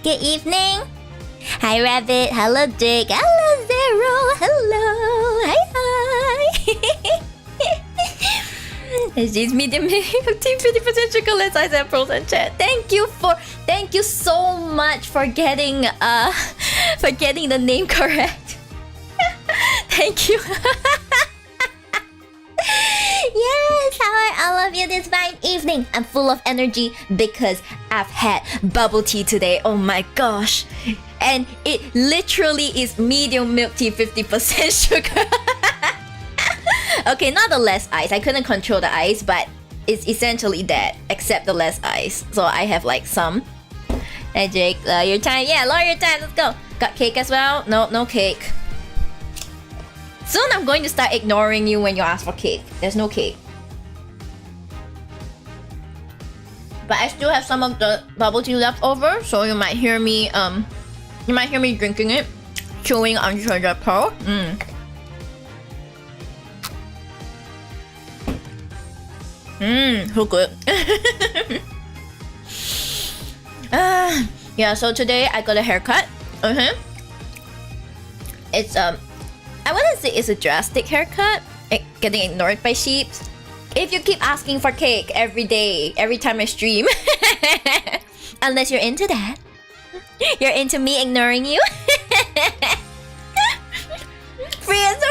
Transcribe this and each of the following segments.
Good evening. Hi, Rabbit. Hello, Dick. Hello, Zero. Hello. Hi, hi. It's just medium 50% chocolate size and pearls and chat. Thank you so much for getting the name correct. Thank you. Yes, how are all of you this fine evening? I'm full of energy because I've had bubble tea today. Oh my gosh. And it literally is medium milk tea, 50% sugar. Okay, not the less ice. I couldn't control the ice, but it's essentially that, except the less ice. So I have like some. Hey Jake, your time. Yeah, lower your time. Let's go. Got cake as well? No, no cake. Soon I'm going to start ignoring you when you ask for cake. There's no cake. But I still have some of the bubble tea left over, so you might hear me drinking it, chewing on sugar pearl. So good. Yeah, so today I got a haircut. It's I wouldn't say it's a drastic haircut. Getting ignored by Shibs. If you keep asking for cake every day, every time I stream, unless you're into that, you're into me ignoring you. Free answer.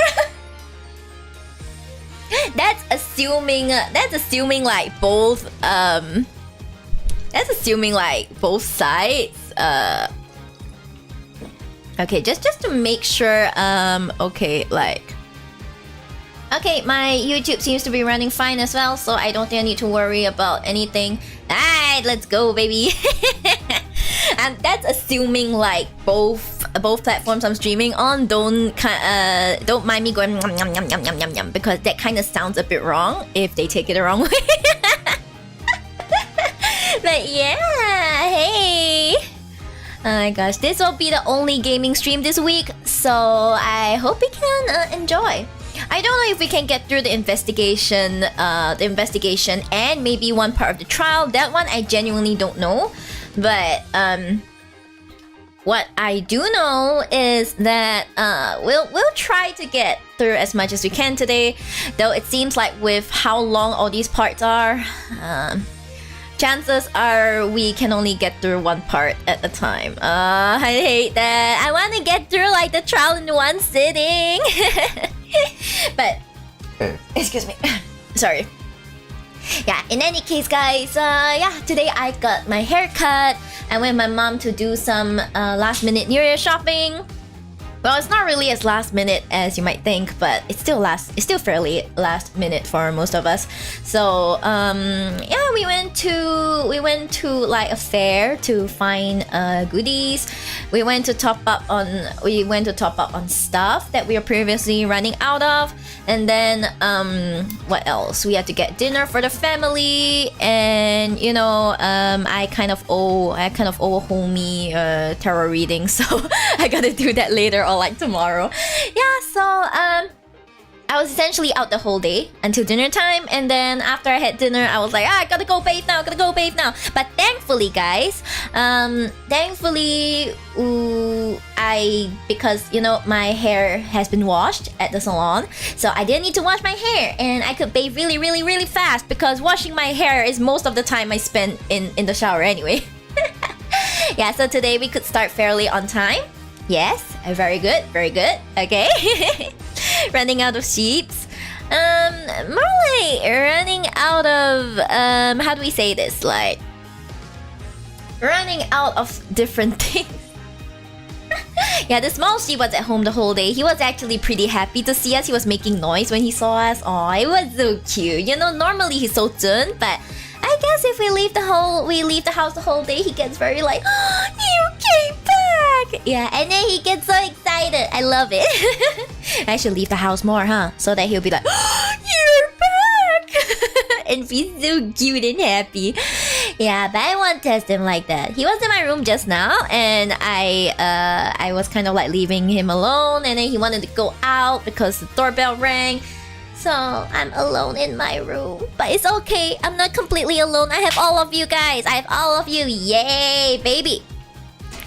That's assuming like both sides. Okay, just to make sure. Okay, my YouTube seems to be running fine as well, so I don't think I need to worry about anything. Alright, let's go, baby. And that's assuming like both platforms I'm streaming on don't mind me going yum yum yum yum yum yum yum, because that kind of sounds a bit wrong if they take it the wrong way. But yeah, hey. Oh my gosh, this will be the only gaming stream this week, so I hope you can enjoy. I don't know if we can get through the investigation and maybe one part of the trial. That one I genuinely don't know. But what I do know is that we'll try to get through as much as we can today. Though it seems like with how long all these parts are, chances are we can only get through one part at a time. I hate that. I want to get through like the trial in one sitting. But excuse me. Sorry. Yeah, in any case, guys, today I got my hair cut. I went with my mom to do some last minute New Year shopping. Well, it's not really as last minute as you might think, but it's still fairly last minute for most of us. So yeah, we went to like a fair to find goodies. We went to top up on stuff that we were previously running out of. And then what else? We had to get dinner for the family, and you know, I kind of owe a homie tarot reading, so I gotta do that later or like tomorrow. Yeah, so I was essentially out the whole day until dinner time, and then after I had dinner, I was like, I gotta go bathe now. But thankfully, guys, because you know my hair has been washed at the salon, so I didn't need to wash my hair, and I could bathe really, really, really fast because washing my hair is most of the time I spend in the shower anyway. Yeah, so today we could start fairly on time. Yes, very good. Okay. Running out of sheets. More like running out of how do we say this? Like running out of different things. Yeah, the small sheep was at home the whole day. He was actually pretty happy to see us. He was making noise when he saw us. Oh, it was so cute. You know, normally he's so zun, but I guess if we leave the house the whole day, he gets very like, oh, you came back. Yeah, and then he gets so excited. I love it. I should leave the house more, huh? So that he'll be like, oh, you're back. And be so cute and happy. Yeah, but I won't test him like that. He was in my room just now, and I was kind of like leaving him alone, and then he wanted to go out because the doorbell rang. So I'm alone in my room, but it's okay. I'm not completely alone. I have all of you guys. I have all of you. Yay, baby.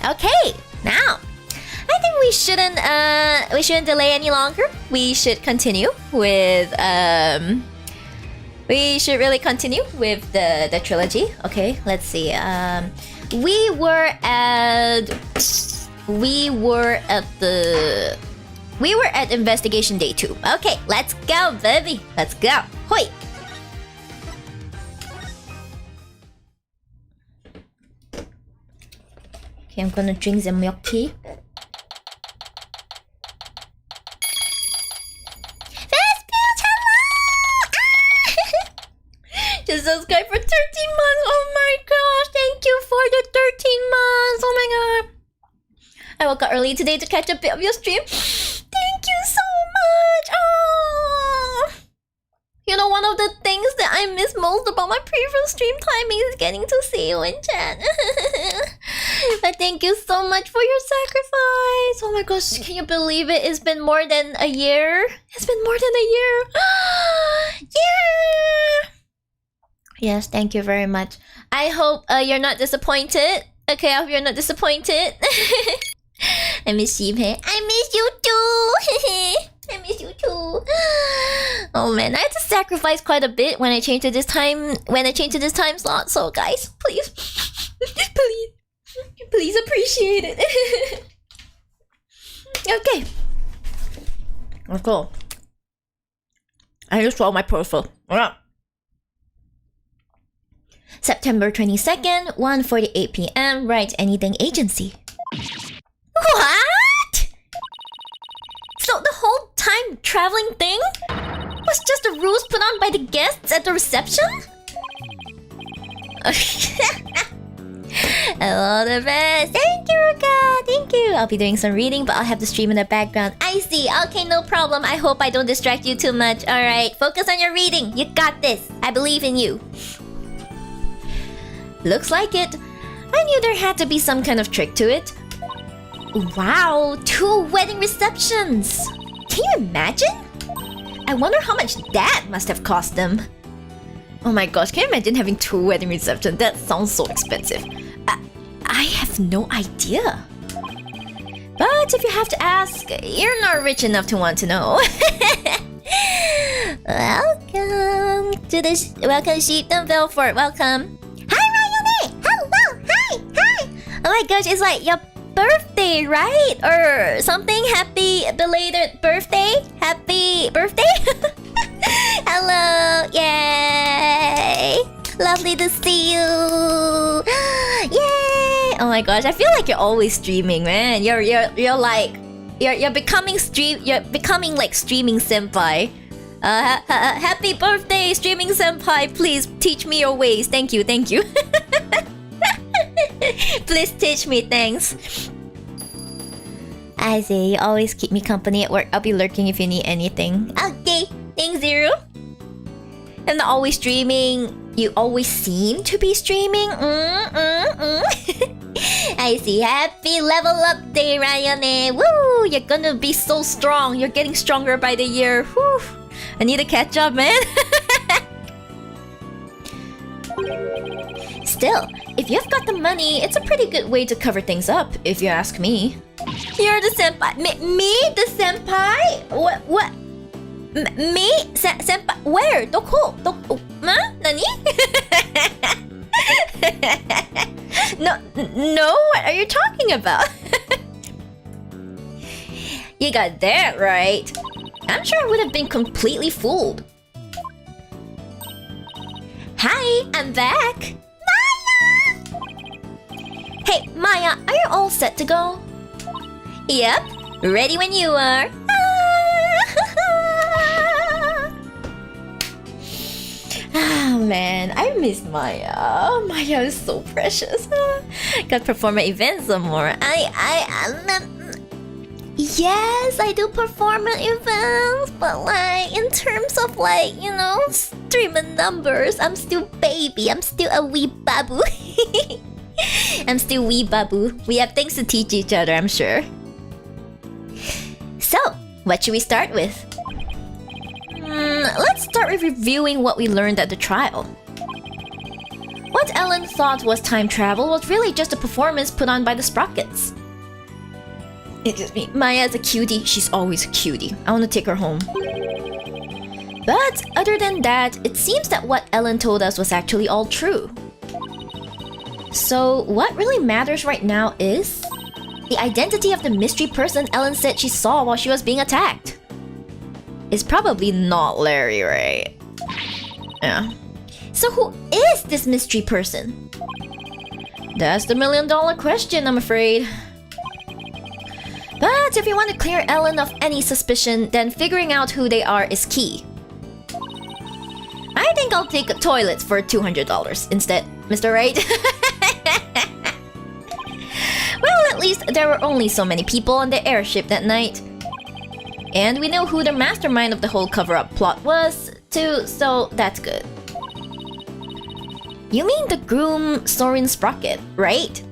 Okay, now I think we shouldn't delay any longer. We should continue with we should really continue with the trilogy. Okay, let's see. We were at investigation day 2. Okay, let's go, baby. Let's go. Hoi. Okay, I'm gonna drink some milk tea. Just subscribe for 13 months. Oh my gosh, thank you for the 13 months. Oh my god. I woke up early today to catch a bit of your stream. Thank you so much. Oh. You know, one of the things that I miss most about my previous stream timing is getting to see you in chat. But thank you so much for your sacrifice. Oh my gosh, can you believe it? It's been more than a year. It's been more than a year. Yeah. Yes, thank you very much. I hope you're not disappointed. Okay, I hope you're not disappointed. I miss you, hey. I miss you too. I miss you too. Oh man, I had to sacrifice quite a bit when I changed to this time. When I changed to this time slot. So guys, please, please appreciate it. Okay, let's go. I just swallowed my profile. September 22nd, 1:48 p.m. Write anything agency. What? So the whole time traveling thing was just the rules put on by the guests at the reception? Hello the best. Thank you, Ruka. Thank you. I'll be doing some reading, but I'll have the stream in the background. I see. Okay, no problem. I hope I don't distract you too much. Alright, focus on your reading. You got this. I believe in you. Looks like it. I knew there had to be some kind of trick to it. Wow, 2 wedding receptions! Can you imagine? I wonder how much that must have cost them. Oh my gosh, can you imagine having 2 wedding receptions? That sounds so expensive. I have no idea. But if you have to ask, you're not rich enough to want to know. Welcome to the welcome Shibdom Belfort. Welcome. Hi Ryone! Hello! Hi! Oh my gosh, it's like your birthday, right? Or something. Happy belated birthday. Happy birthday. Hello. Yay. Lovely to see you. Yay. Oh my gosh, I feel like you're always streaming, man. You're becoming like streaming senpai. Happy birthday, streaming senpai. Please teach me your ways. Thank you. Please teach me, thanks. I see, you always keep me company at work. I'll be lurking if you need anything. Okay, thanks, Zero. I'm not always streaming. You always seem to be streaming. I see. Happy level up day, Ryane. Woo! You're gonna be so strong. You're getting stronger by the year. Whew. I need to catch up, man. Still, if you've got the money, it's a pretty good way to cover things up, if you ask me. You're the senpai. Me? The senpai? What? Me? Senpai? Where? Doko? Nani? No, what are you talking about? You got that right. I'm sure I would have been completely fooled. Hi, I'm back. Hey, Maya, are you all set to go? Yep, ready when you are. Ah, man, I miss Maya. Maya is so precious. Gotta perform at events some more. Yes, I do perform at events, but like, in terms of like, you know, streaming numbers, I'm still baby. I'm still a wee babu. I'm still wee babu. We have things to teach each other, I'm sure. So, what should we start with? Let's start with reviewing what we learned at the trial. What Ellen thought was time travel was really just a performance put on by the Sprockets. Excuse me. Maya's a cutie. She's always a cutie. I want to take her home. But other than that, it seems that what Ellen told us was actually all true. So what really matters right now is the identity of the mystery person Ellen said she saw while she was being attacked. It's probably not Larry, right? Yeah. So who is this mystery person? That's the million-dollar question, I'm afraid. But if you want to clear Ellen of any suspicion, then figuring out who they are is key. I think I'll take toilets for $200 instead, Mr. Right? Well, at least there were only so many people on the airship that night. And we know who the mastermind of the whole cover-up plot was, too, so that's good. You mean the groom Soren Sprocket, right?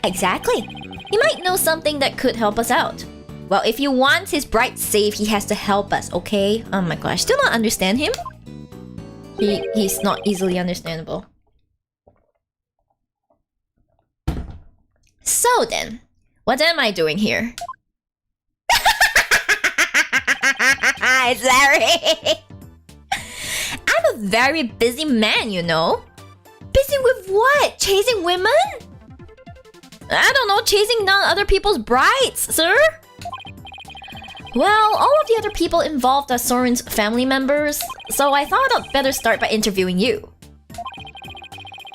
Exactly. He might know something that could help us out. Well, if you want his bright save, he has to help us, okay? Oh my gosh, still not understand him? He's not easily understandable. So then, what am I doing here? It's Larry! I'm a very busy man, you know? Busy with what? Chasing women? I don't know, chasing down other people's brides, sir? Well, all of the other people involved are Soren's family members, so I thought I'd better start by interviewing you.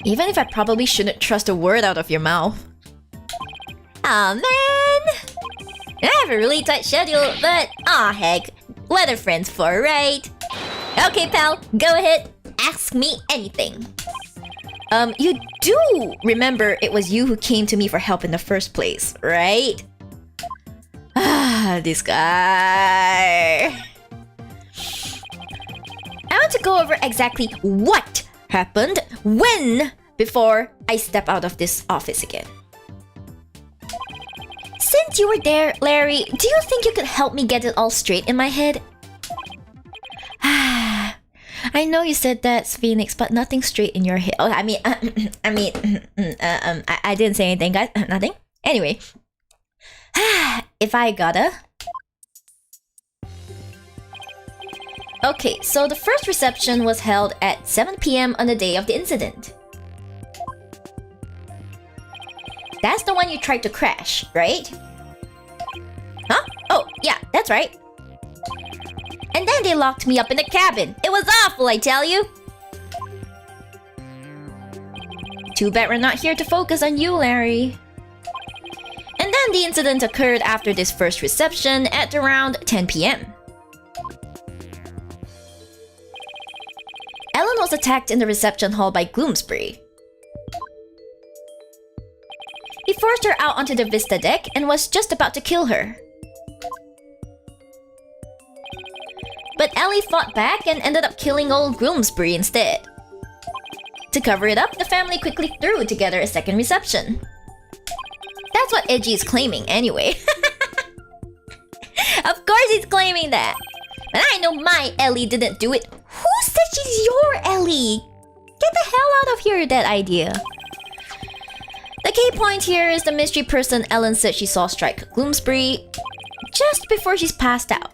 Even if I probably shouldn't trust a word out of your mouth. Aw, man! I have a really tight schedule, but aw heck, what are friends for, right? Okay, pal, go ahead, ask me anything. You do remember it was you who came to me for help in the first place, right? Ah, this guy. I want to go over exactly what happened, when, before I step out of this office again. Since you were there, Larry, do you think you could help me get it all straight in my head? I know you said that, Phoenix, but nothing straight in your head. Oh, I didn't say anything, guys. Nothing. Anyway, if I gotta. Okay, so the first reception was held at 7 p.m. on the day of the incident. That's the one you tried to crash, right? Huh? Oh, yeah, that's right. And then they locked me up in the cabin. It was awful, I tell you. Too bad we're not here to focus on you, Larry. And then the incident occurred after this first reception at around 10 p.m. Ellen was attacked in the reception hall by Gloomsbury. He forced her out onto the Vista deck and was just about to kill her. But Ellie fought back and ended up killing old Gloomsbury instead. To cover it up, the family quickly threw together a second reception. That's what Edgy is claiming anyway. Of course he's claiming that. But I know my Ellie didn't do it. Who said she's your Ellie? Get the hell out of here with that idea. The key point here is the mystery person Ellen said she saw strike Gloomsbury just before she's passed out.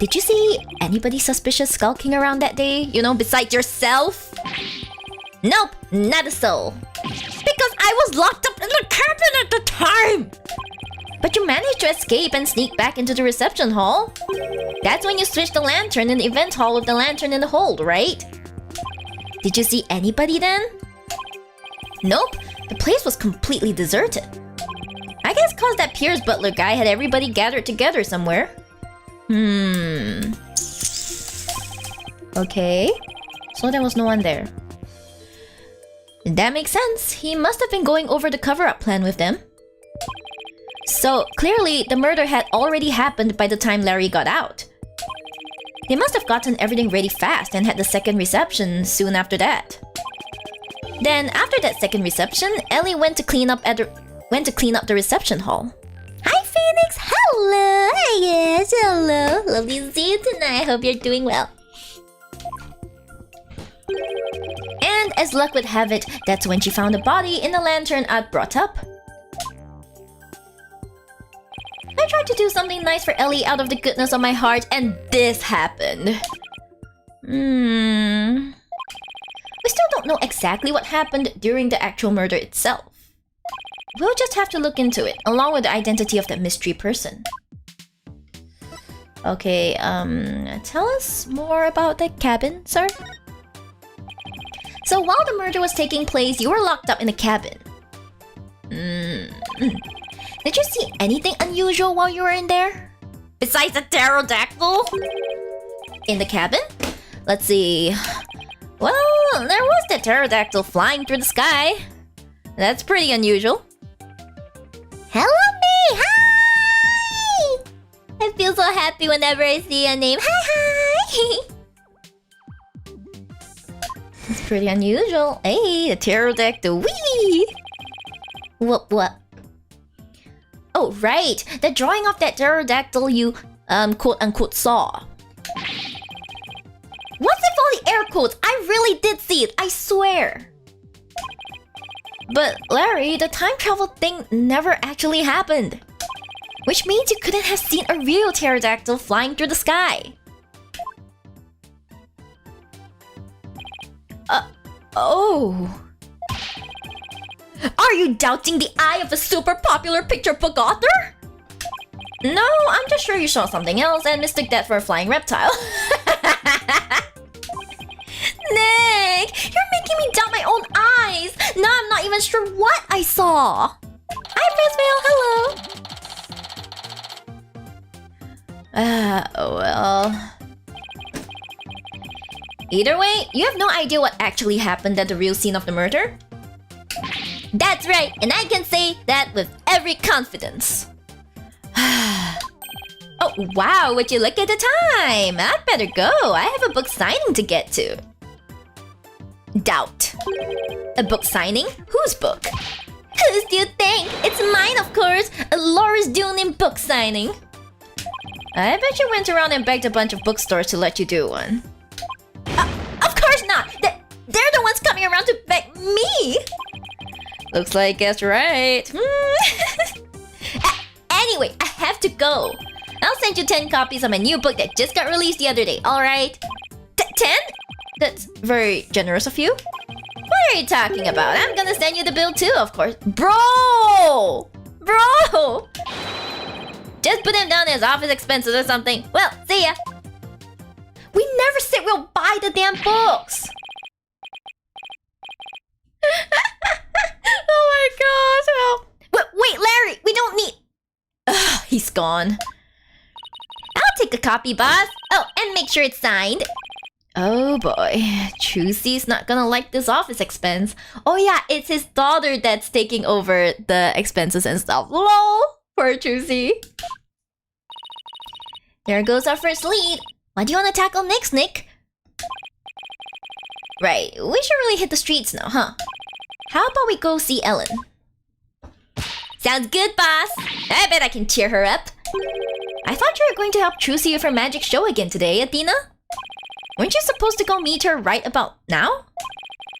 Did you see anybody suspicious skulking around that day? You know, besides yourself? Nope, not a soul. Because I was locked up in the cabin at the time! But you managed to escape and sneak back into the reception hall. That's when you switched the lantern in the event hall with the lantern in the hold, right? Did you see anybody then? Nope, the place was completely deserted. I guess cause that Piers Butler guy had everybody gathered together somewhere. Okay, so there was no one there. That makes sense. He must have been going over the cover-up plan with them. So, clearly, the murder had already happened by the time Larry got out. They must have gotten everything ready fast and had the second reception soon after that. Then, after that second reception, Ellie went to clean up the reception hall. Hi, Phoenix! Hello! Hi, yes, hello! Lovely to see you tonight. I hope you're doing well. as luck would have it, that's when she found a body in the lantern I'd brought up. I tried to do something nice for Ellie out of the goodness of my heart, and this happened. We still don't know exactly what happened during the actual murder itself. We'll just have to look into it, along with the identity of that mystery person. Okay, tell us more about the cabin, sir? So while the murder was taking place, you were locked up in the cabin. Did you see anything unusual while you were in there? Besides the pterodactyl? In the cabin? Let's see. Well, there was the pterodactyl flying through the sky. That's pretty unusual. Hello, me! Hi! I feel so happy whenever I see a name. Hi! It's pretty unusual. Hey, the pterodactyl. Wee! What? Oh, right. The drawing of that pterodactyl you, quote-unquote saw. What's with all the air quotes? I really did see it, I swear. But, Larry, the time travel thing never actually happened. Which means you couldn't have seen a real pterodactyl flying through the sky. Oh. Are you doubting the eye of a super popular picture book author? No, I'm just sure you saw something else and mistook that for a flying reptile. Nick, you're making me doubt my own eyes. Now I'm not even sure what I saw. Hi, Fizvale, hello. Well. Either way, you have no idea what actually happened at the real scene of the murder? That's right, and I can say that with every confidence. Oh, wow, would you look at the time? I'd better go. I have a book signing to get to. Doubt. A book signing? Whose book? Whose do you think? It's mine, of course. A Laura's Doonin book signing. I bet you went around and begged a bunch of bookstores to let you do one. Of course not! They're the ones coming around to beg me! Looks like guessed right. Anyway, I have to go. I'll send you 10 copies of my new book that just got released the other day, alright? 10? That's very generous of you. What are you talking about? I'm gonna send you the bill too, of course. Bro! Just put them down as office expenses or something. Well, see ya. We never said we'll buy the damn books. Oh my gosh. Wait, Larry, we don't need... Ugh, he's gone. I'll take a copy, boss. Oh, and make sure it's signed. Oh boy, Chusey's not gonna like this office expense. Oh yeah, it's his daughter that's taking over the expenses and stuff. Lol, poor Chusey. There goes our first lead. What do you want to tackle next, Nick? Right, we should really hit the streets now, huh? How about we go see Ellen? Sounds good, boss. I bet I can cheer her up. I thought you were going to help Chusey with her magic show again today, Athena. Weren't you supposed to go meet her right about now?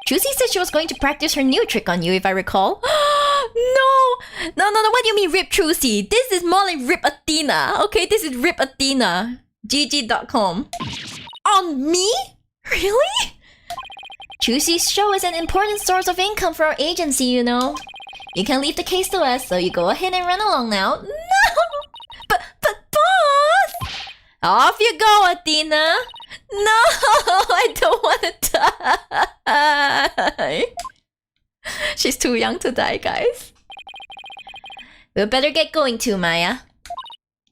Chusey said she was going to practice her new trick on you, if I recall. No, what do you mean Rip Chusey? This is more like Rip Athena. Okay, this is Rip Athena. GG.com. On me? Really? Chusey's show is an important source of income for our agency, you know. You can leave the case to us, so you go ahead and run along now. No! But boss! Off you go, Athena! No! I don't want to die! She's too young to die, guys. We better get going too, Maya.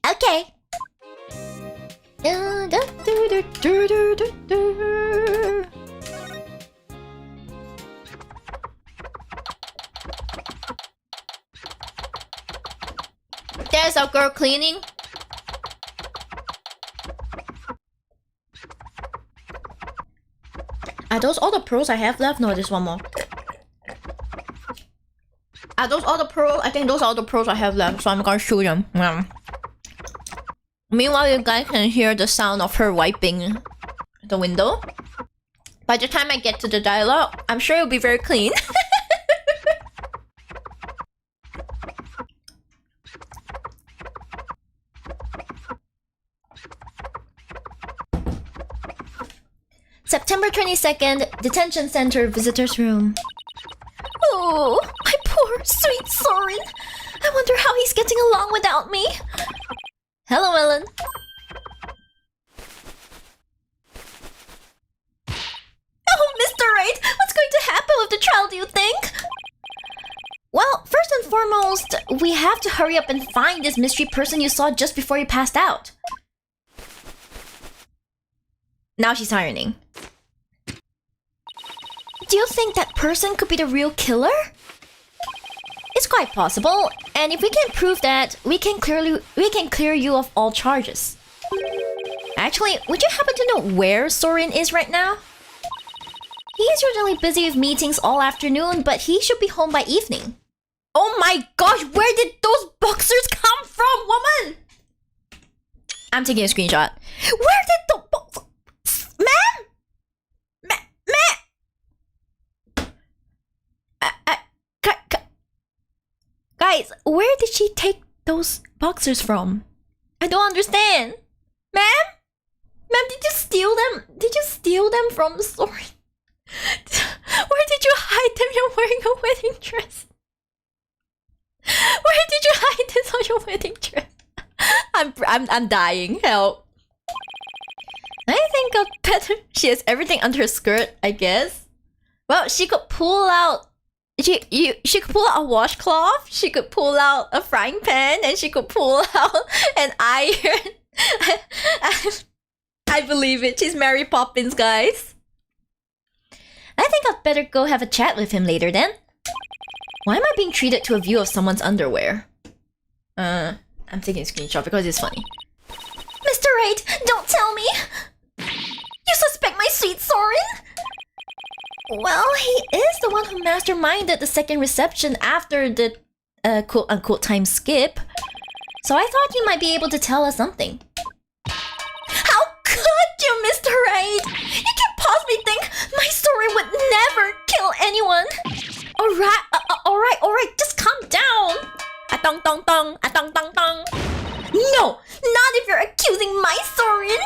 Okay. There's our girl cleaning. Are those all the pearls I have left? No, there's one more. Are those all the pearls? I think those are all the pearls I have left, so I'm gonna shoot them. Meanwhile, you guys can hear the sound of her wiping the window. By the time I get to the dialogue, I'm sure it'll be very clean. September 22nd, Detention Center Visitor's Room. Oh, my poor, sweet Soren. I wonder how he's getting along without me. Hello, Ellen. Oh, Mr. Right, what's going to happen with the trial, do you think? Well, first and foremost, we have to hurry up and find this mystery person you saw just before you passed out. Now she's ironing. Do you think that person could be the real killer? It's quite possible, and if we can prove that, we can clear you of all charges. Actually, would you happen to know where Soren is right now? He is usually busy with meetings all afternoon, but he should be home by evening. Oh my gosh, where did those boxers come from, woman? I'm taking a screenshot. Where did the Ma'am? Guys, where did she take those boxers from? I don't understand. Ma'am? Ma'am, did you steal them? Did you steal them from Soren? Where did you hide them? You're wearing a wedding dress. Where did you hide this on your wedding dress? I'm dying. Help. I think I'll better. She has everything under her skirt, I guess. Well, she could pull out. She could pull out a washcloth. She could pull out a frying pan, and she could pull out an iron. I believe it. She's Mary Poppins, guys. I think I'd better go have a chat with him later then. Why am I being treated to a view of someone's underwear? I'm taking a screenshot because it's funny. Mr. Right, don't tell me! You suspect my sweet Soren? Well, he is the one who masterminded the second reception after the quote-unquote time skip. So I thought you might be able to tell us something. How could you, Mr. Right? You can't possibly think my story would never kill anyone. Alright, just calm down. A-tong-tong-tong, a-tong-tong-tong. No, not if you're accusing my Soren.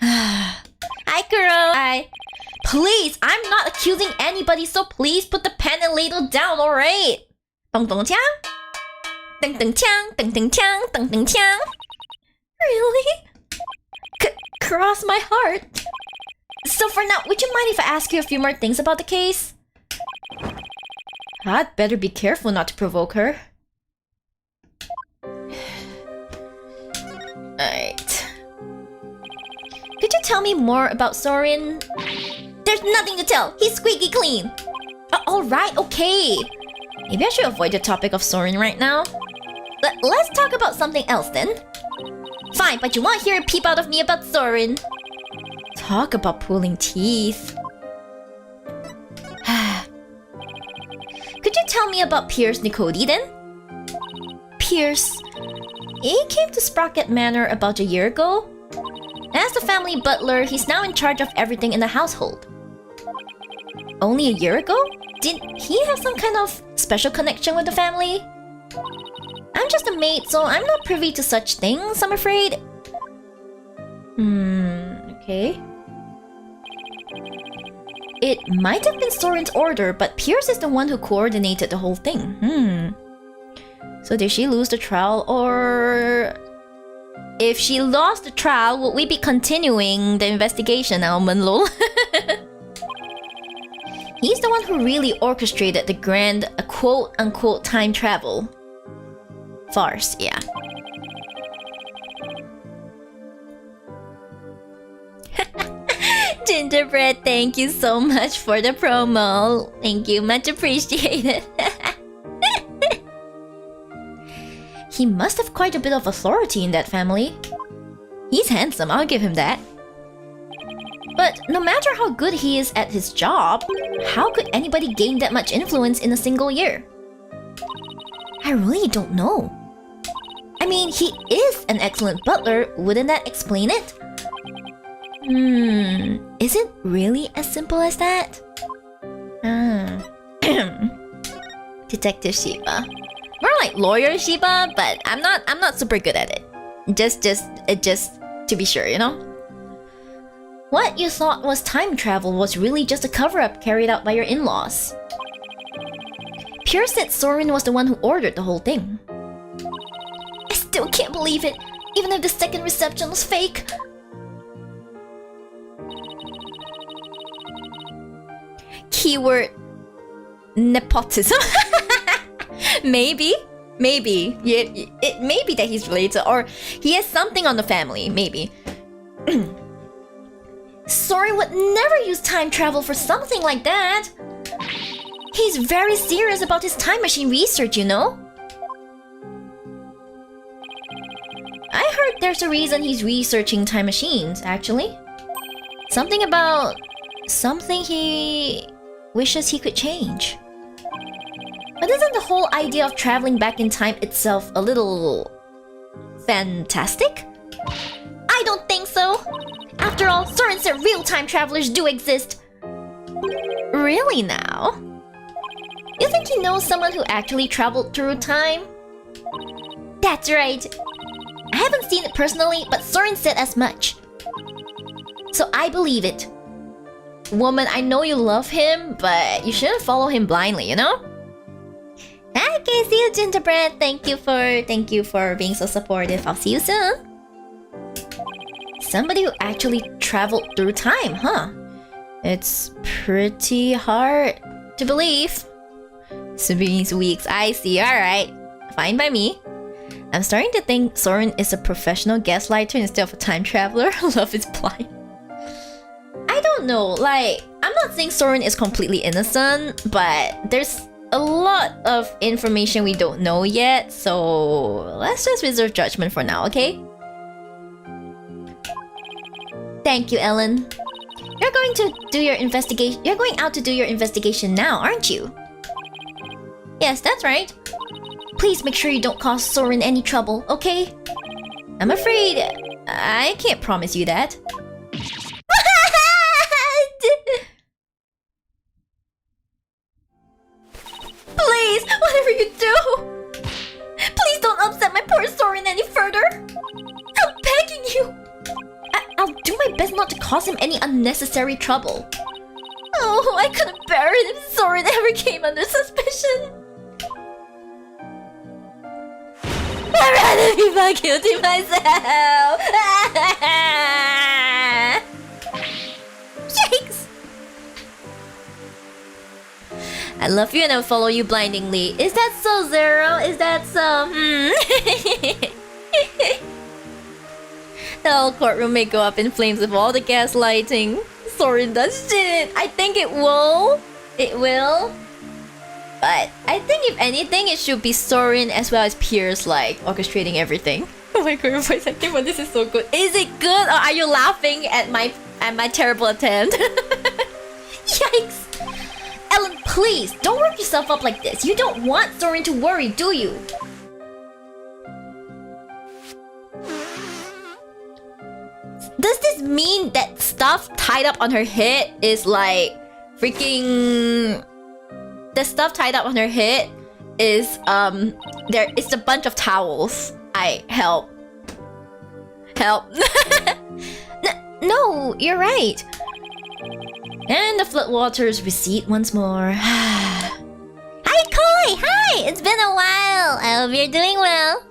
Hi, girl. Please, I'm not accusing anybody, so please put the pen and ladle down, alright? Dong dong tiang. Ding ding tiang, ding ding tiang, ding ding tiang. Really? Cross my heart. So for now, would you mind if I ask you a few more things about the case? I'd better be careful not to provoke her. Alright. Could you tell me more about Soren? There's nothing to tell. He's squeaky clean. Alright, okay. Maybe I should avoid the topic of Soren right now. Let's talk about something else then. Fine, but you won't hear a peep out of me about Soren. Talk about pulling teeth. Could you tell me about Pierce Nicody then? Pierce. He came to Sprocket Manor about a year ago. As the family butler, he's now in charge of everything in the household. Only a year ago? Didn't he have some kind of special connection with the family? I'm just a maid, so I'm not privy to such things, I'm afraid. Okay. It might have been Soren's order, but Pierce is the one who coordinated the whole thing. So did she lose the trial, or... If she lost the trial, would we be continuing the investigation now, Lol? He's the one who really orchestrated the grand quote-unquote time travel farce, yeah. Gingerbread, thank you so much for the promo. Thank you, much appreciated. He must have quite a bit of authority in that family. He's handsome, I'll give him that. But no matter how good he is at his job, how could anybody gain that much influence in a single year? I really don't know. I mean, he is an excellent butler, wouldn't that explain it? Is it really as simple as that? Detective Shiba. More like lawyer Shiba, but I'm not super good at it. Just to be sure, you know? What you thought was time travel was really just a cover-up carried out by your in-laws. Pure said Soren was the one who ordered the whole thing. I still can't believe it, even if the second reception was fake. Keyword nepotism. Maybe. Yeah, it may be that he's related, or he has something on the family, maybe. Soren would never use time travel for something like that. He's very serious about his time machine research, you know? I heard there's a reason he's researching time machines, actually. Something about something he wishes he could change. But isn't the whole idea of traveling back in time itself a little fantastic? I don't think so. After all, Soren said real time travelers do exist. Really now? You think he knows someone who actually traveled through time? That's right. I haven't seen it personally, but Soren said as much. So I believe it. Woman, I know you love him, but you shouldn't follow him blindly, you know? Okay, see you, Gingerbread. Thank you for being so supportive. I'll see you soon. Somebody who actually traveled through time, huh? It's pretty hard to believe. Sabine's weeks, I see. Alright. Fine by me. I'm starting to think Soren is a professional gaslighter instead of a time traveler. Love is blind. I don't know, like, I'm not saying Soren is completely innocent, but there's a lot of information we don't know yet, so let's just reserve judgment for now, okay? Thank you, Ellen. You're going to do your investigation. You're going out to do your investigation now, aren't you? Yes, that's right. Please make sure you don't cause Soren any trouble, okay? I'm afraid I can't promise you that. Please, whatever you do, please don't upset my poor Soren any further. I'm begging you. I'll do my best not to cause him any unnecessary trouble. Oh, I couldn't bear it if Soren ever came under suspicion. I'd rather be found guilty myself. Yikes! I love you and I'll follow you blindingly. Is that so, Zero? Is that so? The whole courtroom may go up in flames with all the gaslighting. Soren does shit. I think it will. It will. But I think if anything, it should be Soren as well as Pierce, like, orchestrating everything. Oh my god, voice acting, but this is so good. Is it good, or are you laughing at my terrible attempt? Yikes! Ellen, please, don't work yourself up like this. You don't want Soren to worry, do you? Does this mean that stuff tied up on her head is like freaking... The stuff tied up on her head is it's a bunch of towels. Help. No, you're right. And the floodwaters recede once more. Hi, Koi! Hi! It's been a while. I hope you're doing well.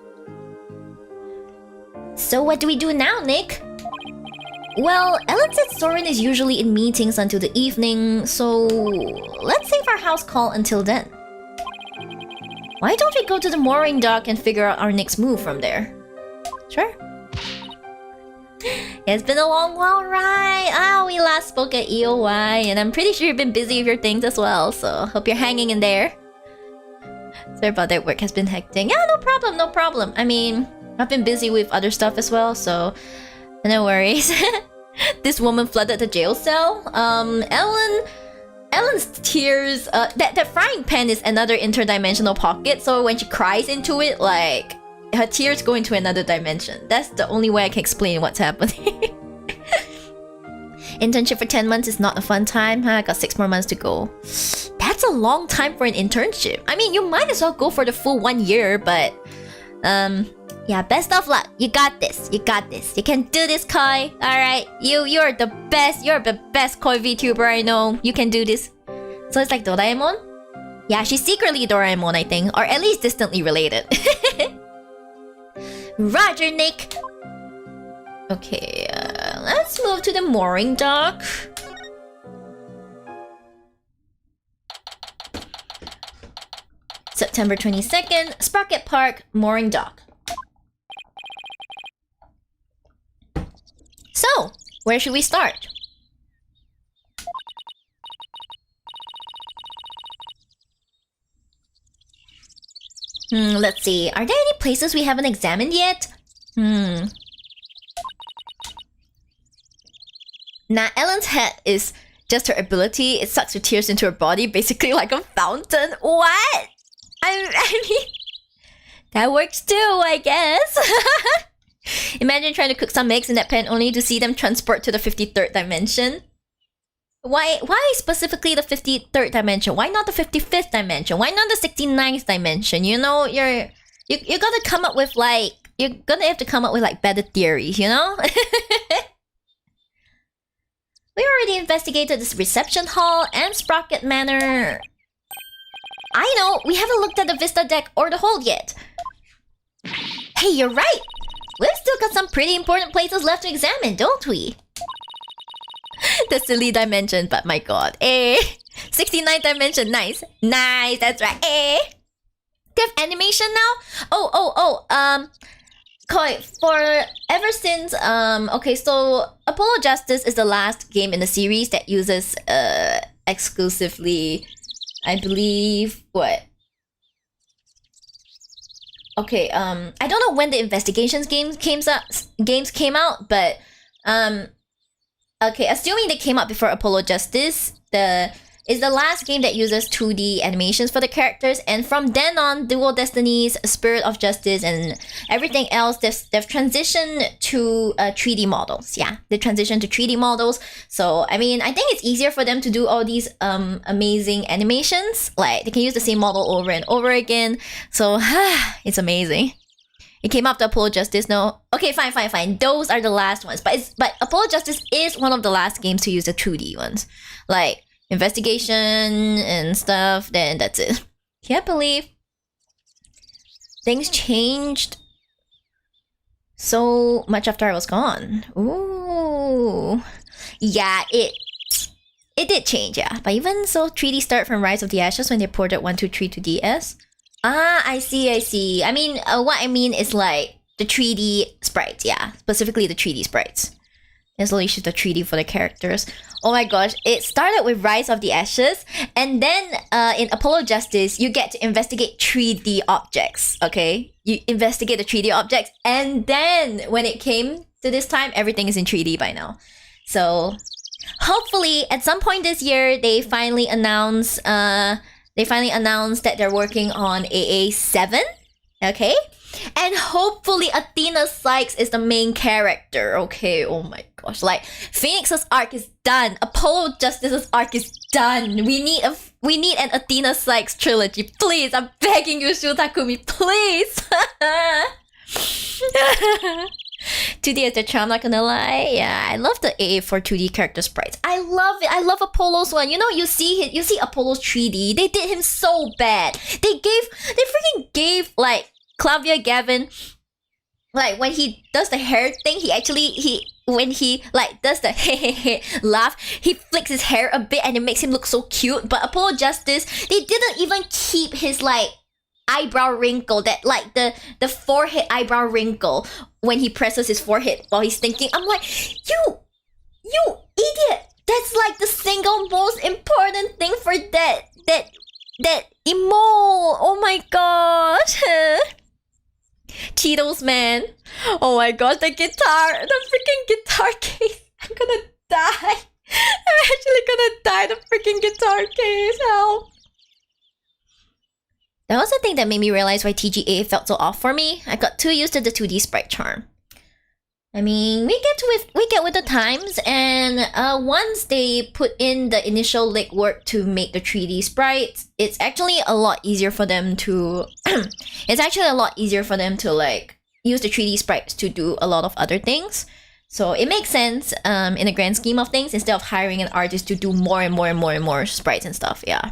So what do we do now, Nick? Well, Ellen said Soren is usually in meetings until the evening, so let's save our house call until then. Why don't we go to the mooring dock and figure out our next move from there? Sure. It's been a long while, right? Oh, we last spoke at EOY, and I'm pretty sure you've been busy with your things as well, so hope you're hanging in there. Sorry about that, work has been hectic. Yeah, no problem. I mean, I've been busy with other stuff as well, so no worries. This woman flooded the jail cell. Ellen's tears, that frying pan is another interdimensional pocket, so when she cries into it, like, her tears go into another dimension. That's the only way I can explain what's happening. Internship for 10 months is not a fun time. Huh? I got 6 more months to go. That's a long time for an internship. I mean, you might as well go for the full 1 year, but yeah, best of luck. You got this. You got this. You can do this, Koi. Alright. You're the best. You're the best Koi VTuber I know. You can do this. So it's like Doraemon? Yeah, she's secretly Doraemon, I think. Or at least distantly related. Roger, Nick. Okay, let's move to the mooring dock. September 22nd, Sprocket Park, mooring dock. So, where should we start? Let's see. Are there any places we haven't examined yet? Nah, Ellen's head is just her ability. It sucks her tears into her body, basically like a fountain. What? I mean, that works too, I guess. Imagine trying to cook some eggs in that pan only to see them transport to the 53rd dimension. Why specifically the 53rd dimension? Why not the 55th dimension? Why not the 69th dimension? You know, you gotta come up with like, you're gonna have to come up with like better theories, you know? We already investigated this reception hall and Sprocket Manor. I know, we haven't looked at the Vista deck or the hold yet. Hey, you're right! We've still got some pretty important places left to examine, don't we? The silly dimension, but my god. 69th dimension, nice. Nice, that's right. They have animation now? Koi, for ever since, okay, so Apollo Justice is the last game in the series that uses, exclusively, I believe, what? Okay, I don't know when the investigations games came out, but, okay, assuming they came out before Apollo Justice, is the last game that uses 2D animations for the characters, and from then on, Dual Destinies, Spirit of Justice, and everything else, they've transitioned to 3D models. Yeah, they transitioned to 3D models. So, I mean, I think it's easier for them to do all these amazing animations. Like, they can use the same model over and over again. So, it's amazing. It came after Apollo Justice, no? Okay, fine. Those are the last ones. But Apollo Justice is one of the last games to use the 2D ones. Like, investigation and stuff, then that's it. Can't believe things changed so much after I was gone. Ooh. Yeah, it did change, yeah. But even so, 3D start from Rise of the Ashes when they ported 123 to DS. Ah, I see. I mean, what I mean is like the 3D sprites, yeah. Specifically the 3D sprites. And slowly shift the 3D for the characters. Oh my gosh, it started with Rise of the Ashes, and then in Apollo Justice, you get to investigate 3D objects, okay? You investigate the 3D objects, and then when it came to this time, everything is in 3D by now. So, hopefully, at some point this year, they finally announce that they're working on AA7, okay? And hopefully Athena Sykes is the main character, okay? Oh my gosh, like, Phoenix's arc is done. Apollo Justice's arc is done. We need an Athena Sykes trilogy. Please, I'm begging you, Shu Takumi, please! 2D is the charm, not gonna lie. Yeah, I love the AA for 2D character sprites. I love it. I love Apollo's one. You know, you see Apollo's 3D. They did him so bad. They freaking gave, like, Clavia Gavin, like, when he does the hair thing, when he like does the laugh, he flicks his hair a bit and it makes him look so cute. But Apollo Justice, they didn't even keep his like eyebrow wrinkle, that like the forehead eyebrow wrinkle when he presses his forehead while he's thinking. I'm like, you idiot! That's like the single most important thing for that emo. Oh my gosh. Cheetos, man. Oh my gosh, the freaking guitar case. I'm gonna die. I'm actually gonna die. The freaking guitar case. Help. That was the thing that made me realize why TGA felt so off for me. I got too used to the 2D sprite charm. I mean, we get with the times, and once they put in the initial legwork to make the 3D sprites, it's actually a lot easier for them to like use the 3D sprites to do a lot of other things. So it makes sense in the grand scheme of things, instead of hiring an artist to do more and more sprites and stuff. Yeah.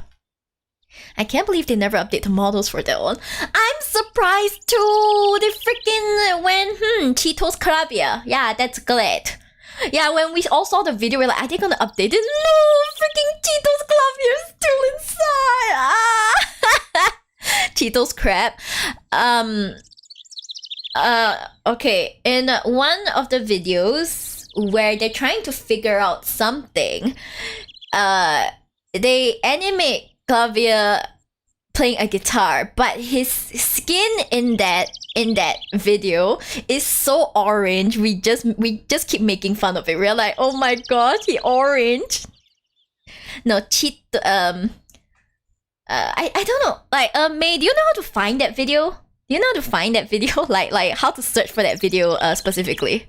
I can't believe they never update the models for that one. I'm surprised too! They freaking went, Cheetos Krabia. Yeah, that's great. Yeah, when we all saw the video, we're like, are they gonna update it? No! Freaking Cheetos Krabia is still inside! Ah! Cheetos crab. Okay, in one of the videos where they're trying to figure out something, they animate Xavier playing a guitar, but his skin in that video is so orange. We just keep making fun of it. We're like, oh my god, he orange. No, I don't know. Like, May, do you know how to find that video? Do you know how to find that video? like how to search for that video specifically?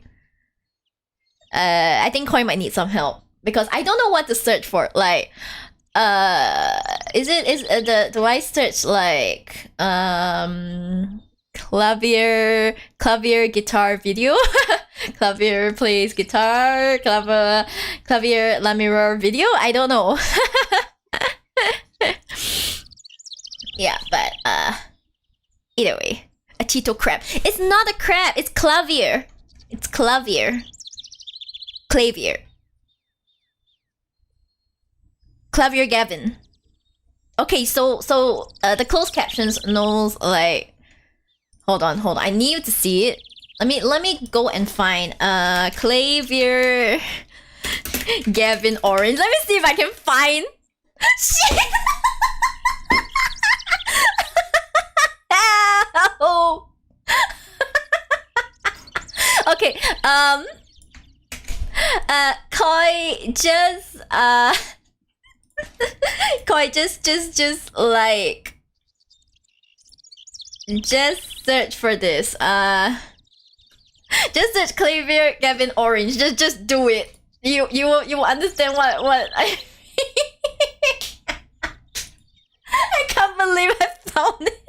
I think Koi might need some help because I don't know what to search for. Like, do I search like clavier guitar video? Clavier plays guitar, clavier La Mirror video? I don't know. Yeah, but either way, a Cheeto crab. It's not a crab, it's clavier. It's clavier. Clavier Gavin. Okay, so the closed captions knows like, hold on. I need to see it. Let me go and find Clavier Gavin Orange. Let me see if I can find. Shit. Ow. Okay. Koi just like search for this. Just search Clavier Gavin Orange. Just do it. You will understand what I I can't believe I found it.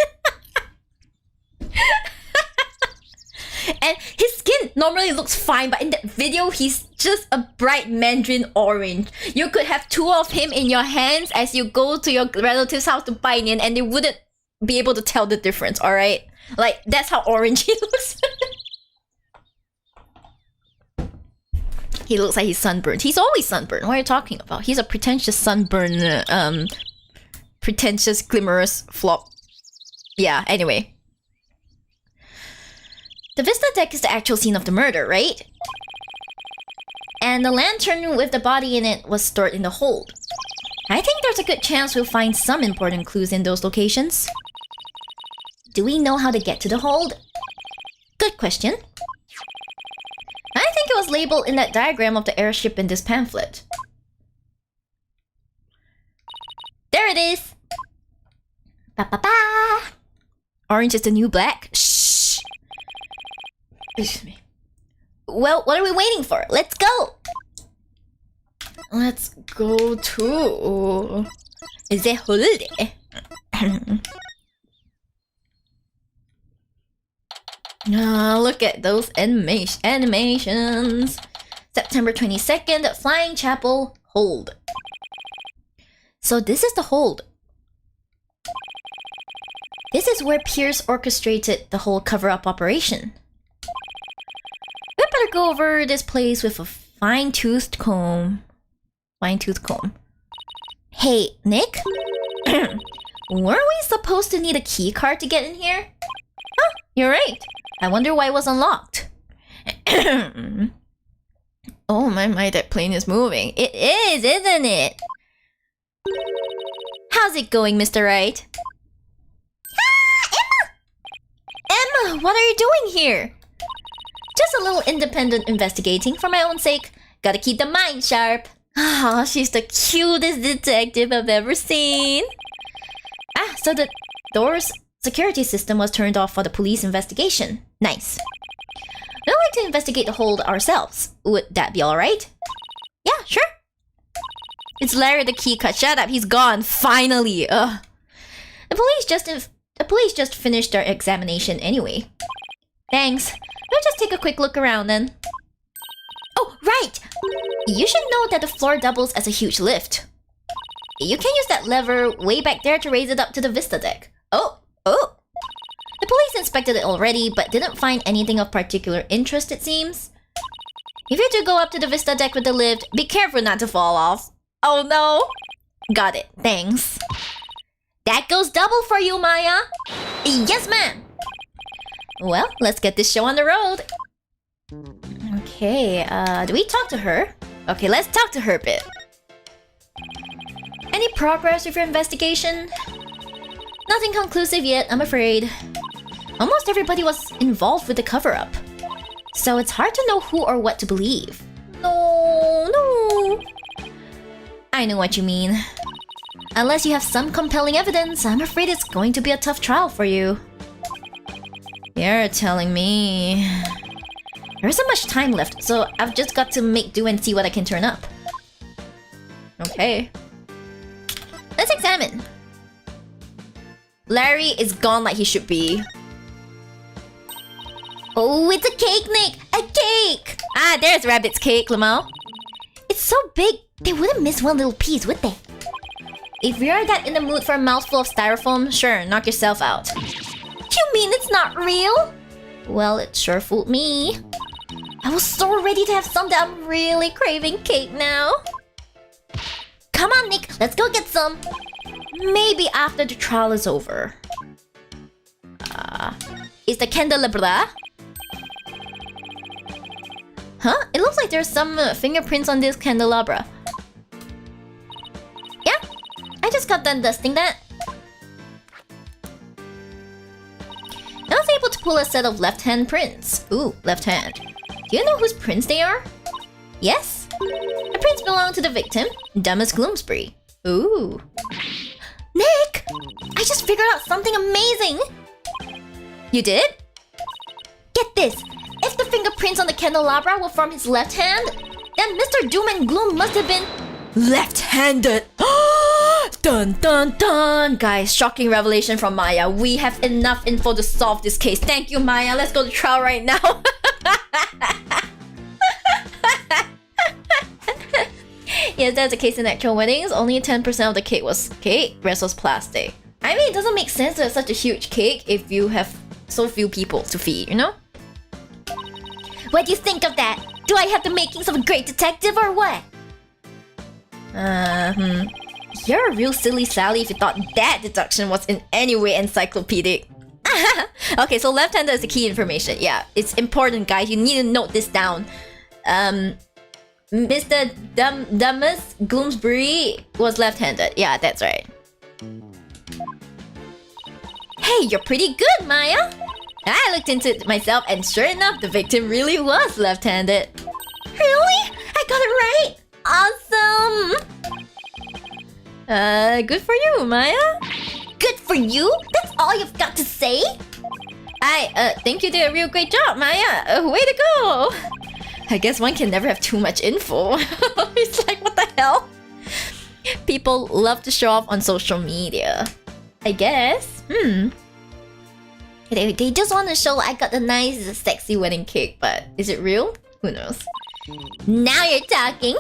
And his skin normally looks fine, but in that video, he's just a bright mandarin orange. You could have two of him in your hands as you go to your relative's house to buy in, and they wouldn't be able to tell the difference, alright? Like, that's how orange he looks. He looks like he's sunburned. He's always sunburned. What are you talking about? He's a pretentious sunburn, pretentious, glimmerous flop. Yeah, anyway. The Vista deck is the actual scene of the murder, right? And the lantern with the body in it was stored in the hold. I think there's a good chance we'll find some important clues in those locations. Do we know how to get to the hold? Good question. I think it was labeled in that diagram of the airship in this pamphlet. There it is! Ba-ba-ba! Orange is the new black? Shh! Excuse me. Well, what are we waiting for? Let's go! Let's go to... Is it holiday? Look at those animations. September 22nd, Flying Chapel, hold. So this is the hold. This is where Pierce orchestrated the whole cover-up operation. We better go over this place with a fine-toothed comb. Hey, Nick? Weren't we supposed to need a key card to get in here? Huh, you're right. I wonder why it was unlocked. Oh my, that plane is moving. It is, isn't it? How's it going, Mr. Wright? Ah, Emma! Emma, what are you doing here? Just a little independent investigating for my own sake. Gotta keep the mind sharp. Ah, she's the cutest detective I've ever seen. Ah, so the door's security system was turned off for the police investigation. Nice. Well, I like to investigate the hold ourselves. Would that be alright? Yeah, sure. It's Larry the key cut. Shut up, he's gone. Finally. Ugh. The police just finished their examination anyway. Thanks. We'll just take a quick look around then. Oh, right! You should know that the floor doubles as a huge lift. You can use that lever way back there to raise it up to the vista deck. Oh. The police inspected it already, but didn't find anything of particular interest, it seems. If you do go up to the vista deck with the lift, be careful not to fall off. Oh no! Got it, thanks. That goes double for you, Maya! Yes, ma'am! Well, let's get this show on the road. Okay, do we talk to her? Okay, let's talk to her a bit. Any progress with your investigation? Nothing conclusive yet, I'm afraid. Almost everybody was involved with the cover-up. So it's hard to know who or what to believe. No. I know what you mean. Unless you have some compelling evidence, I'm afraid it's going to be a tough trial for you. You're telling me. There isn't much time left, so I've just got to make do and see what I can turn up. Okay. Let's examine. Larry is gone like he should be. Oh, it's a cake, Nick! A cake! Ah, there's Rabbit's cake, Lamau. It's so big, they wouldn't miss one little piece, would they? If you're that in the mood for a mouthful of styrofoam, sure, knock yourself out. You mean it's not real? Well, it sure fooled me. I was so ready to have some that I'm really craving cake now. Come on, Nick, let's go get some. Maybe after the trial is over. Is the candelabra? Huh? It looks like there's some fingerprints on this candelabra. Yeah, I just got done dusting that. I was able to pull a set of left-hand prints. Ooh, left hand. Do you know whose prints they are? Yes? The prints belong to the victim, Dumbest Gloomsbury. Ooh. Nick! I just figured out something amazing! You did? Get this! If the fingerprints on the candelabra were from his left hand, then Mr. Doom and Gloom must have been left-handed! Dun dun dun! Guys, shocking revelation from Maya. We have enough info to solve this case. Thank you, Maya. Let's go to trial right now. Yes, that's the case in actual weddings. Only 10% of the cake was cake, rest was plastic. I mean, it doesn't make sense to have such a huge cake if you have so few people to feed, you know? What do you think of that? Do I have the makings of a great detective or what? You're a real silly Sally if you thought that deduction was in any way encyclopedic. Okay, so left-hander is the key information. Yeah, it's important, guys. You need to note this down. Mr. Dumbest Gloomsbury was left-handed. Yeah, that's right. Hey, you're pretty good, Maya! I looked into it myself and sure enough, the victim really was left-handed. Really? I got it right! Awesome! Good for you, Maya. Good for you? That's all you've got to say? I think you did a real great job, Maya. Way to go! I guess one can never have too much info. It's like, what the hell? People love to show off on social media. I guess. They just want to show I got the nice, sexy wedding cake, but is it real? Who knows? Now you're talking,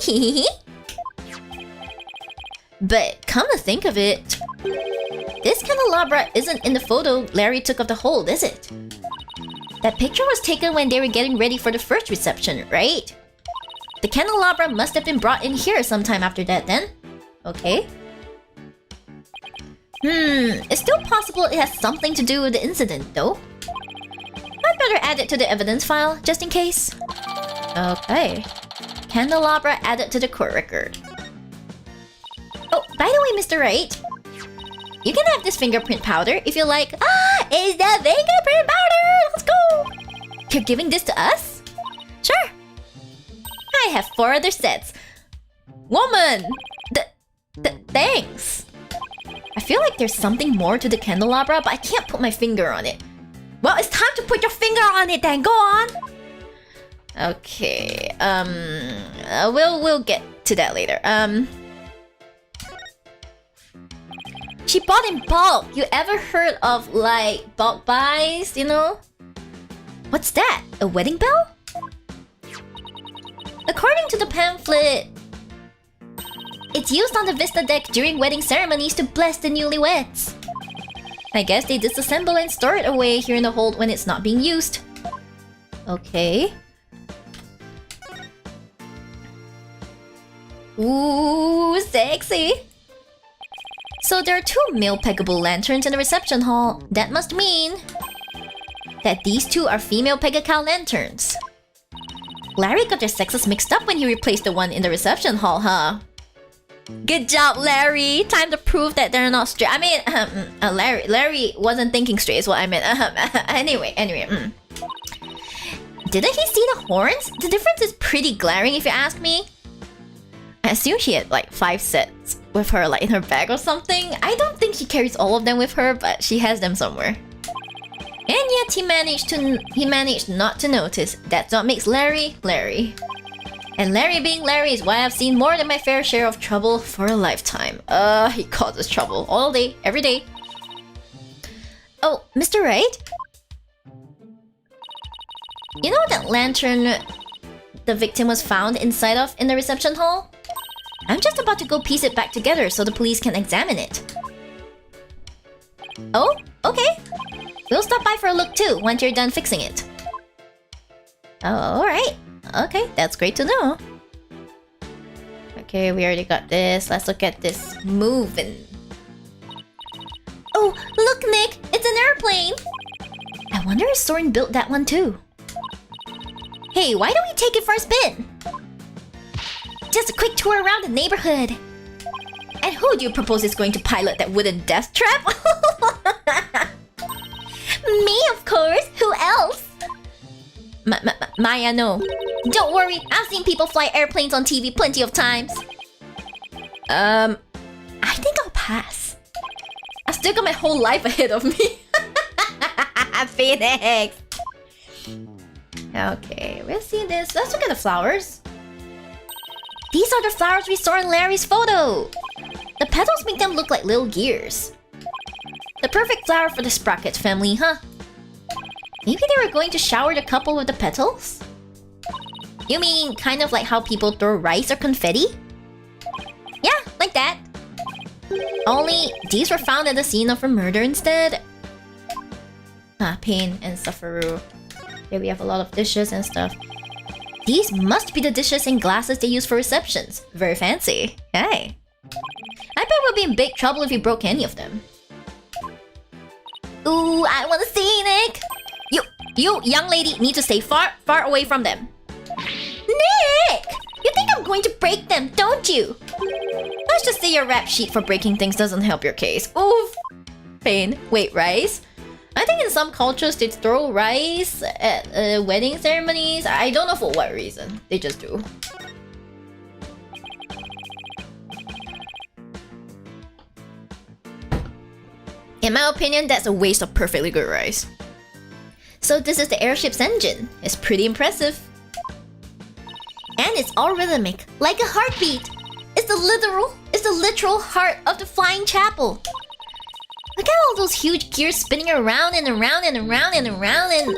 But come to think of it, this candelabra isn't in the photo Larry took of the hold, is it? That picture was taken when they were getting ready for the first reception, right? The candelabra must have been brought in here sometime after that then. Okay. It's still possible it has something to do with the incident, though. I'd better add it to the evidence file, just in case. Okay. Candelabra added to the court record. Oh, by the way, Mr. Wright, you can have this fingerprint powder if you like. Ah, it's the fingerprint powder! Let's go! You're giving this to us? Sure. I have 4 other sets. Woman! Thanks. I feel like there's something more to the candelabra, but I can't put my finger on it. Well, it's time to put your finger on it then, go on! Okay. We'll get to that later. She bought in bulk. You ever heard of like bulk buys? You know? What's that? A wedding bell? According to the pamphlet, it's used on the Vista deck during wedding ceremonies to bless the newlyweds. I guess they disassemble and store it away here in the hold when it's not being used. Okay. Ooh, sexy! So there are 2 male peggable lanterns in the reception hall. That must mean that these 2 are female Pegacal lanterns. Larry got their sexes mixed up when he replaced the one in the reception hall, huh? Good job, Larry! Time to prove that they're not straight. I mean, Larry wasn't thinking straight is what I meant. Anyway. Didn't he see the horns? The difference is pretty glaring if you ask me. I assume she had like 5 sets with her like in her bag or something. I don't think she carries all of them with her, but she has them somewhere. And yet he managed not to notice. That's what makes Larry, Larry. And Larry being Larry is why I've seen more than my fair share of trouble for a lifetime. He causes trouble all day, every day. Oh, Mr. Right? You know that lantern the victim was found inside of in the reception hall? I'm just about to go piece it back together so the police can examine it. Oh, okay. We'll stop by for a look too once you're done fixing it. Oh, alright. Okay, that's great to know. Okay, we already got this. Let's look at this moving. Oh, look, Nick! It's an airplane! I wonder if Soren built that one too. Hey, why don't we take it for a spin? Just a quick tour around the neighborhood. And who do you propose is going to pilot that wooden death trap? Me, of course! Who else? Maya, no. Don't worry, I've seen people fly airplanes on TV plenty of times. I think I'll pass. I've still got my whole life ahead of me. Phoenix! Okay, we'll see this. Let's look at the flowers. These are the flowers we saw in Larry's photo. The petals make them look like little gears. The perfect flower for the Sprocket family, huh? Maybe they were going to shower the couple with the petals? You mean kind of like how people throw rice or confetti? Yeah, like that. Only these were found at the scene of a murder instead. Pain and Sufferu. Here we have a lot of dishes and stuff. These must be the dishes and glasses they use for receptions. Very fancy. Hey. I bet we'll be in big trouble if we broke any of them. Ooh, I wanna see, Nick! You, young lady, need to stay far, far away from them. Nick! You think I'm going to break them, don't you? Let's just say your rap sheet for breaking things doesn't help your case. Oof! Pain. Wait, rice? I think in some cultures they throw rice at wedding ceremonies. I don't know for what reason. They just do. In my opinion, that's a waste of perfectly good rice. So this is the airship's engine. It's pretty impressive. And it's all rhythmic, like a heartbeat. It's the literal heart of the flying chapel. Look at all those huge gears spinning around and around and around and around and...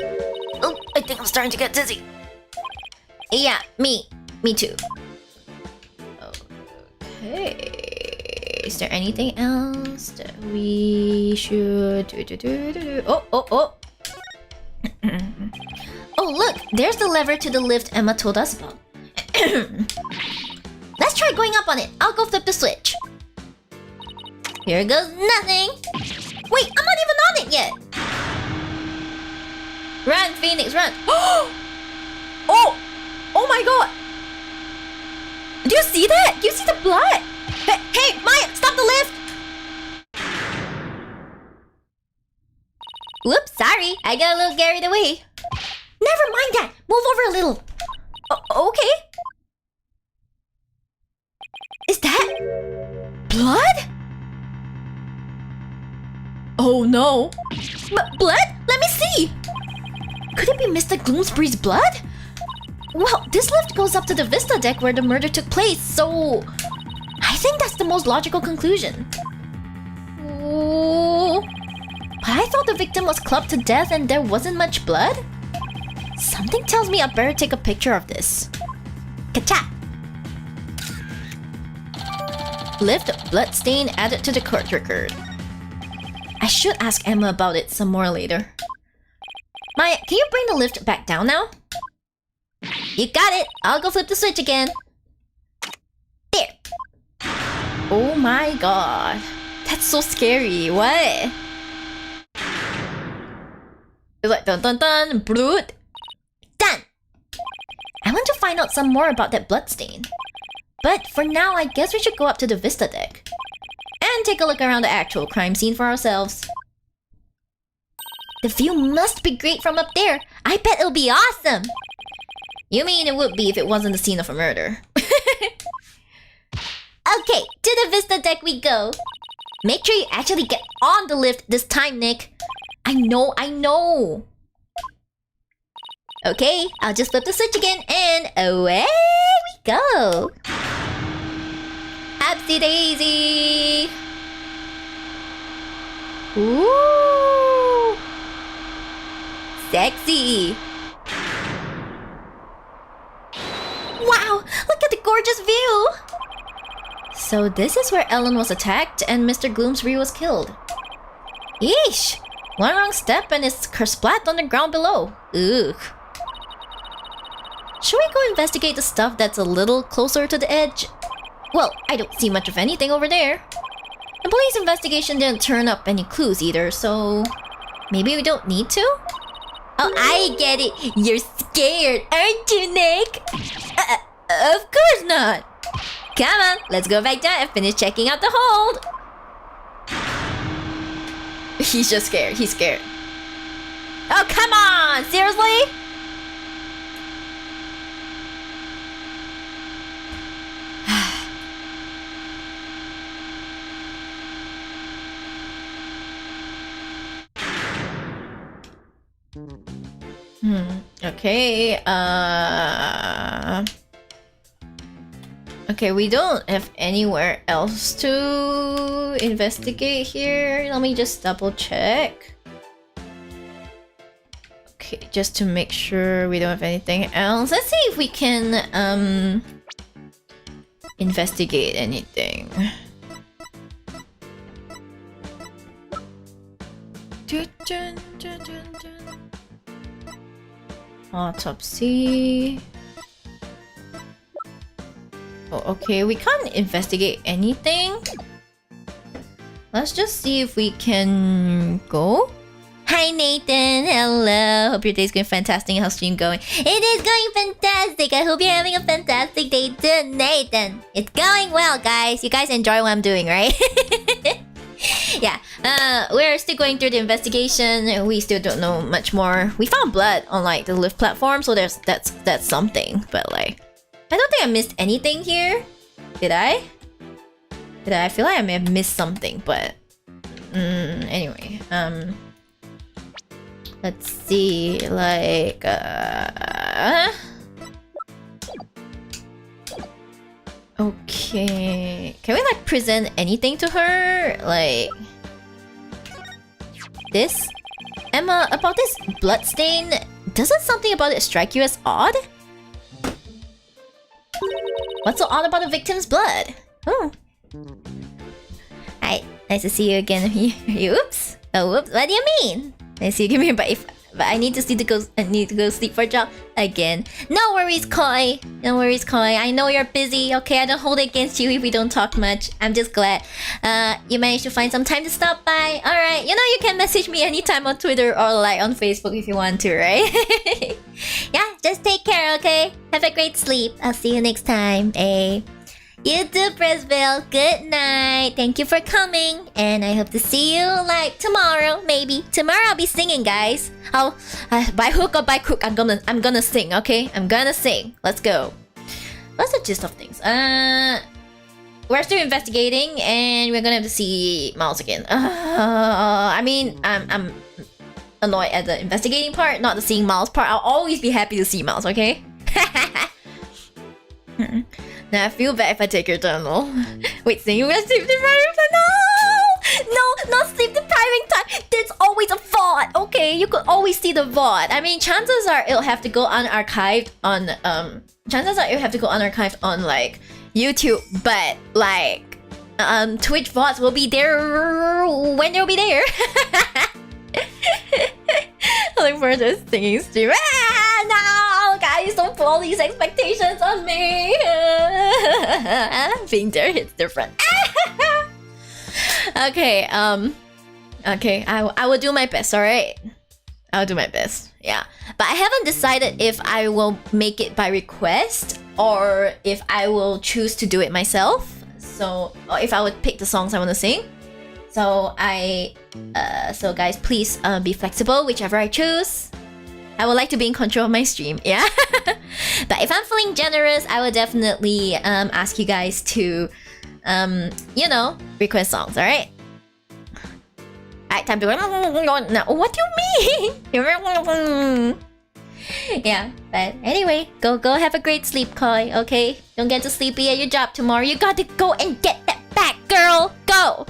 Oh, I think I'm starting to get dizzy. Yeah, me too. Okay. Is there anything else that we should do? Oh. Oh, look! There's the lever to the lift Emma told us about. Let's try going up on it. I'll go flip the switch. Here goes nothing. Wait, I'm not even on it yet. Run, Phoenix, run. Oh my god. Do you see that? Do you see the blood? Hey, Maya, stop the lift. Whoops, sorry. I got a little carried away. Never mind that. Move over a little. Okay. Is that blood? Oh no. Blood? Let me see. Could it be Mr. Gloomsbury's blood? Well, this lift goes up to the Vista deck where the murder took place, so I think that's the most logical conclusion. Oh, but I thought the victim was clubbed to death and there wasn't much blood? Something tells me I better take a picture of this. Ka-cha! Lift bloodstain added to the court record. I should ask Emma about it some more later. Maya, can you bring the lift back down now? You got it! I'll go flip the switch again. There! Oh my god. That's so scary. What? It's like dun dun dun, blood. Done! I want to find out some more about that bloodstain. But for now, I guess we should go up to the Vista deck. And take a look around the actual crime scene for ourselves. The view must be great from up there. I bet it'll be awesome! You mean it would be if it wasn't the scene of a murder. Okay, to the Vista deck we go. Make sure you actually get on the lift this time, Nick. I know. Okay, I'll just flip the switch again and away we go. Upsy daisy. Ooh. Sexy. Wow, look at the gorgeous view. So this is where Ellen was attacked and Mr. Gloomsbury was killed. Yeesh! One wrong step and it's splat on the ground below. Ugh. Should we go investigate the stuff that's a little closer to the edge? Well, I don't see much of anything over there. The police investigation didn't turn up any clues either, so maybe we don't need to? Oh, I get it. You're scared, aren't you, Nick? Of course not. Come on, let's go back down and finish checking out the hold. He's just scared. He's scared. Oh, come on! Seriously? Okay, okay, we don't have anywhere else to investigate here. Let me just double check. Okay, just to make sure we don't have anything else. Let's see if we can investigate anything. Autopsy. Oh, okay, we can't investigate anything. Let's just see if we can go. Hi Nathan, hello. Hope your day's going fantastic. How's stream going? It is going fantastic. I hope you're having a fantastic day too, Nathan. It's going well, guys. You guys enjoy what I'm doing, right? Yeah, we're still going through the investigation. We still don't know much more. We found blood on like the lift platform, so that's something. But like, I don't think I missed anything here. Did I? I feel like I may have missed something, but anyway, let's see. Like, okay, can we like present anything to her? Like this? Emma, about this bloodstain, doesn't something about it strike you as odd? What's so odd about the victim's blood? Oh. Hi, nice to see you again. Oops. Oh, whoops. What do you mean? Nice to see you again, but I need to go sleep for a job again. No worries, Koi. No worries, Koi. I know you're busy. Okay, I don't hold it against you if we don't talk much. I'm just glad you managed to find some time to stop by. Alright, you know you can message me anytime on Twitter or like on Facebook if you want to, right? Yeah, just take care, okay? Have a great sleep. I'll see you next time. Hey. You too, Presville. Good night. Thank you for coming. And I hope to see you like tomorrow, maybe. Tomorrow I'll be singing, guys. I'll by hook or by crook, I'm gonna sing, okay? I'm gonna sing. Let's go. What's the gist of things? We're still investigating and we're gonna have to see Miles again. I mean, I'm annoyed at the investigating part, not the seeing Miles part. I'll always be happy to see Miles, okay? Now I feel bad if I take your tunnel. Wait, singing with sleep depriving time? No! No, not sleep depriving time! There's always a VOD! Okay, you could always see the VOD. I mean, chances are it'll have to go unarchived on, like, YouTube, but, like, Twitch VODs will be there when they'll be there. I look forward to a singing stream. No! Guys, don't put all these expectations on me! Being there hits different. Okay, okay, I will do my best, alright? I'll do my best, yeah. But I haven't decided if I will make it by request or if I will choose to do it myself. So, or if I would pick the songs I want to sing. So so guys, please be flexible, whichever I choose. I would like to be in control of my stream, yeah. But if I'm feeling generous, I will definitely ask you guys to, you know, request songs, alright? Alright, time to go. No, what do you mean? Yeah, but anyway, go have a great sleep, Koi, okay? Don't get too sleepy at your job tomorrow. You got to go and get that back, girl! Go!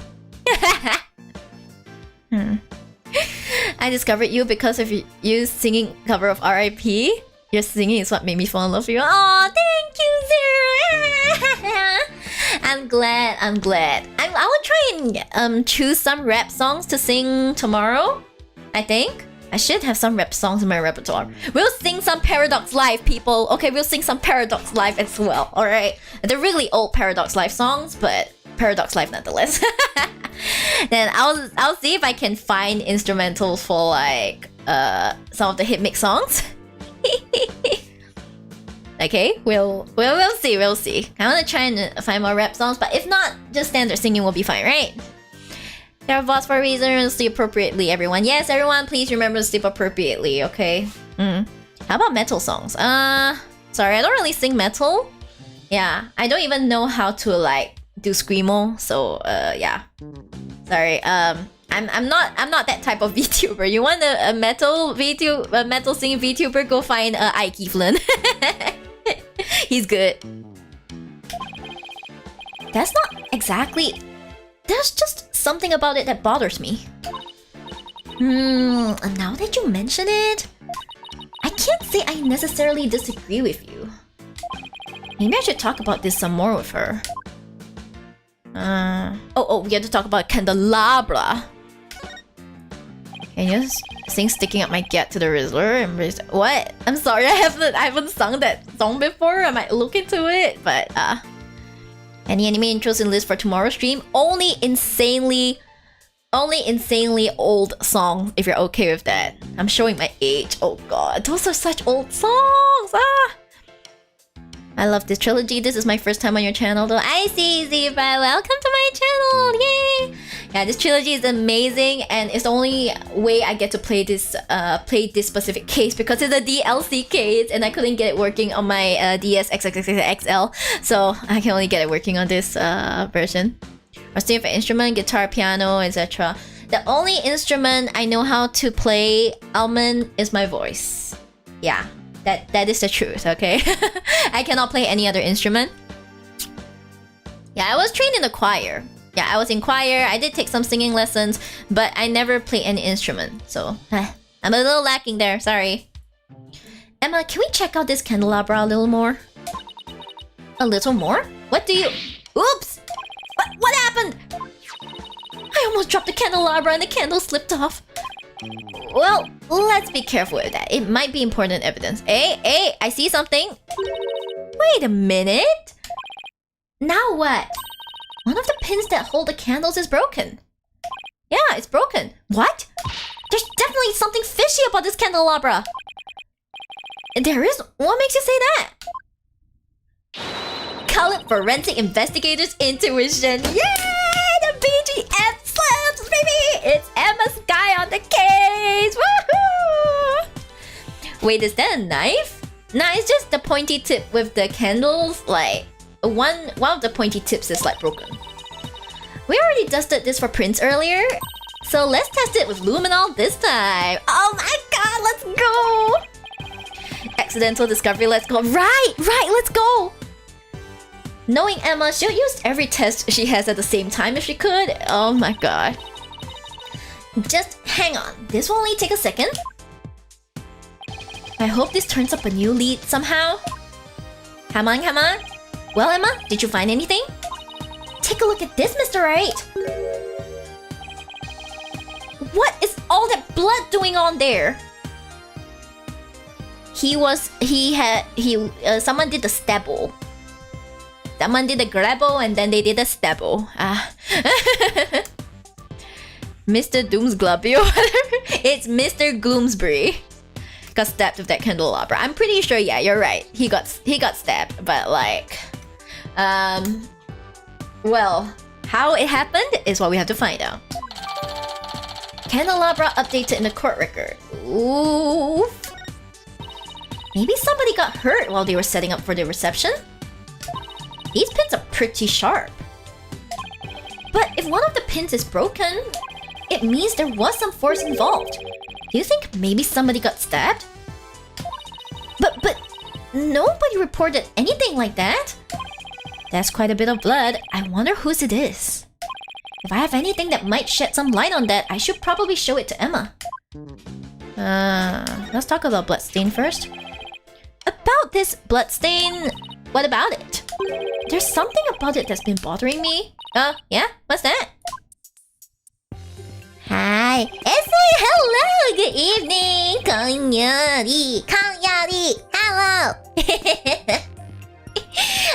I discovered you because of you singing cover of R.I.P. Your singing is what made me fall in love with you. Oh, thank you, Zero. I'm glad. I will try and choose some rap songs to sing tomorrow. I think I should have some rap songs in my repertoire. We'll sing some Paradox Live, people. Okay, we'll sing some Paradox Live as well. All right, they're really old Paradox Live songs, but Paradox Live nonetheless. Then I'll see if I can find instrumentals for like some of the hit mix songs. Okay, we'll see. I want to try and find more rap songs, but if not, just standard singing will be fine, right? There are VODs for a reason. Sleep appropriately, everyone. Yes, everyone, please remember to sleep appropriately. Okay. How about metal songs? Sorry, I don't really sing metal. Yeah, I don't even know how to like do screamo. So yeah. Sorry. I'm not that type of VTuber. You want a metal singing VTuber? Go find Ike Flynn. He's good. That's not exactly. There's just something about it that bothers me. Now that you mention it, I can't say I necessarily disagree with you. Maybe I should talk about this some more with her. Oh, we have to talk about Candelabra. Can you just sing "Sticking Up My Get" to the Rizzler? What? I'm sorry, I haven't sung that song before. I might look into it, but any anime intros in list for tomorrow's stream? Only insanely old songs, if you're okay with that. I'm showing my age. Oh god, those are such old songs. I love this trilogy. This is my first time on your channel though. I see, Ziva. Welcome to my channel. Yay! Yeah, this trilogy is amazing and it's the only way I get to play this specific case because it's a DLC case and I couldn't get it working on my DS XXXXL. So I can only get it working on this version. Or same for instrument, guitar, piano, etc. The only instrument I know how to play, Almond, is my voice. Yeah. That is the truth, okay? I cannot play any other instrument. Yeah, I was trained in the choir. Yeah, I was in choir. I did take some singing lessons, but I never played any instrument. So, I'm a little lacking there. Sorry. Emma, can we check out this candelabra a little more? A little more? What do you... Oops! What happened? I almost dropped the candelabra and the candle slipped off. Well, let's be careful with that. It might be important evidence. Hey, I see something. Wait a minute. Now what? One of the pins that hold the candles is broken. Yeah, it's broken. What? There's definitely something fishy about this candelabra. There is? What makes you say that? Call it forensic investigators' intuition. Yay! The BGF slips, baby! It's Emma Sky on the case! Woohoo! Wait, is that a knife? Nah, it's just the pointy tip with the candles. Like, one of the pointy tips is like broken. We already tested this for prints earlier, so let's test it with luminol this time. Oh my god, let's go! accidental discovery. Let's go. Right, let's go. Knowing Emma, she'll use every test she has at the same time if she could. Oh my god. Just hang on. This will only take a second. I hope this turns up a new lead somehow. Come on. Well, Emma, did you find anything? Take a look at this, Mr. Right. What is all that blood doing on there? Someone did the stabble. Someone did the grabble and then they did the stabble. Mr. Doomsglobby or whatever. It's Mr. Gloomsbury. Got stabbed with that candelabra. I'm pretty sure, yeah, you're right. He got stabbed, but like... well, how it happened is what we have to find out. Candelabra updated in the court record. Ooh. Maybe somebody got hurt while they were setting up for the reception? These pins are pretty sharp. But if one of the pins is broken, it means there was some force involved. Do you think maybe somebody got stabbed? But nobody reported anything like that. That's quite a bit of blood. I wonder whose it is. If I have anything that might shed some light on that, I should probably show it to Emma. Let's talk about bloodstain first. About this bloodstain, what about it? There's something about it that's been bothering me. Yeah? What's that? Hi. Hello. Good evening. Miyori. Hello.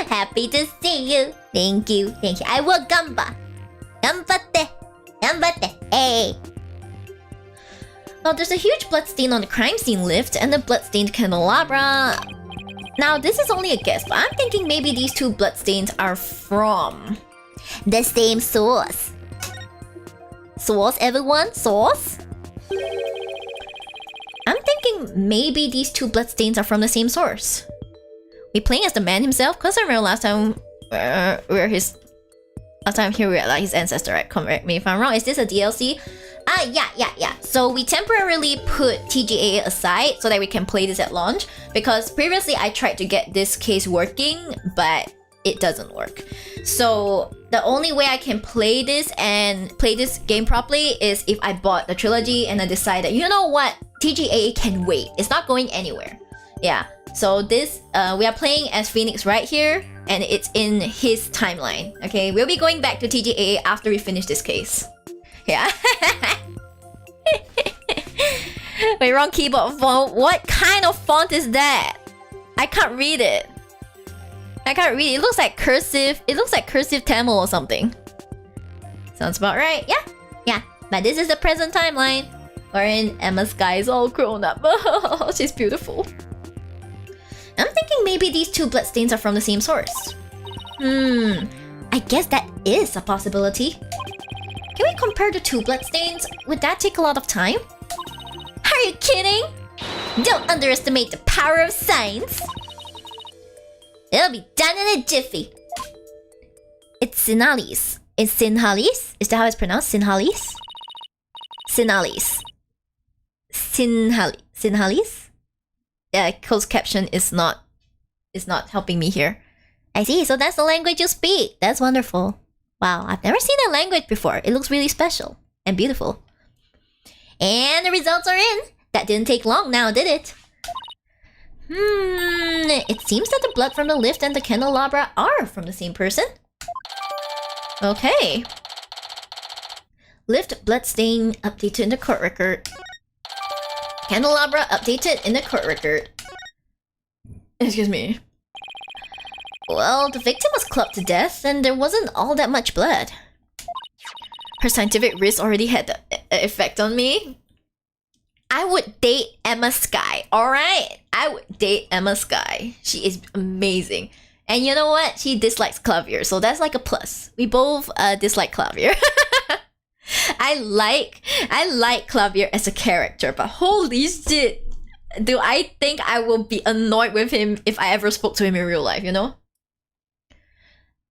Happy to see you. Thank you. I will gamba. Gambatte. Hey. Well, there's a huge bloodstain on the crime scene lift and the bloodstained candelabra. Now, this is only a guess, but I'm thinking maybe these two bloodstains are from the same source. Source, everyone? Source? I'm thinking maybe these two bloodstains are from the same source. We playing as the man himself? Because I remember last time last time here we were like his ancestor, right? Correct me if I'm wrong. Is this a DLC? Yeah. So we temporarily put TGA aside so that we can play this at launch. Because previously I tried to get this case working, but it doesn't work. So the only way I can play this and play this game properly is if I bought the trilogy and I decided, you know what? TGA can wait. It's not going anywhere. Yeah. So this, we are playing as Phoenix right here, and it's in his timeline. Okay, we'll be going back to TGA after we finish this case. Yeah. Wait, wrong keyboard font. What kind of font is that? I can't read it. It looks like cursive. It looks like cursive Tamil or something. Sounds about right. Yeah. But this is the present timeline, wherein Emma Sky is all grown up. She's beautiful. I'm thinking maybe these two bloodstains are from the same source. I guess that is a possibility. Can we compare the two bloodstains? Would that take a lot of time? Are you kidding? Don't underestimate the power of science. It'll be done in a jiffy. It's Sinhalese. It's Sinhalese? Is that how it's pronounced? Sinhalese? Sinhalese? Yeah, closed caption is not helping me here. I see, so that's the language you speak. That's wonderful. Wow, I've never seen that language before. It looks really special and beautiful. And the results are in. That didn't take long now, did it? It seems that the blood from the lift and the candelabra are from the same person. Okay. Lift bloodstain updated in the court record. Candelabra updated in the court record. Excuse me. Well, the victim was clubbed to death and there wasn't all that much blood. Her scientific risk already had the effect on me. I would date Emma Sky, alright? I would date Emma Sky. She is amazing. And you know what? She dislikes Clavier, so that's like a plus. We both dislike Clavier. I like Clavier as a character, but holy shit. Do I think I will be annoyed with him if I ever spoke to him in real life, you know?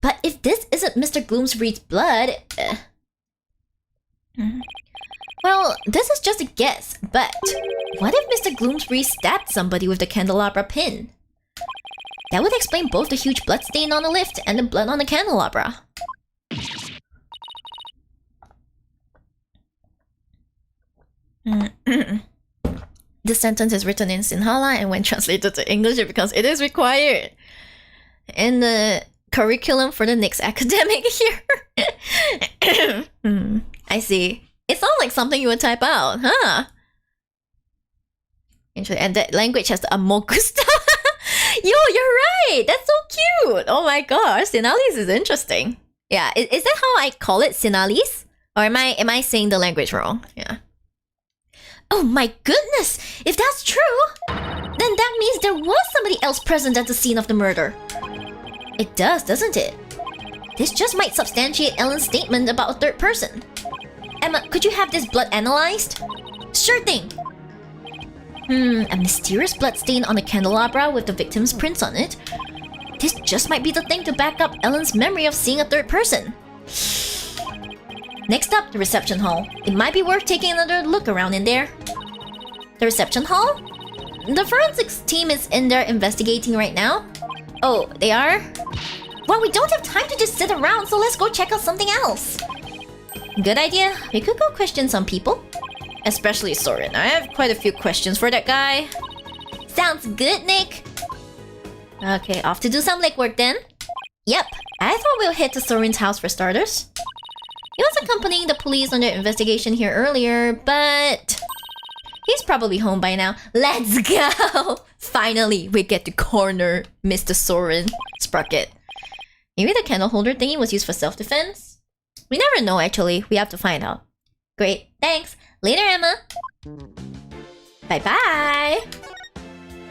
But if this isn't Mr. Gloomsbury's blood... Well, this is just a guess, but what if Mr. Gloomsbury stabbed somebody with the candelabra pin? That would explain both the huge blood stain on the lift and the blood on the candelabra. This sentence is written in Sinhala, and when translated to English, it becomes it is required in the curriculum for the next academic year. I see. It sounds like something you would type out, huh? Interesting. And that language has the amokusta. Yo, you're right! That's so cute! Oh my gosh, Sinhalese is interesting. Yeah, is that how I call it, Sinhalese? Or am I saying the language wrong? Yeah. Oh my goodness! If that's true, then that means there was somebody else present at the scene of the murder. It does, doesn't it? This just might substantiate Ellen's statement about a third person. Emma, could you have this blood analyzed? Sure thing! A mysterious blood stain on the candelabra with the victim's prints on it. This just might be the thing to back up Ellen's memory of seeing a third person. Next up, the reception hall. It might be worth taking another look around in there. The reception hall? The forensics team is in there investigating right now. Oh, they are? Well, we don't have time to just sit around, so let's go check out something else. Good idea. We could go question some people. Especially Soren. I have quite a few questions for that guy. Sounds good, Nick. Okay, off to do some legwork then. Yep, I thought we'll head to Soren's house for starters. He was accompanying the police on their investigation here earlier, but he's probably home by now. Let's go! Finally, we get to corner Mr. Soren Sprocket. Maybe the candle holder thingy was used for self-defense? We never know, actually. We have to find out. Great, thanks. Later, Emma. Bye-bye.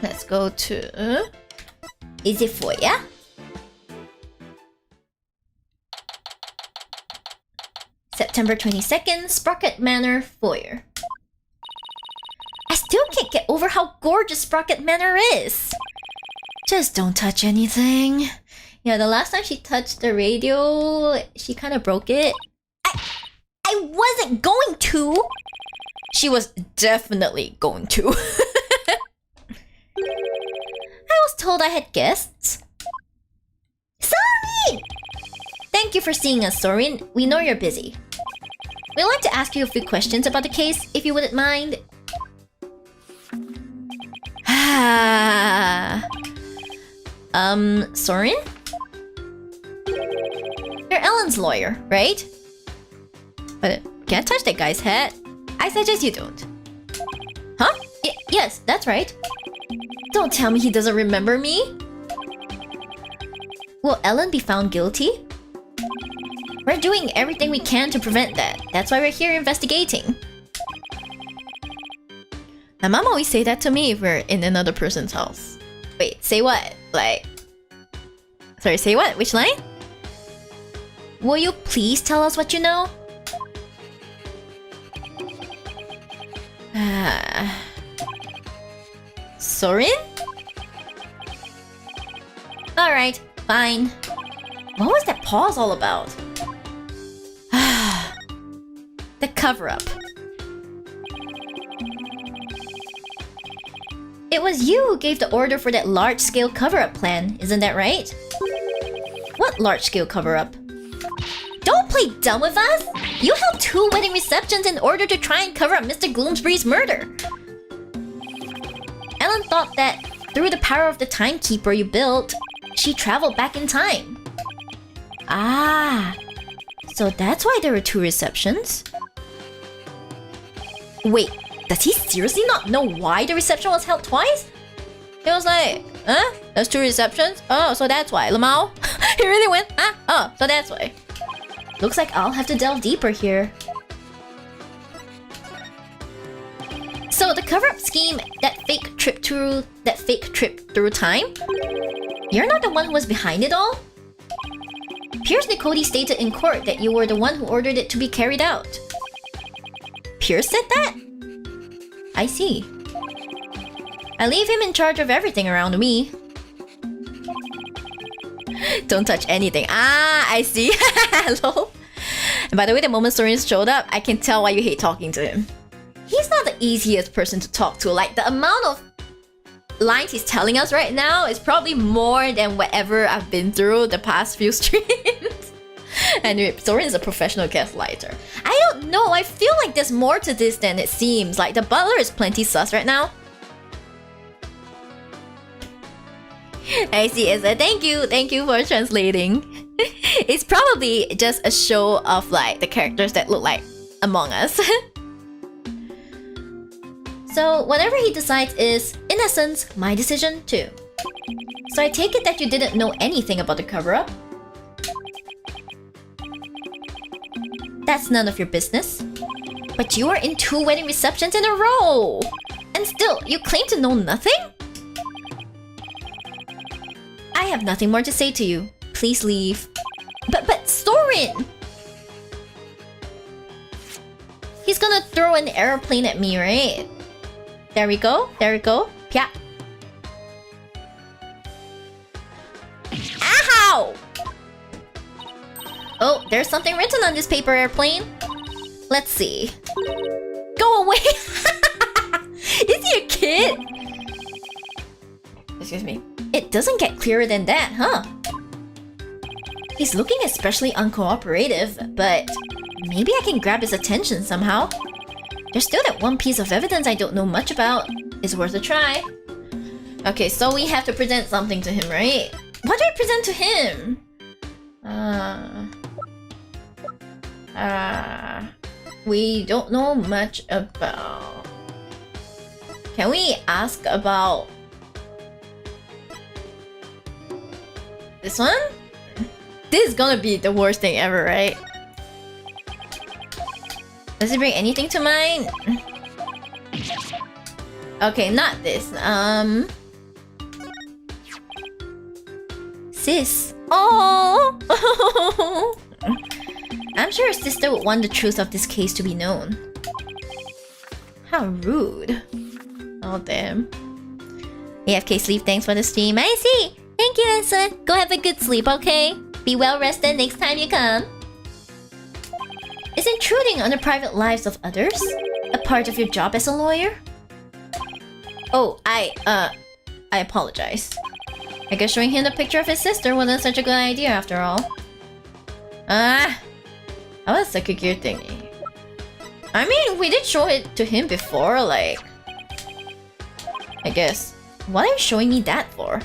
Let's go to... Is it for ya? September 22nd, Sprocket Manor Foyer. I still can't get over how gorgeous Sprocket Manor is. Just don't touch anything. Yeah, the last time she touched the radio, she kind of broke it. I wasn't going to. She was definitely going to. I was told I had guests. Sorry! Thank you for seeing us, Soren. We know you're busy. We'd like to ask you a few questions about the case, if you wouldn't mind. Soren? You're Ellen's lawyer, right? But can't touch that guy's head. I suggest you don't. Huh? Yes, that's right. Don't tell me he doesn't remember me. Will Ellen be found guilty? We're doing everything we can to prevent that. That's why we're here investigating. My mom always say that to me if we're in another person's house. Wait, say what? Like... Sorry, say what? Which line? Will you please tell us what you know? Soren? Alright, fine. What was that pause all about? The cover-up. It was you who gave the order for that large-scale cover-up plan, isn't that right? What large-scale cover-up? Don't play dumb with us! You held 2 wedding receptions in order to try and cover up Mr. Gloomsbury's murder. Ellen thought that through the power of the timekeeper you built, she traveled back in time. Ah, so that's why there were 2 receptions? Wait, does he seriously not know why the reception was held twice? He was like, huh? There's 2 receptions? Oh, so that's why. Lamau? He really went, huh? Oh, so that's why. Looks like I'll have to delve deeper here. So the cover-up scheme, that fake trip through time? You're not the one who was behind it all? Pierce Nicody stated in court that you were the one who ordered it to be carried out. Pierce said that? I see. I leave him in charge of everything around me. Don't touch anything. Ah, I see. Hello. And by the way, the moment Soren showed up, I can tell why you hate talking to him. He's not the easiest person to talk to. Like, the amount of lines he's telling us right now is probably more than whatever I've been through the past few streams. Anyway, Soren is a professional gaslighter. I don't know, I feel like there's more to this than it seems. Like, the butler is plenty sus right now. I see, Isa. Thank you for translating. It's probably just a show of like the characters that look like Among Us. So whatever he decides is, in essence, my decision too. So I take it that you didn't know anything about the cover-up? That's none of your business. But you are in 2 wedding receptions in a row! And still, you claim to know nothing? I have nothing more to say to you. Please leave. But Soren! He's gonna throw an airplane at me, right? There we go. Pya. Ow! Oh, there's something written on this paper airplane. Let's see. Go away! Is he a kid? Excuse me. It doesn't get clearer than that, huh? He's looking especially uncooperative, but maybe I can grab his attention somehow. There's still that one piece of evidence I don't know much about. It's worth a try. Okay, so we have to present something to him, right? What do I present to him? We don't know much about... Can we ask about... this one? This is gonna be the worst thing ever, right? Does it bring anything to mind? Okay, not this. Sis. Oh! I'm sure her sister would want the truth of this case to be known. How rude. Oh, damn. AFK sleep, thanks for the stream. I see! Thank you, Elsa. Go have a good sleep, okay? Be well rested next time you come. Is intruding on the private lives of others a part of your job as a lawyer? Oh, I apologize. I guess showing him the picture of his sister wasn't such a good idea after all. That was a second-gear thingy. I mean, we did show it to him before, like... I guess. What are you showing me that for?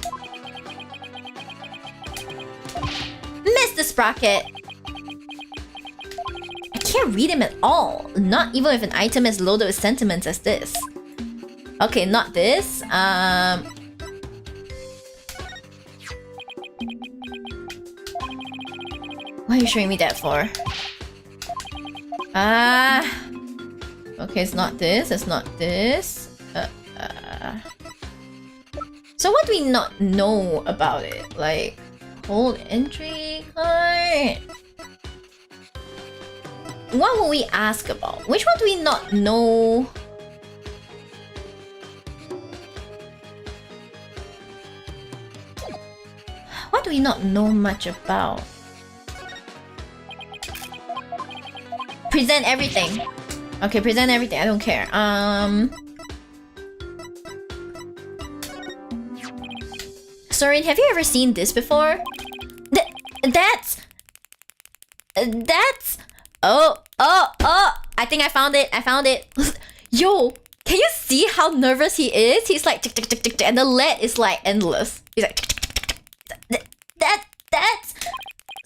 Missed the sprocket! I can't read him at all. Not even if an item is loaded with sentiments as this. Okay, not this. What are you showing me that for? Okay, it's not this. It's not this. So what do we not know about it? Like, hold entry card? What will we ask about? Which one do we not know? What do we not know much about? Present everything. Okay, present everything. I don't care. Soren, have you ever seen this before? That's... Oh! I think I found it. Yo! Can you see how nervous he is? He's like... tick, tick, tick, tick, and the lead is like endless. He's like... That's...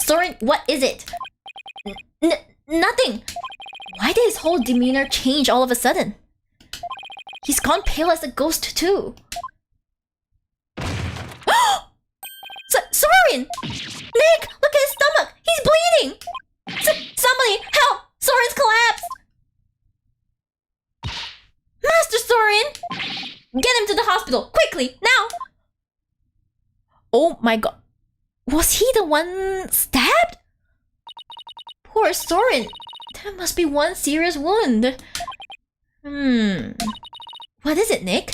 Soren, what is it? Nothing! Why did his whole demeanor change all of a sudden? He's gone pale as a ghost too. Soren! Nick! Look at his stomach! He's bleeding! Somebody help! Soren's collapsed! Master Soren! Get him to the hospital! Quickly! Now! Oh my god. Was he the one stabbed? Poor Soren. That must be one serious wound. What is it, Nick?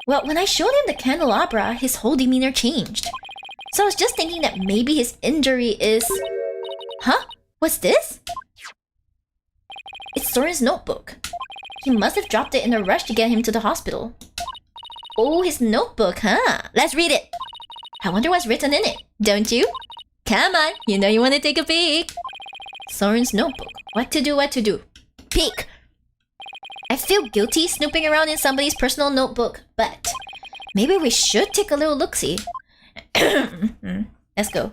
Well, when I showed him the candelabra, his whole demeanor changed. So I was just thinking that maybe his injury is... Huh? What's this? Soren's notebook. He must have dropped it in a rush to get him to the hospital. Oh, his notebook, huh? Let's read it. I wonder what's written in it, don't you? Come on, you know you want to take a peek. Soren's notebook. What to do? Peek! I feel guilty snooping around in somebody's personal notebook, but maybe we should take a little look-see. Let's go.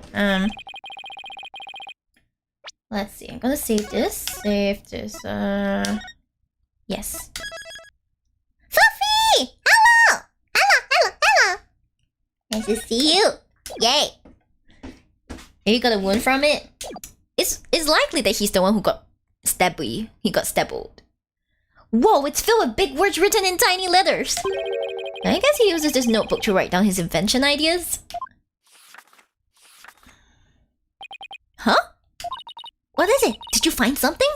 Let's see. I'm gonna save this. Yes. Sophie! Hello! Hello! Nice to see you. Yay! You got a wound from it? It's likely that he's the one who got stabby. He got stabbed. Whoa, it's filled with big words written in tiny letters. I guess he uses this notebook to write down his invention ideas. Huh? What is it? Did you find something?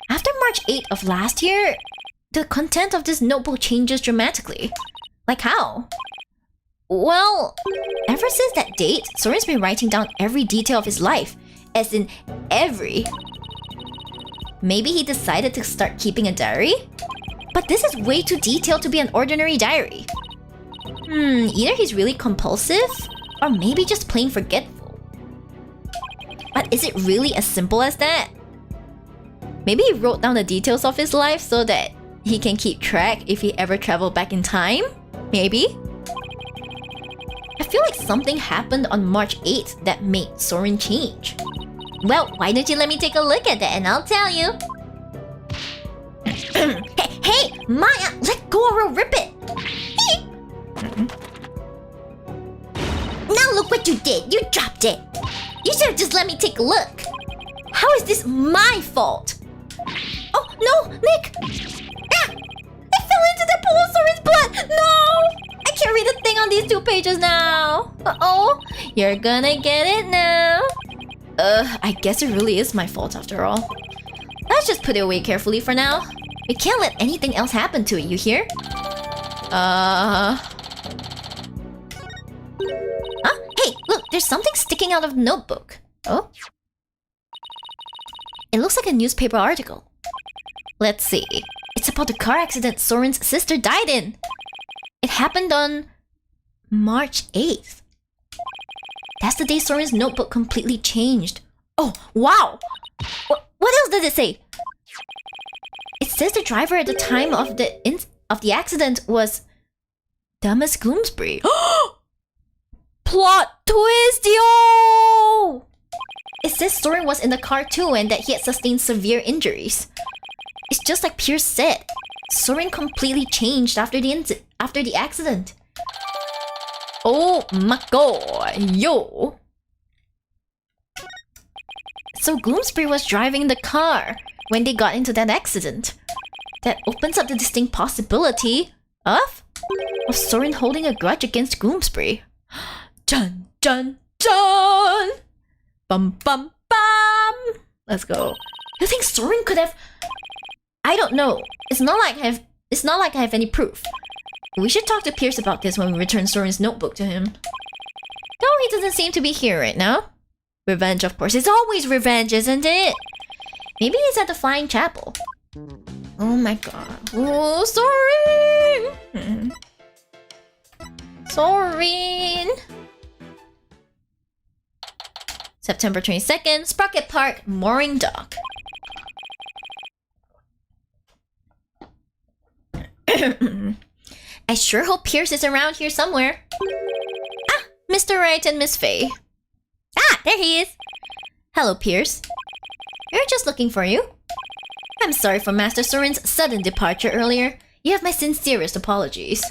After March 8th of last year, the content of this notebook changes dramatically. Like how? Well, ever since that date, Soren's been writing down every detail of his life. As in, every. Maybe he decided to start keeping a diary? But this is way too detailed to be an ordinary diary. Either he's really compulsive, or maybe just plain forgetful. But is it really as simple as that? Maybe he wrote down the details of his life so that he can keep track if he ever traveled back in time? Maybe? I feel like something happened on March 8th that made Soren change. Well, why don't you let me take a look at that and I'll tell you. Hey, Maya, let go or we'll rip it. Now look what you did. You dropped it. You should have just let me take a look. How is this my fault? Oh, no, Nick! Ah! It fell into the pool of Soren's blood! No! I can't read a thing on these 2 pages now. Uh-oh. You're gonna get it now. I guess it really is my fault after all. Let's just put it away carefully for now. We can't let anything else happen to it, you hear? Huh? Hey, look, there's something sticking out of the notebook. Oh? It looks like a newspaper article. Let's see. It's about the car accident Soren's sister died in. It happened on March 8th. That's the day Soren's notebook completely changed. Oh, wow! What else did it say? It says the driver at the time of the accident was Thomas Gloomsbury. Plot twist, yo! It says Soren was in the car too and that he had sustained severe injuries. It's just like Pierce said. Soren completely changed after the accident. Oh my god, yo! So Gloomsbury was driving the car when they got into that accident. That opens up the distinct possibility of Soren holding a grudge against Gloomsbury. Dun dun dun! Bum bum bum! Let's go. You think Soren could have? I don't know. It's not like I have any proof. We should talk to Pierce about this when we return Soren's notebook to him. Though he doesn't seem to be here right now. Revenge, of course. It's always revenge, isn't it? Maybe he's at the Flying Chapel. Oh my god. Oh, Soren! Soren! September 22nd, Sprocket Park, Mooring Dock. I sure hope Pierce is around here somewhere. Ah, Mr. Wright and Miss Faye. Ah, there he is. Hello, Pierce. We were just looking for you. I'm sorry for Master Soren's sudden departure earlier. You have my sincerest apologies.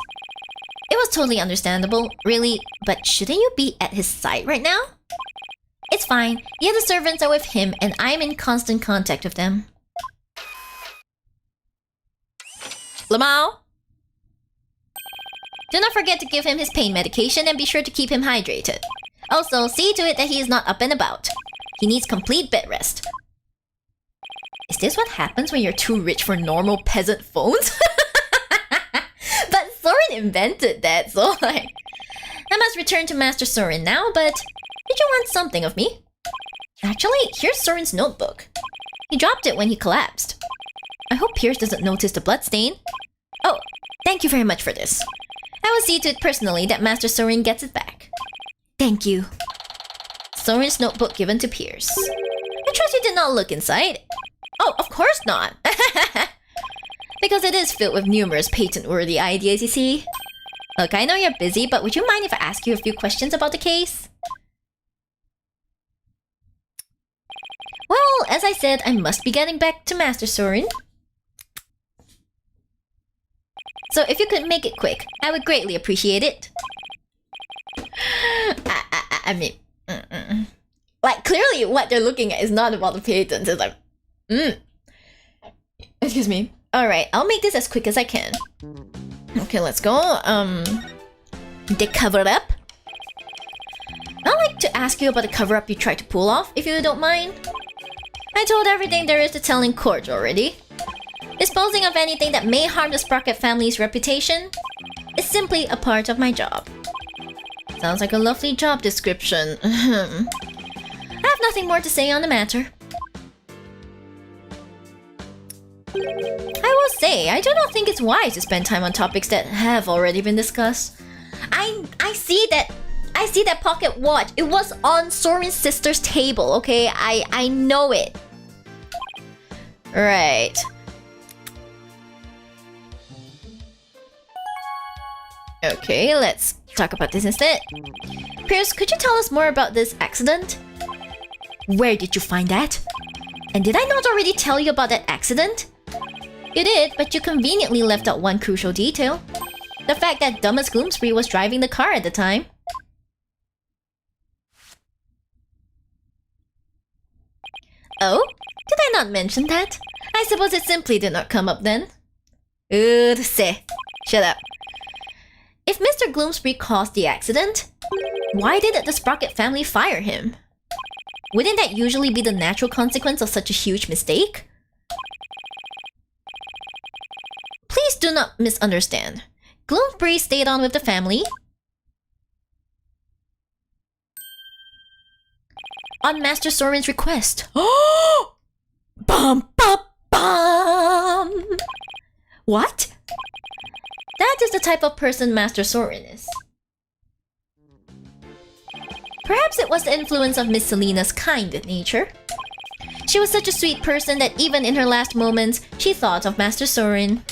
It was totally understandable, really, but shouldn't you be at his side right now? It's fine. The other servants are with him and I'm in constant contact with them. Lamau? Do not forget to give him his pain medication and be sure to keep him hydrated. Also, see to it that he is not up and about. He needs complete bed rest. Is this what happens when you're too rich for normal peasant phones? But Soren invented that, so like... I must return to Master Soren now, but... Did you want something of me? Actually, here's Soren's notebook. He dropped it when he collapsed. I hope Pierce doesn't notice the bloodstain. Oh, thank you very much for this. I will see to it personally that Master Sorin gets it back. Thank you. Sorin's notebook given to Pierce. I trust you did not look inside. Oh, of course not. Because it is filled with numerous patent-worthy ideas, you see. Look, I know you're busy, but would you mind if I ask you a few questions about the case? Well, as I said, I must be getting back to Master Sorin. So if you could make it quick, I would greatly appreciate it. I mean... Like, clearly what they're looking at is not about the patents. It's like... Excuse me. Alright, I'll make this as quick as I can. Okay, let's go. They covered up. I'd like to ask you about the cover-up you tried to pull off, if you don't mind. I told everything there is to tell in court already. Disposing of anything that may harm the Sprocket family's reputation is simply a part of my job. Sounds like a lovely job description. I have nothing more to say on the matter. I will say, I do not think it's wise to spend time on topics that have already been discussed. I see that pocket watch. It was on Sorin's sister's table, okay? I know it. Right. Okay, let's talk about this instead. Pierce, could you tell us more about this accident? Where did you find that? And did I not already tell you about that accident? You did, but you conveniently left out one crucial detail. The fact that Dumbass Gloomspree was driving the car at the time. Oh? Did I not mention that? I suppose it simply did not come up then. Shut up. If Mr. Gloomspree caused the accident, why didn't the Sprocket family fire him? Wouldn't that usually be the natural consequence of such a huge mistake? Please do not misunderstand. Gloomspree stayed on with the family on Master Sorin's request. Oh! Bum bum bum! What? That is the type of person Master Sorin is. Perhaps it was the influence of Miss Selina's kind nature. She was such a sweet person that even in her last moments, she thought of Master Sorin.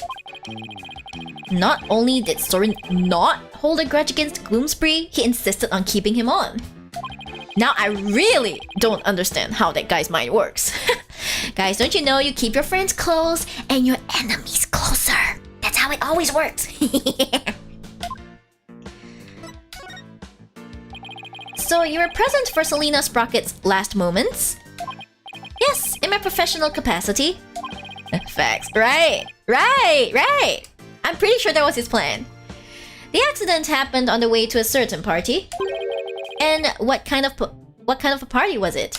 Not only did Sorin not hold a grudge against Gloomspree, he insisted on keeping him on. Now I really don't understand how that guy's mind works. Guys, don't you know you keep your friends close and your enemies closer? That's how it always works. So you were present for Selina Sprocket's last moments? Yes, in my professional capacity. Facts. Right. I'm pretty sure that was his plan. The accident happened on the way to a certain party. And what kind of a party was it?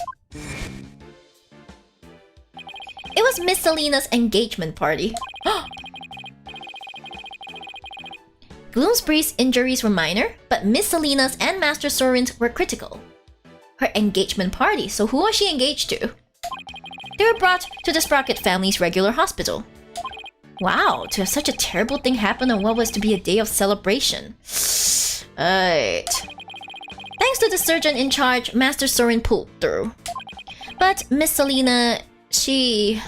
It was Miss Selina's engagement party. Gloomspree's injuries were minor, but Miss Selina's and Master Sorin's were critical. Her engagement party, so who was she engaged to? They were brought to the Sprocket family's regular hospital. Wow, to have such a terrible thing happen on what was to be a day of celebration. Right. Thanks to the surgeon in charge, Master Sorin pulled through. But Miss Selina, she...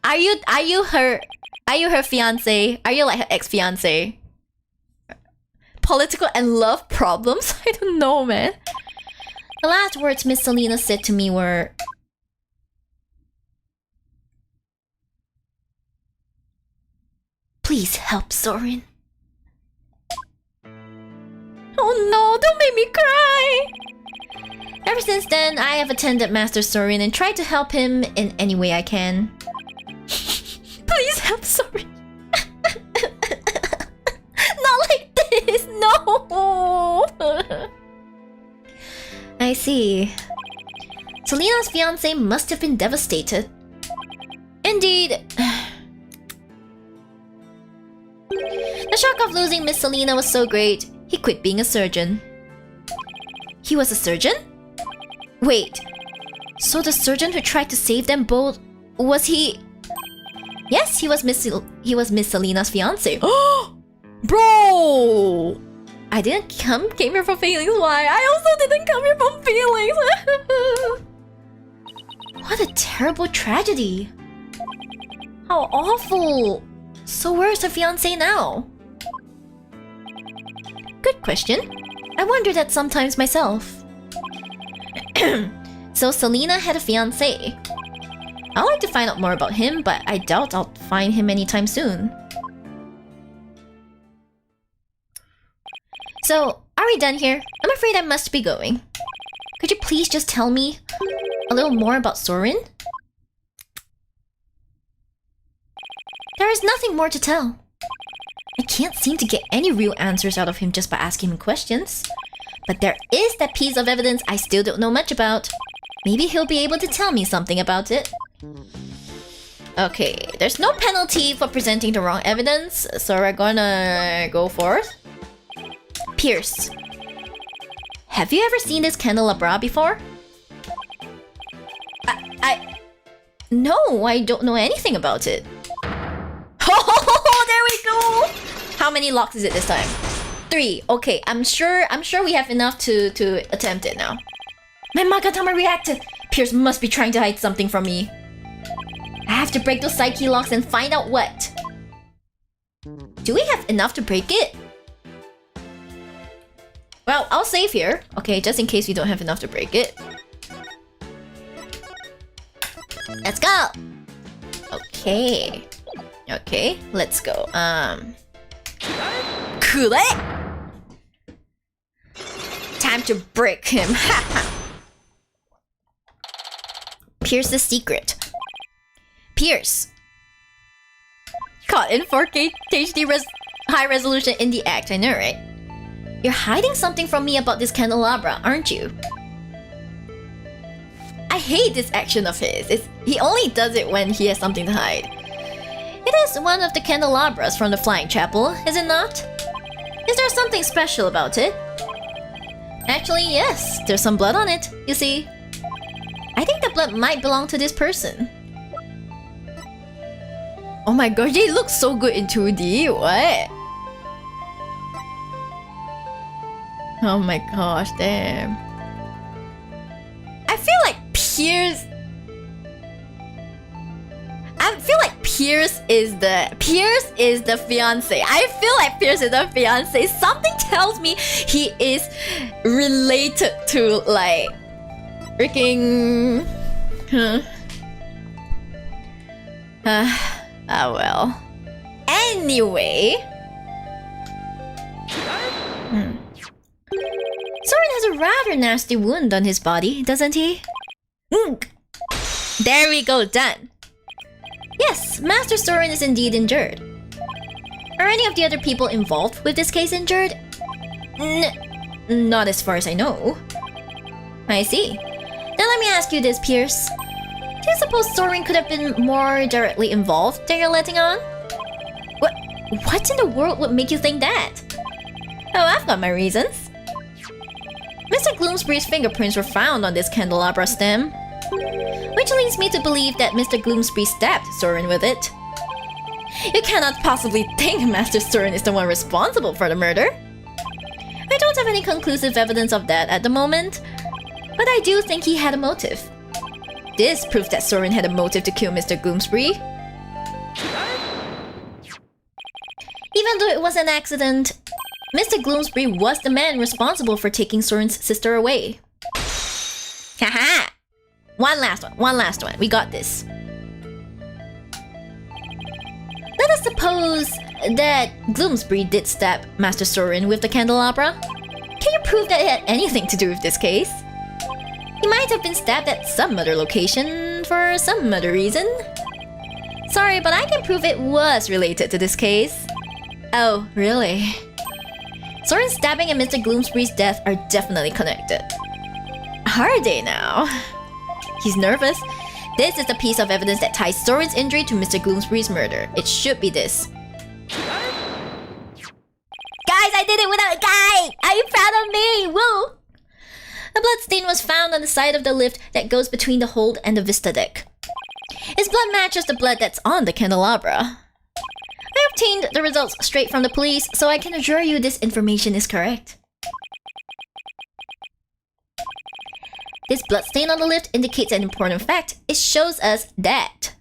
Are you her fiancé? Are you like her ex-fiancé? Political and love problems? I don't know, man. The last words Miss Selina said to me were... Please help Sorin. Oh no, don't make me cry! Ever since then, I have attended Master Sorin and tried to help him in any way I can. Please help Sorin. Not like this, no! I see. Selina's fiancé must have been devastated. Indeed. The shock of losing Miss Selina was so great, he quit being a surgeon. He was a surgeon? Wait, So the surgeon who tried to save them both, was he? Yes, he was Miss Selena's fiance. Bro! I didn't came here for feelings. Why? I also didn't come here for feelings. What a terrible tragedy. How awful. So where's her fiance now? Good question. I wonder that sometimes myself. So Selena had a fiance. I'd like to find out more about him, but I doubt I'll find him anytime soon. So, are we done here? I'm afraid I must be going. Could you please just tell me a little more about Soren? There is nothing more to tell. I can't seem to get any real answers out of him just by asking him questions. But there is that piece of evidence I still don't know much about. Maybe he'll be able to tell me something about it. Okay, there's no penalty for presenting the wrong evidence, so we're gonna go forth. Pierce. Have you ever seen this candelabra before? No, I don't know anything about it. Oh, there we go! How many locks is it this time? 3. Okay, I'm sure we have enough to attempt it now. My Magatama reacted! Pierce must be trying to hide something from me. I have to break those side key locks and find out what. Do we have enough to break it? Well, I'll save here. Okay, just in case we don't have enough to break it. Let's go! Okay. Okay, let's go. Kure! Time to break him. Pierce the secret. Pierce. Caught in 4K HD high resolution in the act, I know, right? You're hiding something from me about this candelabra, aren't you? I hate this action of his. He only does it when he has something to hide. It is one of the candelabras from the Flying Chapel, is it not? Is there something special about it? Actually, yes. There's some blood on it, you see. I think the blood might belong to this person. Oh my gosh, they look so good in 2D. What? Oh my gosh, damn. I feel like Pierce is the fiance. I feel like Pierce is the fiance. Something tells me he is related to like freaking oh well. Anyway. Soren has a rather nasty wound on his body, doesn't he? There we go, done. Yes, Master Soren is indeed injured. Are any of the other people involved with this case injured? Not as far as I know. I see. Now let me ask you this, Pierce. Do you suppose Soren could have been more directly involved than you're letting on? What in the world would make you think that? Oh, I've got my reasons. Mr. Gloomsbury's fingerprints were found on this candelabra stem, which leads me to believe that Mr. Gloomsbury stabbed Soren with it. You cannot possibly think Master Soren is the one responsible for the murder. I don't have any conclusive evidence of that at the moment, but I do think he had a motive. This proves that Soren had a motive to kill Mr. Gloomsbury. Even though it was an accident, Mr. Gloomsbury was the man responsible for taking Soren's sister away. Haha! One last one. We got this. Let us suppose that Gloomsbury did stab Master Soren with the candelabra. Can you prove that it had anything to do with this case? He might have been stabbed at some other location for some other reason. Sorry, but I can prove it was related to this case. Oh, really? Soren's stabbing and Mr. Gloomsbury's death are definitely connected. Are they now? He's nervous. This is the piece of evidence that ties Soren's injury to Mr. Gloomsbury's murder. It should be this. Guys, I did it without a guy! Are you proud of me? Woo! A blood stain was found on the side of the lift that goes between the hold and the vista deck. His blood matches the blood that's on the candelabra. I obtained the results straight from the police, so I can assure you this information is correct. This bloodstain on the lift indicates an important fact. It shows us that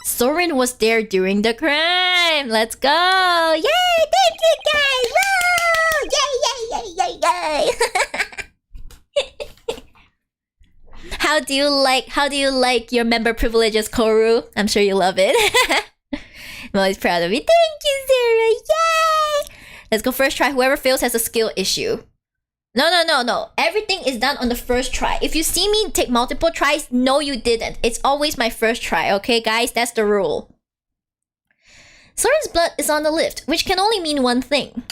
Soren was there during the crime. Let's go! Yay! Thank you guys! Woo! Yay! Yay! Yay! Yay! Yay! How do you like your member privileges, Koru? I'm sure you love it. I'm always proud of you. Thank you, Sarah! Yay! Let's go first try. Whoever fails has a skill issue. No. Everything is done on the first try. If you see me take multiple tries, no you didn't. It's always my first try, okay guys? That's the rule. Soren's blood is on the lift, which can only mean one thing.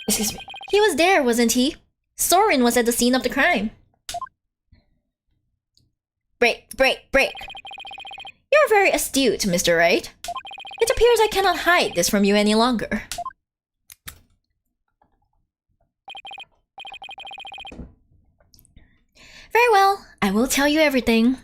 Excuse me. He was there, wasn't he? Soren was at the scene of the crime. Break. You're very astute, Mr. Wright. It appears I cannot hide this from you any longer. Very well, I will tell you everything.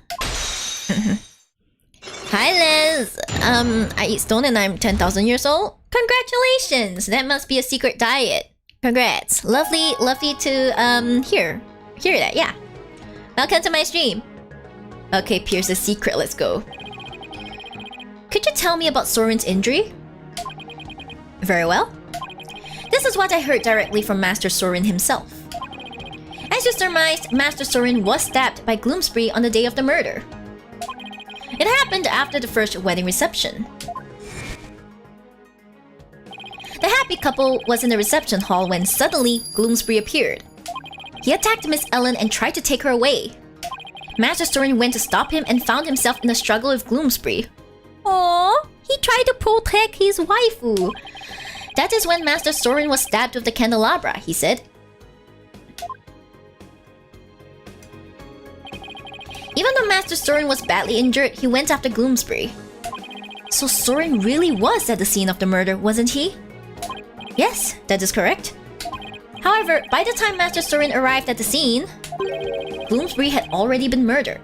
Hi Liz! I eat stone and I'm 10,000 years old? Congratulations! That must be a secret diet. Congrats. Lovely to, hear that, yeah. Welcome to my stream. Okay, Pierce the secret, let's go. Could you tell me about Soren's injury? Very well. This is what I heard directly from Master Soren himself. As you surmised, Master Soren was stabbed by Gloomspree on the day of the murder. It happened after the first wedding reception. The happy couple was in the reception hall when suddenly Gloomspree appeared. He attacked Miss Ellen and tried to take her away. Master Soren went to stop him and found himself in a struggle with Gloomspree. Aww, he tried to protect his waifu. That is when Master Soren was stabbed with the candelabra, he said. Even though Master Soren was badly injured, he went after Gloomspree. So Soren really was at the scene of the murder, wasn't he? Yes, that is correct. However, by the time Master Soren arrived at the scene, Gloomspree had already been murdered.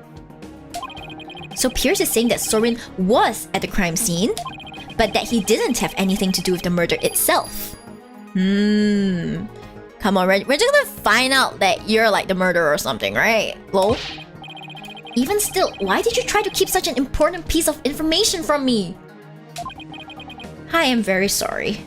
So Pierce is saying that Soren was at the crime scene, but that he didn't have anything to do with the murder itself. Come on, we're just gonna find out that you're like the murderer or something, right? Lol. Even still, why did you try to keep such an important piece of information from me? I am very sorry.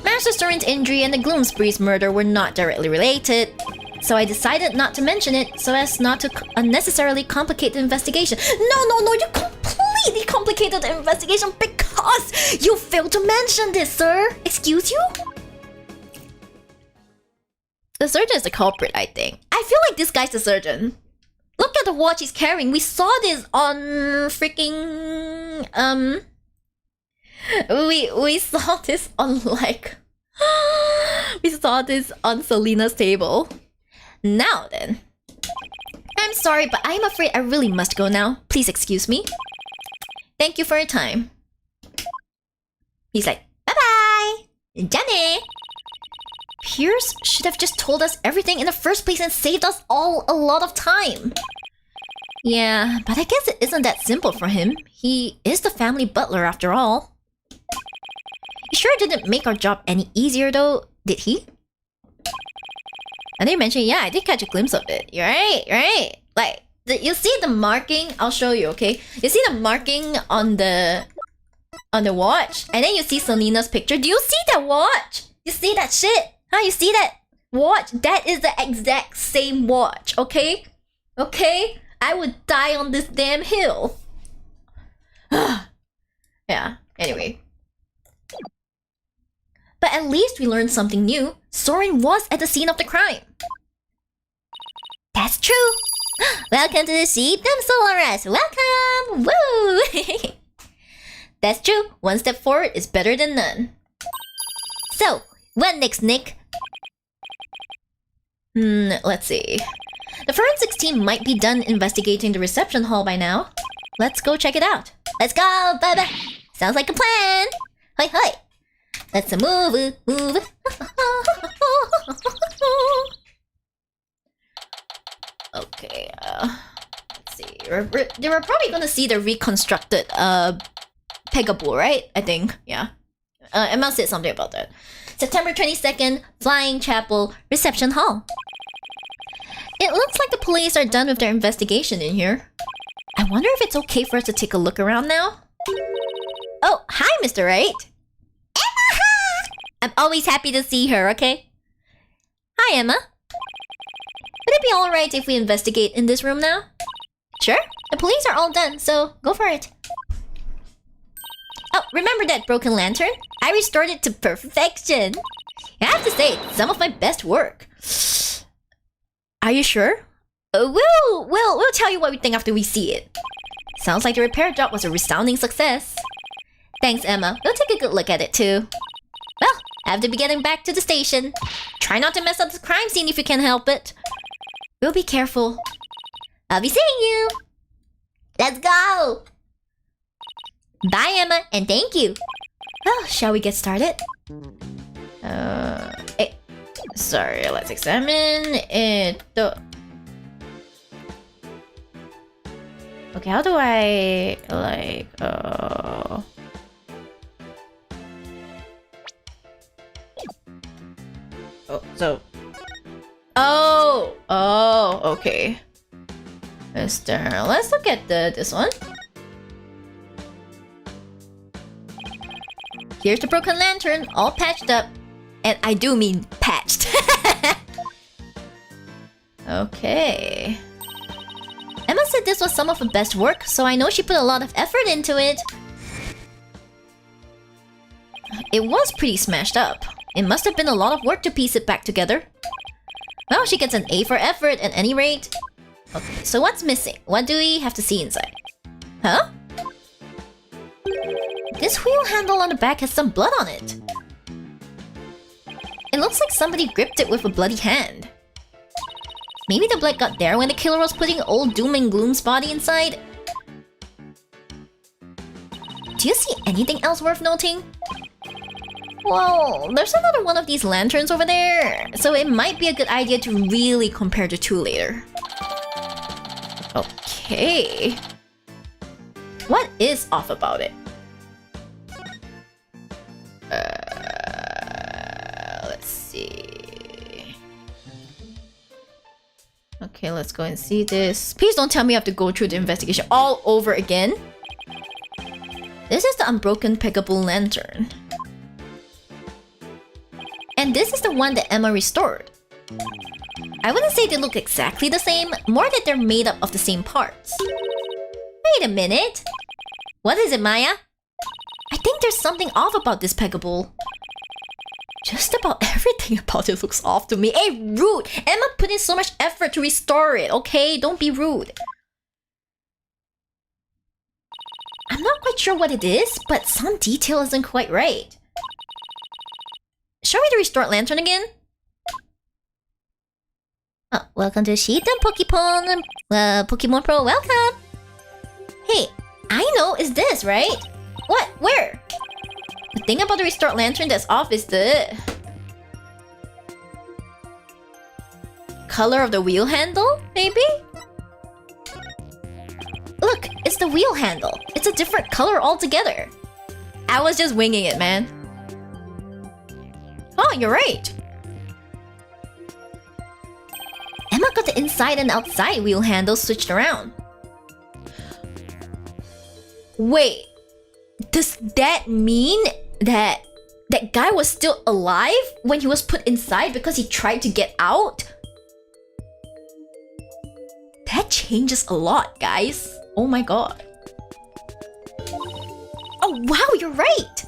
Master Soren's injury and the Gloomspree's murder were not directly related, so I decided not to mention it so as not to unnecessarily complicate the investigation. No, you completely complicated the investigation because you failed to mention this, sir! Excuse you? The surgeon is the culprit, I think. I feel like this guy's the surgeon. Look at the watch he's carrying. We saw this on freaking we saw this on like we saw this on Selena's table. Now then. I'm sorry, but I'm afraid I really must go now. Please excuse me. Thank you for your time. He's like, bye-bye! Jenny! Pierce should have just told us everything in the first place and saved us all a lot of time. Yeah, but I guess it isn't that simple for him. He is the family butler after all. He sure didn't make our job any easier though, did he? And they mentioned, yeah, I did catch a glimpse of it. You're right. Like, you see the marking? I'll show you, okay? You see the marking on the watch? And then you see Selena's picture. Do you see that watch? You see that shit? Huh? You see that watch? That is the exact same watch, okay? Okay? I would die on this damn hill. Yeah, anyway. But at least we learned something new. Soren was at the scene of the crime. That's true. Welcome to the Shibdom Rules. Welcome! Woo! That's true. One step forward is better than none. So, what next, Nick? Let's see. The forensics team might be done investigating the reception hall by now. Let's go check it out. Let's go, bye-bye. Sounds like a plan. Hoi hoi. Let's move. Okay, let's see. They were probably gonna see the reconstructed Pegable, right? I think, yeah. Emma said something about that. September 22nd, Flying Chapel Reception Hall. It looks like the police are done with their investigation in here. I wonder if it's okay for us to take a look around now? Oh, hi, Mr. Wright. Emma! I'm always happy to see her, okay? Hi, Emma. Would it be alright if we investigate in this room now? Sure. The police are all done, so go for it. Oh, remember that broken lantern? I restored it to perfection. I have to say, it's some of my best work. Are you sure? We'll tell you what we think after we see it. Sounds like the repair job was a resounding success. Thanks, Emma. We'll take a good look at it too. Well, I have to be getting back to the station. Try not to mess up the crime scene if you can help it. We'll be careful. I'll be seeing you. Let's go. Bye, Emma, and thank you. Well, shall we get started? Sorry, let's examine it. Okay, how do I, like, Oh, okay. Let's look at this one. Here's the broken lantern, all patched up. And I do mean patched. Okay. Emma said this was some of her best work, so I know she put a lot of effort into it. It was pretty smashed up. It must have been a lot of work to piece it back together. Well, she gets an A for effort at any rate. Okay, so what's missing? What do we have to see inside? Huh? This wheel handle on the back has some blood on it. It looks like somebody gripped it with a bloody hand. Maybe the blood got there when the killer was putting old Doom and Gloom's body inside? Do you see anything else worth noting? Well, there's another one of these lanterns over there, so it might be a good idea to really compare the two later. Okay. What is off about it? Let's see. Okay, let's go and see this. Please don't tell me I have to go through the investigation all over again. This is the unbroken Pegable lantern. And this is the one that Emma restored. I wouldn't say they look exactly the same, more that they're made up of the same parts. Wait a minute. What is it, Maya? I think there's something off about this Pegable. Just about everything about it looks off to me. Hey, rude! Emma put in so much effort to restore it, okay? Don't be rude. I'm not quite sure what it is, but some detail isn't quite right. Show me the restored lantern again. Oh, welcome to Shibdom Pokemon Pro, welcome! Hey, I know, it's this, right? What? Where? The thing about the restored lantern that's off is the color of the wheel handle, maybe? Look, it's the wheel handle. It's a different color altogether. I was just winging it, man. Oh, you're right. Emma got the inside and outside wheel handles switched around. Wait, does that mean that that guy was still alive when he was put inside because he tried to get out? That changes a lot, guys. Oh my god. Oh wow, you're right!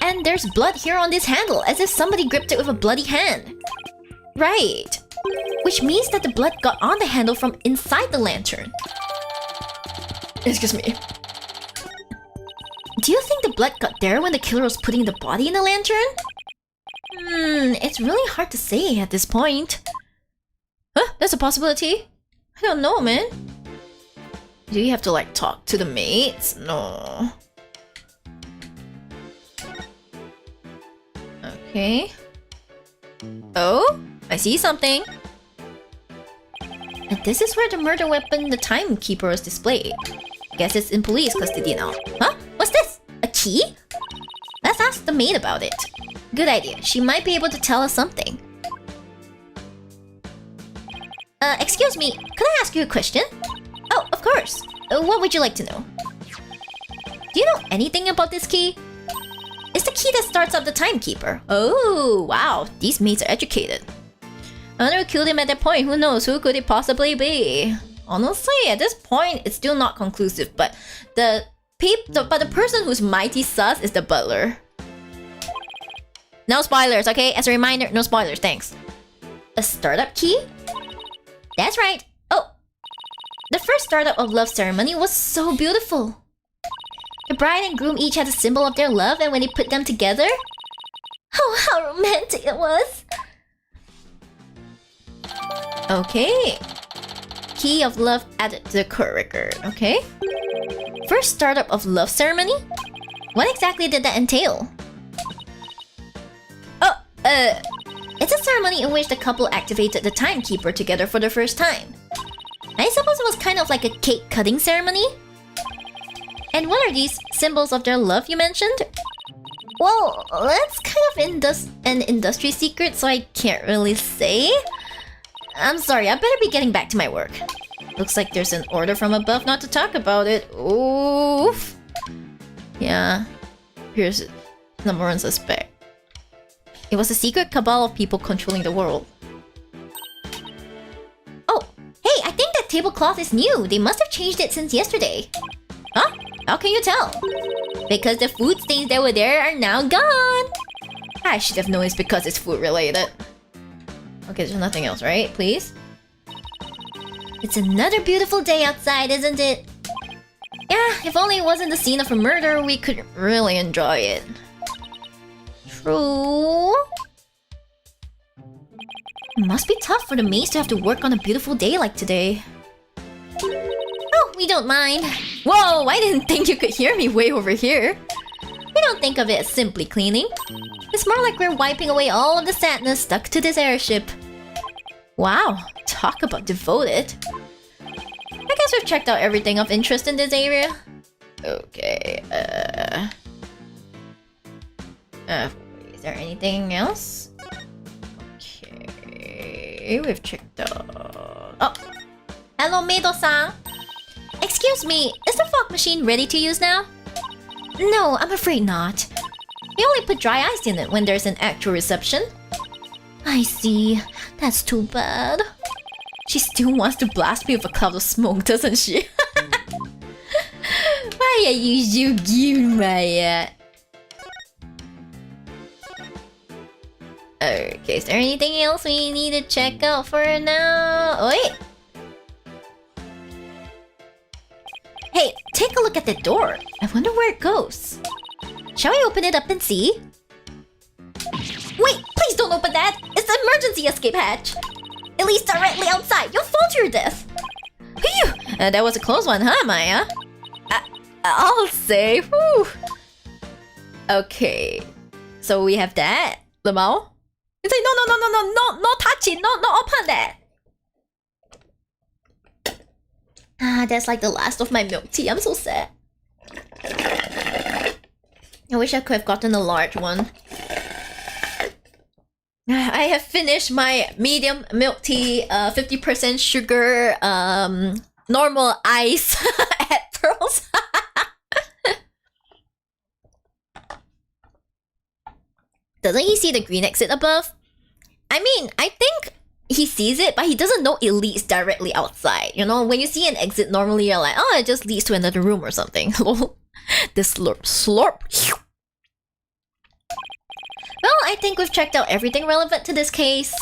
And there's blood here on this handle, as if somebody gripped it with a bloody hand. Right. Which means that the blood got on the handle from inside the lantern. Excuse me. Do you think the blood got there when the killer was putting the body in the lantern? It's really hard to say at this point. Huh? That's a possibility? I don't know, man. Do you have to, like, talk to the mates? No. Okay. Oh? I see something. And this is where the murder weapon, the timekeeper, is displayed. Guess it's in police custody now. Huh? What's this? A key? Let's ask the maid about it. Good idea. She might be able to tell us something. Excuse me. Could I ask you a question? Oh, of course. What would you like to know? Do you know anything about this key? It's the key that starts up the timekeeper. Oh, wow. These maids are educated. I wonder who killed him at that point. Who knows? Who could it possibly be? Honestly, at this point, it's still not conclusive. But the person who's mighty sus is the butler. No spoilers, okay? As a reminder, no spoilers, thanks. A startup key? That's right. Oh, the first startup of love ceremony was so beautiful. The bride and groom each had a symbol of their love, and when they put them together, oh, how romantic it was. Okay. Key of love added to the court record. Okay. First startup of love ceremony? What exactly did that entail? Oh, it's a ceremony in which the couple activated the timekeeper together for the first time. I suppose it was kind of like a cake cutting ceremony? And what are these symbols of their love you mentioned? Well, that's kind of an industry secret, so I can't really say. I'm sorry, I better be getting back to my work. Looks like there's an order from above not to talk about it. Oof. Yeah. Here's number one suspect. It was a secret cabal of people controlling the world. Oh, hey, I think that tablecloth is new. They must have changed it since yesterday. Huh? How can you tell? Because the food stains that were there are now gone. I should have known it's because it's food related. Okay, there's nothing else, right? Please? It's another beautiful day outside, isn't it? Yeah, if only it wasn't the scene of a murder, we could really enjoy it. True. It must be tough for the maids to have to work on a beautiful day like today. Oh, we don't mind. Whoa, I didn't think you could hear me way over here. We don't think of it as simply cleaning. It's more like we're wiping away all of the sadness stuck to this airship. Wow, talk about devoted. I guess we've checked out everything of interest in this area. Okay, is there anything else? Okay, we've checked out... Oh! Hello, Meido-san! Excuse me, is the fog machine ready to use now? No, I'm afraid not. We only put dry ice in it when there's an actual reception. I see. That's too bad. She still wants to blast me with a cloud of smoke, doesn't she? Why are you so cute, Maya? Okay, is there anything else we need to check out for now? Oh, wait! Hey, take a look at the door. I wonder where it goes. Shall we open it up and see? Wait, please don't open that! It's the emergency escape hatch! It leads directly outside! You'll fall to your death! Phew! That was a close one, huh, Maya? I'll say, whew! Okay, so we have that. Lemao? You say, no, touch it! No, open that! That's like the last of my milk tea. I'm so sad. I wish I could have gotten a large one. I have finished my medium milk tea, 50% sugar, normal ice at Pearls. Doesn't he see the green exit above? I mean, I think he sees it, but he doesn't know it leads directly outside. You know, when you see an exit, normally you're like, oh, it just leads to another room or something. This slurp. Well, I think we've checked out everything relevant to this case.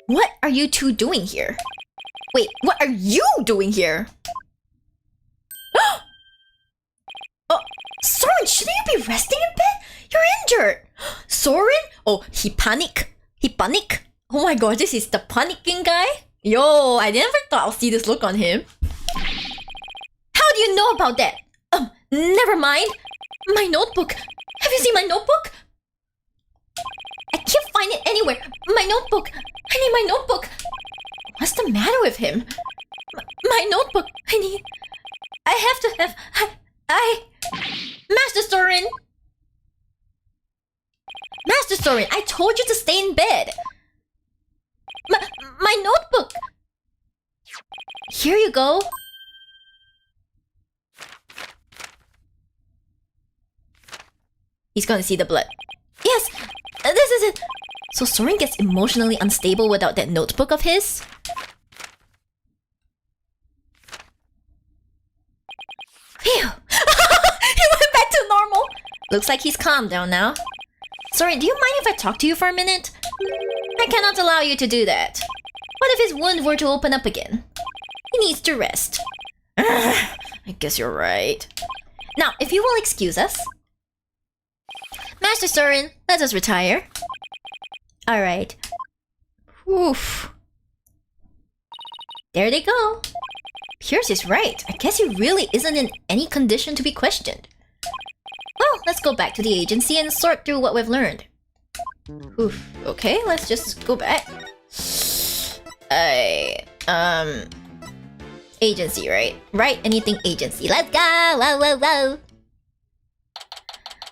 What are you two doing here? Wait, what are you doing here? Oh, Soren, shouldn't you be resting in bed? You're injured. Soren? Oh, he panic. Oh my god, this is the panicking guy? Yo, I never thought I'll see this look on him. How do you know about that? Never mind. My notebook. Have you seen my notebook? I can't find it anywhere. My notebook. I need my notebook. What's the matter with him? My notebook. I have to have... Master Soren! Master Soren, I told you to stay in bed. My notebook. Here you go. He's gonna see the blood. Yes! This is it! So Soren gets emotionally unstable without that notebook of his? Phew! He went back to normal! Looks like he's calmed down now. Sorry, do you mind if I talk to you for a minute? I cannot allow you to do that. What if his wound were to open up again? He needs to rest. I guess you're right. Now, if you will excuse us. Master Soren, let us retire. Alright. Oof. There they go. Pierce is right. I guess he really isn't in any condition to be questioned. Well, let's go back to the agency and sort through what we've learned. Oof. Okay, let's just go back. Agency, right? Right, anything agency. Let's go! Whoa, whoa, whoa!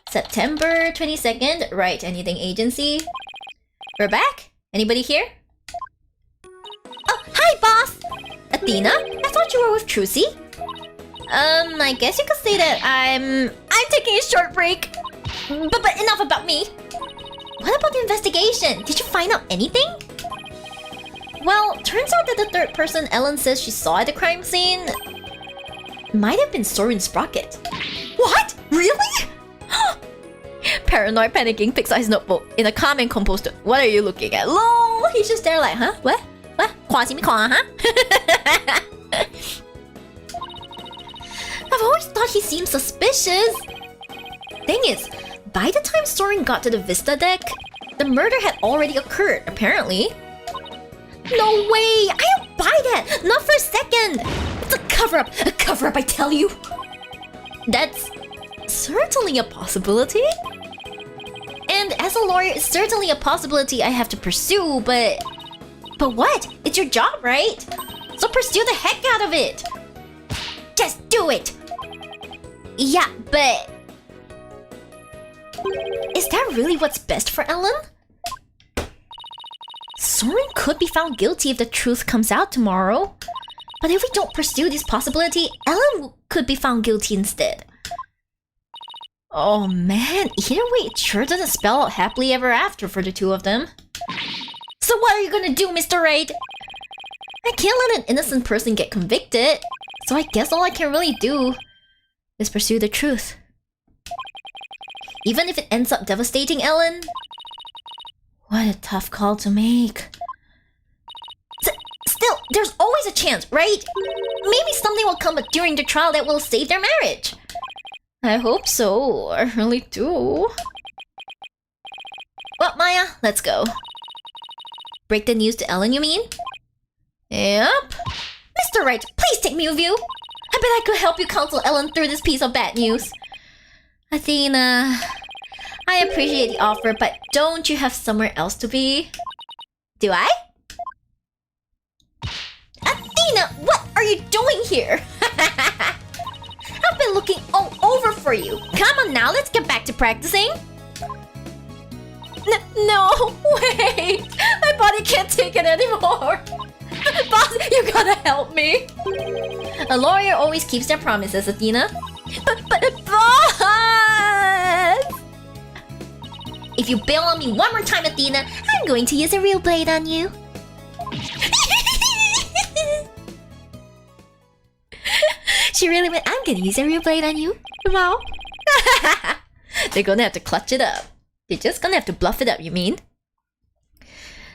September 22nd, right, anything agency. We're back? Anybody here? Oh, hi, boss! Athena? I thought you were with Trucy. I guess you could say that I'm taking a short break. But enough about me. What about the investigation? Did you find out anything? Well, turns out that the third person Ellen says she saw at the crime scene might have been Soren Sprocket. What? Really? Paranoid panicking picks out his notebook in a calm and composed tone. What are you looking at? LOL! He's just there like, huh? What? Huh? I've always thought he seemed suspicious. Thing is, by the time Soren got to the Vista deck, the murder had already occurred, apparently. No way! I don't buy that! Not for a second! It's a cover-up! A cover-up, I tell you! That's certainly a possibility. And as a lawyer, it's certainly a possibility I have to pursue, but... But what? It's your job, right? So pursue the heck out of it! Just do it! Yeah, but... Is that really what's best for Ellen? Soren could be found guilty if the truth comes out tomorrow. But if we don't pursue this possibility, Ellen could be found guilty instead. Oh man, either way, it sure doesn't spell out happily ever after for the two of them. So what are you gonna do, Mr. Raid? I can't let an innocent person get convicted, so I guess all I can really do is pursue the truth. Even if it ends up devastating Ellen. What a tough call to make. Still, there's always a chance, right? Maybe something will come up during the trial that will save their marriage. I hope so. I really do. Well, Maya, let's go. Break the news to Ellen, you mean? Yep. Mr. Wright, please take me with you. I bet I could help you counsel Ellen through this piece of bad news. Athena, I appreciate the offer, but don't you have somewhere else to be? Do I? Athena, what are you doing here? I've been looking all over for you. Come on now, let's get back to practicing. No, wait. My body can't take it anymore. Boss, you gotta help me. A lawyer always keeps their promises, Athena. But boss! If you bail on me one more time, Athena, I'm going to use a real blade on you. She really went, I'm gonna use a real blade on you. Wow. They're gonna have to clutch it up. They're just gonna have to bluff it up, you mean?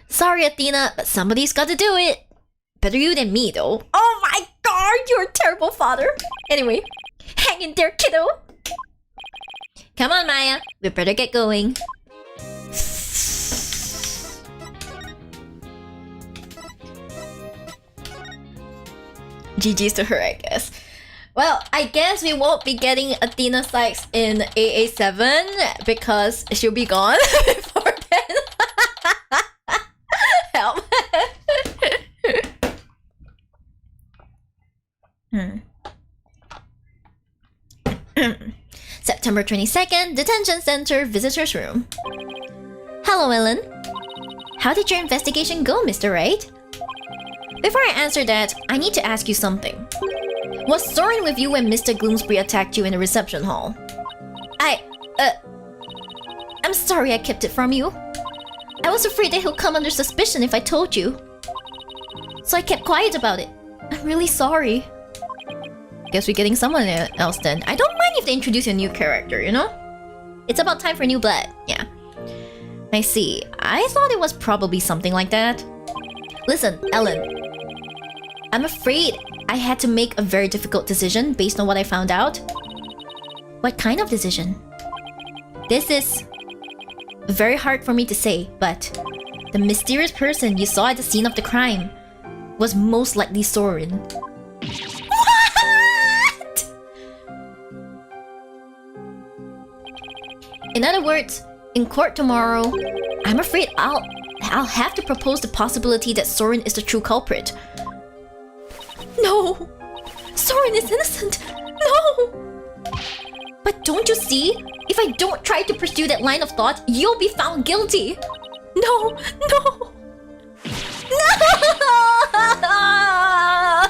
Sorry, Athena, but somebody's gotta do it. Better you than me, though. Oh my god, you're a terrible father. Anyway, hang in there, kiddo. Come on, Maya. We better get going. GG's to her, I guess. Well, I guess we won't be getting Athena Sykes in AA7 because she'll be gone before then. September 22nd, Detention Center, Visitors Room. Hello, Ellen. How did your investigation go, Mr. Wright? Before I answer that, I need to ask you something. Was Soren with you when Mr. Gloomsbury attacked you in the reception hall? I'm sorry I kept it from you. I was afraid that he'll come under suspicion if I told you. So I kept quiet about it. I'm really sorry. Guess we're getting someone else then. I don't mind if they introduce a new character, you know? It's about time for new blood, yeah. I see. I thought it was probably something like that. Listen, Ellen. I'm afraid I had to make a very difficult decision based on what I found out. What kind of decision? This is very hard for me to say, but the mysterious person you saw at the scene of the crime was most likely Soren. What? In other words, in court tomorrow, I'm afraid I'll have to propose the possibility that Soren is the true culprit. No! Soren is innocent! No! But don't you see? If I don't try to pursue that line of thought, you'll be found guilty! No! No!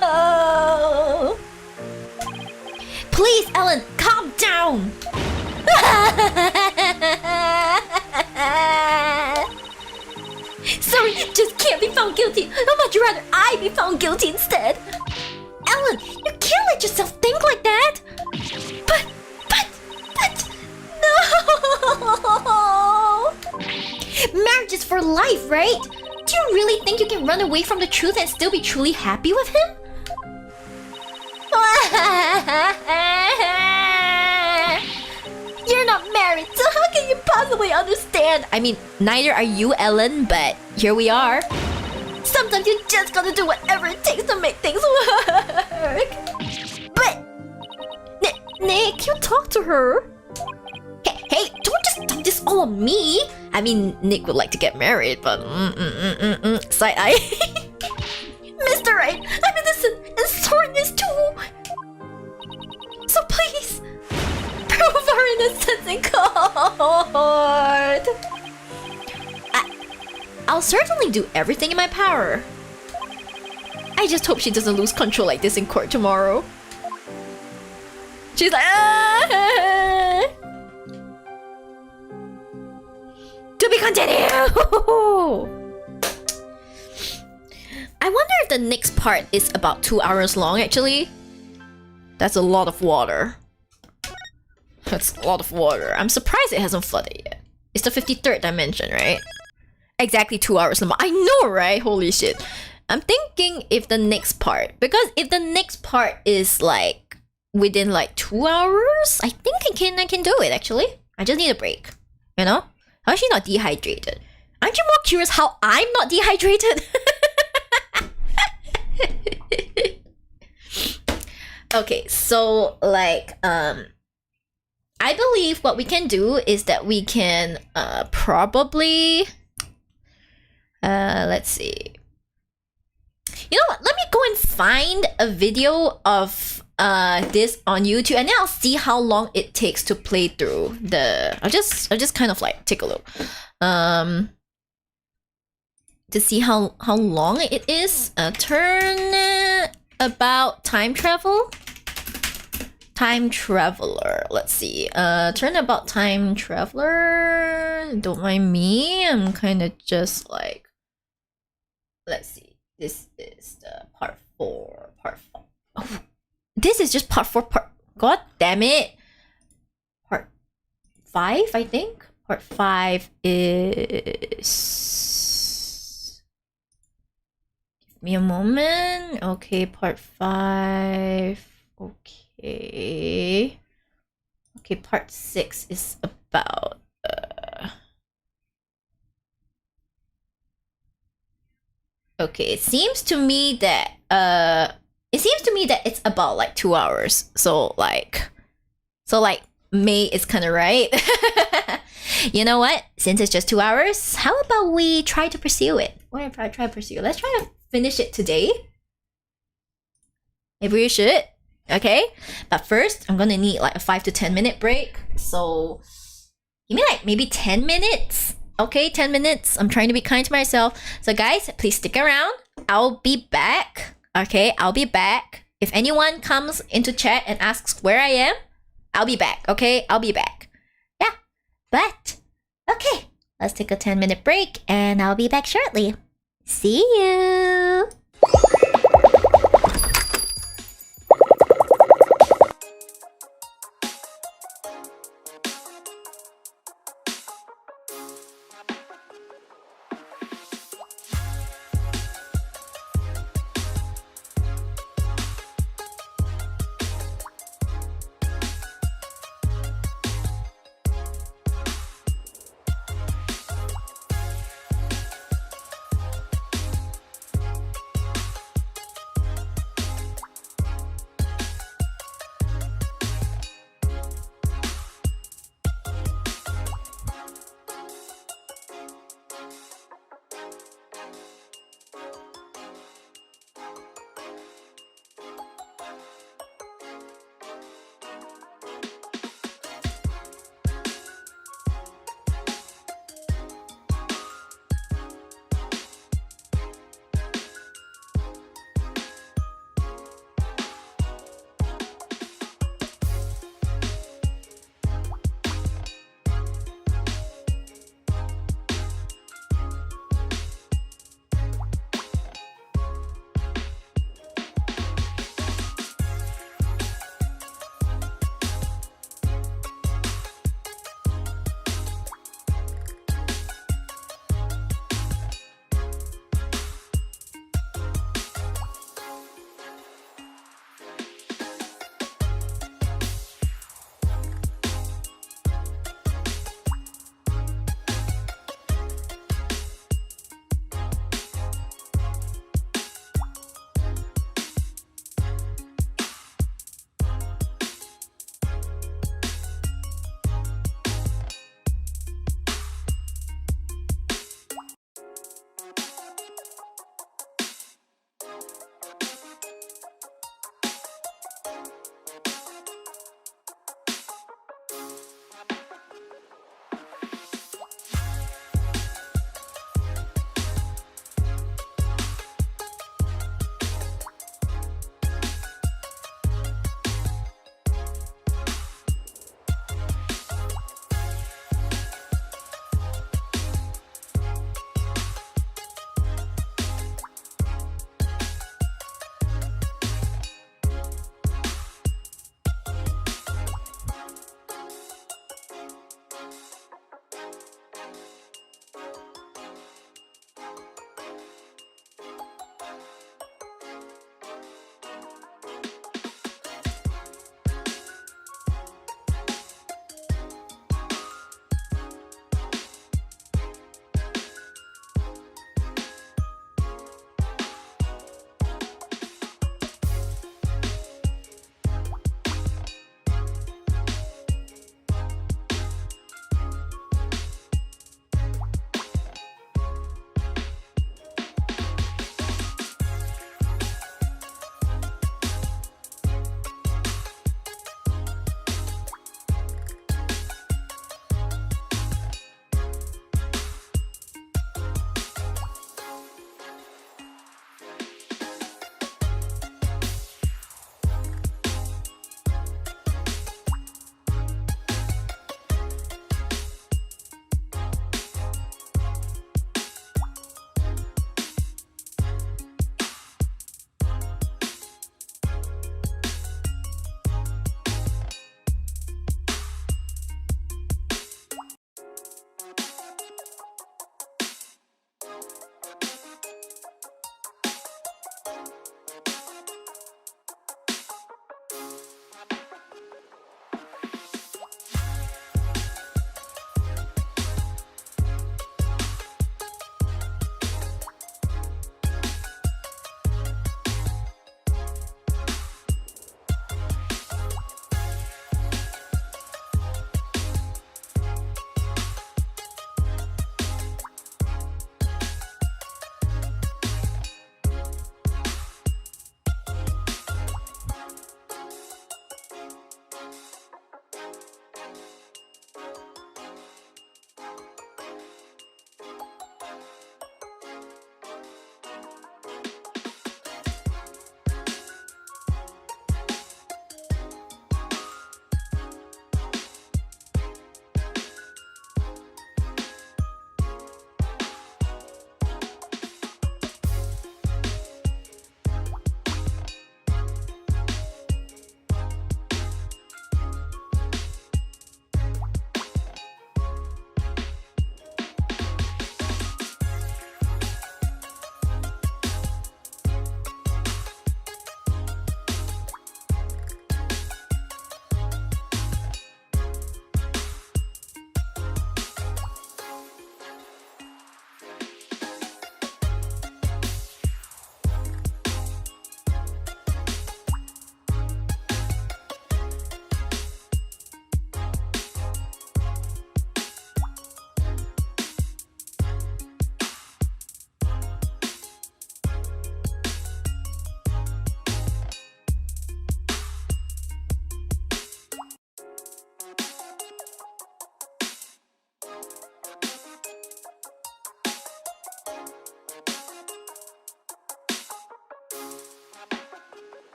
No! Please, Ellen, calm down! Sorry, just can't be found guilty. I'd much rather I be found guilty instead. Ellen, you can't let yourself think like that. But, no. Marriage is for life, right? Do you really think you can run away from the truth and still be truly happy with him? You're not married, so how can you possibly understand? I mean, neither are you, Ellen, but here we are. Sometimes you just gotta do whatever it takes to make things work. But... Nick, you talk to her. Hey, don't just dump this all on me. I mean, Nick would like to get married, but... Side eye. Mr. Wright, I'm innocent, and Soren is too. So please... prove our innocence in court! I'll certainly do everything in my power. I just hope she doesn't lose control like this in court tomorrow. She's like, ah! To be continued! I wonder if the next part is about 2 hours long, actually. That's a lot of water. That's a lot of water. I'm surprised it hasn't flooded yet. It's the 53rd dimension, right? Exactly 2 hours long. I know, right? Holy shit. I'm thinking if the next part... Because if the next part is like... within like 2 hours, I think I can do it, actually. I just need a break. You know? How is she not dehydrated? Aren't you more curious how I'm not dehydrated? Okay, so like... I believe what we can do is that we can probably let's see. You know what? Let me go and find a video of this on YouTube, and then I'll see how long it takes to play through the. I'll just kind of like take a look, to see how long it is. Turn about time travel. Time Traveler. Let's see. Turnabout Time Traveler. Don't mind me. I'm kind of just like. Let's see. This is the part 4. Part 5. Oh, this is just part 4. Part. God damn it. Part 5, I think. Part 5 is. Give me a moment. Okay, part 5. Okay. Okay, part 6 is about okay, it seems to me that it's about like 2 hours. So like May is kind of right. You know what? Since it's just 2 hours, how about we try to pursue it? Let's try to finish it today. Maybe we should. Okay? But first, I'm gonna need like a 5 to 10 minute break. So give me like maybe 10 minutes. Okay, 10 minutes. I'm trying to be kind to myself. So guys, please stick around. I'll be back. Okay, I'll be back. If anyone comes into chat and asks where I am, I'll be back. Okay, I'll be back. Yeah, but okay. Let's take a 10-minute break and I'll be back shortly. See you!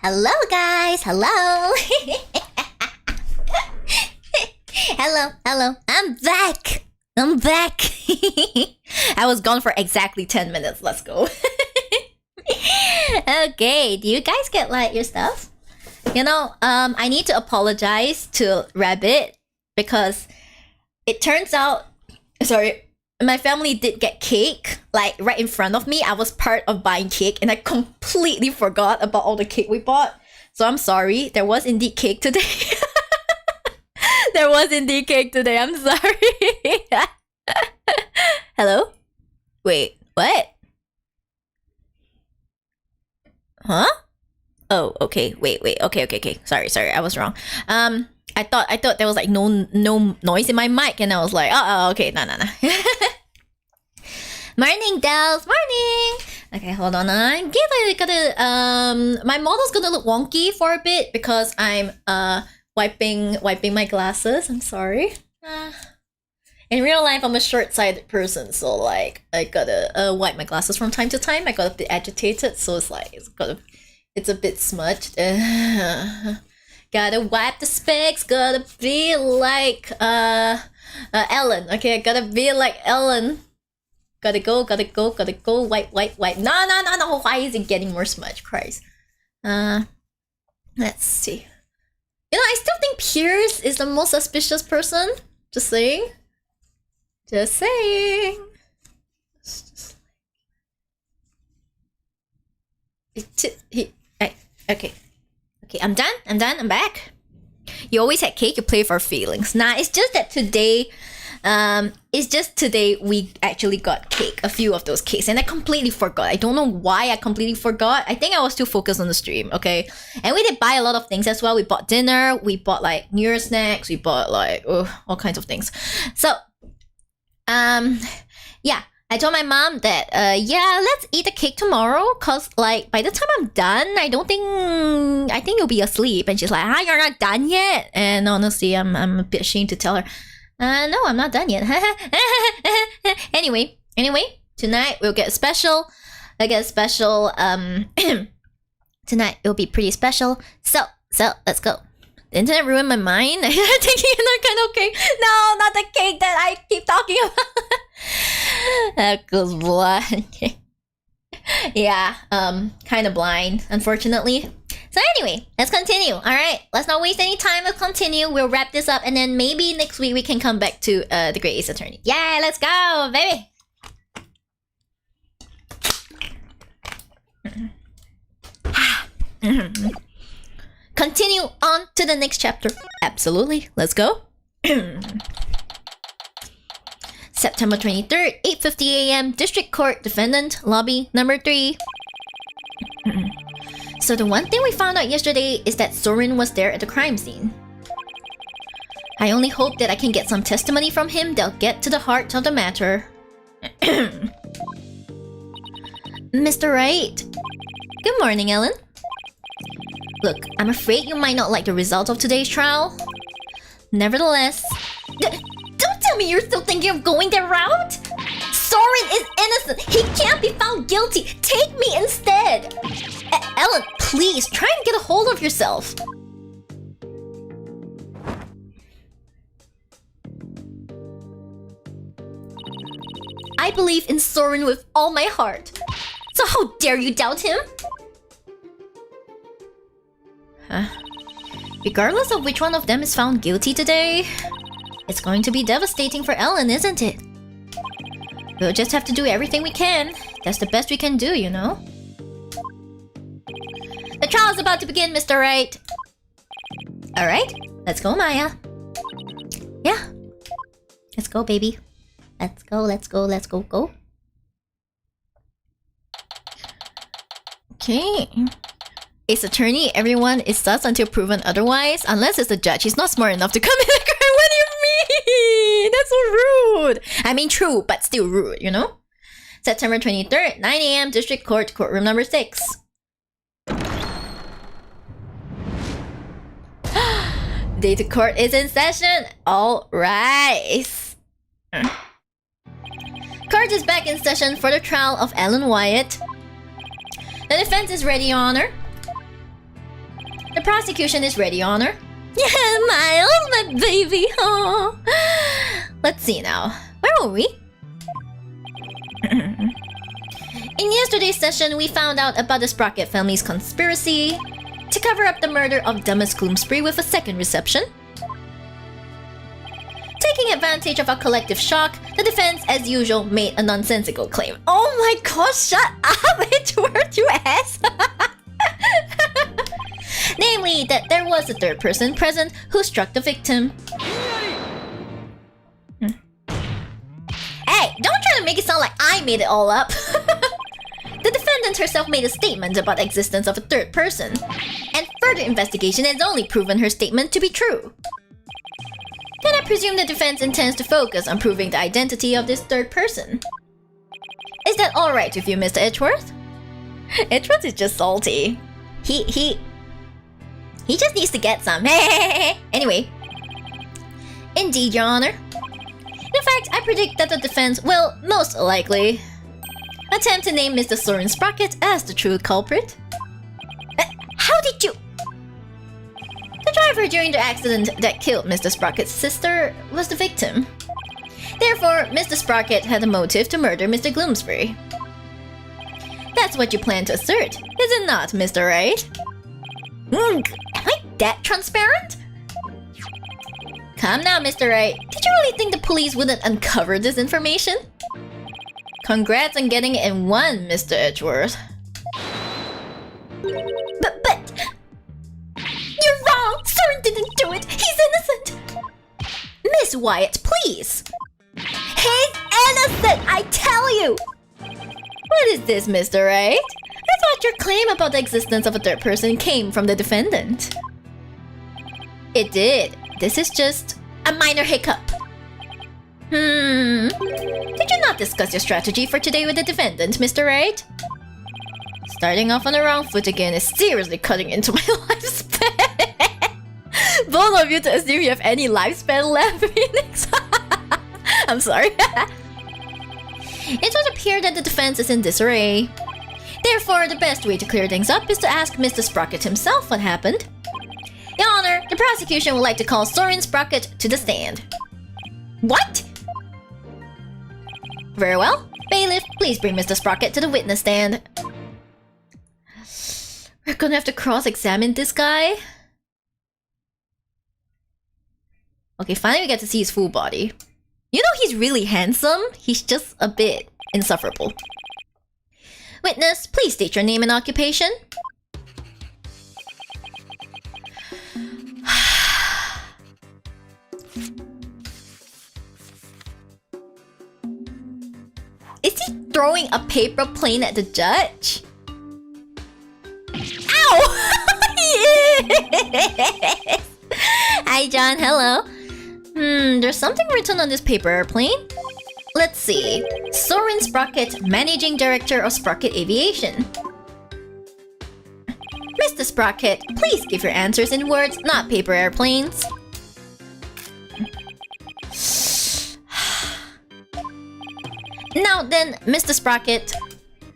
Hello, guys. Hello. Hello. I'm back. I was gone for exactly 10 minutes. Let's go. Okay, do you guys get like your stuff? You know, I need to apologize to Rabbit because it turns out, sorry, my family did get cake like right in front of me. I was part of buying cake and I completely forgot about all the cake we bought. So I'm sorry. There was indeed cake today. There was indeed cake today. I'm sorry. Hello? Wait, what? Huh? Oh, okay. Wait. Okay. Sorry. I was wrong. I thought there was like no noise in my mic, and I was like, oh, okay, no. Morning, Dels. Morning. Okay, hold on. I'm gonna my model's gonna look wonky for a bit because I'm wiping my glasses. I'm sorry. In real life, I'm a short-sighted person, so like I gotta wipe my glasses from time to time. I got a bit agitated, so it's like it's a bit smudged. Gotta wipe the specs. Gotta be like Ellen. Okay, I gotta be like Ellen. Gotta go. Wipe. No. Why is it getting more smudge? Christ. Let's see. You know, I still think Pierce is the most suspicious person. Just saying. Okay, I'm done. I'm back. You always had cake, you play for feelings. Nah, it's just that today, we actually got cake, a few of those cakes, and I completely forgot. I don't know why I completely forgot. I think I was too focused on the stream, okay? And we did buy a lot of things as well. We bought dinner, we bought like New Year snacks, we bought like all kinds of things. So, yeah. I told my mom that, let's eat the cake tomorrow, cause like by the time I'm done, I think you'll be asleep. And she's like, you're not done yet. And honestly, I'm a bit ashamed to tell her, no, I'm not done yet. Anyway, tonight we'll get a special. Tonight it'll be pretty special. So let's go. The internet ruined my mind. I'm thinking another kind of cake. No, not the cake that I keep talking about. That goes blind. Yeah, kind of blind, unfortunately. So anyway, let's continue. All right, let's not waste any time. Let's continue. We'll wrap this up, and then maybe next week we can come back to the Great Ace Attorney. Yeah, let's go, baby. Continue on to the next chapter. Absolutely. Let's go. September 23rd, 8:50 a.m. District Court Defendant Lobby number 3. So the one thing we found out yesterday is that Soren was there at the crime scene. I only hope that I can get some testimony from him that'll get to the heart of the matter. Mr. Wright. Good morning, Ellen. Look, I'm afraid you might not like the results of today's trial. Nevertheless... Don't tell me you're still thinking of going that route! Soren is innocent! He can't be found guilty! Take me instead! Ellen, please, try and get a hold of yourself! I believe in Soren with all my heart. So how dare you doubt him? Huh? Regardless of which one of them is found guilty today, it's going to be devastating for Ellen, isn't it? We'll just have to do everything we can. That's the best we can do, you know? The trial is about to begin, Mr. Wright. Alright, let's go, Maya. Yeah. Let's go, baby. Let's go. Okay. Ace Attorney, everyone is sus until proven otherwise. Unless it's the judge, he's not smart enough to come in the crime. What do you mean? That's so rude. I mean, true, but still rude, you know? September 23rd, 9 a.m. District Court, courtroom number 6. Day to court is in session. All rise. Court is back in session for the trial of Alan Wyatt. The defense is ready, Your Honor. The prosecution is ready, Your Honor. Yeah, my baby. Oh. Let's see now. Where were we? In yesterday's session, we found out about the Sprocket family's conspiracy to cover up the murder of Dumbest Gloomspree with a second reception. Taking advantage of our collective shock, the defense, as usual, made a nonsensical claim. Oh my gosh, shut up! Edward, you ass! Namely, that there was a third person present who struck the victim. Hey, don't try to make it sound like I made it all up. The defendant herself made a statement about the existence of a third person, and further investigation has only proven her statement to be true. Then I presume the defense intends to focus on proving the identity of this third person. Is that alright with you, Mr. Edgeworth? Edgeworth is just salty. He just needs to get some. Anyway. Indeed, Your Honor. In fact, I predict that the defense will, most likely, attempt to name Mr. Soren Sprocket as the true culprit. How did you... The driver during the accident that killed Mr. Sprocket's sister was the victim. Therefore, Mr. Sprocket had a motive to murder Mr. Gloomspree. That's what you plan to assert, is it not, Mr. Wright? Am I that transparent? Come now, Mr. Wright. Did you really think the police wouldn't uncover this information? Congrats on getting it in one, Mr. Edgeworth. But... You're wrong! Soren didn't do it! He's innocent! Miss Wyatt, please! He's innocent, I tell you! What is this, Mr. Wright? I thought your claim about the existence of a third person came from the defendant. It did. This is just a minor hiccup. Did you not discuss your strategy for today with the defendant, Mr. Wright? Starting off on the wrong foot again is seriously cutting into my lifespan. Both of you to assume you have any lifespan left, Phoenix. I'm sorry. It would appear that the defense is in disarray. Therefore, the best way to clear things up is to ask Mr. Sprocket himself what happened. Your Honor, the prosecution would like to call Soren Sprocket to the stand. What? Very well. Bailiff, please bring Mr. Sprocket to the witness stand. We're gonna have to cross-examine this guy. Okay, finally we get to see his full body. You know he's really handsome. He's just a bit insufferable. Witness, please state your name and occupation. Is he throwing a paper plane at the judge? Ow! Yes! Hi, John. Hello. There's something written on this paper airplane. Let's see. Soren Sprocket, Managing Director of Sprocket Aviation. Mr. Sprocket, please give your answers in words, not paper airplanes. Now then, Mr. Sprocket,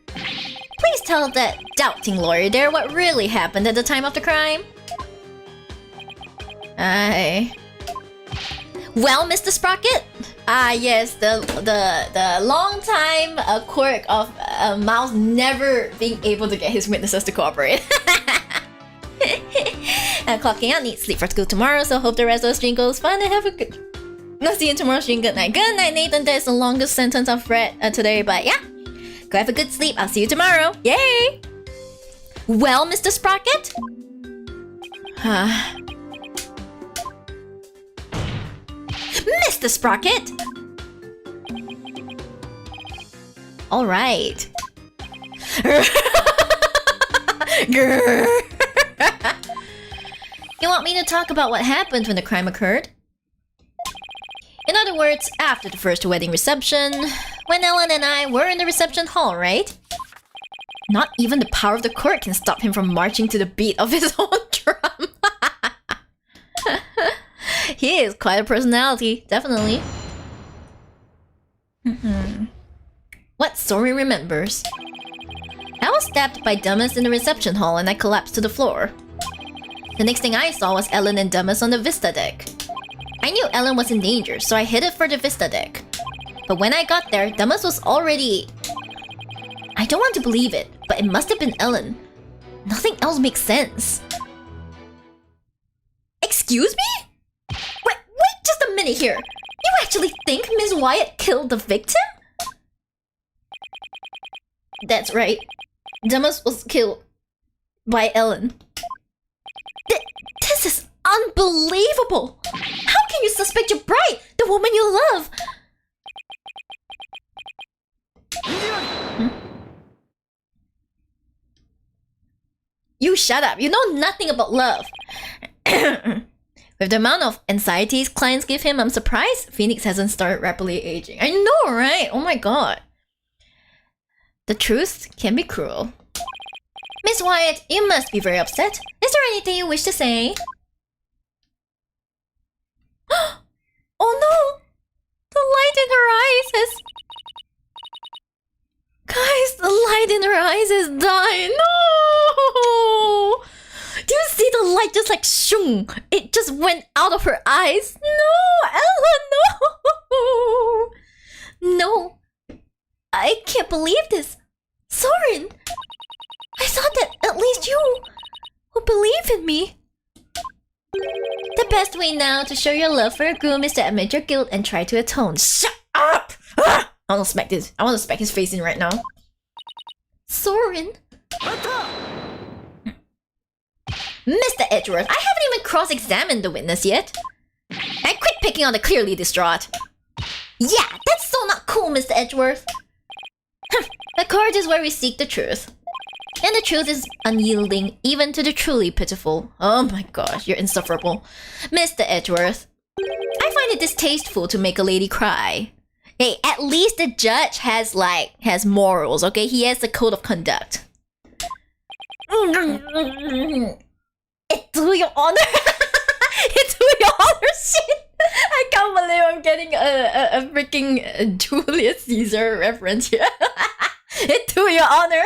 please tell that doubting lawyer there what really happened at the time of the crime. Well, Mr. Sprocket? Yes, the long time quirk of Mouse never being able to get his witnesses to cooperate. Clocking out, need sleep for school tomorrow, so hope the rest of the stream goes fun and have a good... I'll see you tomorrow stream. Good night. Good night, Nathan. That's the longest sentence I've read today, but yeah. Go have a good sleep. I'll see you tomorrow. Yay! Well, Mr. Sprocket? Mr. Sprocket! Alright. You want me to talk about what happened when the crime occurred? In other words, after the first wedding reception, when Ellen and I were in the reception hall, right? Not even the power of the court can stop him from marching to the beat of his own drum. He is quite a personality, definitely. What Soren remembers. I was stabbed by Dumbest in the reception hall and I collapsed to the floor. The next thing I saw was Ellen and Demas on the Vista deck. I knew Ellen was in danger, so I headed for the Vista deck. But when I got there, Demas was already... I don't want to believe it, but it must have been Ellen. Nothing else makes sense. Excuse me? Wait just a minute here. You actually think Miss Wyatt killed the victim? That's right. Demas was killed by Ellen. This is unbelievable! How can you suspect your bride, the woman you love? You shut up. You know nothing about love. With the amount of anxieties clients give him, I'm surprised Phoenix hasn't started rapidly aging. I know, right? Oh my god. The truth can be cruel. Miss Wyatt, you must be very upset. Is there anything you wish to say? Oh no! The light in her eyes has... Guys, the light in her eyes is dying. No! Do you see the light just like shung? It just went out of her eyes. No, Ella, no! No. I can't believe this. Soren! I thought that at least you would believe in me. The best way now to show your love for your groom is to admit your guilt and try to atone. Shut up! Ah! I want to smack this. I want to smack his face in right now. Soren. Mr. Edgeworth, I haven't even cross-examined the witness yet. And quit picking on the clearly distraught. Yeah, that's so not cool, Mr. Edgeworth. The court is where we seek the truth. And the truth is unyielding, even to the truly pitiful. Oh my gosh, you're insufferable. Mr. Edgeworth, I find it distasteful to make a lady cry. Hey, at least the judge has morals, okay? He has a code of conduct. It's to your honor. It's to your honor, shit. I can't believe I'm getting a freaking Julius Caesar reference here. It's to your honor.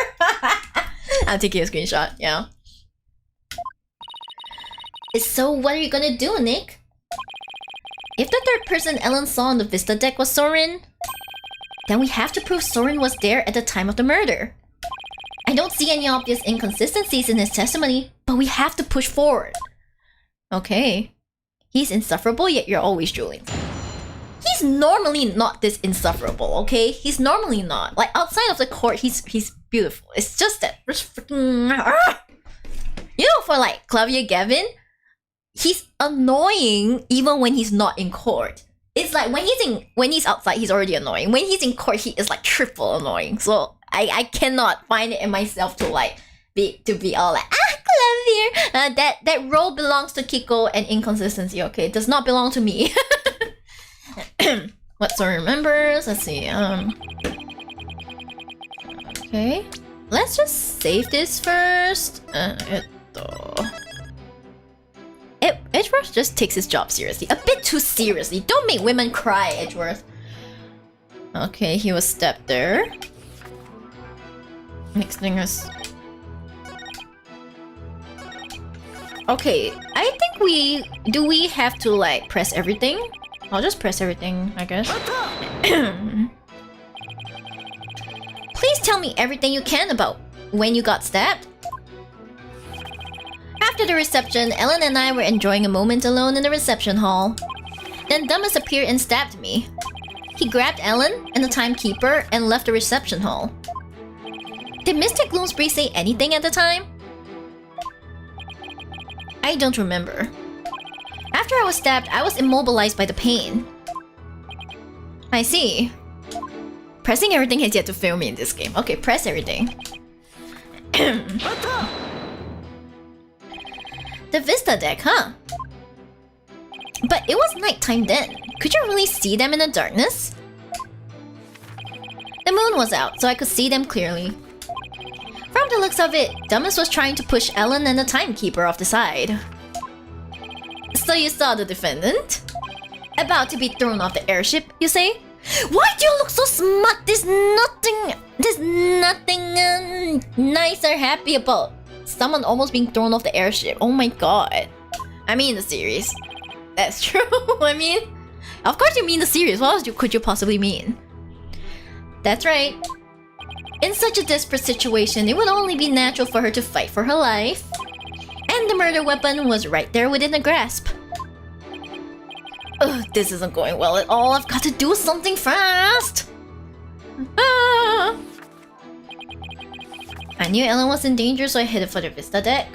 I'm taking a screenshot, yeah. So what are you gonna do, Nick? If the third person Ellen saw on the Vista deck was Soren, then we have to prove Soren was there at the time of the murder. I don't see any obvious inconsistencies in his testimony, but we have to push forward. Okay. He's insufferable, yet you're always drooling. He's normally not this insufferable, okay? He's normally not. Like, outside of the court, he's beautiful. It's just that... You know, for like, Claudia Gavin, he's annoying even when he's not in court. It's like, when he's outside, he's already annoying. When he's in court, he is like triple annoying. So, I cannot find it in myself to like, be all like, Claudia! That role belongs to Kiko and inconsistency, okay? It does not belong to me. What Soren remembers? Let's see. Okay. Let's just save this first. Edgeworth just takes his job seriously. A bit too seriously. Don't make women cry, Edgeworth. Okay, he was stabbed there. Next thing is... Okay, I think do we have to like press everything? I'll just press everything, I guess. Please tell me everything you can about when you got stabbed. After the reception, Ellen and I were enjoying a moment alone in the reception hall. Then Dumas appeared and stabbed me. He grabbed Ellen and the timekeeper and left the reception hall. Did Mr. Gloomsbury say anything at the time? I don't remember. After I was stabbed, I was immobilized by the pain. I see. Pressing everything has yet to fail me in this game. Okay, press everything. The Vista deck, huh? But it was nighttime then. Could you really see them in the darkness? The moon was out, so I could see them clearly. From the looks of it, Dumas was trying to push Ellen and the timekeeper off the side. So you saw the defendant? About to be thrown off the airship, you say? Why do you look so smart? There's nothing nice or happy about someone almost being thrown off the airship. Oh my god. I mean the series. That's true. I mean, of course you mean the series. What else could you possibly mean? That's right. In such a desperate situation, it would only be natural for her to fight for her life. And the murder weapon was right there within the grasp. Ugh, this isn't going well at all. I've got to do something fast. Ah. I knew Ellen was in danger, so I headed for the Vista deck.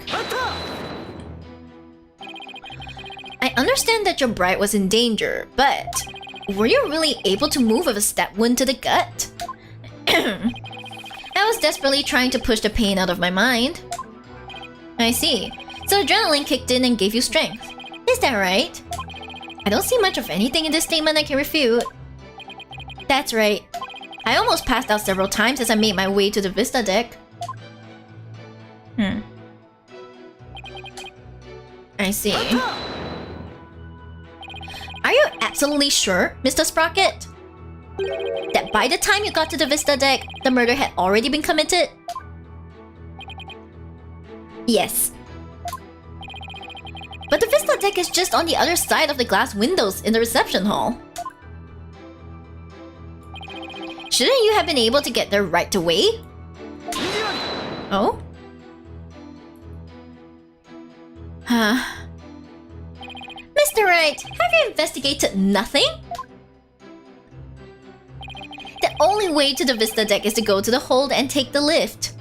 I understand that your bride was in danger, but were you really able to move with a stab wound to the gut? I was desperately trying to push the pain out of my mind. I see. So adrenaline kicked in and gave you strength. Is that right? I don't see much of anything in this statement I can refute. That's right. I almost passed out several times as I made my way to the Vista deck. I see. Are you absolutely sure, Mr. Sprocket, that by the time you got to the Vista deck, the murder had already been committed? Yes. But the Vista deck is just on the other side of the glass windows in the reception hall. Shouldn't you have been able to get there right away? Oh? Mr. Wright, have you investigated nothing? The only way to the Vista deck is to go to the hold and take the lift.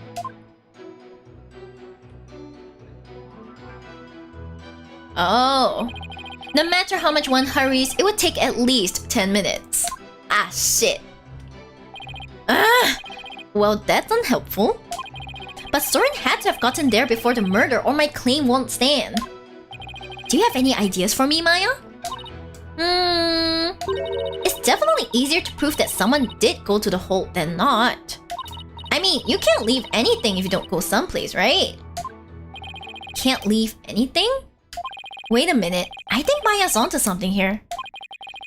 Oh. No matter how much one hurries, it would take at least 10 minutes. Ah, shit. Ah! Well, that's unhelpful. But Soren had to have gotten there before the murder or my claim won't stand. Do you have any ideas for me, Maya? It's definitely easier to prove that someone did go to the hold than not. I mean, you can't leave anything if you don't go someplace, right? Can't leave anything? Wait a minute, I think Maya's onto something here.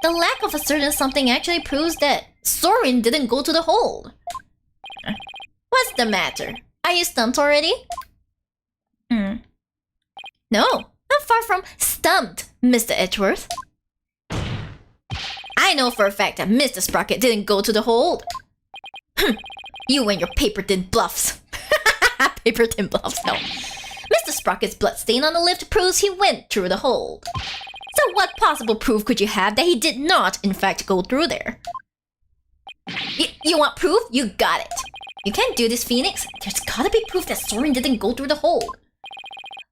The lack of a certain something actually proves that Soren didn't go to the hold. What's the matter? Are you stumped already? No, I'm far from stumped, Mr. Edgeworth. I know for a fact that Mr. Sprocket didn't go to the hold. You and your paper-thin bluffs. Paper-thin bluffs, no. Mr. Sprocket's bloodstain on the lift proves he went through the hold. So what possible proof could you have that he did not, in fact, go through there? You want proof? You got it. You can't do this, Phoenix. There's gotta be proof that Soren didn't go through the hold.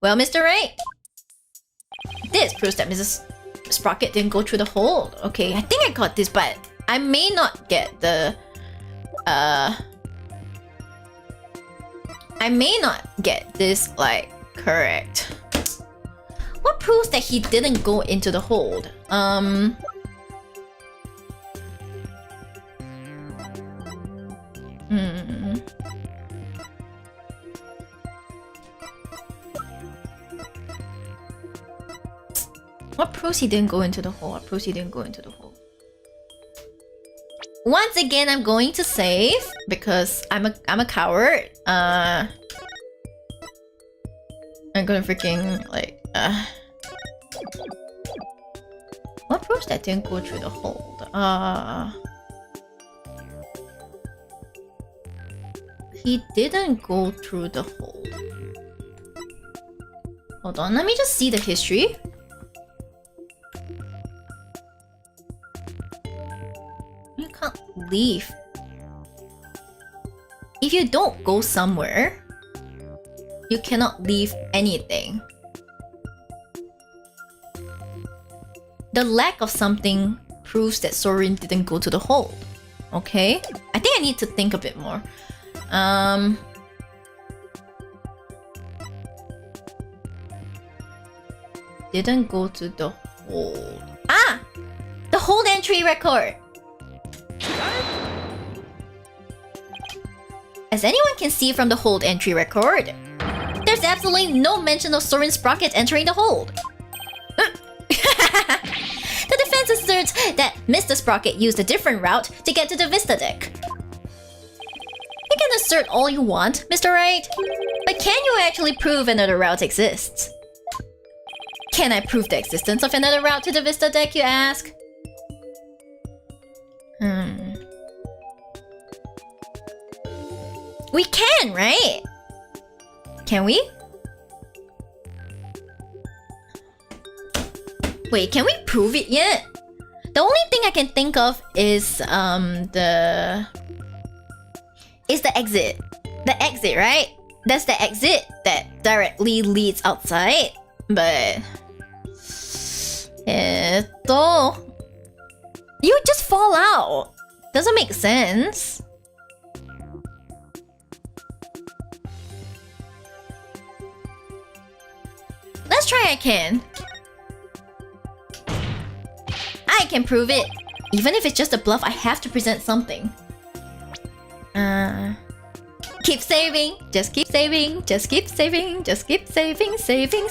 Well, Mr. Wright, this proves that Mrs. Sprocket didn't go through the hold. Okay, I think I got this, but I may not get the... I may not get this, like, correct. What proves that he didn't go into the hold? What proves he didn't go into the hole? What proves he didn't go into the hole? Once again, I'm going to save because I'm a coward. I'm gonna freaking like what proves that didn't go through the hold? He didn't go through the hold. Hold on, let me just see the history. You can't leave. If you don't go somewhere, you cannot leave anything. The lack of something proves that Soren didn't go to the hold. Okay? I think I need to think a bit more. Didn't go to the hold. Ah! The hold entry record! As anyone can see from the hold entry record, there's absolutely no mention of Soren Sprocket entering the hold. The defense asserts that Mr. Sprocket used a different route to get to the Vista deck. You can assert all you want, Mr. Right, but can you actually prove another route exists? Can I prove the existence of another route to the Vista deck, you ask? We can, right? Can we? Wait, can we prove it yet? The only thing I can think of is the exit. The exit, right? That's the exit that directly leads outside. But you just fall out. Doesn't make sense. Let's try I can prove it. Even if it's just a bluff, I have to present something. Keep saving. Just keep saving. Just keep saving. Just keep saving. Saving.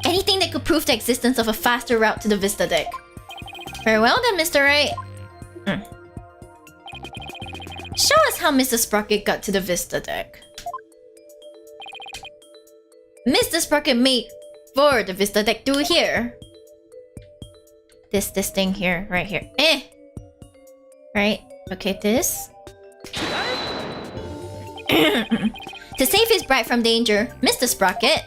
Anything that could prove the existence of a faster route to the Vista deck. Very well then, Mr. Right. Show us how Mr. Sprocket got to the Vista deck. Mr. Sprocket made for the Vista deck do here. This thing here, right here. Right? Okay, this. To save his bride from danger, Mr. Sprocket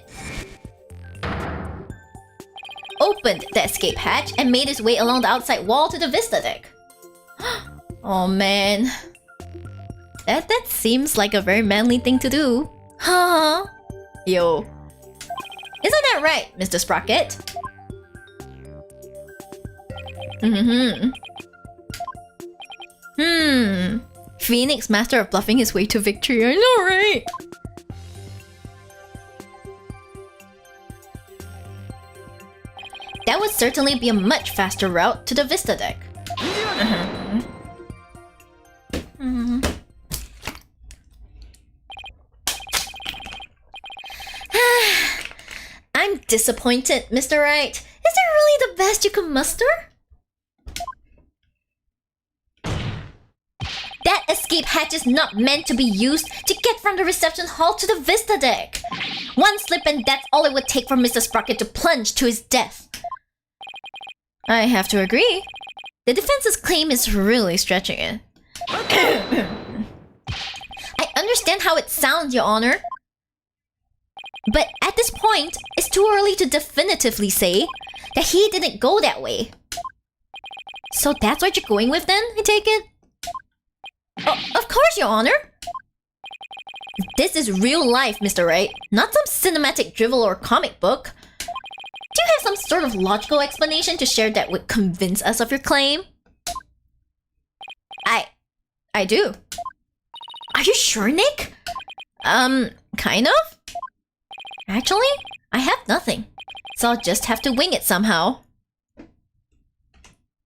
opened the escape hatch and made his way along the outside wall to the Vista deck. Oh man. That seems like a very manly thing to do. Huh? Yo. Isn't that right, Mr. Sprocket? Phoenix, master of bluffing his way to victory. I know, right? That would certainly be a much faster route to the Vista deck. I'm disappointed, Mr. Right. Is that really the best you can muster? That escape hatch is not meant to be used to get from the reception hall to the Vista deck. One slip and that's all it would take for Mr. Sprocket to plunge to his death. I have to agree. The defense's claim is really stretching it. I understand how it sounds, Your Honor. But at this point, it's too early to definitively say that he didn't go that way. So that's what you're going with then, I take it? Oh, of course, Your Honor! This is real life, Mr. Right, not some cinematic drivel or comic book. Do you have some sort of logical explanation to share that would convince us of your claim? I do. Are you sure, Nick? Kind of? Actually, I have nothing. So I'll just have to wing it somehow.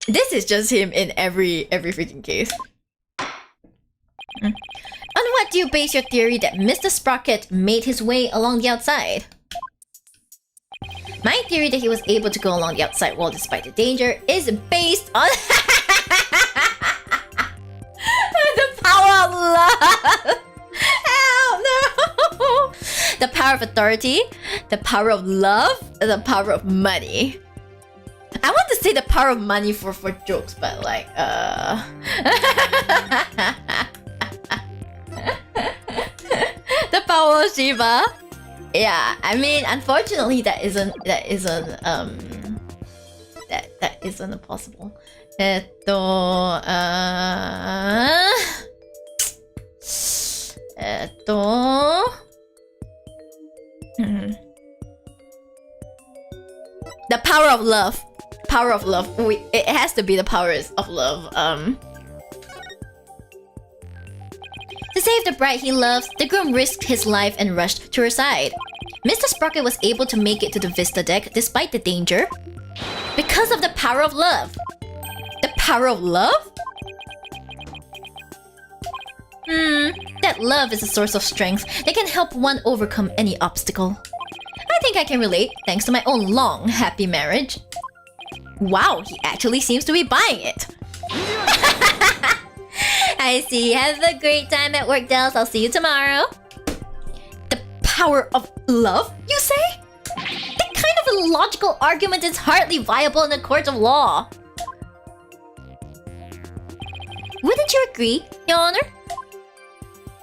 This is just him in every freaking case. On what do you base your theory that Mr. Sprocket made his way along the outside? My theory that he was able to go along the outside wall despite the danger is based on the power of love! Hell no! The power of authority, the power of love, the power of money. I want to say the power of money for jokes, but like, the power of Shiba. Yeah, I mean, unfortunately, that isn't possible. The power of love. Power of love. It has to be the power of love. To save the bride he loves, the groom risked his life and rushed to her side. Mr. Sprocket was able to make it to the Vista deck despite the danger because of the power of love. The power of love? That love is a source of strength that can help one overcome any obstacle. I think I can relate, thanks to my own long, happy marriage. Wow, he actually seems to be buying it. I see. Have a great time at work, Dels. I'll see you tomorrow. The power of love, you say? That kind of illogical argument is hardly viable in the court of law. Wouldn't you agree, Your Honor?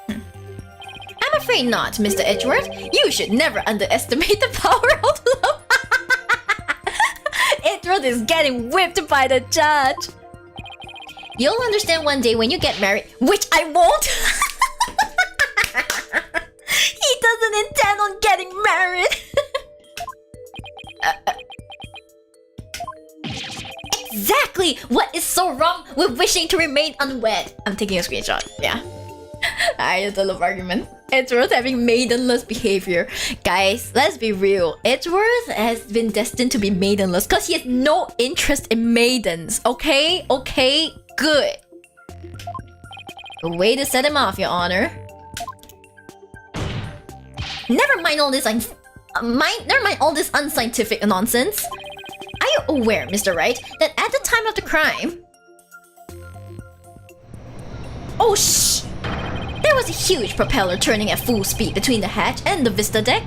I'm afraid not, Mr. Edgeworth. You should never underestimate the power of love. Edgeworth is getting whipped by the judge. You'll understand one day when you get married, which I won't. He doesn't intend on getting married. Exactly! What is so wrong with wishing to remain unwed? I'm taking a screenshot. Yeah. I just love argument. Edgeworth having maidenless behavior. Guys, let's be real. Edgeworth has been destined to be maidenless because he has no interest in maidens. Okay? Okay? Good. A way to set him off, Your Honor. Never mind all this unscientific nonsense. Are you aware, Mr. Wright, that at the time of the crime... Oh, shh! There was a huge propeller turning at full speed between the hatch and the vista deck.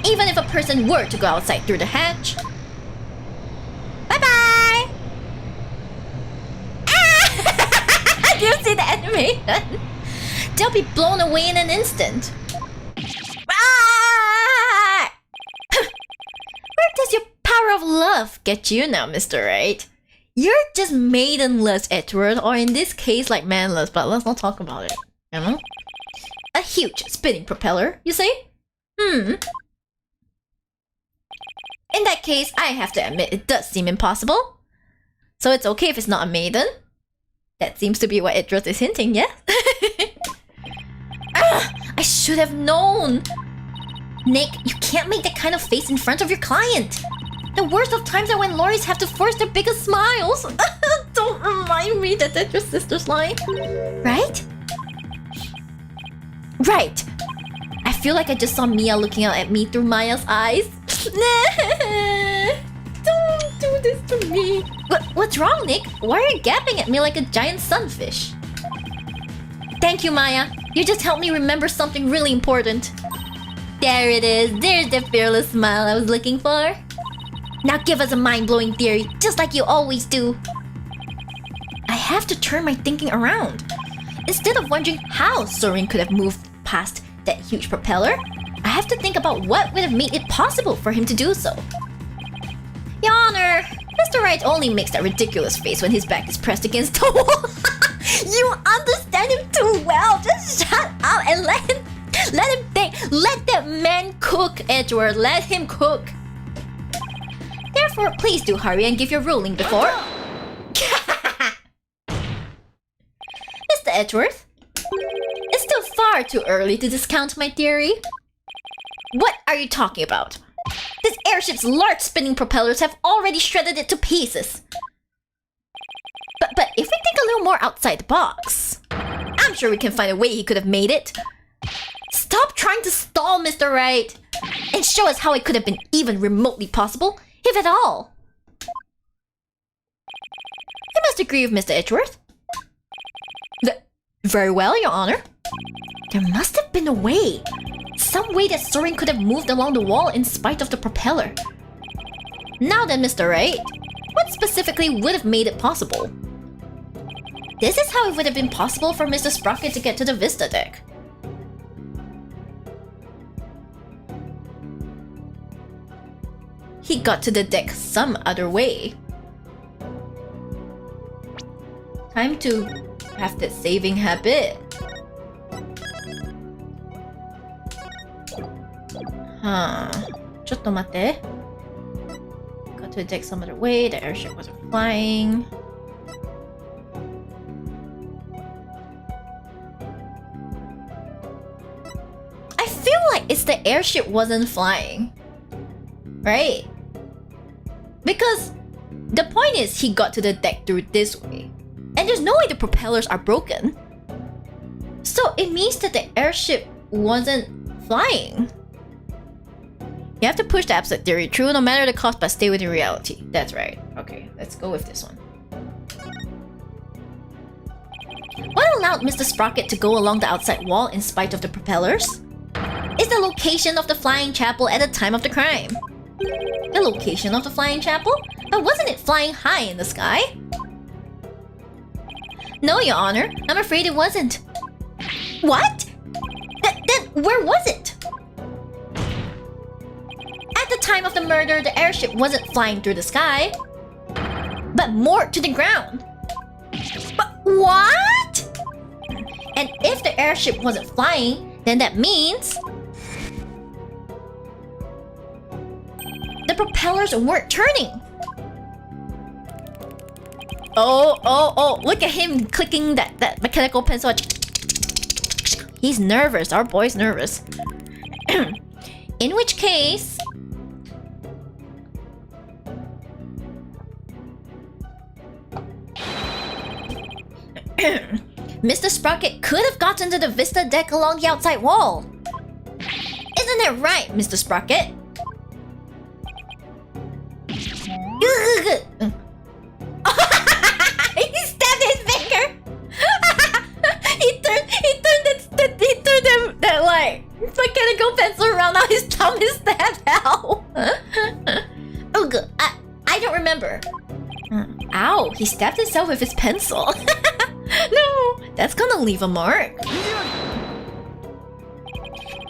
Even if a person were to go outside through the hatch... Bye-bye! Ah! Do you see the animation? They'll be blown away in an instant. Ah! Where does your power of love get you now, Mr. Wright? You're just maidenless, Edgeworth, or in this case, like manless, but let's not talk about it. You know? A huge spinning propeller, you say? In that case, I have to admit it does seem impossible. So it's okay if it's not a maiden. That seems to be what Edgeworth is hinting, yeah? I should have known! Nick, you can't make that kind of face in front of your client! The worst of times are when lorries have to force their biggest smiles! Don't remind me that that's your sister's line. Right? Right! I feel like I just saw Mia looking out at me through Maya's eyes. Don't do this to me! What's wrong, Nick? Why are you gapping at me like a giant sunfish? Thank you, Maya. You just helped me remember something really important. There it is. There's the fearless smile I was looking for. Now give us a mind-blowing theory, just like you always do. I have to turn my thinking around. Instead of wondering how Soren could have moved past that huge propeller, I have to think about what would have made it possible for him to do so. Your Honor, Mr. Wright only makes that ridiculous face when his back is pressed against the wall. You understand him too well. Just shut up and let him think. Let that man cook, Edgeworth. Let him cook. Therefore, please do hurry and give your ruling before... Mr. Edgeworth, it's still far too early to discount my theory. What are you talking about? This airship's large spinning propellers have already shredded it to pieces. But if we think a little more outside the box, I'm sure we can find a way he could have made it. Stop trying to stall, Mr. Wright, and show us how it could have been even remotely possible, if at all. I must agree with Mr. Edgeworth. Very well, Your Honor. There must have been a way. Some way that Soren could have moved along the wall in spite of the propeller. Now then, Mr. Wright, what specifically would have made it possible? This is how it would have been possible for Mr. Sprocket to get to the Vista deck. He got to the deck some other way. Time to have that saving habit. Huh. ちょっと待って. Got to the deck some other way. The airship wasn't flying. I feel like it's the airship wasn't flying. Right? Because the point is he got to the deck through this way. And there's no way the propellers are broken. So it means that the airship wasn't flying. You have to push the absolute theory true no matter the cost, but stay within reality. That's right. Okay, let's go with this one. allowed Mr. Sprocket to go along the outside wall in spite of the propellers? Is the location of the flying chapel at the time of the crime? The location of the flying chapel? But wasn't it flying high in the sky? No, Your Honor. I'm afraid it wasn't. What? Then where was it? At the time of the murder, the airship wasn't flying through the sky, but moored to the ground. But what? And if the airship wasn't flying, then that means the propellers weren't turning. Oh, look at him clicking that mechanical pencil. He's nervous, our boy's nervous. In which case... Mr. Sprocket could have gotten to the Vista deck along the outside wall. Isn't that right, Mr. Sprocket? He stabbed his finger. he turned that like mechanical pencil around. Now his thumb is stabbed out. Oh, good. I don't remember. Ow! He stabbed himself with his pencil. No, that's gonna leave a mark.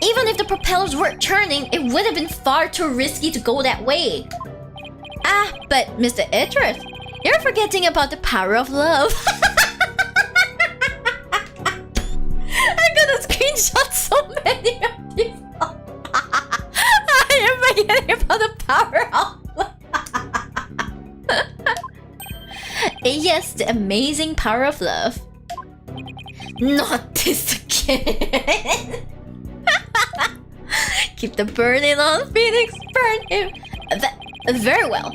Even if the propellers weren't turning, it would have been far too risky to go that way. But Mr. Idris, you're forgetting about the power of love. I'm gonna screenshot so many of these. I am forgetting about the power of love. Yes, the amazing power of love. Not this again. Keep the burning on, Phoenix. Burn him. Very well.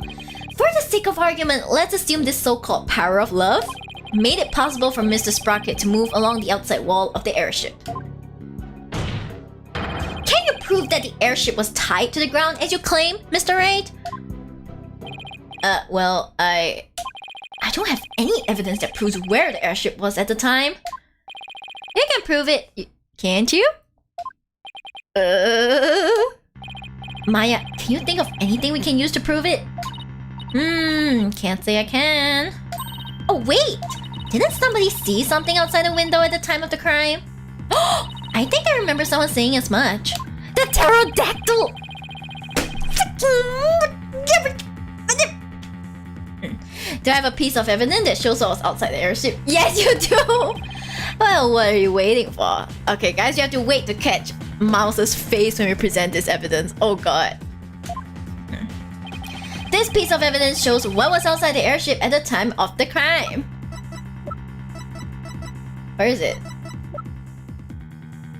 For the sake of argument, let's assume this so-called power of love made it possible for Mr. Sprocket to move along the outside wall of the airship. Can you prove that the airship was tied to the ground as you claim, Mr. Raid? Well, I don't have any evidence that proves where the airship was at the time. You can prove it, can't you? Maya, can you think of anything we can use to prove it? Can't say I can. Oh wait! Didn't somebody see something outside the window at the time of the crime? I think I remember someone saying as much. The pterodactyl! Do I have a piece of evidence that shows I was outside the airship? Yes, you do! Well, what are you waiting for? Okay, guys, you have to wait to catch Mouse's face when we present this evidence. Oh god. This piece of evidence shows what was outside the airship at the time of the crime. Where is it?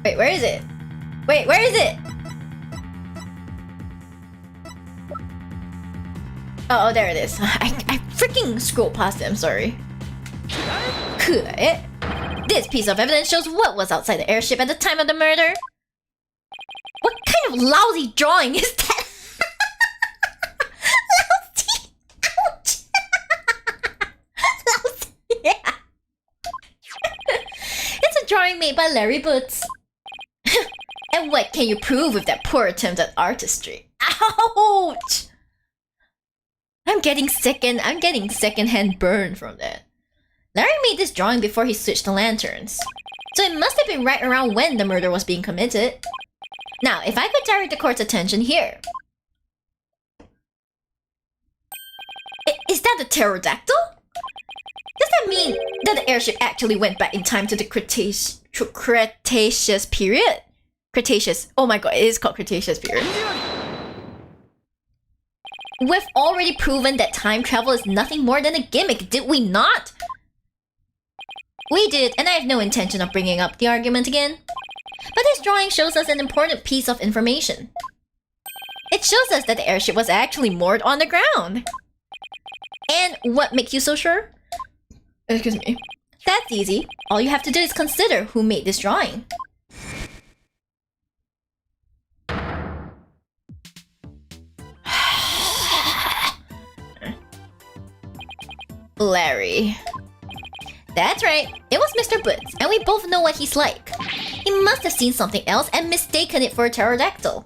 Wait, where is it? Wait, where is it? Oh, there it is. I freaking scrolled past it, I'm sorry. This piece of evidence shows what was outside the airship at the time of the murder. What kind of lousy drawing is that? Lousy! Ouch! Lousy, yeah. It's a drawing made by Larry Boots. And what can you prove with that poor attempt at artistry? Ouch! I'm getting secondhand burn from that. Larry made this drawing before he switched the lanterns. So it must have been right around when the murder was being committed. Now, if I could direct the court's attention here. Is that the pterodactyl? Does that mean that the airship actually went back in time to the Cretaceous period? Cretaceous. Oh my god, it is called Cretaceous period. We've already proven that time travel is nothing more than a gimmick, did we not? We did, and I have no intention of bringing up the argument again. But this drawing shows us an important piece of information. It shows us that the airship was actually moored on the ground. And what makes you so sure? Excuse me. That's easy. All you have to do is consider who made this drawing. Larry. That's right, it was Mr. Boots, and we both know what he's like. He must have seen something else and mistaken it for a pterodactyl.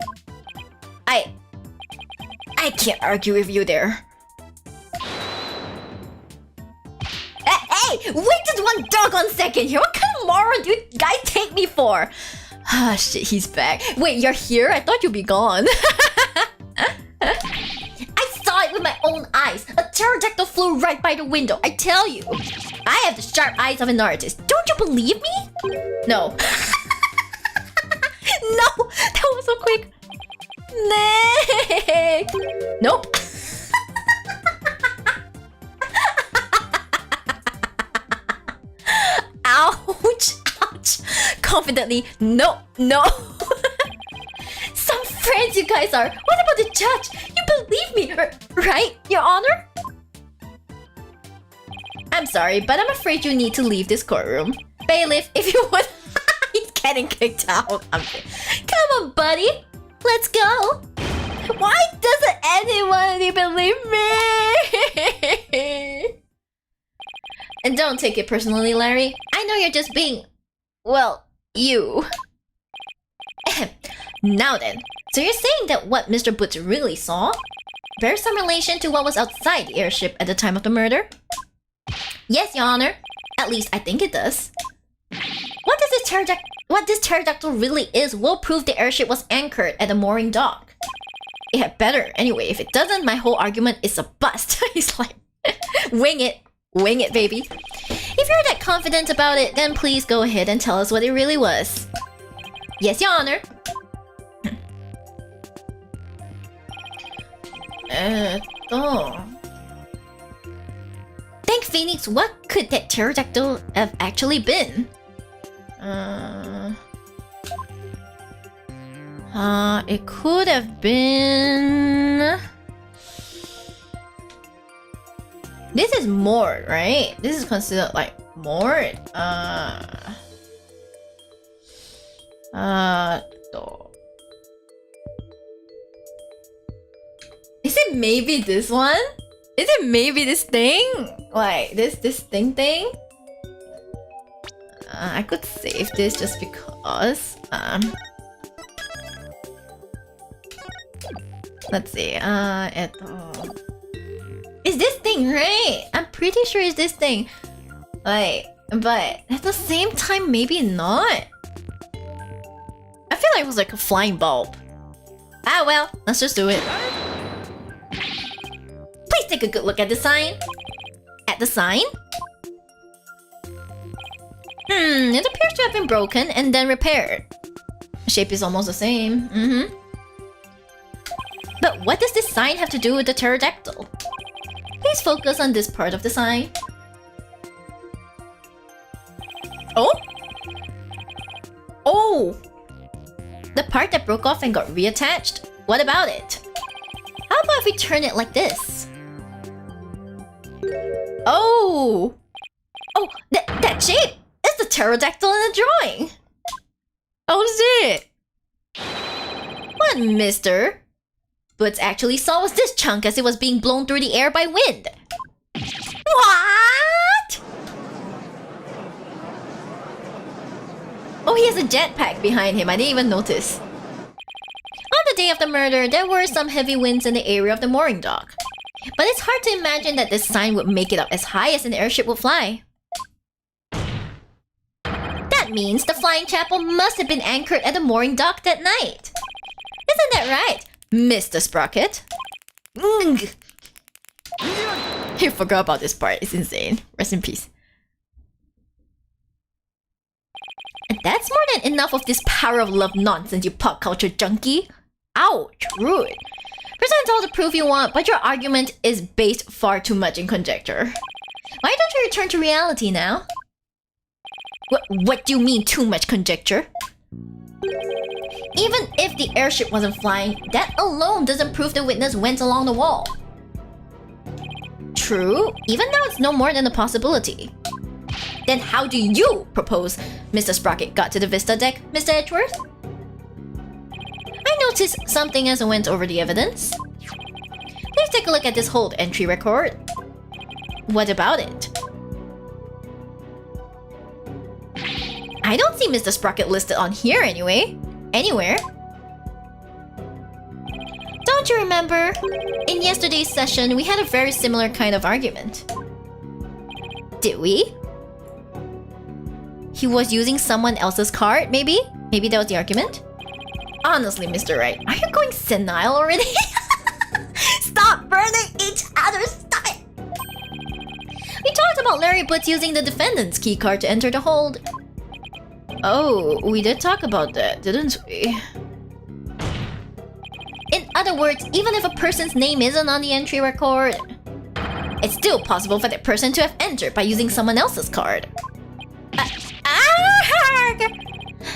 I can't argue with you there. Hey, wait just one doggone second here. What kind of moron do you guys take me for? Ah, shit, he's back. Wait, you're here? I thought you'd be gone. I saw it with my own eyes. A pterodactyl flew right by the window, I tell you. I have the sharp eyes of an artist. Don't you believe me? No. No, that was so quick. Next. Nope. Ouch, ouch. Confidently, no, no. Some friends you guys are. What about the judge? You believe me, right, Your Honor? I'm sorry, but I'm afraid you need to leave this courtroom. Bailiff, if you would... He's getting kicked out. Come on, buddy. Let's go. Why doesn't anyone believe me? And don't take it personally, Larry. I know you're just being... well, you. Now then, so you're saying that what Mr. Boots really saw bears some relation to what was outside the airship at the time of the murder? Yes, Your Honor. At least I think it does. What this pterodactyl really is will prove the airship was anchored at the mooring dock. It had better. Anyway, if it doesn't, my whole argument is a bust. He's like, wing it. Wing it, baby. If you're that confident about it, then please go ahead and tell us what it really was. Yes, Your Honor. Thank Phoenix, what could that pterodactyl have actually been? It could have been... This is moored, right? This is considered like moored. Is it maybe this one? Is it maybe this thing? Like this thing? I could save this just because. Let's see. It's this thing, right? I'm pretty sure it's this thing. Like, but at the same time, maybe not. I feel like it was like a flying bulb. Ah, well, let's just do it. Please take a good look at the sign. At the sign? It appears to have been broken and then repaired. The shape is almost the same. But what does this sign have to do with the pterodactyl? Please focus on this part of the sign. Oh? Oh! The part that broke off and got reattached? What about it? How about if we turn it like this? Oh! Oh, that shape! It's the pterodactyl in the drawing! Oh, shit! What, mister? Boots actually saw was this chunk as it was being blown through the air by wind. What? Oh, he has a jetpack behind him. I didn't even notice. On the day of the murder, there were some heavy winds in the area of the mooring dock. But it's hard to imagine that this sign would make it up as high as an airship would fly. That means the flying chapel must have been anchored at the mooring dock that night. Isn't that right, Mr. Sprocket? I forgot about this part. It's insane. Rest in peace. And that's more than enough of this power of love nonsense, you pop culture junkie. Ouch, rude. Present all the proof you want, but your argument is based far too much in conjecture. Why don't you return to reality now? What do you mean too much conjecture? Even if the airship wasn't flying, that alone doesn't prove the witness went along the wall. True, even though it's no more than a possibility. Then how do you propose Mr. Sprocket got to the Vista deck, Mr. Edgeworth? I noticed something as I went over the evidence. Please take a look at this hold entry record. What about it? I don't see Mr. Sprocket listed on here anyway. Anywhere. Don't you remember? In yesterday's session, we had a very similar kind of argument. Did we? He was using someone else's card, maybe? Maybe that was the argument? Honestly, Mr. Wright, are you going senile already? Stop burning each other! Stop it! We talked about Larry Butts using the defendant's keycard to enter the hold. Oh, we did talk about that, didn't we? In other words, even if a person's name isn't on the entry record, it's still possible for that person to have entered by using someone else's card.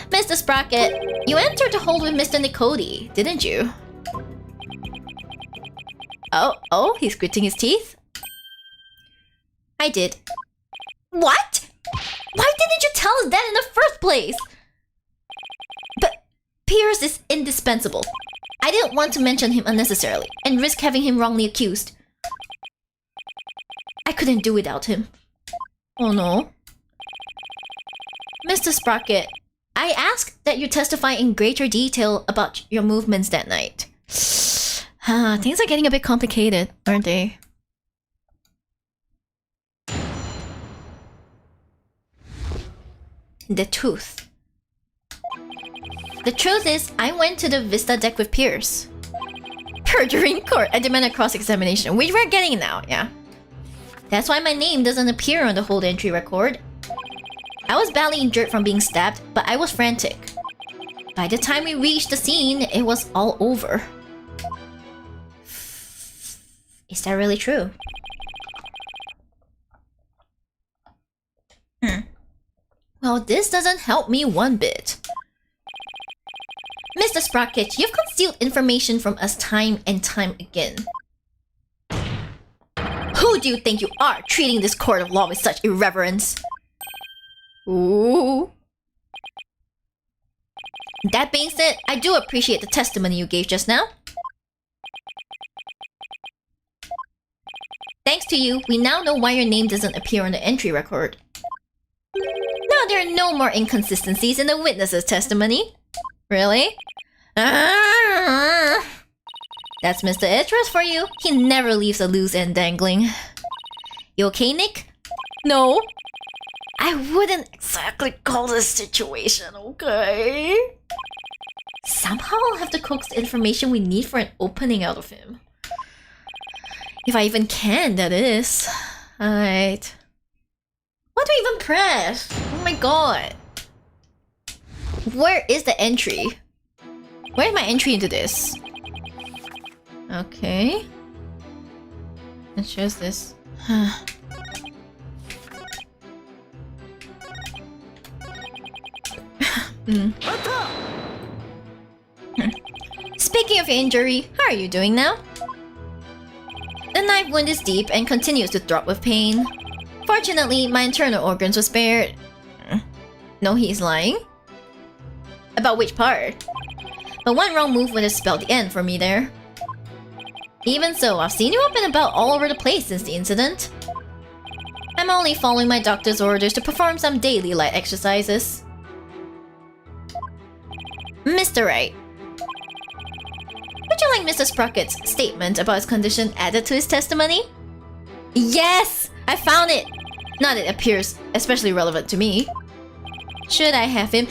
Mr. Sprocket, you entered the hold with Mr. Nicody, didn't you? Oh, he's gritting his teeth? I did. What? Why didn't you tell us that in the first place? But Pierce is indispensable. I didn't want to mention him unnecessarily and risk having him wrongly accused. I couldn't do without him. Oh no. Mr. Sprocket, I asked that you testify in greater detail about your movements that night. Things are getting a bit complicated, aren't they? The truth. The truth is, I went to the Vista deck with Pierce. Perjury in court. I demand a cross-examination, which we're getting now, yeah. That's why my name doesn't appear on the hold entry record. I was badly injured from being stabbed, but I was frantic. By the time we reached the scene, it was all over. Is that really true? Well, this doesn't help me one bit. Mr. Sprocket, you've concealed information from us time and time again. Who do you think you are, treating this court of law with such irreverence? Ooh. That being said, I do appreciate the testimony you gave just now. Thanks to you, we now know why your name doesn't appear on the entry record. Now there are no more inconsistencies in the witness's testimony. Really? That's Mr. Itras for you. He never leaves a loose end dangling. You okay, Nick? No. I wouldn't exactly call this situation okay. Somehow I'll have to coax the information we need for an opening out of him. If I even can, that is. Alright. What do I even press? Oh my god. Where is the entry? Where's my entry into this? Okay. It shows this. Speaking of your injury, how are you doing now? The knife wound is deep and continues to throb with pain. Fortunately, my internal organs were spared. No, he's lying? About which part? But one wrong move would have spelled the end for me there. Even so, I've seen you up and about all over the place since the incident. I'm only following my doctor's orders to perform some daily light exercises. Mr. Wright. Would you like Mr. Sprocket's statement about his condition added to his testimony? Yes! I found it! Not that it appears especially relevant to me. Should I have him?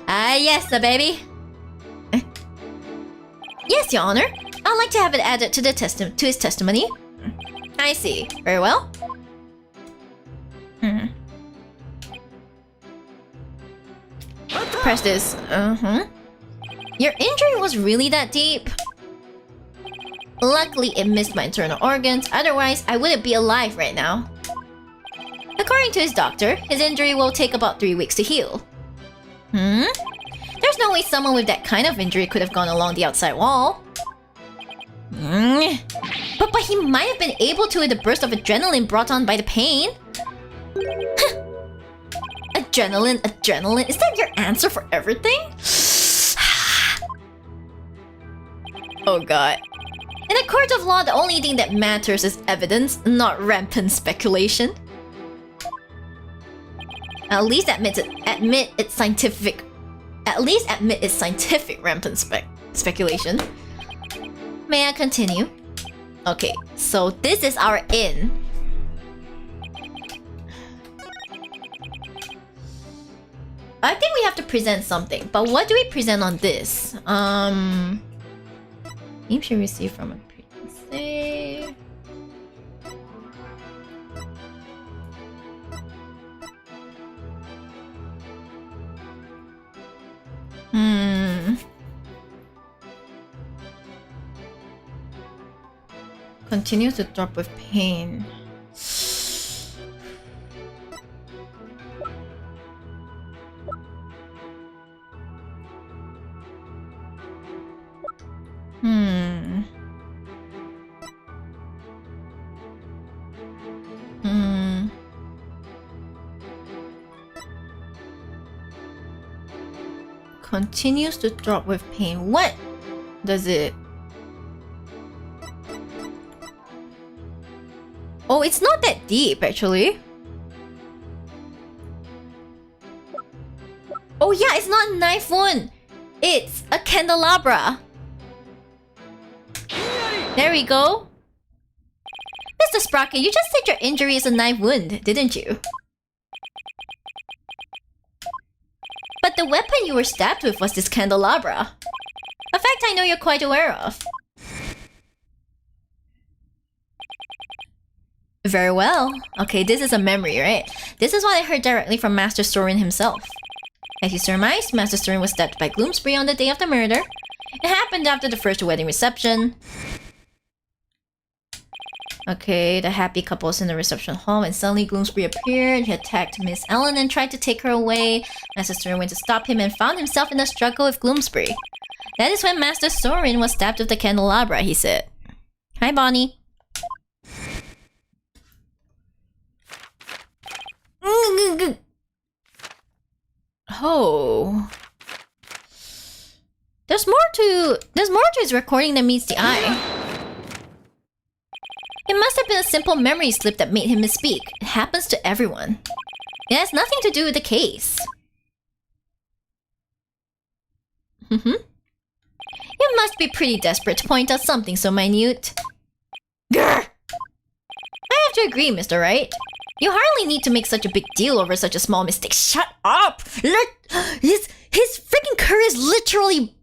Yes, the baby. Yes, Your Honor. I'd like to have it added to his testimony. I see. Very well. Press this. Your injury was really that deep? Luckily, it missed my internal organs. Otherwise, I wouldn't be alive right now. According to his doctor, his injury will take about 3 weeks to heal. There's no way someone with that kind of injury could have gone along the outside wall. But he might have been able to with the burst of adrenaline brought on by the pain. Adrenaline. Is that your answer for everything? Oh god. In a court of law, the only thing that matters is evidence, not rampant speculation. At least admit it's scientific. At least admit it's scientific rampant speculation. May I continue? Okay, so this is our in. I think we have to present something, but what do we present on this? Name should receive from a pregnancy. Continues to drop with pain. Continues to drop with pain. What does it? Oh, it's not that deep actually. Oh yeah, it's not a knife wound. It's a candelabra. There we go. Mr. Sprocket, you just said your injury is a knife wound, didn't you? But the weapon you were stabbed with was this candelabra. A fact I know you're quite aware of. Very well. Okay, this is a memory, right? This is what I heard directly from Master Sorin himself. As you surmised, Master Sorin was stabbed by Gloomspree on the day of the murder. It happened after the first wedding reception. Okay, the happy couple was in the reception hall when suddenly Gloomspree appeared. He attacked Miss Ellen and tried to take her away. Master Sorin went to stop him and found himself in a struggle with Gloomspree. That is when Master Sorin was stabbed with the candelabra, he said. Hi, Bonnie. Oh. There's more to his recording than meets the eye. It must have been a simple memory slip that made him misspeak. It happens to everyone. It has nothing to do with the case. You must be pretty desperate to point out something so minute. Grr! I have to agree, Mr. Wright. You hardly need to make such a big deal over such a small mistake. Shut up! His freaking career is literally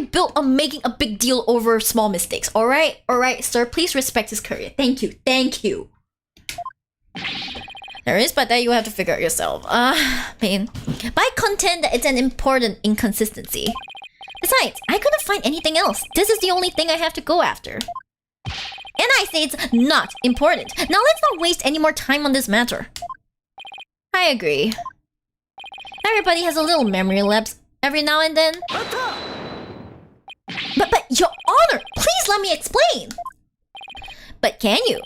built on making a big deal over small mistakes. Alright, sir, please respect his career. Thank you. There is, but that you have to figure out yourself. Pain. But I contend that it's an important inconsistency. Besides, I couldn't find anything else. This is the only thing I have to go after. And I say it's not important. Now let's not waste any more time on this matter. I agree. Everybody has a little memory lapse every now and then. But Your Honor, please let me explain. But can you?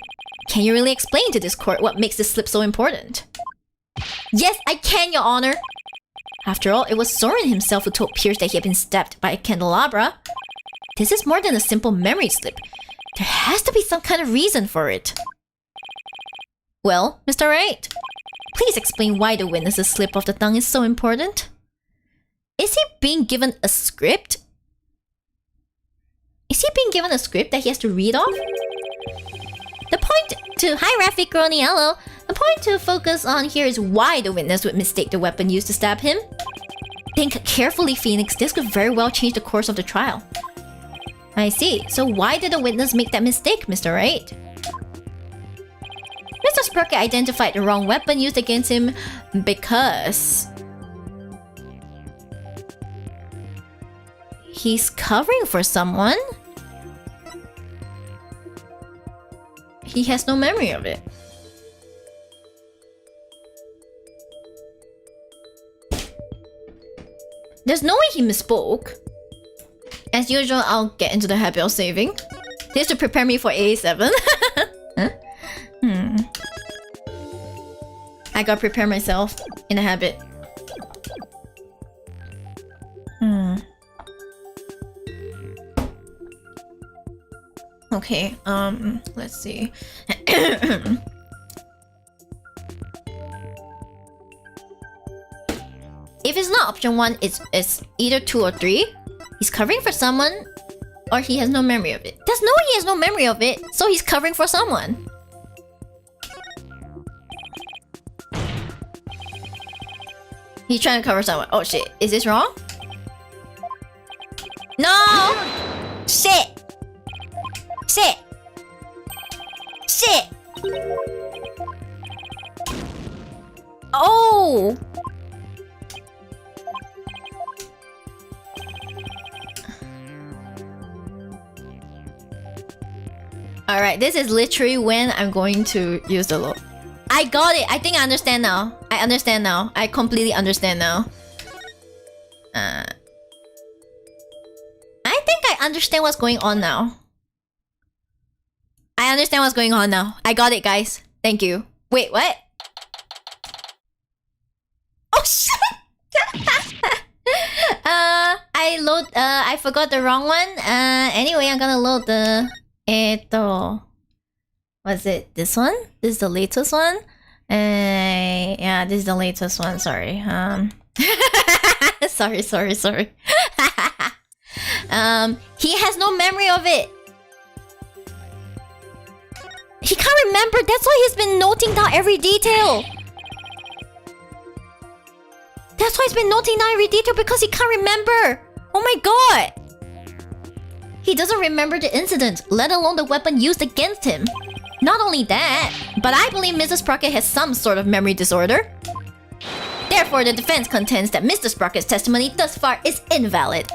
Can you really explain to this court what makes this slip so important? Yes, I can, Your Honor. After all, it was Soren himself who told Pierce that he had been stabbed by a candelabra. This is more than a simple memory slip. There has to be some kind of reason for it. Well, Mr. Wright, please explain why the witness's slip of the tongue is so important. Is he being given a script? Is he being given a script that he has to read off? The point to... Hi, Raffi Groniello. The point to focus on here is why the witness would mistake the weapon used to stab him. Think carefully, Phoenix. This could very well change the course of the trial. I see. So why did the witness make that mistake, Mr. Wright? Mr. Sprocket identified the wrong weapon used against him because... he's covering for someone? He has no memory of it. There's no way he misspoke. As usual, I'll get into the habit of saving. This to prepare me for AA7. Huh? I gotta prepare myself in a habit. Okay, let's see. If it's not option 1, it's either 2 or 3. He's covering for someone, or he has no memory of it. There's no way he has no memory of it, so he's covering for someone. He's trying to cover someone. Oh shit, is this wrong? No! Shit! Shit! Shit! Oh! Alright, this is literally when I'm going to use the load. I got it! I think I understand now. I understand now. I completely understand now. I think I understand what's going on now. I understand what's going on now. I got it, guys. Thank you. Wait, what? Oh shit! I forgot the wrong one. Anyway, I'm gonna load the... Was it this one? This is the latest one? Yeah, this is the latest one, sorry. Sorry. He has no memory of it. He can't remember, that's why he's been noting down every detail. That's why he's been noting down every detail, because he can't remember. Oh my god. He doesn't remember the incident, let alone the weapon used against him. Not only that, but I believe Mrs. Sprocket has some sort of memory disorder. Therefore, the defense contends that Mr. Sprocket's testimony thus far is invalid.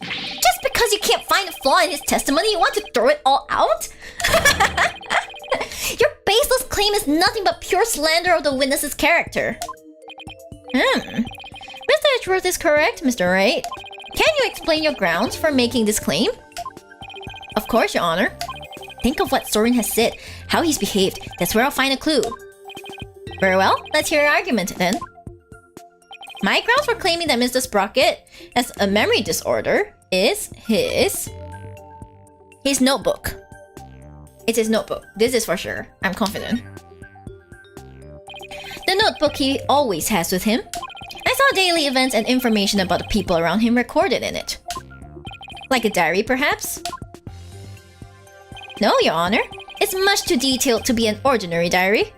Just because you can't find a flaw in his testimony, you want to throw it all out? Your baseless claim is nothing but pure slander of the witness's character. Mr. Edgeworth is correct, Mr. Wright. Can you explain your grounds for making this claim? Of course, Your Honor. Think of what Soren has said, how he's behaved. That's where I'll find a clue. Very well, let's hear your argument then. My grounds for claiming that Mr. Sprocket has a memory disorder is his notebook. It's his notebook. This is for sure. I'm confident. The notebook he always has with him. I saw daily events and information about the people around him recorded in it. Like a diary, perhaps? No, Your Honor. It's much too detailed to be an ordinary diary.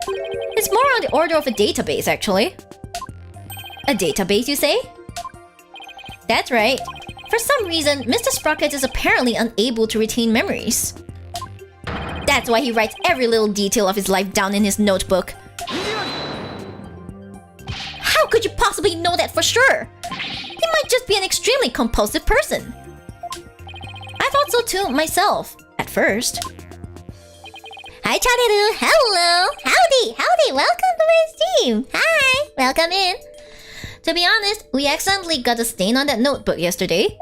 It's more on the order of a database, actually. A database, you say? That's right. For some reason, Mr. Sprocket is apparently unable to retain memories. That's why he writes every little detail of his life down in his notebook. How could you possibly know that for sure? He might just be an extremely compulsive person. I thought so too, myself. At first. Hi, Chadiru. Hello. Howdy. Welcome to my stream. Hi. Welcome in. To be honest, we accidentally got a stain on that notebook yesterday.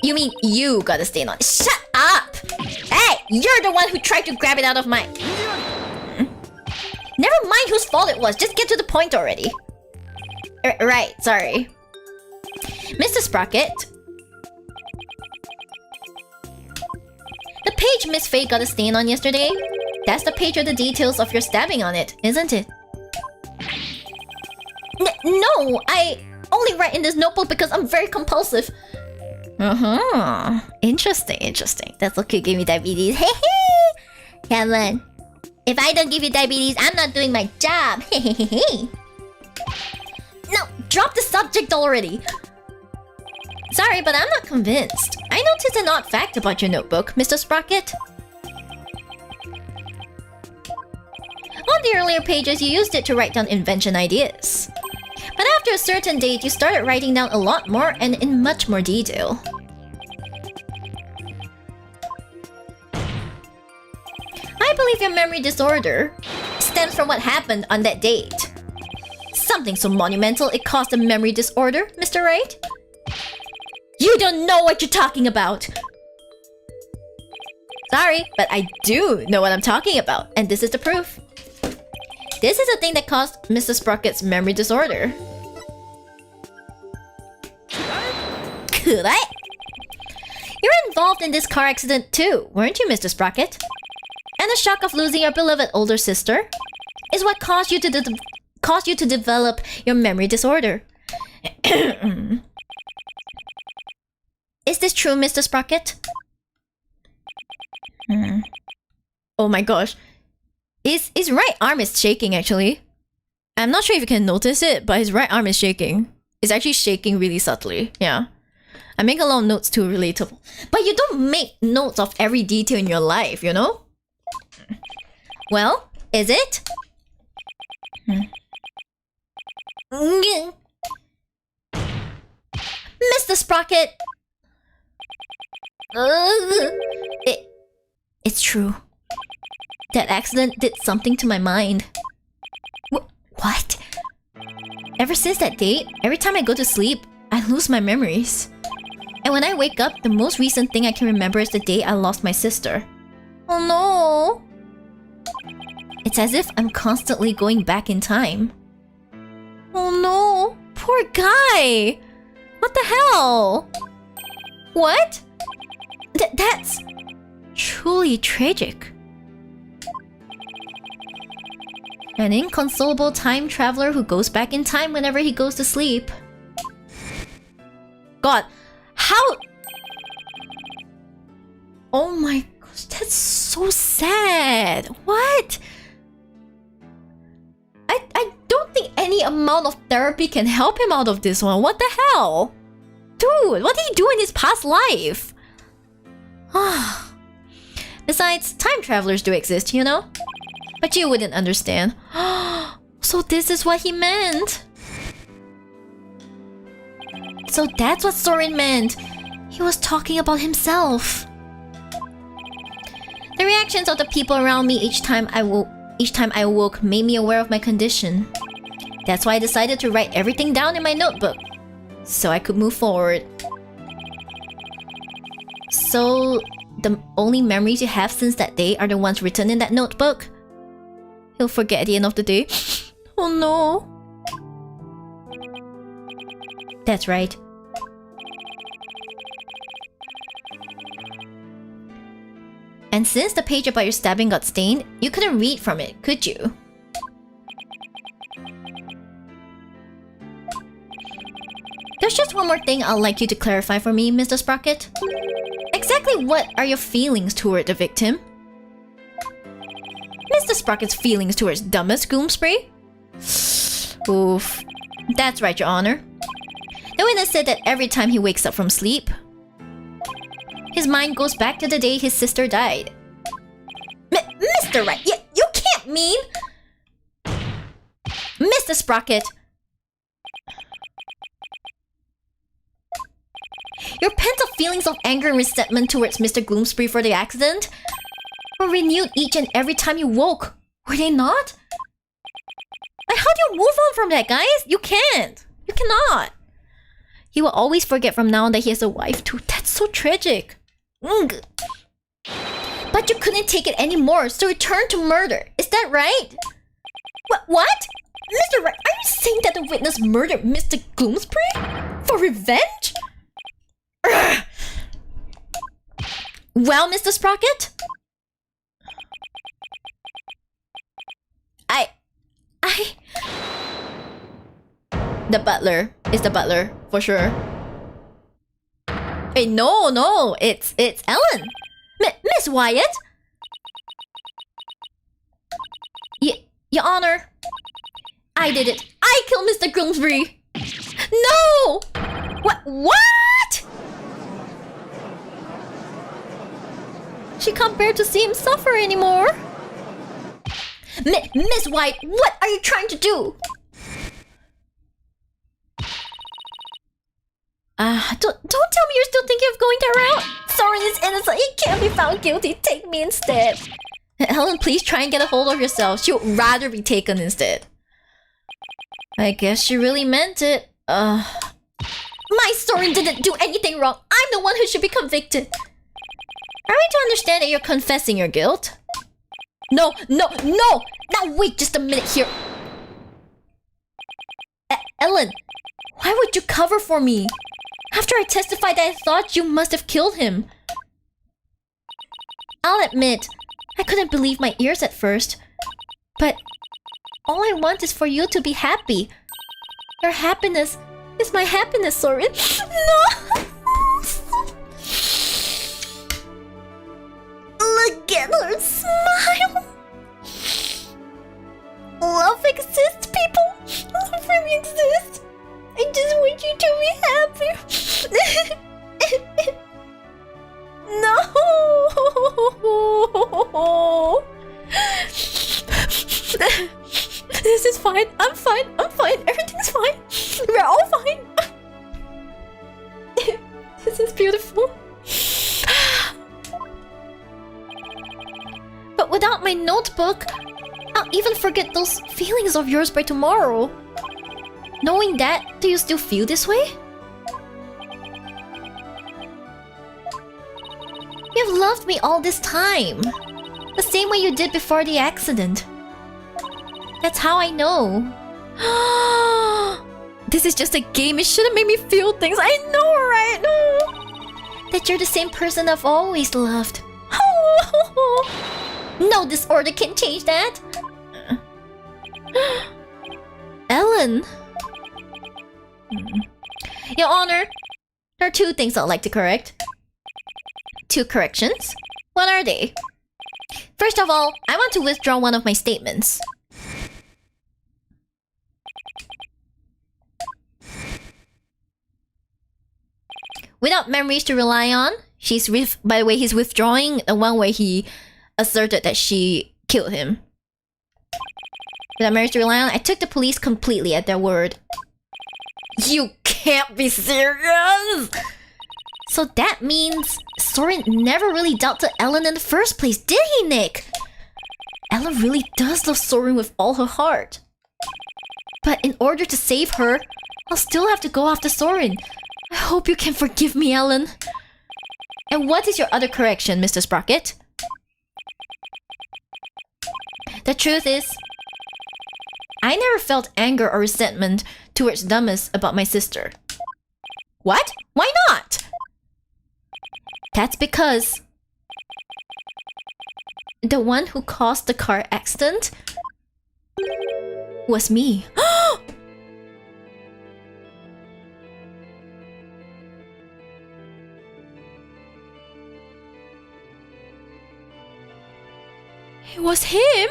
You mean you got a stain on it? Shut up! Hey, you're the one who tried to grab it out of my... Never mind whose fault it was. Just get to the point already. Right, sorry. Mr. Sprocket. The page Miss Faye got a stain on yesterday, that's the page with the details of your stabbing on it, isn't it? No, I only write in this notebook because I'm very compulsive. Interesting. That's okay, give me diabetes. Hey. Come on. If I don't give you diabetes, I'm not doing my job. No, drop the subject already. Sorry, but I'm not convinced. I noticed an odd fact about your notebook, Mr. Sprocket. On the earlier pages, you used it to write down invention ideas. But after a certain date, you started writing down a lot more and in much more detail. I believe your memory disorder stems from what happened on that date. Something so monumental it caused a memory disorder, Mr. Wright? You don't know what you're talking about! Sorry, but I do know what I'm talking about, and this is the proof. This is the thing that caused Mr. Sprocket's memory disorder. Could I? You're involved in this car accident too, weren't you, Mr. Sprocket? And the shock of losing your beloved older sister is what caused you to cause you to develop your memory disorder. Is this true, Mr. Sprocket? Oh my gosh. His right arm is shaking, actually. I'm not sure if you can notice it, but his right arm is shaking. It's actually shaking really subtly, yeah. I make a lot of notes too, relatable. But you don't make notes of every detail in your life, you know? Well, is it? Mr. Sprocket! It's true. That accident did something to my mind. What? Ever since that date, every time I go to sleep, I lose my memories. And when I wake up, the most recent thing I can remember is the day I lost my sister. Oh no! It's as if I'm constantly going back in time. Oh no! Poor guy! What the hell? What? That's truly tragic. An inconsolable time traveler who goes back in time whenever he goes to sleep. God, how? Oh my gosh, that's so sad. What? I don't think any amount of therapy can help him out of this one. What the hell? Dude, what did he do in his past life? Besides, time travelers do exist, you know? But you wouldn't understand. So this is what he meant. So that's what Soren meant. He was talking about himself. The reactions of the people around me each time I awoke made me aware of my condition. That's why I decided to write everything down in my notebook, so I could move forward. So the only memories you have since that day are the ones written in that notebook? He'll forget at the end of the day. Oh no. That's right. And since the page about your stabbing got stained, you couldn't read from it, could you? There's just one more thing I'd like you to clarify for me, Mr. Sprocket. Exactly what are your feelings toward the victim? Mr. Sprocket's feelings towards Dumbest Gloomspray? Oof. That's right, Your Honor. The witness said that every time he wakes up from sleep, his mind goes back to the day his sister died. Mr. Right, you can't mean... Mr. Sprocket! Your pent-up feelings of anger and resentment towards Mr. Gloomspray for the accident were renewed each and every time you woke, were they not? Like, how do you move on from that, guys? You can't. You cannot. He will always forget from now on that he has a wife too. That's so tragic. But you couldn't take it anymore, so you turned to murder. Is that right? What? Mr. Right, are you saying that the witness murdered Mr. Gloomspray? For revenge? Well, Mr. Sprocket? The butler is the butler, for sure. Hey, no, it's Ellen. Miss Wyatt? Your Honor, I did it. I killed Mr. Gloomsbury. No! What? She can't bear to see him suffer anymore. Miss White, what are you trying to do? Don't tell me you're still thinking of going that route. Soren is innocent. He can't be found guilty. Take me instead. Helen, please try and get a hold of yourself. She would rather be taken instead. I guess she really meant it. My Soren didn't do anything wrong. I'm the one who should be convicted. Are we to understand that you're confessing your guilt? No! Now wait just a minute here. Ellen, why would you cover for me? After I testified that I thought you must have killed him. I'll admit, I couldn't believe my ears at first. But all I I want is for you to be happy. Your happiness is my happiness, Soren. No! Look at her smile! Love exists, people! Love really exists! I just want you to be happy! No! This is fine. I'm fine. Everything's fine. We're all fine. This is beautiful. But without my notebook, I'll even forget those feelings of yours by tomorrow. Knowing that, do you still feel this way? You've loved me all this time. The same way you did before the accident. That's how I know. This is just a game. It shouldn't make me feel things. I know, right? No. That you're the same person I've always loved. No disorder can change that. Ellen. Your Honor, there are 2 things I'd like to correct. 2 corrections. What are they? First of all, I want to withdraw one of my statements. Without memories to rely on, by the way, he's withdrawing the one where he asserted that she killed him. Without memories to rely on, I took the police completely at their word. You can't be serious! So that means Soren never really doubted Ellen in the first place, did he, Nick? Ellen really does love Soren with all her heart. But in order to save her, I'll still have to go after Soren. I hope you can forgive me, Ellen. And what is your other correction, Mr. Sprocket? The truth is, I never felt anger or resentment towards Dumas about my sister. What? Why not? That's because the one who caused the car accident was me. It was him?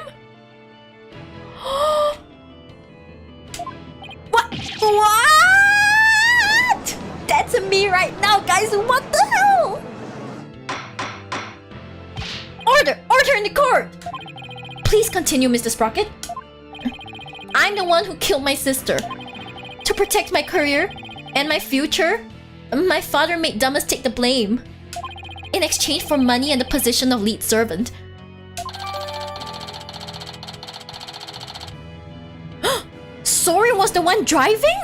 What? That's me right now, guys. What the hell? Order in the court. Please continue, Mr. Sprocket. I'm the one who killed my sister. To protect my career and my future, my father made Dumas take the blame. In exchange for money and the position of lead servant. Soren was the one driving?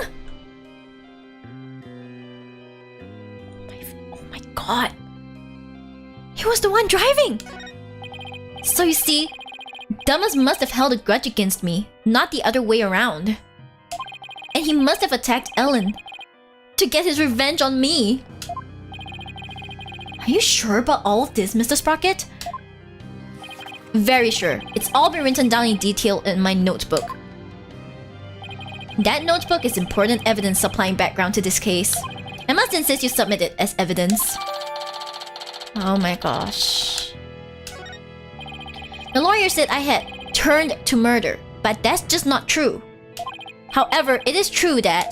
Oh my god. He was the one driving! So you see, Dumas must have held a grudge against me, not the other way around. And he must have attacked Ellen to get his revenge on me. Are you sure about all of this, Mr. Sprocket? Very sure. It's all been written down in detail in my notebook. That notebook is important evidence supplying background to this case. I must insist you submit it as evidence. Oh my gosh. The lawyer said I had turned to murder, but that's just not true. However, it is true that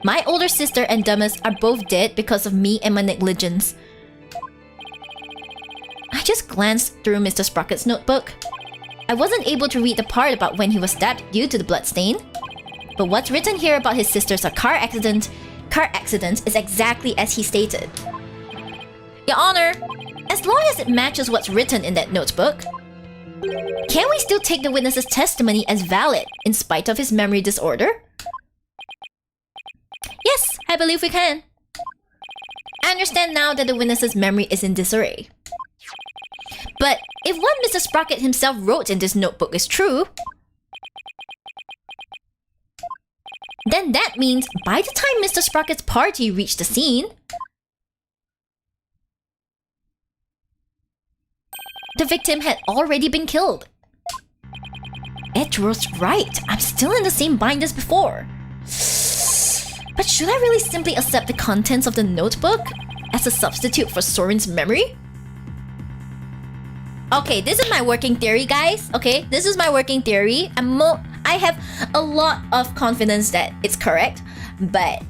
my older sister and Dumas are both dead because of me and my negligence. I just glanced through Mr. Sprocket's notebook. I wasn't able to read the part about when he was stabbed due to the bloodstain. But what's written here about his sister's car accident is exactly as he stated. Your Honor, as long as it matches what's written in that notebook, can we still take the witness's testimony as valid in spite of his memory disorder? Yes, I believe we can. I understand now that the witness's memory is in disarray. But if what Mr. Sprocket himself wrote in this notebook is true, then that means by the time Mr. Sprocket's party reached the scene, the victim had already been killed. edge was right. I'm still in the same bind as before. But should I really simply accept the contents of the notebook as a substitute for Soren's memory? Okay, this is my working theory, guys. Okay, this is my working theory. I have a lot of confidence that it's correct, but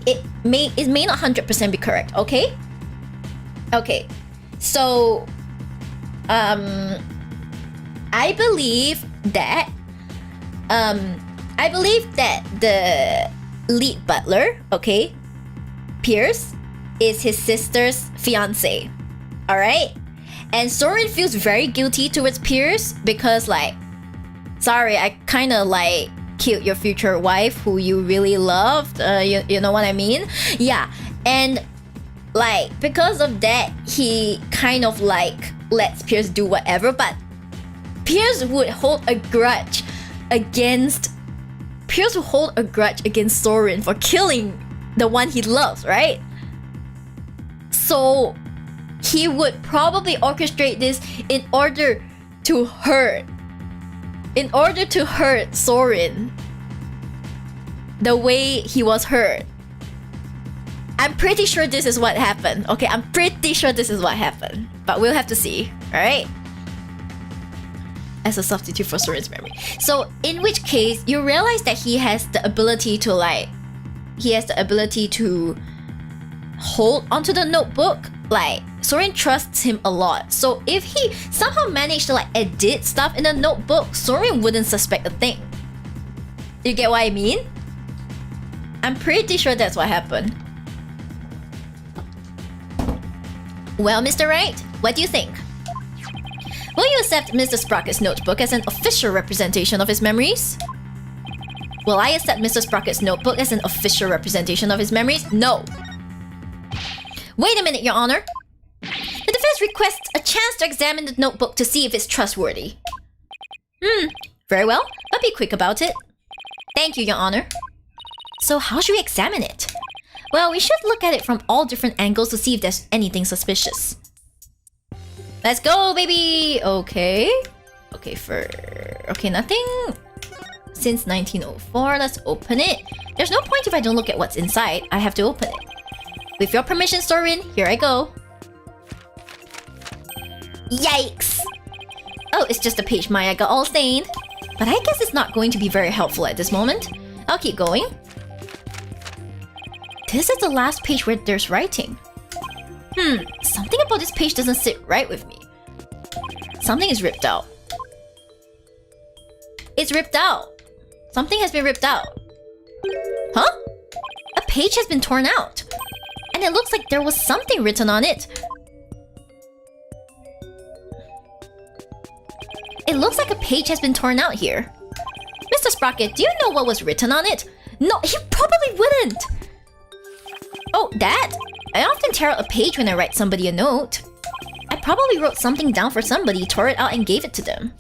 it may not 100% be correct. Okay. Okay, so I believe that the lead butler, okay, Pierce, is his sister's fiance. All right. And Soren feels very guilty towards Pierce because, like, sorry, I kind of like killed your future wife who you really loved. You know what I mean? Yeah. And like, because of that, he kind of like lets Pierce do whatever. But Pierce would hold a grudge against Soren for killing the one he loves, right? So he would probably orchestrate this in order to hurt Soren the way he was hurt. I'm pretty sure this is what happened. Okay, I'm pretty sure this is what happened. But we'll have to see, alright? As a substitute for Soren's memory. So, in which case, you realize that he has the ability to hold onto the notebook. Like, Soren trusts him a lot. So if he somehow managed to like edit stuff in the notebook, Soren wouldn't suspect a thing. You get what I mean? I'm pretty sure that's what happened. Well, Mr. Wright, what do you think? Will you accept Mr. Sprocket's notebook as an official representation of his memories? Will I accept Mr. Sprocket's notebook as an official representation of his memories? No. Wait a minute, Your Honor. The defense requests a chance to examine the notebook to see if it's trustworthy. Very well, but be quick about it. Thank you, Your Honor. So how should we examine it? Well, we should look at it from all different angles to see if there's anything suspicious. Let's go, baby! Okay, nothing since 1904. Let's open it. There's no point if I don't look at what's inside. I have to open it. With your permission, Soren, here I go. Yikes! Oh, it's just a page Maya got all stained. But I guess it's not going to be very helpful at this moment. I'll keep going. This is the last page where there's writing. Something about this page doesn't sit right with me. Something is ripped out. It's ripped out. Something has been ripped out. Huh? A page has been torn out. And it looks like there was something written on it. It looks like a page has been torn out here. Mr. Sprocket, do you know what was written on it? No, he probably wouldn't. Oh, that? I often tear out a page when I write somebody a note. I probably wrote something down for somebody, tore it out and gave it to them.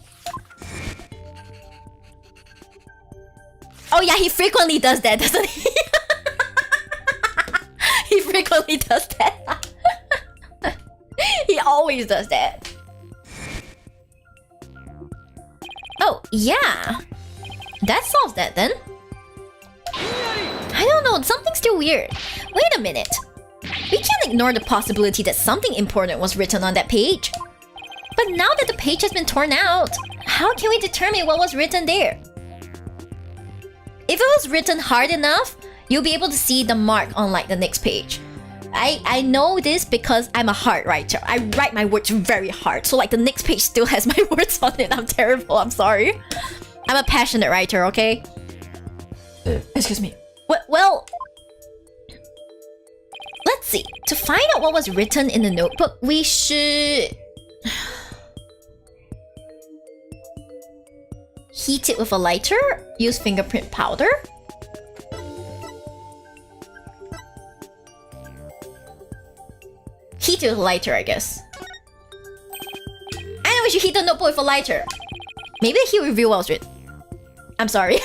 Oh yeah, he frequently does that, doesn't he? He frequently does that. He always does that. Oh, yeah. That solves that then. I don't know, something's still weird. Wait a minute. We can't ignore the possibility that something important was written on that page. But now that the page has been torn out, how can we determine what was written there? If it was written hard enough, you'll be able to see the mark on like the next page. I know this because I'm a hard writer. I write my words very hard, so like the next page still has my words on it. I'm terrible, I'm sorry. I'm a passionate writer, okay? Excuse me. Well, let's see. To find out what was written in the notebook, we should heat it with a lighter, use fingerprint powder. Heat it with a lighter, I guess. I know we should heat the notebook with a lighter. Maybe he'll reveal what was written. I'm sorry.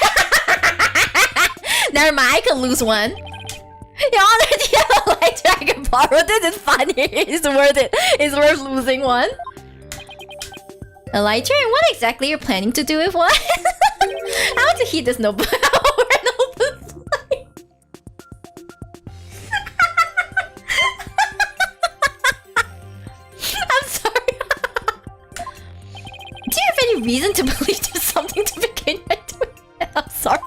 Never mind, I could lose one. Your Honor, do you have a lighter I can borrow? This is funny. It's worth it. It's worth losing one. A lighter? And what exactly you're planning to do with what? keep this notebook. I'm sorry. Do you have any reason to believe there's something to begin with? I'm sorry.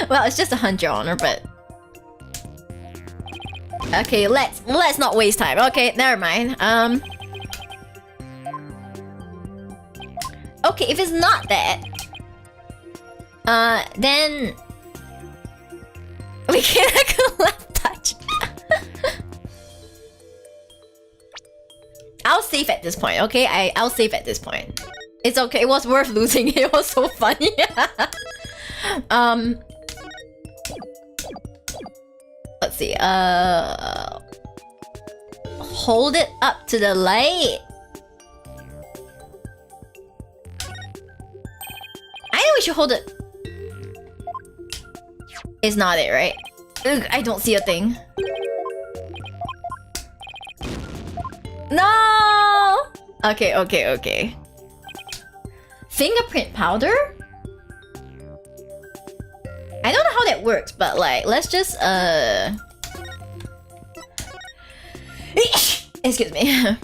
Well, it's just a hunch, Your Honor, but... Okay, let's not waste time. Okay, never mind. Okay, if it's not that, then we can't go left touch. I'll save at this point, okay? I'll save at this point. It's okay. It was worth losing. It was so funny. Let's see. Hold it up to the light. I know we should hold it. It's not it, right? Ugh, I don't see a thing. No! Okay. Fingerprint powder? I don't know how that works, but like, let's just excuse me.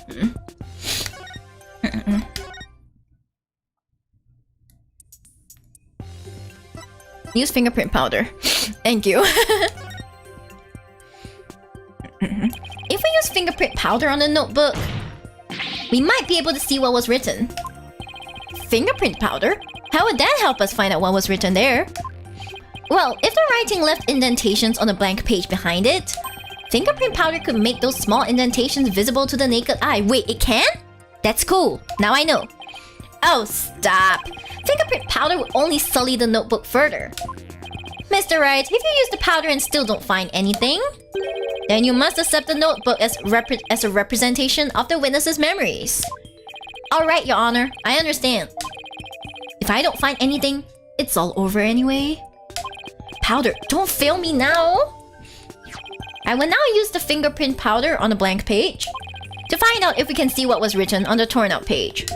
Use fingerprint powder. Thank you. If we use fingerprint powder on the notebook, we might be able to see what was written. Fingerprint powder? How would that help us find out what was written there? Well, if the writing left indentations on the blank page behind it, fingerprint powder could make those small indentations visible to the naked eye. Wait, it can? That's cool. Now I know. Oh, stop. Fingerprint powder would only sully the notebook further. Mr. Wright, if you use the powder and still don't find anything, then you must accept the notebook as a representation of the witness's memories. Alright, Your Honor. I understand. If I don't find anything, it's all over anyway. Powder, don't fail me now. I will now use the fingerprint powder on the blank page to find out if we can see what was written on the torn out page.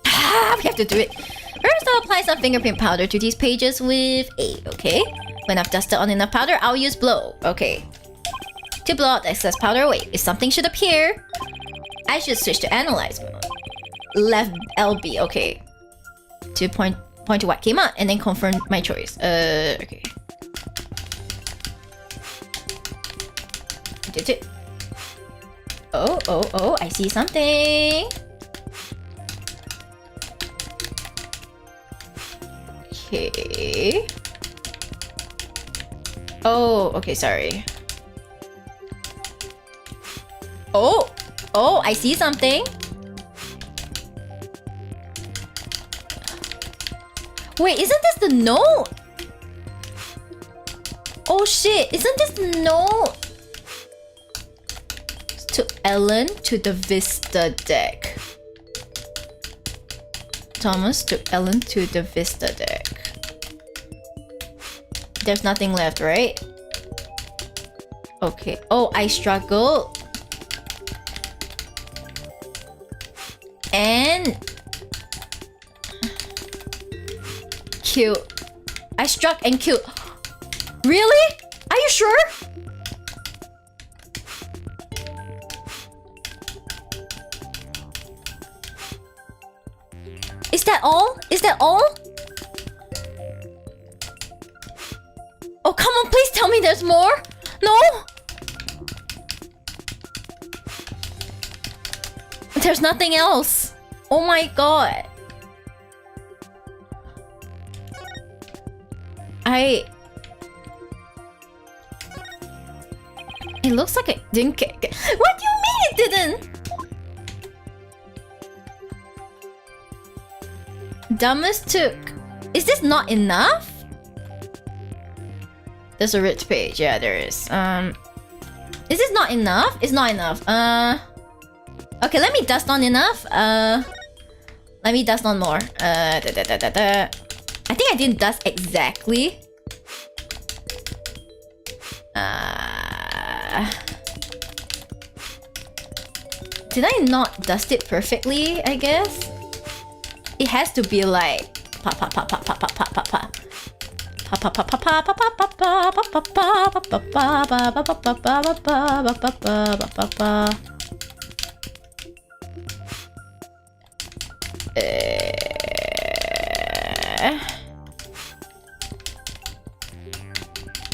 We have to do it. First, I'll apply some fingerprint powder to these pages with A, okay? When I've dusted on enough powder, I'll use blow, okay. To blow out the excess powder away, if something should appear, I should switch to analyze mode. Left LB, okay. To point to what came out and then confirm my choice. Okay. Did it? Oh, I see something. Okay. Oh, okay, sorry. Oh, I see something. Wait, isn't this the note? Oh shit, isn't this the note? To Ellen to the Vista deck. Thomas to Ellen to the Vista deck. There's nothing left, right? Okay. Oh, I struggled. And... Cute. I struck and killed. Really? Are you sure? Is that all? Is that all? Oh, come on, please tell me there's more. No? There's nothing else. Oh my god. It looks like it didn't get... What do you mean it didn't? Dumbest took... Is this not enough? There's a rich page. Yeah, there is. Is this not enough? It's not enough. Okay, let me dust on enough. Let me dust on more. I think I didn't dust exactly. Did I not dust it perfectly, I guess? It has to be like pa pa pa pa pa pa pa pa pa.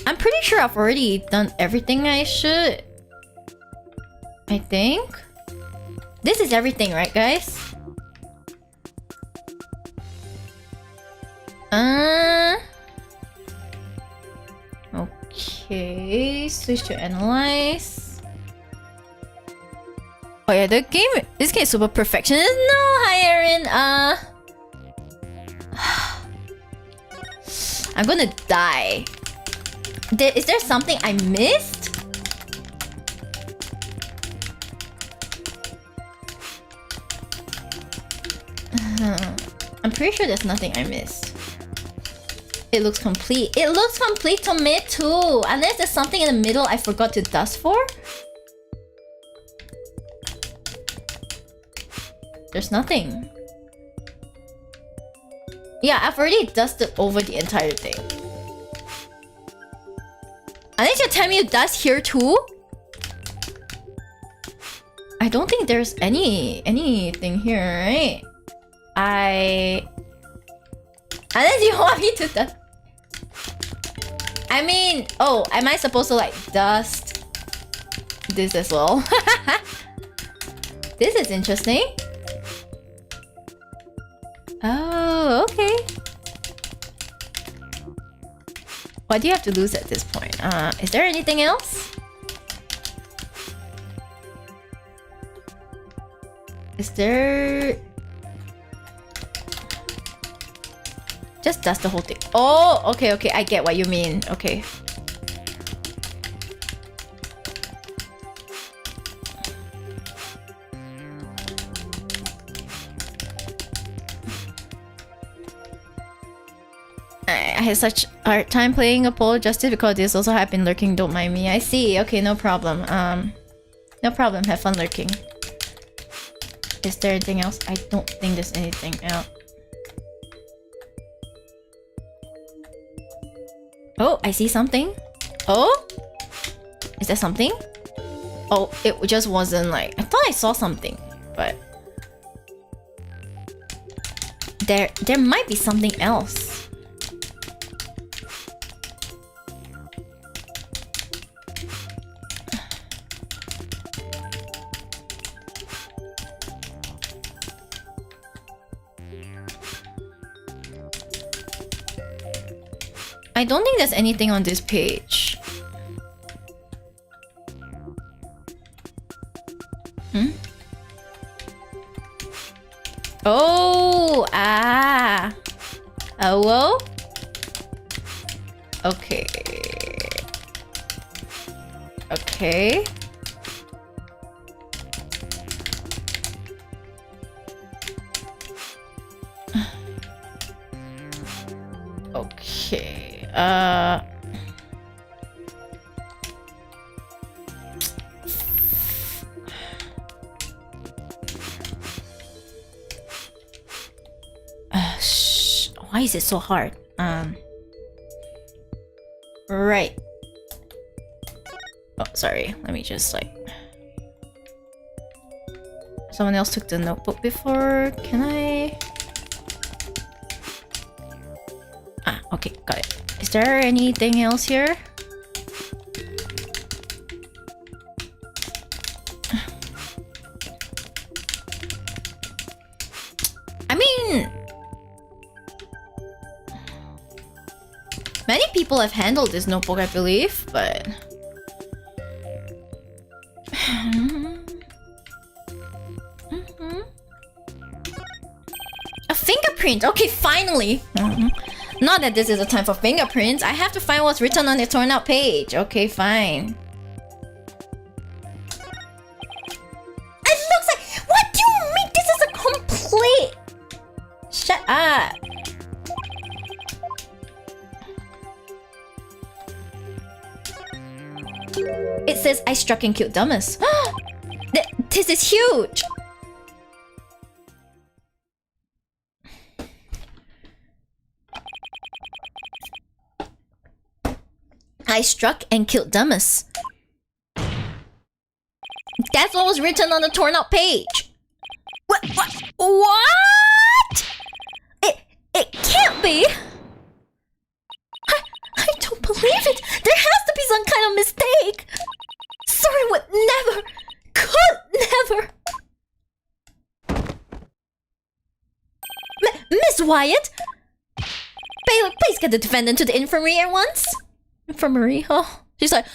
I'm pretty sure I've already done everything I should. I think. This is everything, right, guys? Okay, switch to analyze. Oh yeah, this game is super perfectionist. No, hi Erin. I'm gonna die. Is there something I missed? I'm pretty sure there's nothing I missed. It looks complete. It looks complete to me too. Unless there's something in the middle I forgot to dust for. There's nothing. Yeah, I've already dusted over the entire thing. Unless you're telling me you dust here too? I don't think there's anything here, right? Unless you want me to dust. I mean, oh, am I supposed to like dust this as well? This is interesting. Oh, okay. What do you have to lose at this point? Is there anything else? Is there... Just dust the whole thing. Oh, okay, okay. I get what you mean. Okay. I had such a hard time playing a poll justice because this also have been lurking. Don't mind me. I see. Okay, no problem. No problem. Have fun lurking. Is there anything else? I don't think there's anything else. Oh, I see something. Oh? Is there something? Oh, it just wasn't like... I thought I saw something, but... There might be something else. I don't think there's anything on this page. Hmm? Oh, ah. Oh, whoa. Okay. Okay. Okay. Why is it so hard? Right. Oh, sorry. Let me just like... Someone else took the notebook before. Can I... Ah, okay. Got it. Is there anything else here? I mean... Many people have handled this notebook, I believe, but... A fingerprint! Okay, finally! Not that this is a time for fingerprints. I have to find what's written on the torn out page. Okay, fine. It looks like... What do you mean? This is a complete... Shut up. It says, I struck and killed Dumbass. This is huge! I struck and killed Dummus. That's what was written on the torn out page. What? It can't be. I don't believe it. There has to be some kind of mistake. Soren would never, could never. Miss Wyatt, Bailiff, please get the defendant to the infirmary at once. Infirmary? Oh, she's like,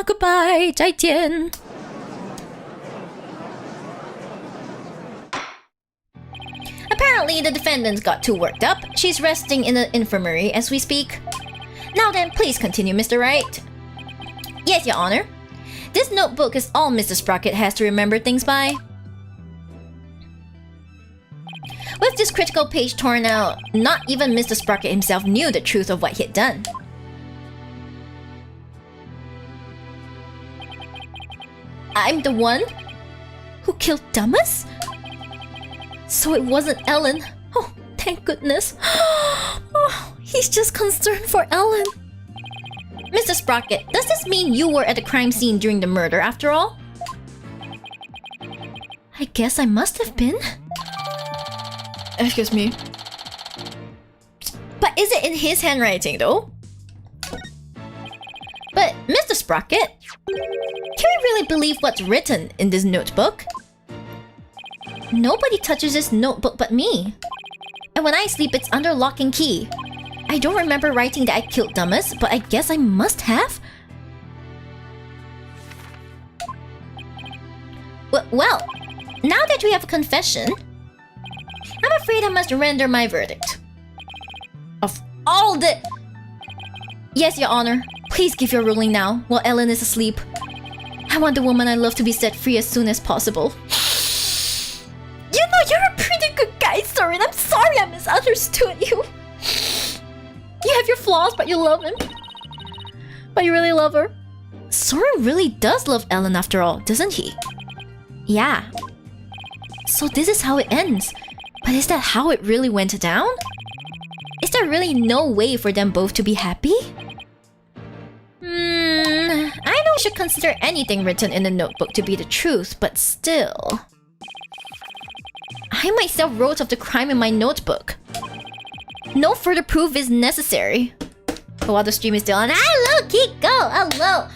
goodbye, 再见. Apparently, the defendant got too worked up. She's resting in the infirmary as we speak. Now then, please continue, Mr. Wright. Yes, Your Honor. This notebook is all Mr. Sprocket has to remember things by. With this critical page torn out, not even Mr. Sprocket himself knew the truth of what he had done. I'm the one who killed Dummus? So it wasn't Ellen. Oh, thank goodness. Oh, he's just concerned for Ellen. Mr. Sprocket, does this mean you were at the crime scene during the murder after all? I guess I must have been. Excuse me. But is it in his handwriting though? But Mr. Sprocket, can we really believe what's written in this notebook? Nobody touches this notebook but me. And when I sleep, it's under lock and key. I don't remember writing that I killed Dummus, but I guess I must have. Well, now that we have a confession, I'm afraid I must render my verdict. Of all the... Yes, Your Honor. Please give your ruling now, while Ellen is asleep. I want the woman I love to be set free as soon as possible. You know, you're a pretty good guy, Soren. I'm sorry I misunderstood you. You have your flaws, but you love him. But you really love her. Soren really does love Ellen after all, doesn't he? Yeah. So this is how it ends. But is that how it really went down? Is there really no way for them both to be happy? I know I should consider anything written in the notebook to be the truth, but still... I myself wrote of the crime in my notebook. No further proof is necessary. Oh, while the stream is still on. Hello, Kiko! Hello!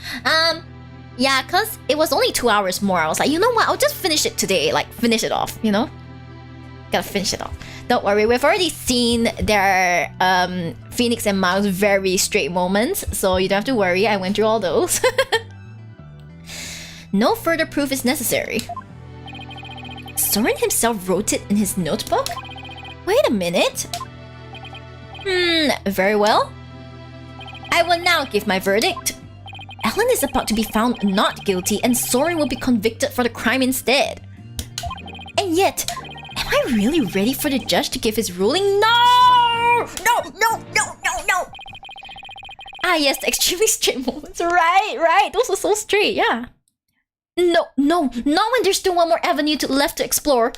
Yeah, cause it was only 2 hours more. I was like, you know what? I'll just finish it today. Like, finish it off, you know? Gotta finish it off. Don't worry, we've already seen their Phoenix and Miles very straight moments, so you don't have to worry, I went through all those. No further proof is necessary. Soren himself wrote it in his notebook? Wait a minute. Very well. I will now give my verdict. Ellen is about to be found not guilty and Soren will be convicted for the crime instead. And yet... am I really ready for the judge to give his ruling? No! No! Ah yes, the extremely straight moments. Right. Those are so straight, yeah. No, not when there's still one more avenue left to explore.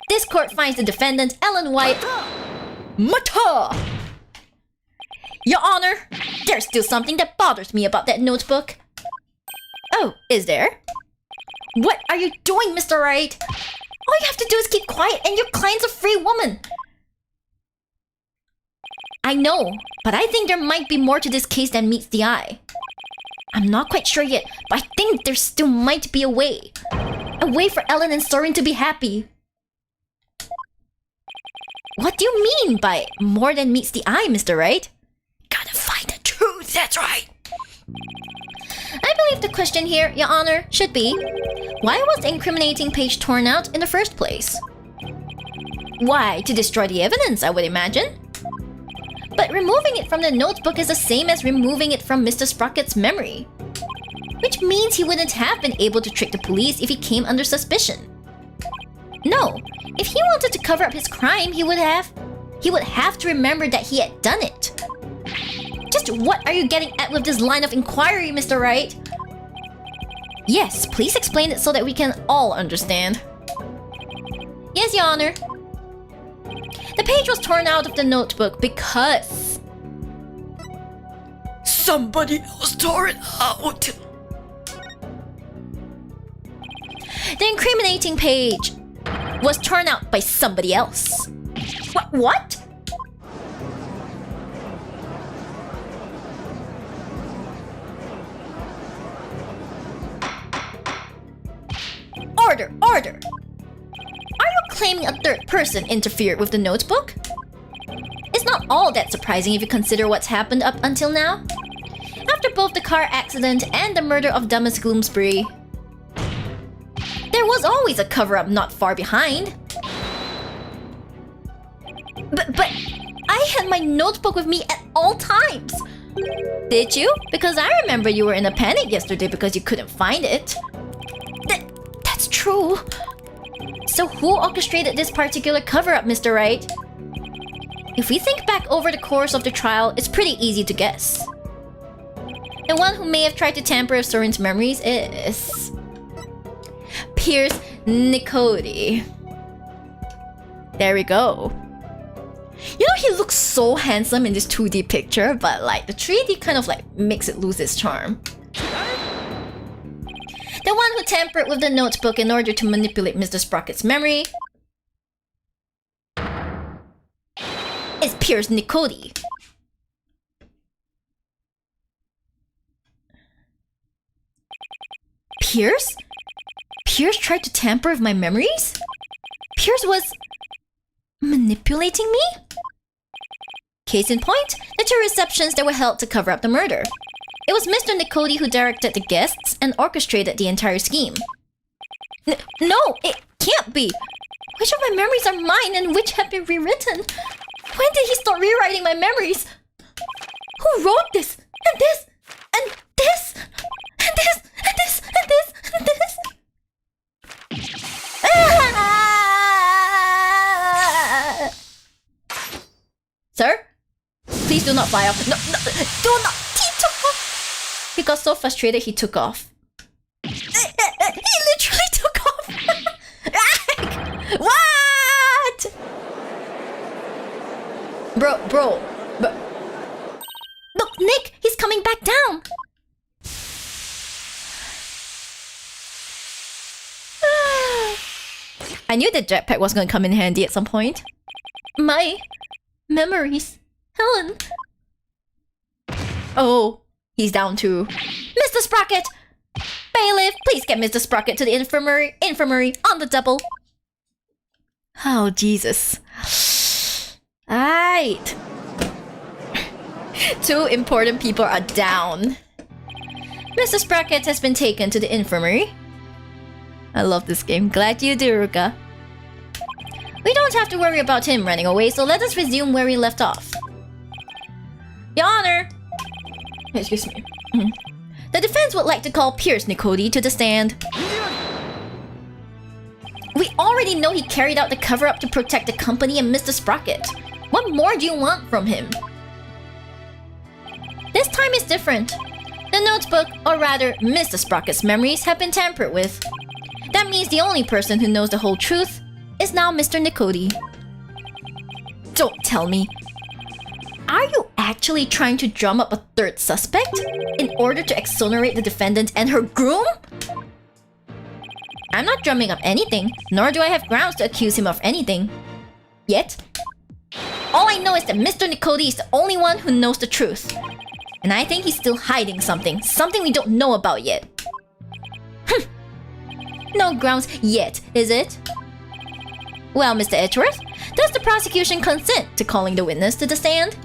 This court finds the defendant, Ellen White... Mata! Your Honor, there's still something that bothers me about that notebook. Oh, is there? What are you doing, Mr. Wright? All you have to do is keep quiet and your client's a free woman. I know, but I think there might be more to this case than meets the eye. I'm not quite sure yet, but I think there still might be a way. A way for Ellen and Soren to be happy. What do you mean by more than meets the eye, Mr. Wright? Gotta find the truth, that's right. I believe the question here, Your Honor, should be, why was the incriminating page torn out in the first place? Why, to destroy the evidence, I would imagine. But removing it from the notebook is the same as removing it from Mr. Sprocket's memory. Which means he wouldn't have been able to trick the police if he came under suspicion. No, if he wanted to cover up his crime, he would have to remember that he had done it. Just what are you getting at with this line of inquiry, Mr. Wright? Yes, please explain it so that we can all understand. Yes, Your Honor. The page was torn out of the notebook because... Somebody else tore it out. The incriminating page was torn out by somebody else. What? Order! Are you claiming a third person interfered with the notebook? It's not all that surprising if you consider what's happened up until now. After both the car accident and the murder of Thomas Gloomsbury, there was always a cover-up not far behind. But I had my notebook with me at all times. Did you? Because I remember you were in a panic yesterday because you couldn't find it. That's true. So who orchestrated this particular cover-up, Mr. Wright? If we think back over the course of the trial, it's pretty easy to guess. The one who may have tried to tamper with Soren's memories is... Pierce Nicody. There we go. You know, he looks so handsome in this 2D picture, but like the 3D kind of like makes it lose its charm. The one who tampered with the notebook in order to manipulate Mr. Sprocket's memory is Pierce Nicody. Pierce? Pierce tried to tamper with my memories? Pierce was manipulating me? Case in point, the 2 receptions that were held to cover up the murder. It was Mr. Nicody who directed the guests and orchestrated the entire scheme. No, it can't be. Which of my memories are mine and which have been rewritten? When did he start rewriting my memories? Who wrote this? And this? And this? And this? And this? And this? And this? Ah! Sir? Please do not fly off. No, do not. He took off. He got so frustrated he took off. He literally took off. What? Bro. Look, Nick, he's coming back down. I knew the jetpack was going to come in handy at some point. My memories. Helen. Oh, he's down too. Mr. Sprocket! Bailiff, please get Mr. Sprocket to the infirmary on the double. Oh, Jesus. Alright. 2 important people are down. Mr. Sprocket has been taken to the infirmary. I love this game. Glad you do, Ruka. We don't have to worry about him running away, so let us resume where we left off. Your Honor! Excuse me. The defense would like to call Pierce Nicody to the stand. We already know he carried out the cover-up to protect the company and Mr. Sprocket. What more do you want from him? This time is different. The notebook, or rather Mr. Sprocket's memories, have been tampered with. That means the only person who knows the whole truth is now Mr. Nicody. Don't tell me. Are you actually trying to drum up a 3rd suspect in order to exonerate the defendant and her groom? I'm not drumming up anything, nor do I have grounds to accuse him of anything. Yet. All I know is that Mr. Nicody is the only one who knows the truth. And I think he's still hiding something we don't know about yet. No grounds yet, is it? Well, Mr. Edgeworth, does the prosecution consent to calling the witness to the stand?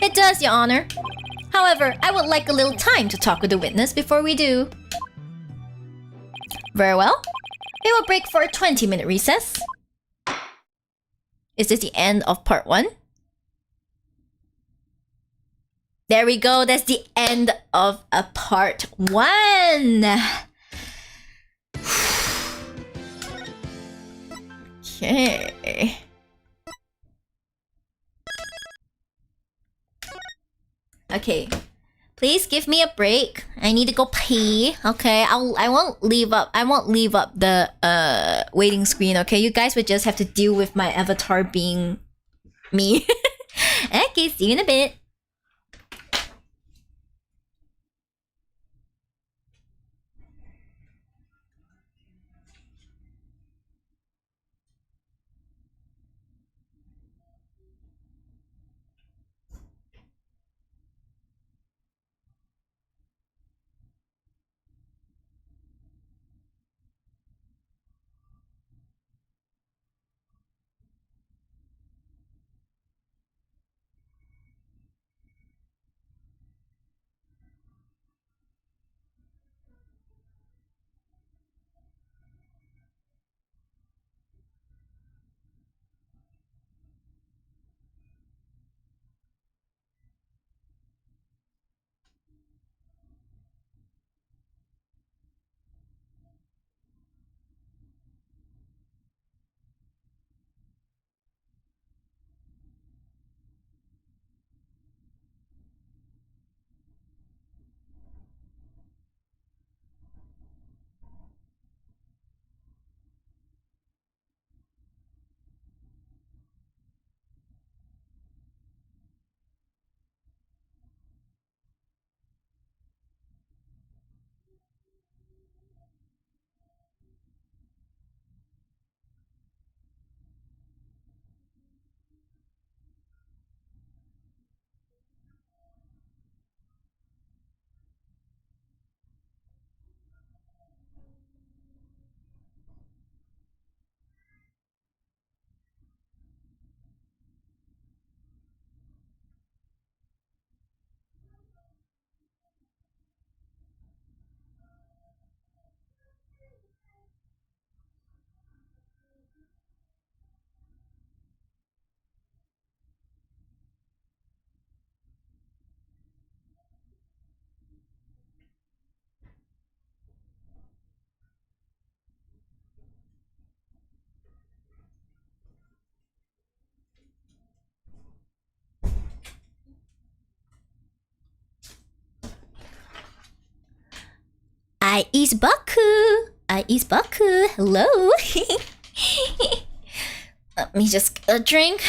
It does, Your Honor. However, I would like a little time to talk with the witness before we do. Very well. We will break for a 20-minute recess. Is this the end of part 1? There we go, that's the end of a part 1. Okay. Okay. Please give me a break. I need to go pee. Okay, I won't leave up the waiting screen, okay? You guys would just have to deal with my avatar being me. Okay, see you in a bit. I is Baku. I is Baku. Hello. Let me just get a drink.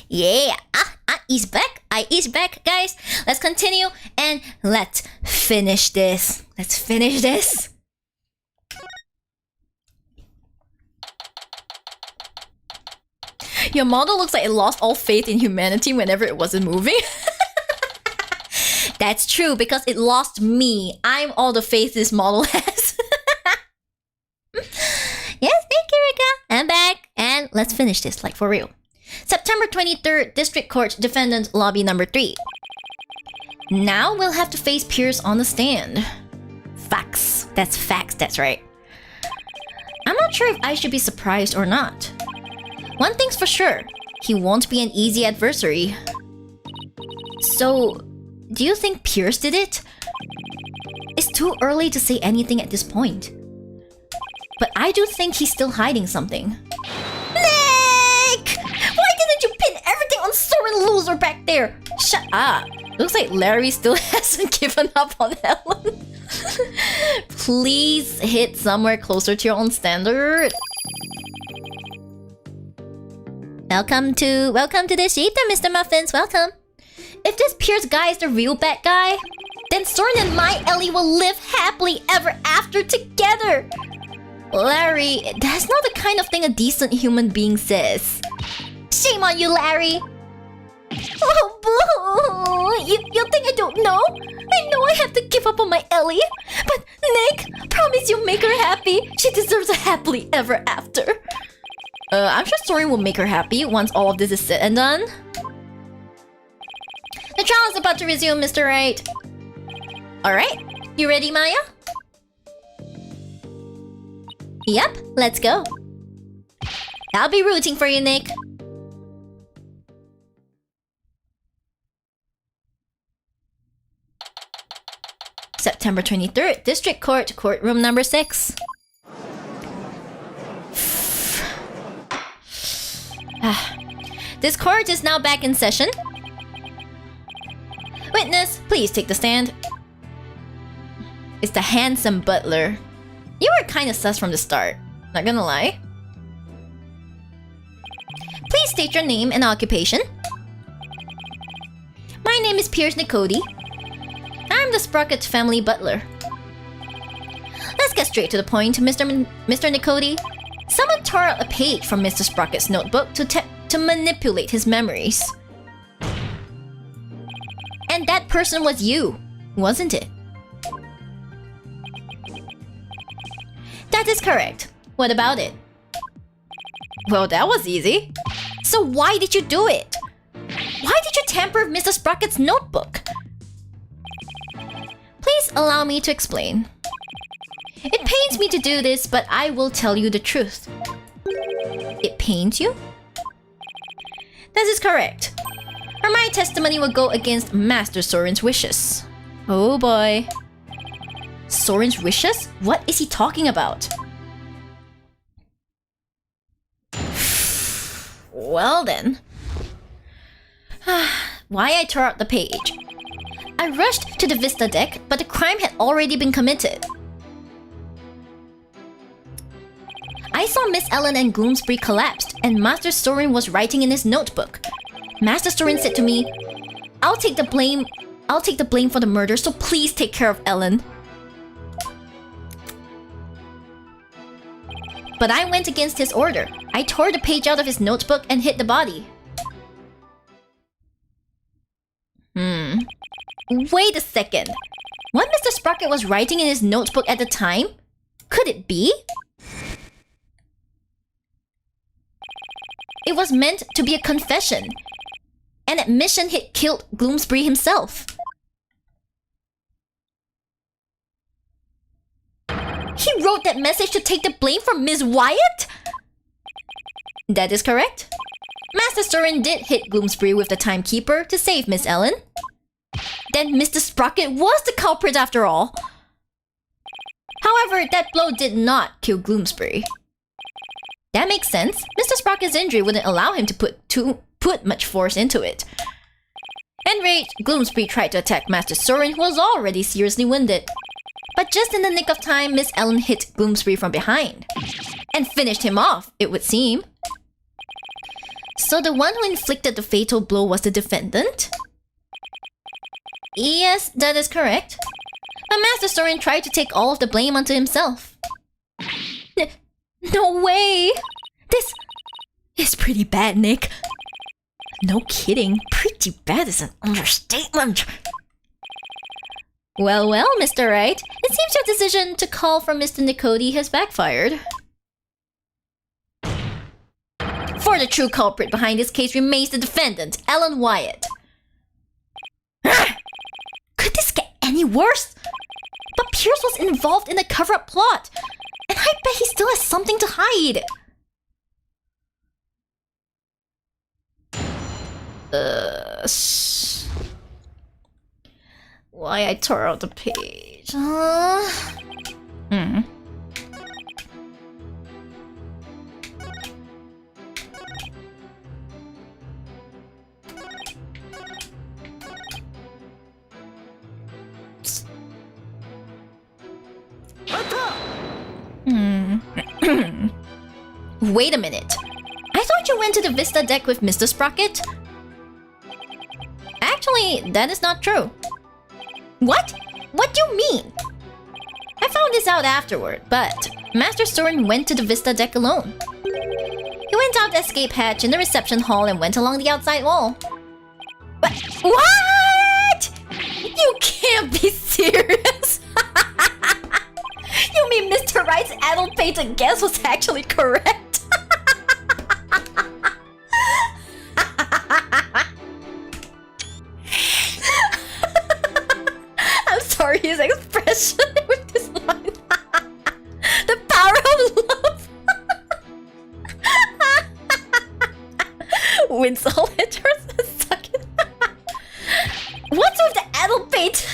Yeah. I is back. I is back, guys. Let's continue and let's finish this. Let's finish this. Your model looks like it lost all faith in humanity whenever it wasn't moving. That's true, because it lost me. I'm all the faith this model has. Yes, thank you, Rika. I'm back. And let's finish this, like for real. September 23rd, District Court, Defendant Lobby number 3. Now we'll have to face Pierce on the stand. Facts. That's facts, that's right. I'm not sure if I should be surprised or not. One thing's for sure, he won't be an easy adversary. So, do you think Pierce did it? It's too early to say anything at this point. But I do think he's still hiding something. Nick! Why didn't you pin everything on Soren Loser back there? Shut up. Looks like Larry still hasn't given up on Ellen. Please hit somewhere closer to your own standard. Welcome to the Shibdom, Mr. Muffins. Welcome. If this Pierce guy is the real bad guy, then Soren and my Ellie will live happily ever after together. Larry, that's not the kind of thing a decent human being says. Shame on you, Larry. Oh, boo! You think I don't know? I know I have to give up on my Ellie. But Nick, promise you'll make her happy. She deserves a happily ever after. I'm sure Soren will make her happy once all of this is said and done. The trial is about to resume, Mr. Right. Alright, you ready, Maya? Yep, let's go. I'll be rooting for you, Nick. September 23rd, District Court, Courtroom number 6. This court is now back in session. Witness, please take the stand. It's the handsome butler. You were kinda sus from the start, not gonna lie. Please state your name and occupation. My name is Pierce Nicody. I'm the Sprocket family butler. Let's get straight to the point, Mr. Nicody. Someone tore out a page from Mr. Sprocket's notebook to manipulate his memories. And that person was you, wasn't it? That is correct. What about it? Well, that was easy. So why did you do it? Why did you tamper with Mr. Sprocket's notebook? Please allow me to explain. It pains me to do this, but I will tell you the truth. It pains you? That is correct. Or my testimony will go against Master Soren's wishes. Oh boy. Soren's wishes? What is he talking about? Well then. Why I tore out the page? I rushed to the Vista deck, but the crime had already been committed. I saw Miss Ellen and Gloomsbury collapsed, and Master Soren was writing in his notebook. Master Soren said to me, I'll take the blame for the murder, so please take care of Ellen. But I went against his order. I tore the page out of his notebook and hid the body. Wait a second. What Mr. Sprocket was writing in his notebook at the time? Could it be? It was meant to be a confession. An admission he'd killed Gloomsbury himself. He wrote that message to take the blame for Miss Wyatt? That is correct. Master Soren did hit Gloomsbury with the timekeeper to save Miss Ellen. Then Mr. Sprocket was the culprit after all. However, that blow did not kill Gloomsbury. That makes sense. Mr. Sprocket's injury wouldn't allow him to put much force into it. Enraged, Gloomspree tried to attack Master Soren, who was already seriously wounded. But just in the nick of time, Miss Ellen hit Gloomspree from behind. And finished him off, it would seem. So the one who inflicted the fatal blow was the defendant? Yes, that is correct. But Master Soren tried to take all of the blame onto himself. No way! This is pretty bad, Nick. No kidding, pretty bad is an understatement. Well, Mr. Wright, it seems your decision to call for Mr. Nicody has backfired. For the true culprit behind this case remains the defendant, Ellen Wyatt. Could this get any worse? But Pierce was involved in the cover-up plot, and I bet he still has something to hide. Why I tore out the page? Wait a minute. I thought you went to the Vista deck with Mr. Sprocket? Actually, that is not true. What? What do you mean? I found this out afterward, but Master Soren went to the Vista deck alone. He went out the escape hatch in the reception hall and went along the outside wall. What? You can't be serious! You mean Mr. Wright's adult-pated guess was actually correct? I'm sorry, his expression with this line. The power of love. Wins all letters and suck it. What's with the adult-pated?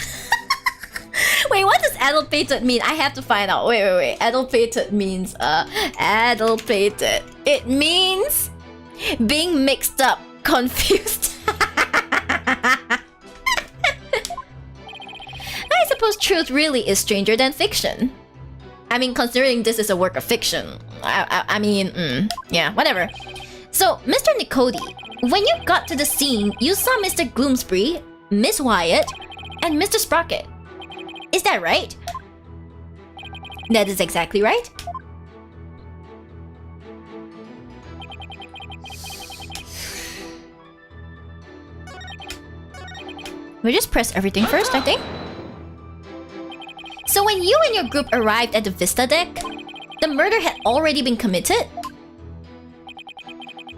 Wait, what does adult-pated mean? I have to find out. Wait. Adult-pated means, adult-pated. It means being mixed up, confused. I suppose truth really is stranger than fiction. I mean, considering this is a work of fiction. I mean, yeah, whatever. So, Mr. Nicody, when you got to the scene, you saw Mr. Gloomspree, Miss Wyatt, and Mr. Sprocket. Is that right? That is exactly right. We just press everything first, I think. So when you and your group arrived at the Vista deck, the murder had already been committed?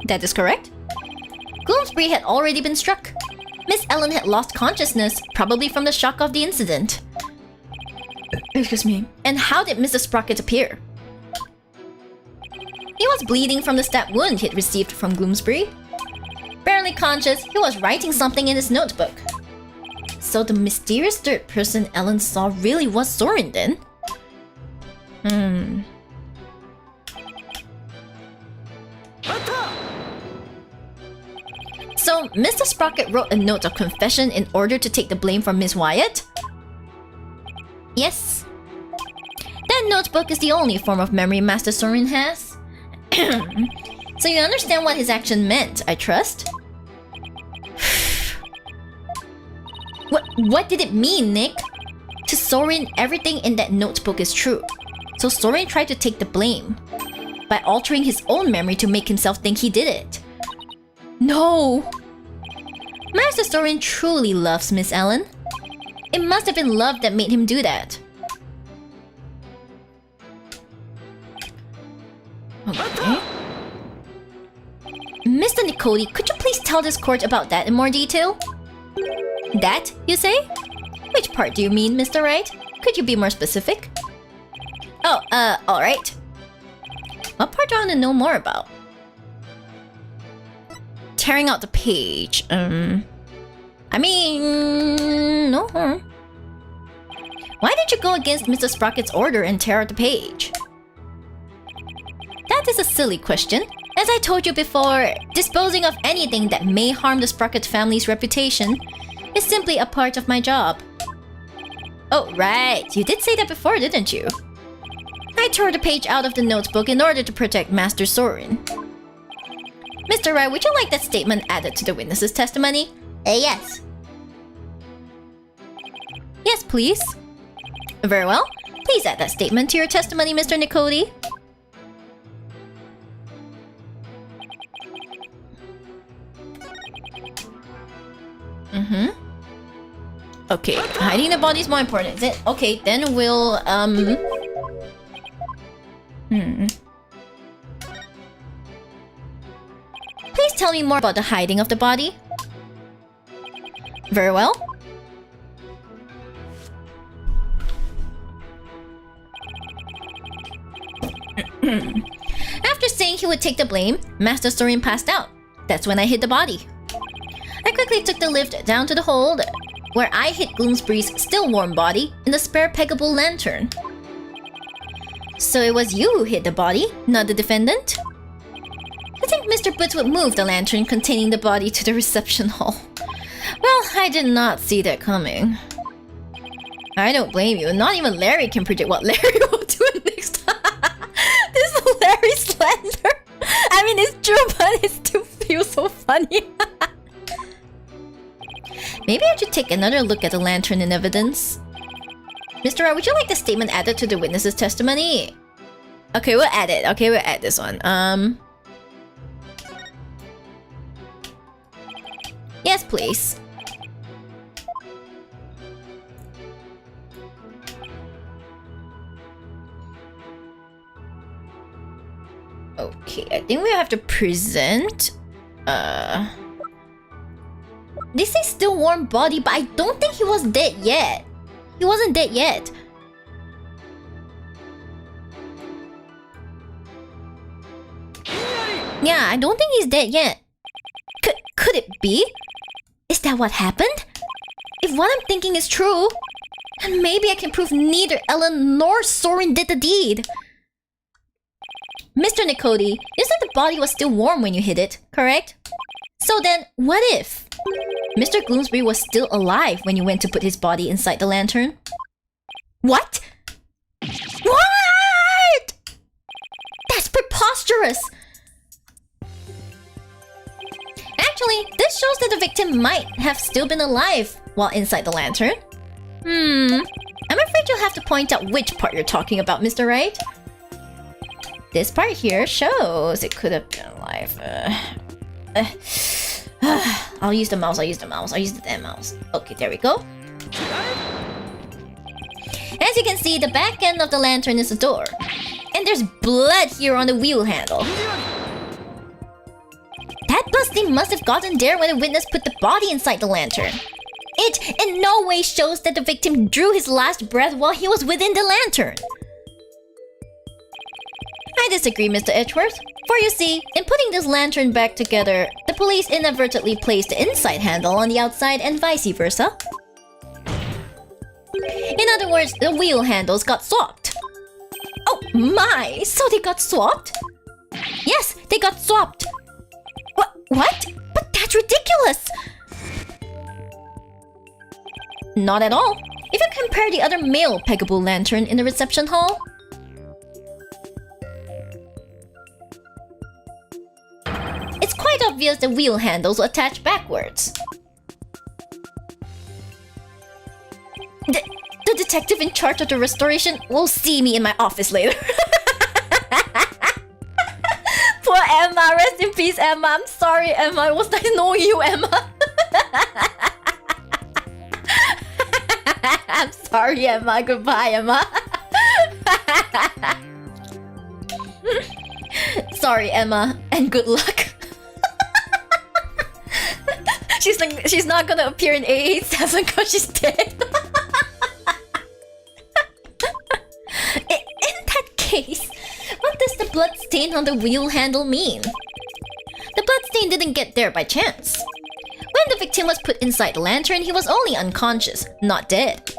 That is correct. Gloomspree had already been struck. Miss Ellen had lost consciousness, probably from the shock of the incident. Excuse me. And how did Mr. Sprocket appear? He was bleeding from the stab wound he'd received from Gloomspree. Barely conscious, he was writing something in his notebook. So the mysterious third person Ellen saw really was Soren then? So Mr. Sprocket wrote a note of confession in order to take the blame from Miss Wyatt? Yes. That notebook is the only form of memory Master Soren has. So you understand what his action meant, I trust? What did it mean, Nick? To Soren, everything in that notebook is true. So Soren tried to take the blame by altering his own memory to make himself think he did it. No! Master Soren truly loves Miss Ellen. It must have been love that made him do that. Okay. Mr. Nicody, could you please tell this court about that in more detail? That, you say? Which part do you mean, Mr. Wright? Could you be more specific? Oh, alright. What part do I want to know more about? Tearing out the page, I mean, no harm. Why did you go against Mr. Sprocket's order and tear out the page? That That is a silly question. As I told you before, disposing of anything that may harm the Sprocket family's reputation is simply a part of my job. Oh, right. You did say that before, didn't you? I tore the page out of the notebook in order to protect Master Sorin. Mr. Wright, would you like that statement added to the witness's testimony? Yes. Yes, please. Very well. Please add that statement to your testimony, Mr. Nikoti. Okay, hiding the body is more important, is it? Okay, then we'll, Please tell me more about the hiding of the body. Very well. After saying he would take the blame, Master Sorin passed out. That's when I hid the body. I quickly took the lift down to the hold, where I hid Gloomsbury's still warm body in the spare peggable lantern. So it was you who hid the body, not the defendant? I think Mr. Boots would move the lantern containing the body to the reception hall. Well, I did not see that coming. I don't blame you. Not even Larry can predict what Larry will do next time. This Larry slander. I mean, it's true, but it still feels so funny. Maybe I should take another look at the lantern in evidence. Mr. Wright, would you like the statement added to the witness's testimony? Okay, we'll add it. Okay, we'll add this one. Yes, please. Okay, I think we have to present... They say still warm body, but I don't think he was dead yet. He wasn't dead yet. Yeah, I don't think he's dead yet. Could it be? Is that what happened? If what I'm thinking is true, then maybe I can prove neither Ellen nor Sorin did the deed. Mr. Nikoti, you said the body was still warm when you hid it, correct? So then, what if Mr. Gloomsbury was still alive when you went to put his body inside the lantern? What? What? That's preposterous! Actually, this shows that the victim might have still been alive while inside the lantern. I'm afraid you'll have to point out which part you're talking about, Mr. Wright. This part here shows it could have been alive. I'll use the mouse, I'll use the damn mouse. Okay, there we go. As you can see, the back end of the lantern is a door. And there's blood here on the wheel handle. That bloodstain must have gotten there when the witness put the body inside the lantern. It in no way shows that the victim drew his last breath while he was within the lantern. I disagree, Mr. Edgeworth. For you see, in putting this lantern back together, the police inadvertently placed the inside handle on the outside and vice versa. In other words, the wheel handles got swapped. Oh my! So they got swapped? Yes, they got swapped. What? But that's ridiculous! Not at all. If you compare the other male peggable lantern in the reception hall, it's quite obvious the wheel handles were attached backwards. The detective in charge of the restoration will see me in my office later. Poor Emma, rest in peace, Emma. I'm sorry, Emma. It was nice knowing you, Emma. I'm sorry, Emma. Goodbye, Emma. Sorry, Emma, and good luck. She's not gonna appear in AA7 because she's dead. In that case, what does the blood stain on the wheel handle mean? The blood stain didn't get there by chance. When the victim was put inside the lantern, he was only unconscious, not dead.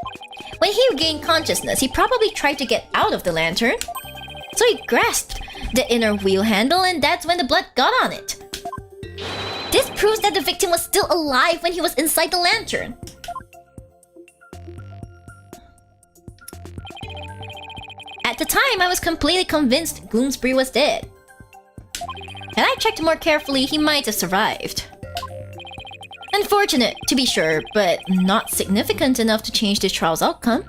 When he regained consciousness, he probably tried to get out of the lantern. So he grasped the inner wheel handle, and that's when the blood got on it. This proves that the victim was still alive when he was inside the lantern. At the time, I was completely convinced Gloomsbury was dead. Had I checked more carefully, he might have survived. Unfortunate, to be sure, but not significant enough to change this trial's outcome.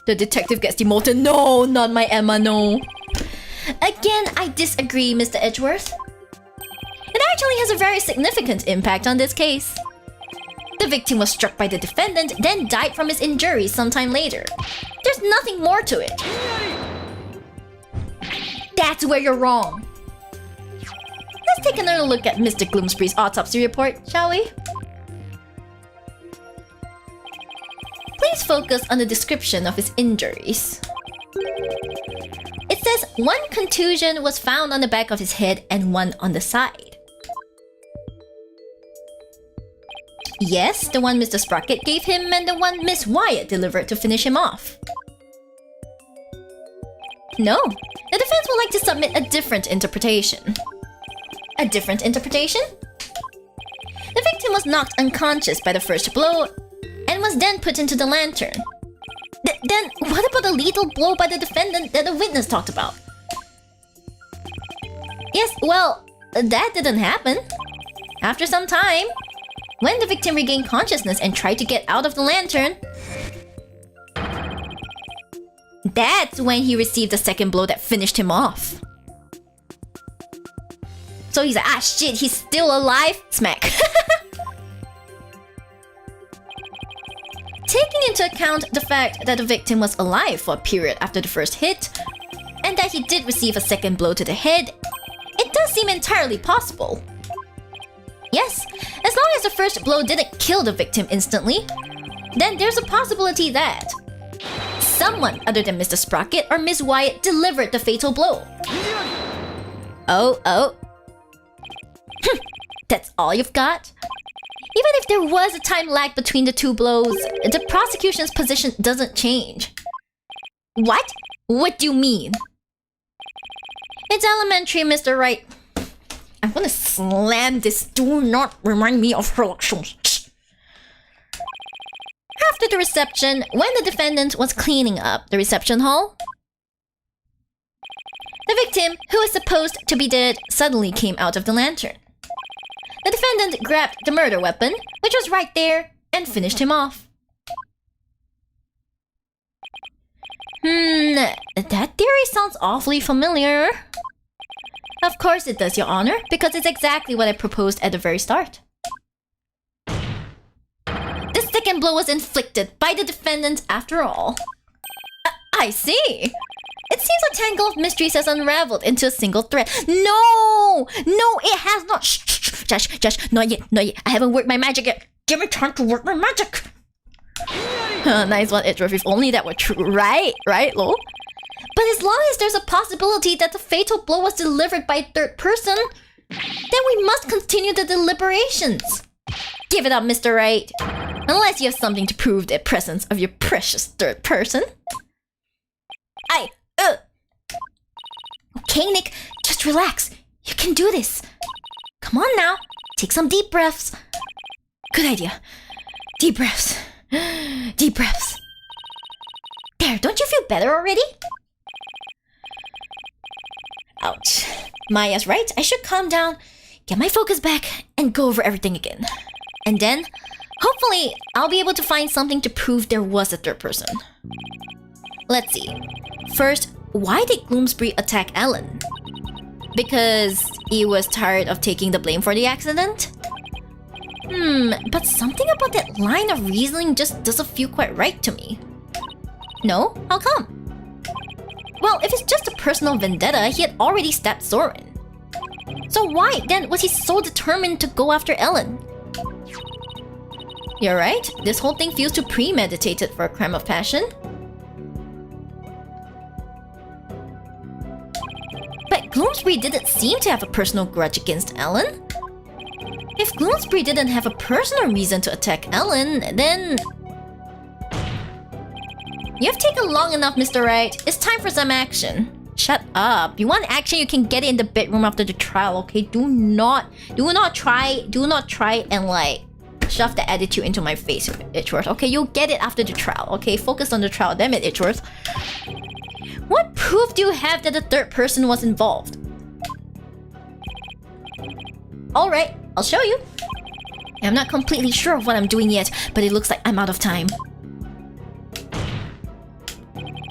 The detective gets demoted. No, not my Emma, no. Again, I disagree, Mr. Edgeworth. It actually has a very significant impact on this case. The victim was struck by the defendant, then died from his injuries sometime later. There's nothing more to it. That's where you're wrong. Let's take another look at Mr. Gloomsbury's autopsy report, shall we? Please focus on the description of his injuries. It says 1 contusion was found on the back of his head and 1 on the side. Yes, the one Mr. Sprocket gave him and the one Miss Wyatt delivered to finish him off. No, the defense would like to submit a different interpretation. A different interpretation? The victim was knocked unconscious by the first blow and was then put into the lantern. Then what about the lethal blow by the defendant that the witness talked about? Yes, well, that didn't happen. After some time, when the victim regained consciousness and tried to get out of the lantern, that's when he received the second blow that finished him off. So he's like, ah shit, he's still alive? Smack. Taking into account the fact that the victim was alive for a period after the first hit, and that he did receive a second blow to the head, it does seem entirely possible. Yes, as long as the first blow didn't kill the victim instantly, then there's a possibility that someone other than Mr. Sprocket or Miss Wyatt delivered the fatal blow. Oh. That's all you've got? Even if there was a time lag between the 2 blows, the prosecution's position doesn't change. What? What do you mean? It's elementary, Mr. Wright. I'm gonna slam this. Do not remind me of her actions. After the reception, when the defendant was cleaning up the reception hall, the victim, who was supposed to be dead, suddenly came out of the lantern. The defendant grabbed the murder weapon, which was right there, and finished him off. That theory sounds awfully familiar. Of course it does, Your Honor, because it's exactly what I proposed at the very start. The second blow was inflicted by the defendant after all. I see. It seems a tangle of mysteries has unraveled into a single thread. No, it has not. Josh, not yet. I haven't worked my magic yet. Give me time to work my magic. Nice one, Edgeworth. If only that were true. Right, Lo? But as long as there's a possibility that the fatal blow was delivered by a third person, then we must continue the deliberations. Give it up, Mr. Wright. Unless you have something to prove the presence of your precious third person. Okay, Nick, just relax. You can do this. Come on now, take some deep breaths. Good idea. Deep breaths. Deep breaths. There, don't you feel better already? Ouch. Maya's right, I should calm down, get my focus back, and go over everything again. And then, hopefully, I'll be able to find something to prove there was a third person. Let's see. First, why did Gloomsbury attack Ellen? Because he was tired of taking the blame for the accident? But something about that line of reasoning just doesn't feel quite right to me. No? How come? Well, if it's just a personal vendetta, he had already stabbed Soren. So why, then, was he so determined to go after Ellen? You're right, this whole thing feels too premeditated for a crime of passion. But Gloomsbury didn't seem to have a personal grudge against Ellen. If Gloomsbury didn't have a personal reason to attack Ellen, then... You've taken long enough, Mr. Wright. It's time for some action. Shut up. You want action, you can get it in the bedroom after the trial, okay? Do not try and like shove the attitude into my face, Itchworth. Okay, you'll get it after the trial, okay? Focus on the trial, damn it, Itchworth. What proof do you have that the third person was involved? Alright, I'll show you. I'm not completely sure of what I'm doing yet, but it looks like I'm out of time.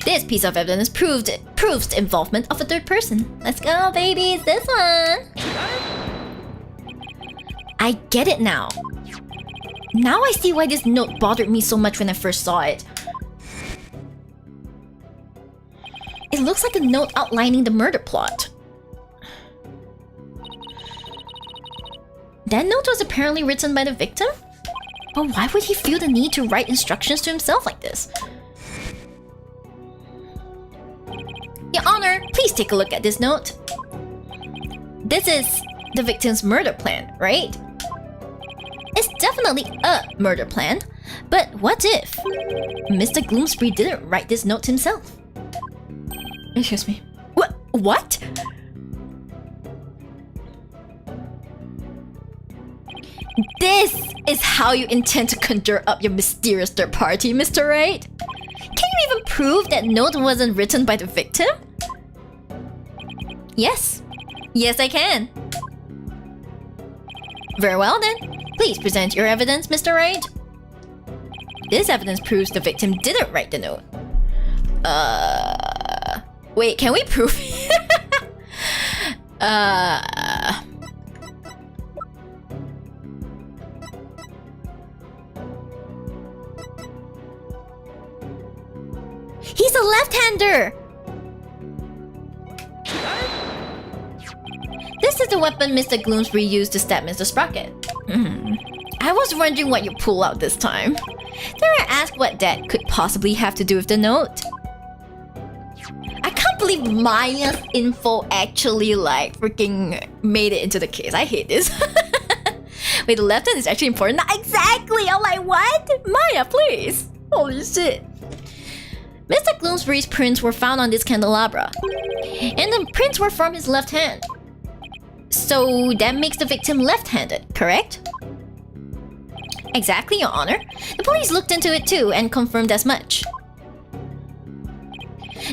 This piece of evidence proves the involvement of a third person. Let's go, babies, this one! I get it now. Now I see why this note bothered me so much when I first saw it. It looks like a note outlining the murder plot. That note was apparently written by the victim? But why would he feel the need to write instructions to himself like this? Your Honor, please take a look at this note. This is the victim's murder plan, right? It's definitely a murder plan, but what if Mr. Gloomspree didn't write this note himself? Excuse me. What? This is how you intend to conjure up your mysterious third party, Mr. Right? Can you even prove that note wasn't written by the victim? Yes. Yes, I can. Very well then. Please present your evidence, Mr. Right. This evidence proves the victim didn't write the note. Wait, can we prove He's a left-hander! This is the weapon Mr. Gloomspree used to stab Mr. Sprocket. I was wondering what you pull out this time. Dare I ask what that could possibly have to do with the note? I can't believe Maya's info actually like freaking made it into the case. I hate this. Wait, the left hand is actually important? Exactly! I'm like, what? Maya, please! Holy shit. Mr. Gloomspree's prints were found on this candelabra. And the prints were from his left hand. So that makes the victim left-handed, correct? Exactly, Your Honor. The police looked into it too and confirmed as much.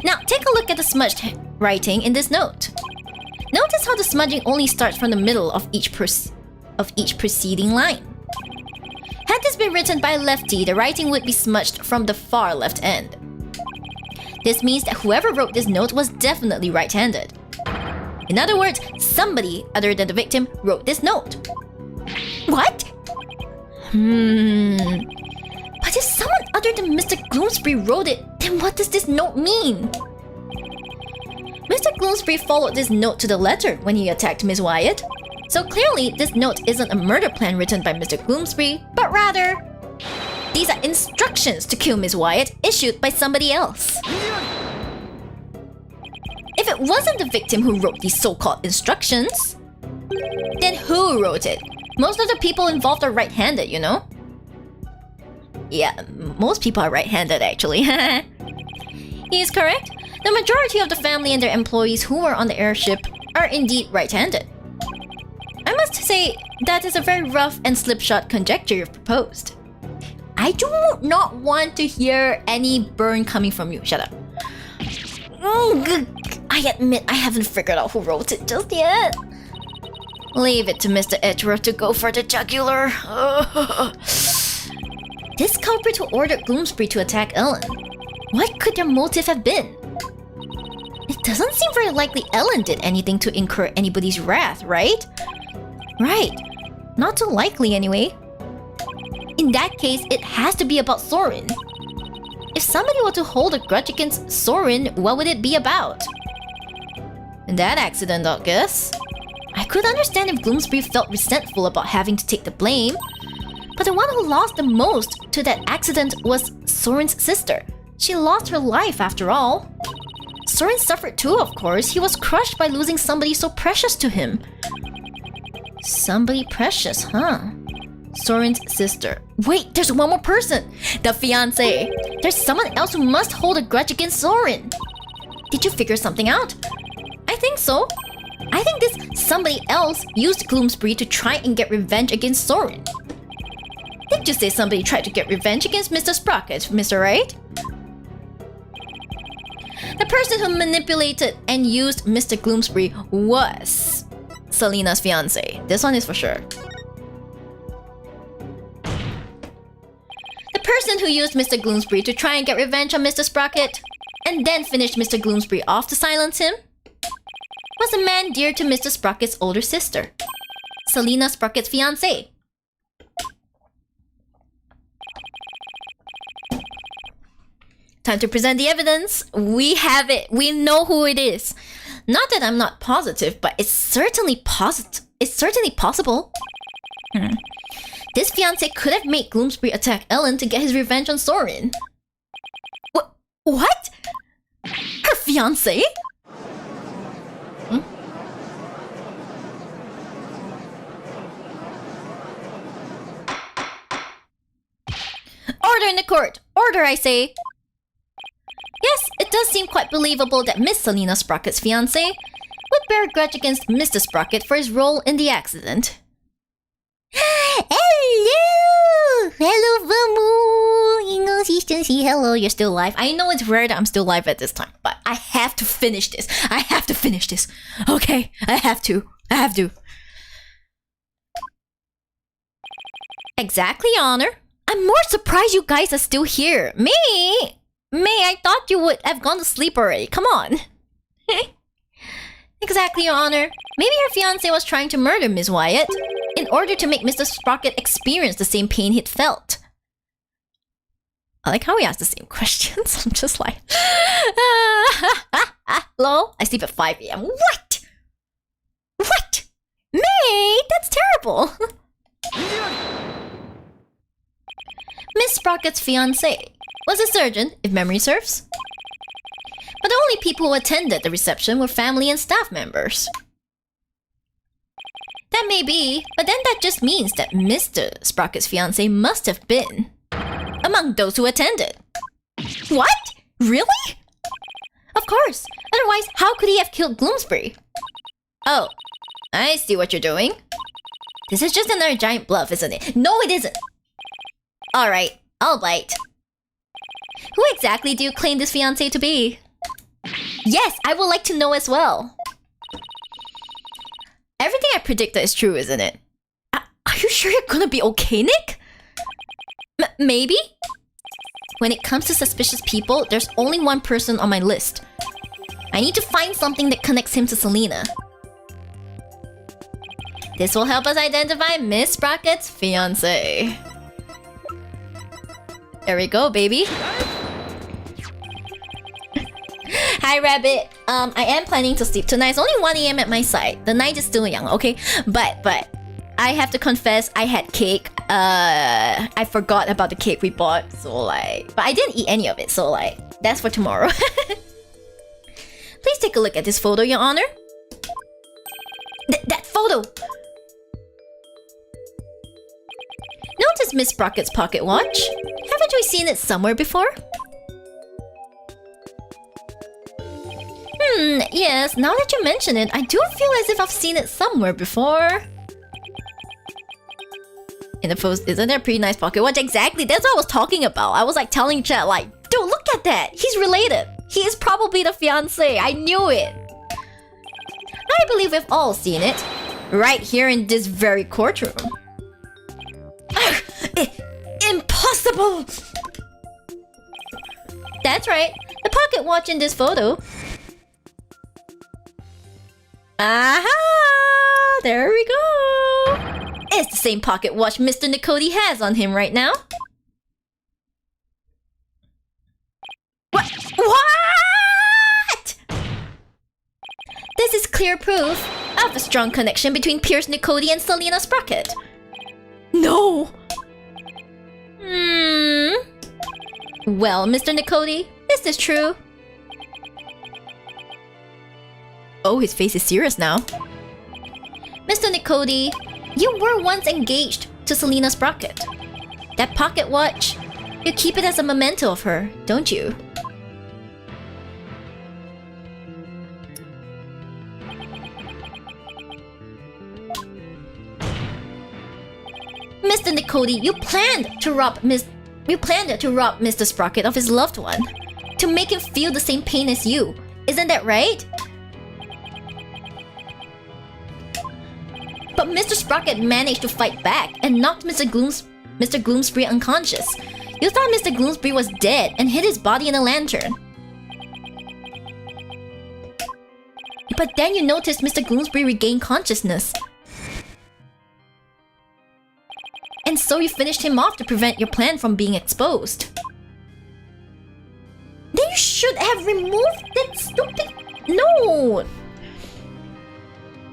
Now, take a look at the smudged writing in this note. Notice how the smudging only starts from the middle of each preceding line. Had this been written by a lefty, the writing would be smudged from the far left end. This means that whoever wrote this note was definitely right-handed. In other words, somebody other than the victim wrote this note. What? But if someone other than Mr. Gloomspree wrote it, then what does this note mean? Mr. Gloomspree followed this note to the letter when he attacked Miss Wyatt. So clearly, this note isn't a murder plan written by Mr. Gloomspree, but rather, these are instructions to kill Miss Wyatt issued by somebody else. If it wasn't the victim who wrote these so-called instructions, then who wrote it? Most of the people involved are right-handed, you know? Yeah, most people are right-handed actually. He is correct. The majority of the family and their employees who were on the airship are indeed right-handed. I must say, that is a very rough and slipshod conjecture you've proposed. I do not want to hear any burn coming from you. Shut up. I admit I haven't figured out who wrote it just yet. Leave it to Mr. Edgeworth to go for the jugular. This culprit who ordered Gloomspree to attack Ellen. What could their motive have been? It doesn't seem very likely Ellen did anything to incur anybody's wrath, right? Right. Not too likely anyway. In that case, it has to be about Soren. If somebody were to hold a grudge against Soren, what would it be about? That accident, I guess. I could understand if Gloomspree felt resentful about having to take the blame, but the one who lost the most to that accident was Soren's sister. She lost her life after all. Soren suffered too, of course. He was crushed by losing somebody so precious to him. Somebody precious, huh? Soren's sister. Wait, there's one more person! The fiancé! There's someone else who must hold a grudge against Soren! Did you figure something out? I think so. I think this somebody else used Gloomspree to try and get revenge against Soren. Did you say somebody tried to get revenge against Mr. Sprocket, Mr. Right? The person who manipulated and used Mr. Gloomspree was Selena's fiance. This one is for sure. The person who used Mr. Gloomspree to try and get revenge on Mr. Sprocket and then finished Mr. Gloomspree off to silence him was a man dear to Mr. Sprocket's older sister, Selena Sprocket's fiance. Time to present the evidence. We have it. We know who it is. Not that I'm not positive, but it's certainly possible. This fiance could have made Gloomspree attack Ellen to get his revenge on Soren. What? Her fiance? Order in the court! Order, I say! Yes, it does seem quite believable that Miss Selena Sprocket's fiancé would bear a grudge against Mr. Sprocket for his role in the accident. Hello! Hello, Vamu! Hello, you're still alive. I know it's rare that I'm still alive at this time, but I have to finish this. Okay, I have to. Exactly, Honor. I'm more surprised you guys are still here. May, I thought you would have gone to sleep already. Come on. Exactly, Your Honor. Maybe her fiancé was trying to murder Miss Wyatt in order to make Mr. Sprocket experience the same pain he'd felt. I like how he asks the same questions. I'm just like... Hello? I sleep at 5 a.m. What? May? That's terrible. Miss Sprocket's fiancé was a surgeon, if memory serves. But the only people who attended the reception were family and staff members. That may be, but then that just means that Mr. Sprocket's fiancé must have been among those who attended. What? Really? Of course. Otherwise, how could he have killed Gloomspree? Oh, I see what you're doing. This is just another giant bluff, isn't it? No, it isn't. Alright, I'll bite. Who exactly do you claim this fiancé to be? Yes, I would like to know as well. Everything I predicted is true, isn't it? Are you sure you're gonna be okay, Nick? Maybe? When it comes to suspicious people, there's only one person on my list. I need to find something that connects him to Selena. This will help us identify Miss Sprocket's fiancé. There we go, baby. Hi, Rabbit. I am planning to sleep tonight. It's only 1 a.m. at my side. The night is still young, okay? But I have to confess, I had cake. I forgot about the cake we bought, so like... But I didn't eat any of it, so like... That's for tomorrow. Please take a look at this photo, Your Honor. That photo! Notice Miss Sprocket's pocket watch. Haven't we seen it somewhere before? Yes, now that you mention it, I do feel as if I've seen it somewhere before. In the post, isn't there a pretty nice pocket watch? Exactly, that's what I was talking about. I was like telling chat like, dude, look at that! He's related! He is probably the fiancé, I knew it! I believe we've all seen it. Right here in this very courtroom. Impossible! That's right, the pocket watch in this photo. Aha! There we go! It's the same pocket watch Mr. Nicody has on him right now. What? This is clear proof of a strong connection between Pierce Nicody and Selena Sprocket. No! Well, Mr. Nicody, is this true? Oh, his face is serious now. Mr. Nicody, you were once engaged to Selena Sprocket. That pocket watch, you keep it as a memento of her, don't you? Nicody, you planned to rob Mr. Sprocket of his loved one. To make him feel the same pain as you. Isn't that right? But Mr. Sprocket managed to fight back and knocked Mr. Gloomspree unconscious. You thought Mr. Gloomspree was dead and hid his body in a lantern. But then you noticed Mr. Gloomspree regained consciousness. And so you finished him off to prevent your plan from being exposed. Then you should have removed that stupid... No!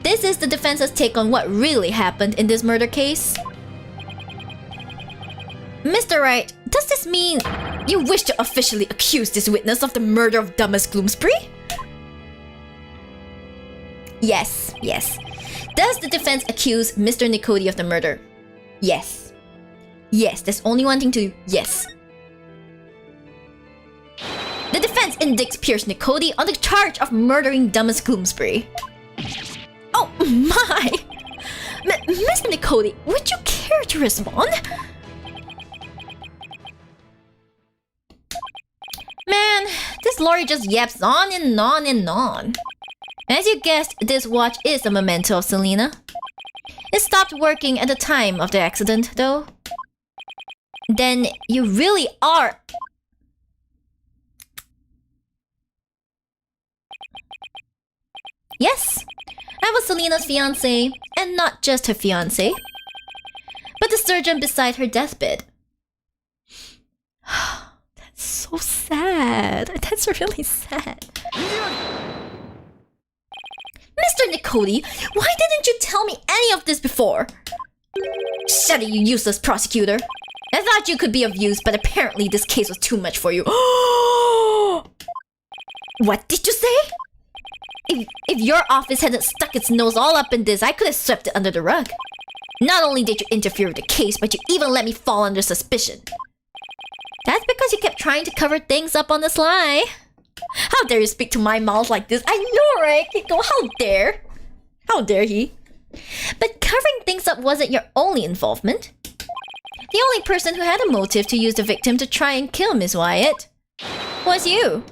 This is the defense's take on what really happened in this murder case. Mr. Wright, does this mean you wish to officially accuse this witness of the murder of Dumbest Gloomspree? Yes, yes. Does the defense accuse Mr. Nicody of the murder? Yes. Yes, there's only one thing to do. Yes. The defense indicts Pierce Nicody on the charge of murdering Dumbest Gloomspree. Oh my! Mr. Nicody, would you care to respond? Man, this lorry just yaps on and on and on. As you guessed, this watch is a memento of Selena. It stopped working at the time of the accident, though. Then you really are... Yes, I was Selena's fiancé, and not just her fiancé, but the surgeon beside her deathbed. That's so sad. That's really sad. Mr. Nicody, why didn't you tell me any of this before? Shut it, you useless prosecutor. I thought you could be of use, but apparently this case was too much for you. What did you say? If your office hadn't stuck its nose all up in this, I could have swept it under the rug. Not only did you interfere with the case, but you even let me fall under suspicion. That's because you kept trying to cover things up on the sly. How dare you speak to my mouth like this? I know, right? Kiko, how dare? How dare he? But covering things up wasn't your only involvement. The only person who had a motive to use the victim to try and kill Miss Wyatt was you.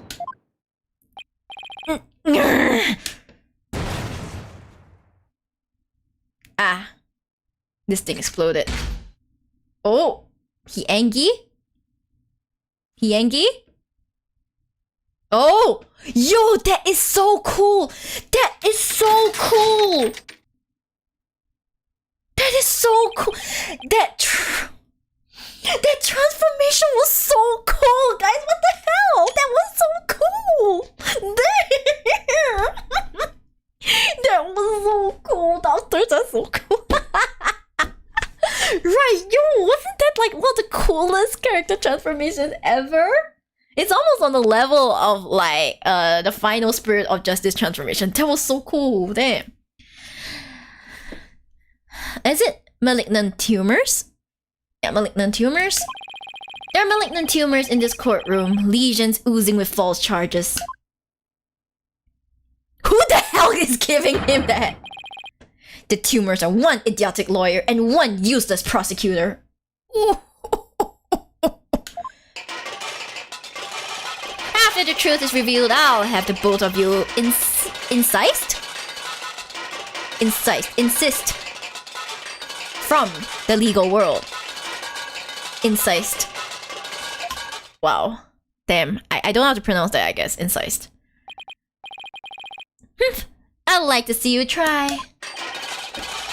Ah. This thing exploded. Oh. He angry? He angry? Oh! Yo, that is so cool! That is so cool! That is so cool! That transformation was so cool, guys! What the hell? That was so cool! Damn! That was so cool! Downstairs, that's so cool! Right, yo, wasn't that like one of the coolest character transformations ever? It's almost on the level of like the final Spirit of Justice transformation. That was so cool, damn. Is it malignant tumors? Yeah, malignant tumors. There are malignant tumors in this courtroom, lesions oozing with false charges. Who the hell is giving him that? The tumors are one idiotic lawyer and one useless prosecutor. After the truth is revealed, I'll have the both of you insist from the legal world. Incist. Wow. Damn. I don't know how to pronounce that, I guess. Incist. I'd like to see you try.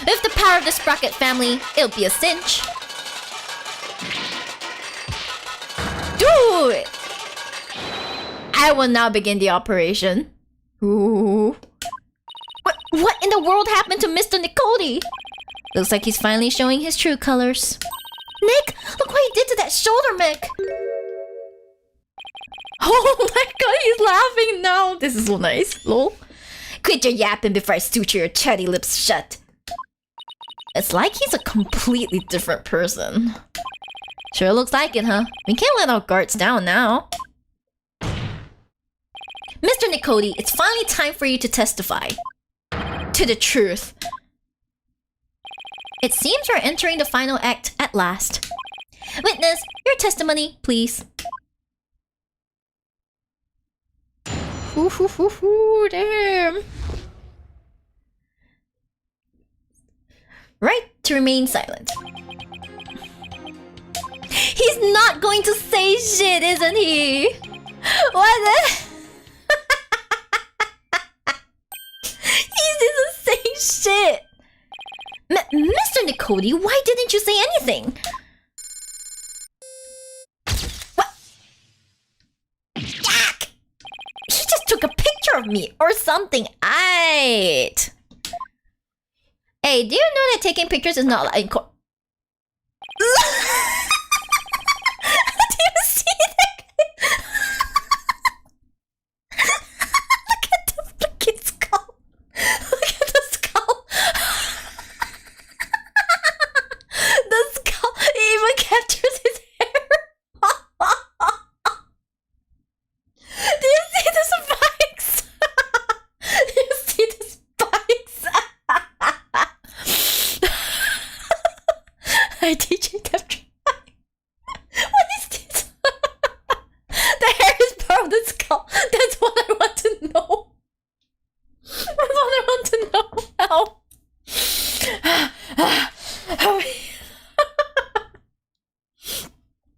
With the power of the Sprocket family, it'll be a cinch. Do it! I will now begin the operation. Ooh. What in the world happened to Mr. Nicody? Looks like he's finally showing his true colors. Nick, look what he did to that shoulder mech. Oh my god, he's laughing now. This is so nice. Lol. Quit your yapping before I suture your chatty lips shut. It's like he's a completely different person. Sure looks like it, huh? We can't let our guards down now. Mr. Nicody, it's finally time for you to testify. To the truth. It seems you're entering the final act at last. Witness, your testimony, please. Damn. Right to remain silent. He's not going to say shit, isn't he? What the? He doesn't say shit. Mr. Nicody, why didn't you say anything? What? Yak! He just took a picture of me or something. Aight. Hey, do you know that taking pictures is not like... Do you see that? Look at the freaking skull. Look at the skull. The skull even captures his hair. Do you see the spikes? Do you see the spikes? I DJ capture. What is this? The hair is part of the skull. That's what I want to know. That's what I want to know. How?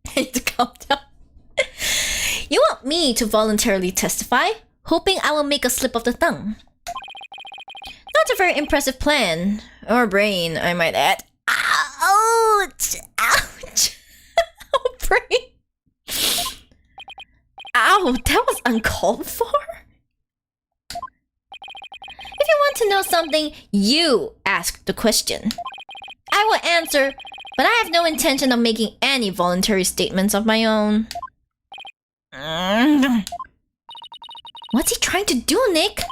I need to calm down. You want me to voluntarily testify, hoping I will make a slip of the tongue. Not a very impressive plan. Or brain, I might add. Ouch! Ouch! Oh, brain! Ow, that was uncalled for? If you want to know something, you ask the question. I will answer, but I have no intention of making any voluntary statements of my own. What's he trying to do, Nick?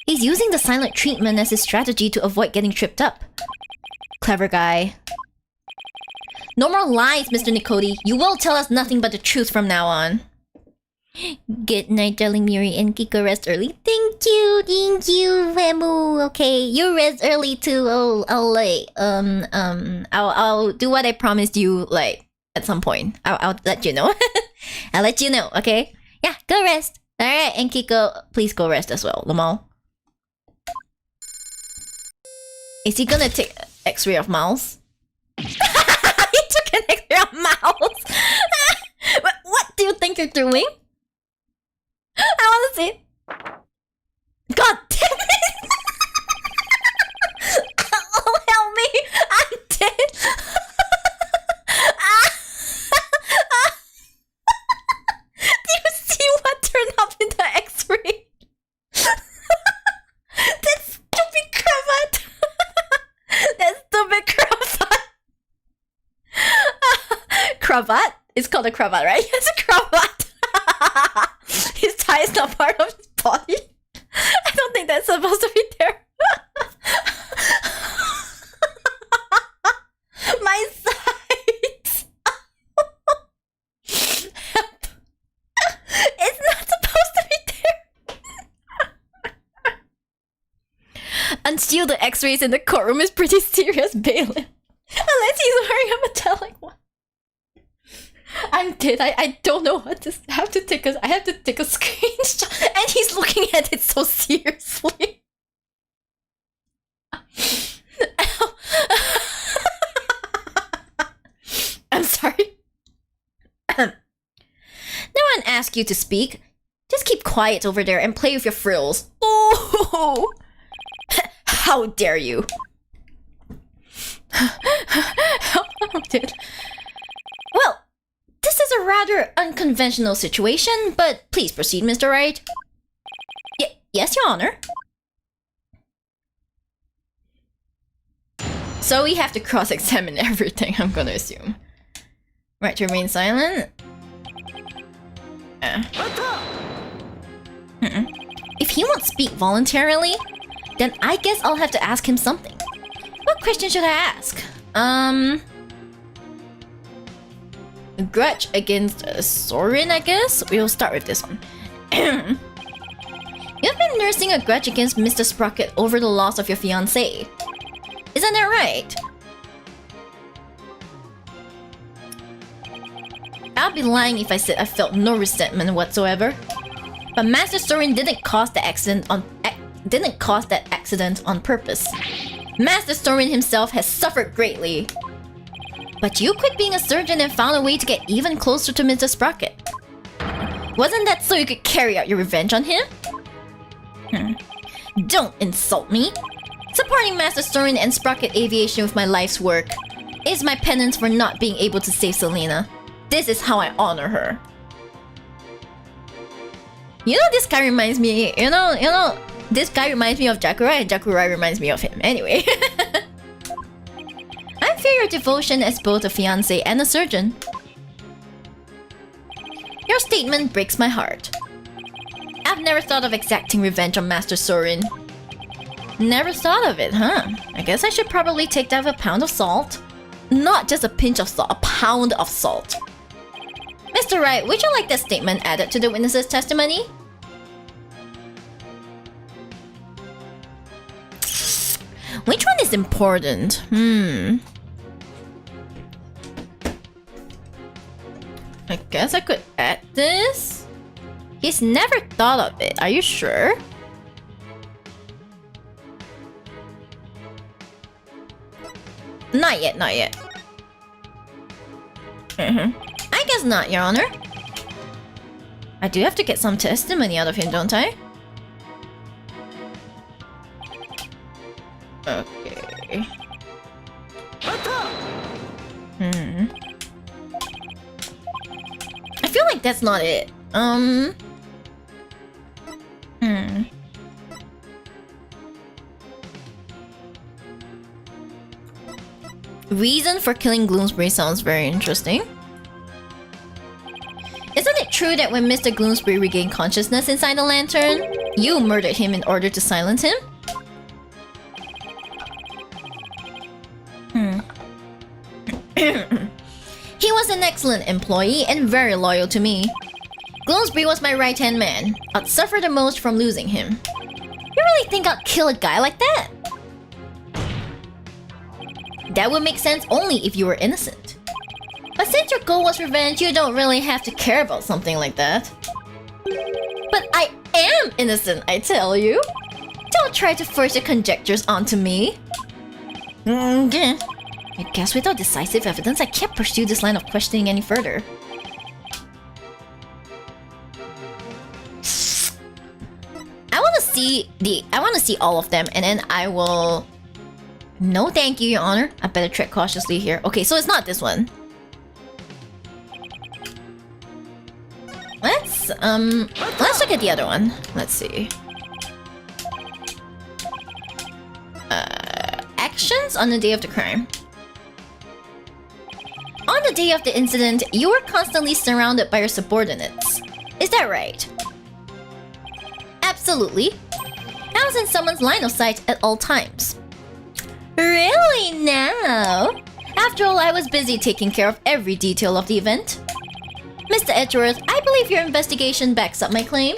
He's using the silent treatment as his strategy to avoid getting tripped up. Clever guy. No more lies, Mr. Nicody. You will tell us nothing but the truth from now on. Good night, darling Miyori and Kiko. Rest early. Thank you, Vemu. Okay, you rest early too. I'll do what I promised you. Like at some point, I'll let you know. I'll let you know. Okay. Yeah, go rest. All right, and Kiko, please go rest as well. Lamal. Is he gonna take X-ray of mouse? He took an X-ray of mouse. What do you think you're doing? I want to see. God damn it! Oh, help me! I'm dead. Do you see what turned up in the X-ray? That stupid cravat. That stupid cravat. Cravat? It's called a cravat, right? It's a cravat. His tie is not part of his body. I don't think that's supposed to be there. My sides. Help. It's not supposed to be there. Unseal the x-rays in the courtroom is pretty serious, bailiff. Unless he's wearing a metallic one. I'm dead. I don't know what to I have to take a screenshot, and he's looking at it so seriously. I'm sorry. No one asked you to speak. Just keep quiet over there and play with your frills. Oh! How dare you? I'm dead. Well, this is a rather unconventional situation, but please proceed, Mr. Wright. Yes, Your Honor. So we have to cross-examine everything, I'm gonna assume. Right to remain silent. If he won't speak voluntarily, then I guess I'll have to ask him something. What question should I ask? A grudge against Sorin, I guess? We'll start with this one. You've been nursing a grudge against Mr. Sprocket over the loss of your fiancé. Isn't that right? I'd be lying if I said I felt no resentment whatsoever. But Master Sorin didn't cause that accident on purpose. Master Sorin himself has suffered greatly. But you quit being a surgeon and found a way to get even closer to Mr. Sprocket. Wasn't that so you could carry out your revenge on him? Don't insult me. Supporting Master Sorin and Sprocket Aviation with my life's work is my penance for not being able to save Selena. This is how I honor her. You know, this guy reminds me, this guy reminds me of Jakurai, and Jakurai reminds me of him. Anyway. I fear your devotion as both a fiancé and a surgeon. Your statement breaks my heart. I've never thought of exacting revenge on Master Sorin. Never thought of it, huh? I guess I should probably take that with a pound of salt. Not just a pinch of salt, a pound of salt. Mr. Wright, would you like that statement added to the witness's testimony? Which one is important? I guess I could add this? He's never thought of it, are you sure? Not yet, not yet. I guess not, Your Honor. I do have to get some testimony out of him, don't I? Okay. I feel like that's not it. Reason for killing Gloomsbury sounds very interesting. Isn't it true that when Mr. Gloomsbury regained consciousness inside the lantern, you murdered him in order to silence him? He was an excellent employee and very loyal to me. Gloomsbury was my right-hand man. I'd suffer the most from losing him. You really think I'd kill a guy like that? That would make sense only if you were innocent. But since your goal was revenge, you don't really have to care about something like that. But I am innocent, I tell you. Don't try to force your conjectures onto me. I guess without decisive evidence, I can't pursue this line of questioning any further. I want to see all of them, and then I will. No, thank you, Your Honor. I better tread cautiously here. Okay, so it's not this one. Let's look at the other one. Let's see. Actions on the day of the crime. On the day of the incident, you were constantly surrounded by your subordinates. Is that right? Absolutely. I was in someone's line of sight at all times. Really now? After all, I was busy taking care of every detail of the event. Mr. Edgeworth, I believe your investigation backs up my claim.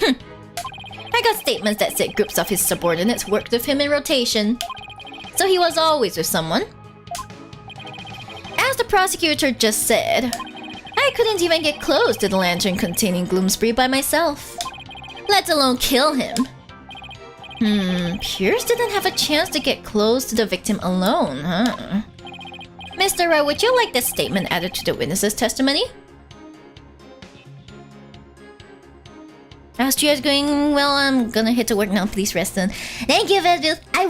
I got statements that said groups of his subordinates worked with him in rotation. So he was always with someone. As the prosecutor just said, I couldn't even get close to the lantern containing Gloomsbury by myself. Let alone kill him. Pierce didn't have a chance to get close to the victim alone, huh? Mr. Wright, would you like that statement added to the witness's testimony? How's you going? Well, I'm gonna hit to work now. Please rest then. Thank you, Vesville. I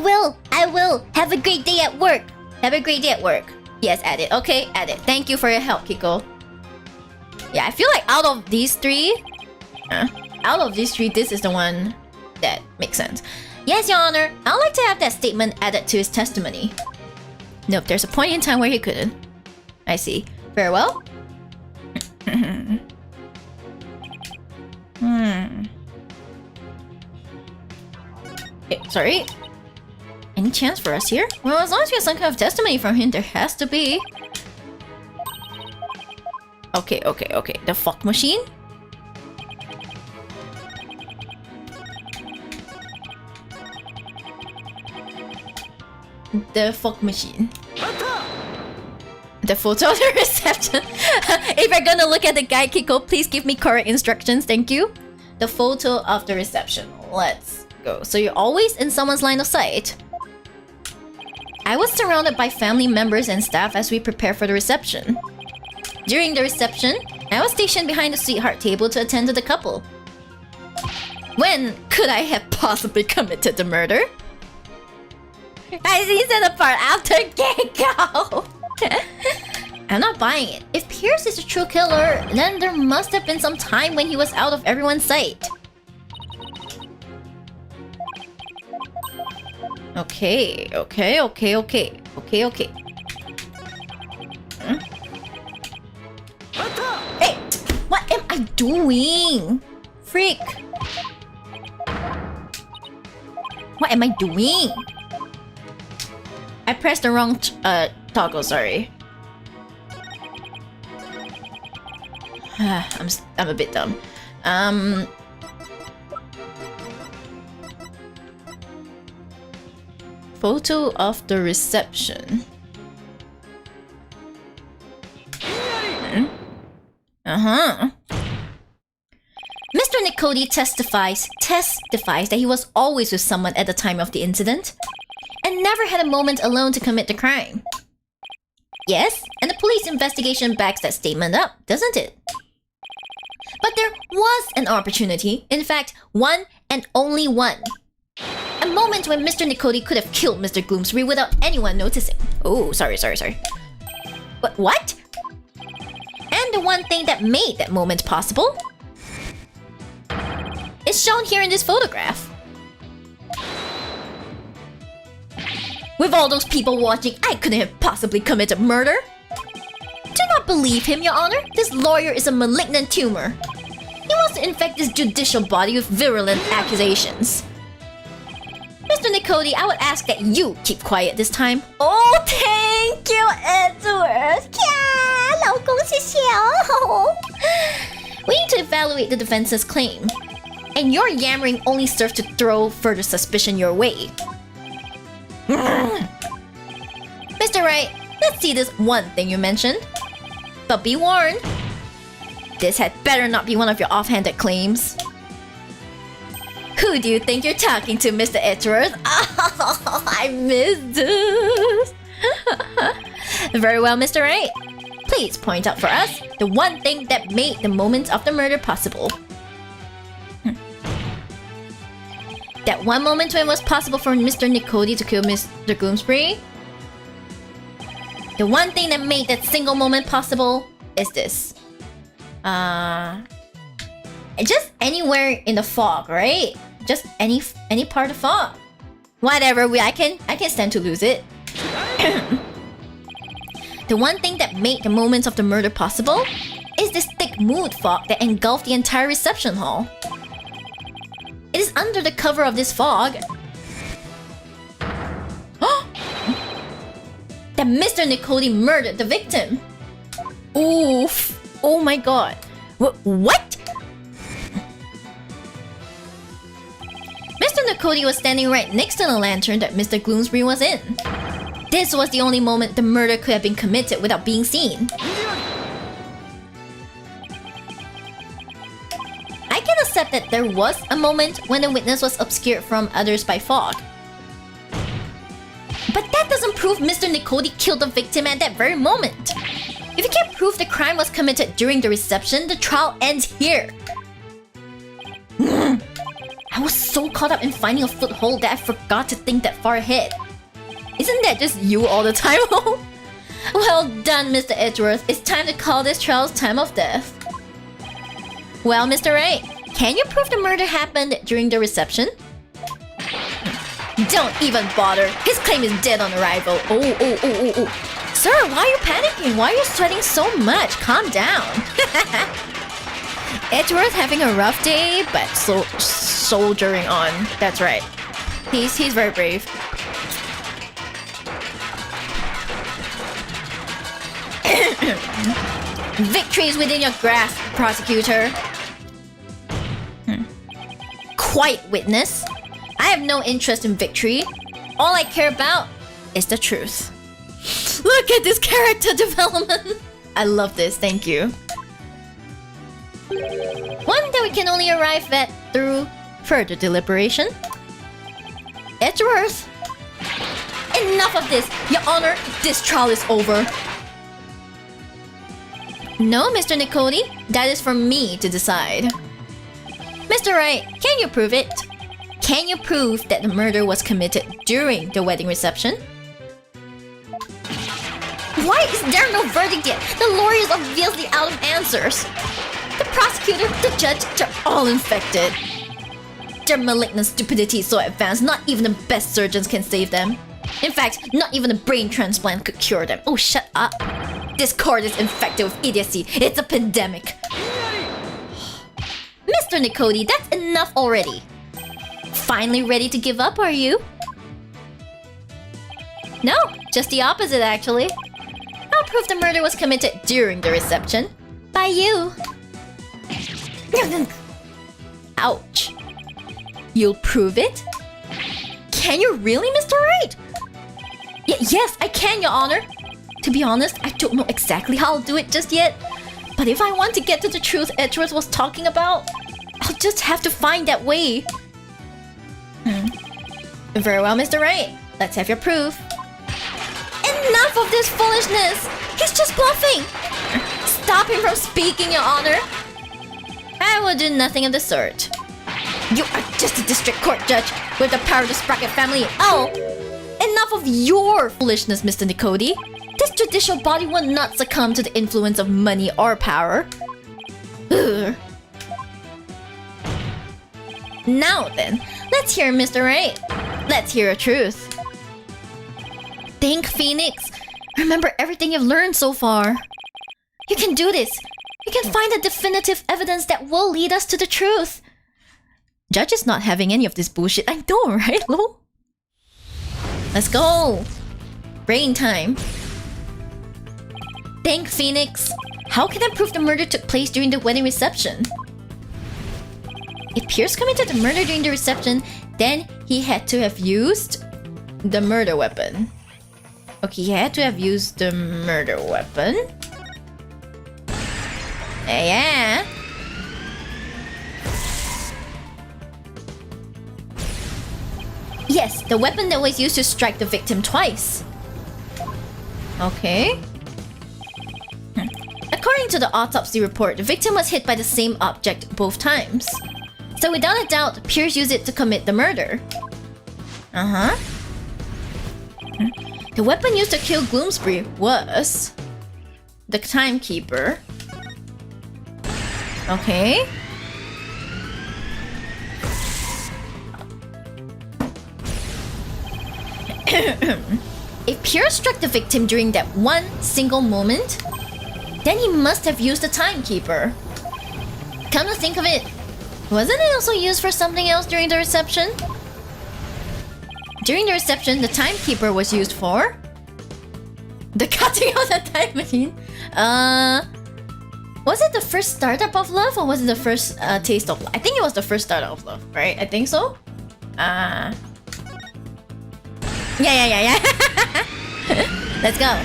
will. Have a great day at work. Have a great day at work. Yes, add it. Okay, add it. Thank you for your help, Kiko. Yeah, I feel like out of these three, this is the one that makes sense. Yes, Your Honor. I'd like to have that statement added to his testimony. Nope, there's a point in time where he couldn't. I see. Very well. Sorry? Any chance for us here? Well, as long as we have some kind of testimony from him, there has to be. Okay. The fuck machine? The fuck machine. The photo of the reception. If you're gonna look at the guide, Kiko, please give me correct instructions. Thank you. The photo of the reception. Let's go. So you're always in someone's line of sight. I was surrounded by family members and staff as we prepare for the reception. During the reception, I was stationed behind the sweetheart table to attend to the couple. When could I have possibly committed the murder? I see the part after Keiko. I'm not buying it. If Pierce is a true killer, then there must have been some time when he was out of everyone's sight. Okay. Hmm? Hey! What am I doing? Freak! What am I doing? I pressed the wrong toggle, sorry. I'm a bit dumb. Photo of the reception. Mr. Nicody testifies that he was always with someone at the time of the incident and never had a moment alone to commit the crime. Yes, and the police investigation backs that statement up, doesn't it? But there was an opportunity, in fact, one and only one. A moment when Mr. Nicody could have killed Mr. Gloomsbury without anyone noticing. Oh, sorry. But what? And the one thing that made that moment possible is shown here in this photograph. With all those people watching, I couldn't have possibly committed murder. Do not believe him, Your Honor. This lawyer is a malignant tumor. He wants to infect this judicial body with virulent accusations. Mr. Nicody, I would ask that you keep quiet this time. Oh, thank you, Edward. Yeah, 老公谢谢哦. We need to evaluate the defense's claim. And your yammering only serves to throw further suspicion your way. Mr. Wright, let's see this one thing you mentioned. But be warned, this had better not be one of your offhanded claims. Who do you think you're talking to, Mr. Edgeworth? Oh, I missed this. Very well, Mr. Wright. Please point out for us the one thing that made the moment of the murder possible. That one moment when it was possible for Mr. Nicody to kill Mr. Gloomsbury. The one thing that made that single moment possible is this. Just anywhere in the fog, right? Just any part of the fog. Whatever, I can stand to lose it. The one thing that made the moments of the murder possible is this thick mood fog that engulfed the entire reception hall. It is under the cover of this fog that Mr. Nicody murdered the victim. Oof. Oh my god. What? Mr. Nicody was standing right next to the lantern that Mr. Gloomsbury was in. This was the only moment the murder could have been committed without being seen. I can accept that there was a moment when the witness was obscured from others by fog. But that doesn't prove Mr. Nicody killed the victim at that very moment. If you can't prove the crime was committed during the reception, the trial ends here. I was so caught up in finding a foothold that I forgot to think that far ahead. Isn't that just you all the time? Well done, Mr. Edgeworth. It's time to call this trial's time of death. Well, Mr. Wright, can you prove the murder happened during the reception? Don't even bother. His claim is dead on arrival. Oh. Sir, why are you panicking? Why are you sweating so much? Calm down. Edgeworth having a rough day, but soldiering on. That's right. He's very brave. Victory is within your grasp, prosecutor. Quite, witness. I have no interest in victory. All I care about is the truth. Look at this character development. I love this, thank you. One that we can only arrive at through further deliberation. Edgeworth! Enough of this! Your Honor, this trial is over. No, Mr. Nicody, that is for me to decide. Mr. Wright, can you prove it? Can you prove that the murder was committed during the wedding reception? Why is there no verdict yet? The lawyer is obviously out of answers. The prosecutor, the judge, they're all infected. Their malignant stupidity is so advanced, not even the best surgeons can save them. In fact, not even a brain transplant could cure them. Oh, shut up. This court is infected with idiocy. It's a pandemic. Mr. Nicody, that's enough already. Finally ready to give up, are you? No, just the opposite actually. I'll prove the murder was committed during the reception. By you. Ouch. You'll prove it? Can you really, Mr. Wright? Yes, I can, Your Honor. To be honest, I don't know exactly how I'll do it just yet. But if I want to get to the truth Edgeworth was talking about, I'll just have to find that way. Very well, Mr. Wright. Let's have your proof. Enough of this foolishness! He's just bluffing! Stop him from speaking, Your Honor! I will do nothing of the sort. You are just a district court judge with the power to sprocket family. Oh! Enough of your foolishness, Mr. Nicody. This judicial body will not succumb to the influence of money or power. Ugh. Now then, let's hear Mr. Wright. Let's hear a truth. Think, Phoenix. Remember everything you've learned so far. You can do this. You can find the definitive evidence that will lead us to the truth. Judge is not having any of this bullshit. I know, right, Lo? Let's go. Brain time. Think, Phoenix. How can I prove the murder took place during the wedding reception? If Pierce committed the murder during the reception, then he had to have used the murder weapon. Okay, he had to have used the murder weapon. Yeah. Yes, the weapon that was used to strike the victim twice. Okay. According to the autopsy report, the victim was hit by the same object both times. So without a doubt, Pierce used it to commit the murder. Uh-huh. The weapon used to kill Gloomsbury was the timekeeper. Okay. If Pierce struck the victim during that one single moment, then he must have used the timekeeper. Come to think of it, wasn't it also used for something else during the reception? During the reception, the timekeeper was used for the cutting of the time machine. Was it the first startup of love or was it the first taste of love? I think it was the first startup of love, right? I think so. Yeah. Let's go.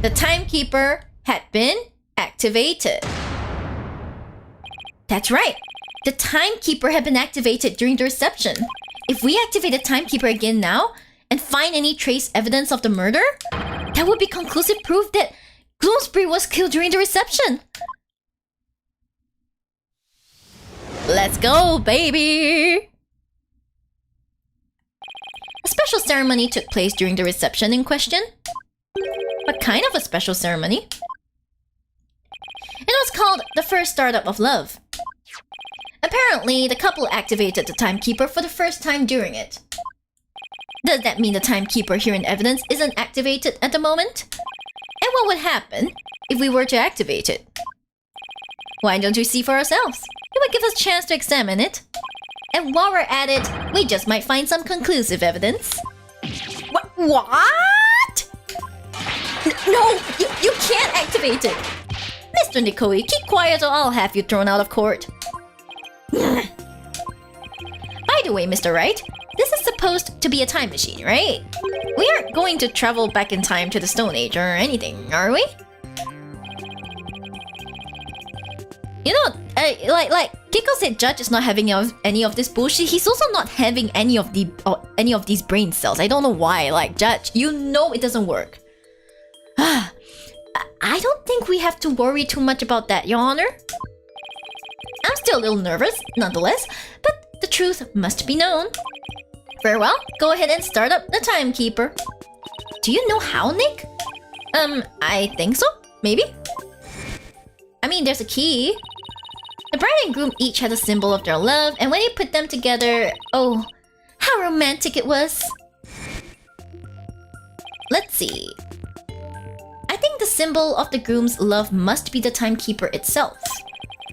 The timekeeper had been activated. That's right. The timekeeper had been activated during the reception. If we activate the timekeeper again now and find any trace evidence of the murder, that would be conclusive proof that Gloomsbury was killed during the reception. Let's go, baby! A special ceremony took place during the reception in question. What kind of a special ceremony? It was called the first startup of love. Apparently, the couple activated the timekeeper for the first time during it. Does that mean the timekeeper here in evidence isn't activated at the moment? And what would happen if we were to activate it? Why don't we see for ourselves? It would give us a chance to examine it. And while we're at it, we just might find some conclusive evidence. What? No, you can't activate it. Mr. Nicody, keep quiet or I'll have you thrown out of court. By the way, Mr. Wright, This is supposed to be a time machine, right? We aren't going to travel back in time to the Stone Age or anything, are we? You know, like Kiko said, Judge is not having any of this bullshit. He's also not having any of these brain cells. I don't know why. Like, Judge, you know it doesn't work. I don't think we have to worry too much about that, Your Honor. I'm still a little nervous, nonetheless, but the truth must be known. Very well, go ahead and start up the timekeeper. Do you know how, Nick? I think so, maybe? I mean, there's a key. The bride and groom each had a symbol of their love, and when you put them together, oh, how romantic it was. Let's see. I think the symbol of the groom's love must be the timekeeper itself.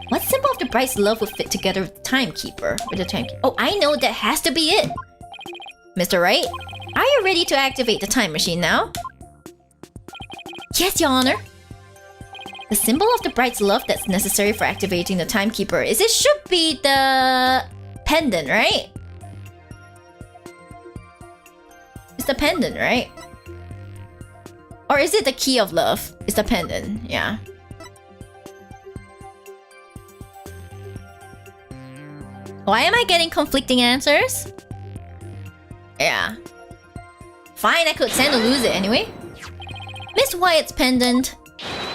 What symbol of the bride's love would fit together with the timekeeper? Oh, I know, that has to be it. Mr. Wright, are you ready to activate the time machine now? Yes, Your Honor. The symbol of the bride's love that's necessary for activating the timekeeper is it should be the pendant, right? It's the pendant, right? Or is it the key of love? It's the pendant, yeah. Why am I getting conflicting answers? Yeah. Fine, I could stand to lose it anyway. Miss Wyatt's pendant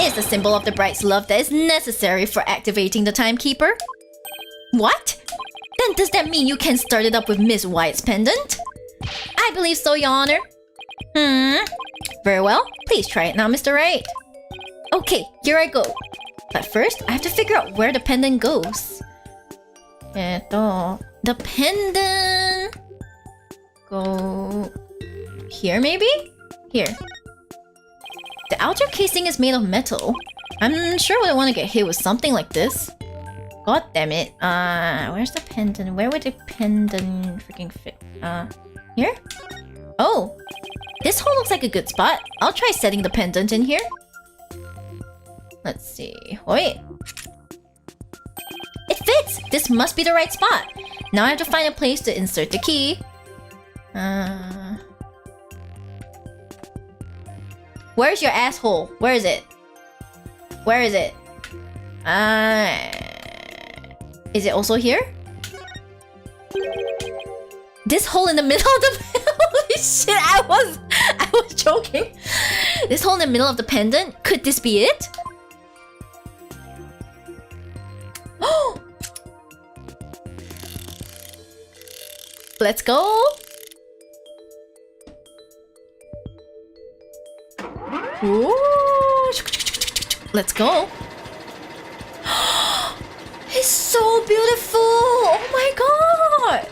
is the symbol of the bride's love that is necessary for activating the timekeeper. What? Then does that mean you can start it up with Miss Wyatt's pendant? I believe so, Your Honor. Very well. Please try it now, Mr. Wright. Okay, here I go. But first, I have to figure out where the pendant goes. The pendant... Go... Here, maybe? Here. The outer casing is made of metal. I'm sure I would want to get hit with something like this. God damn it. Where's the pendant? Where would the pendant freaking fit? Here? Oh! This hole looks like a good spot. I'll try setting the pendant in here. Let's see. Wait. It fits! This must be the right spot. Now I have to find a place to insert the key. Where's your asshole? Where is it? Where is it? Is it also here? This hole in the middle of the... Holy shit, I was joking. This hole in the middle of the pendant? Could this be it? Oh! Let's go. Ooh. Let's go. It's so beautiful. Oh my god.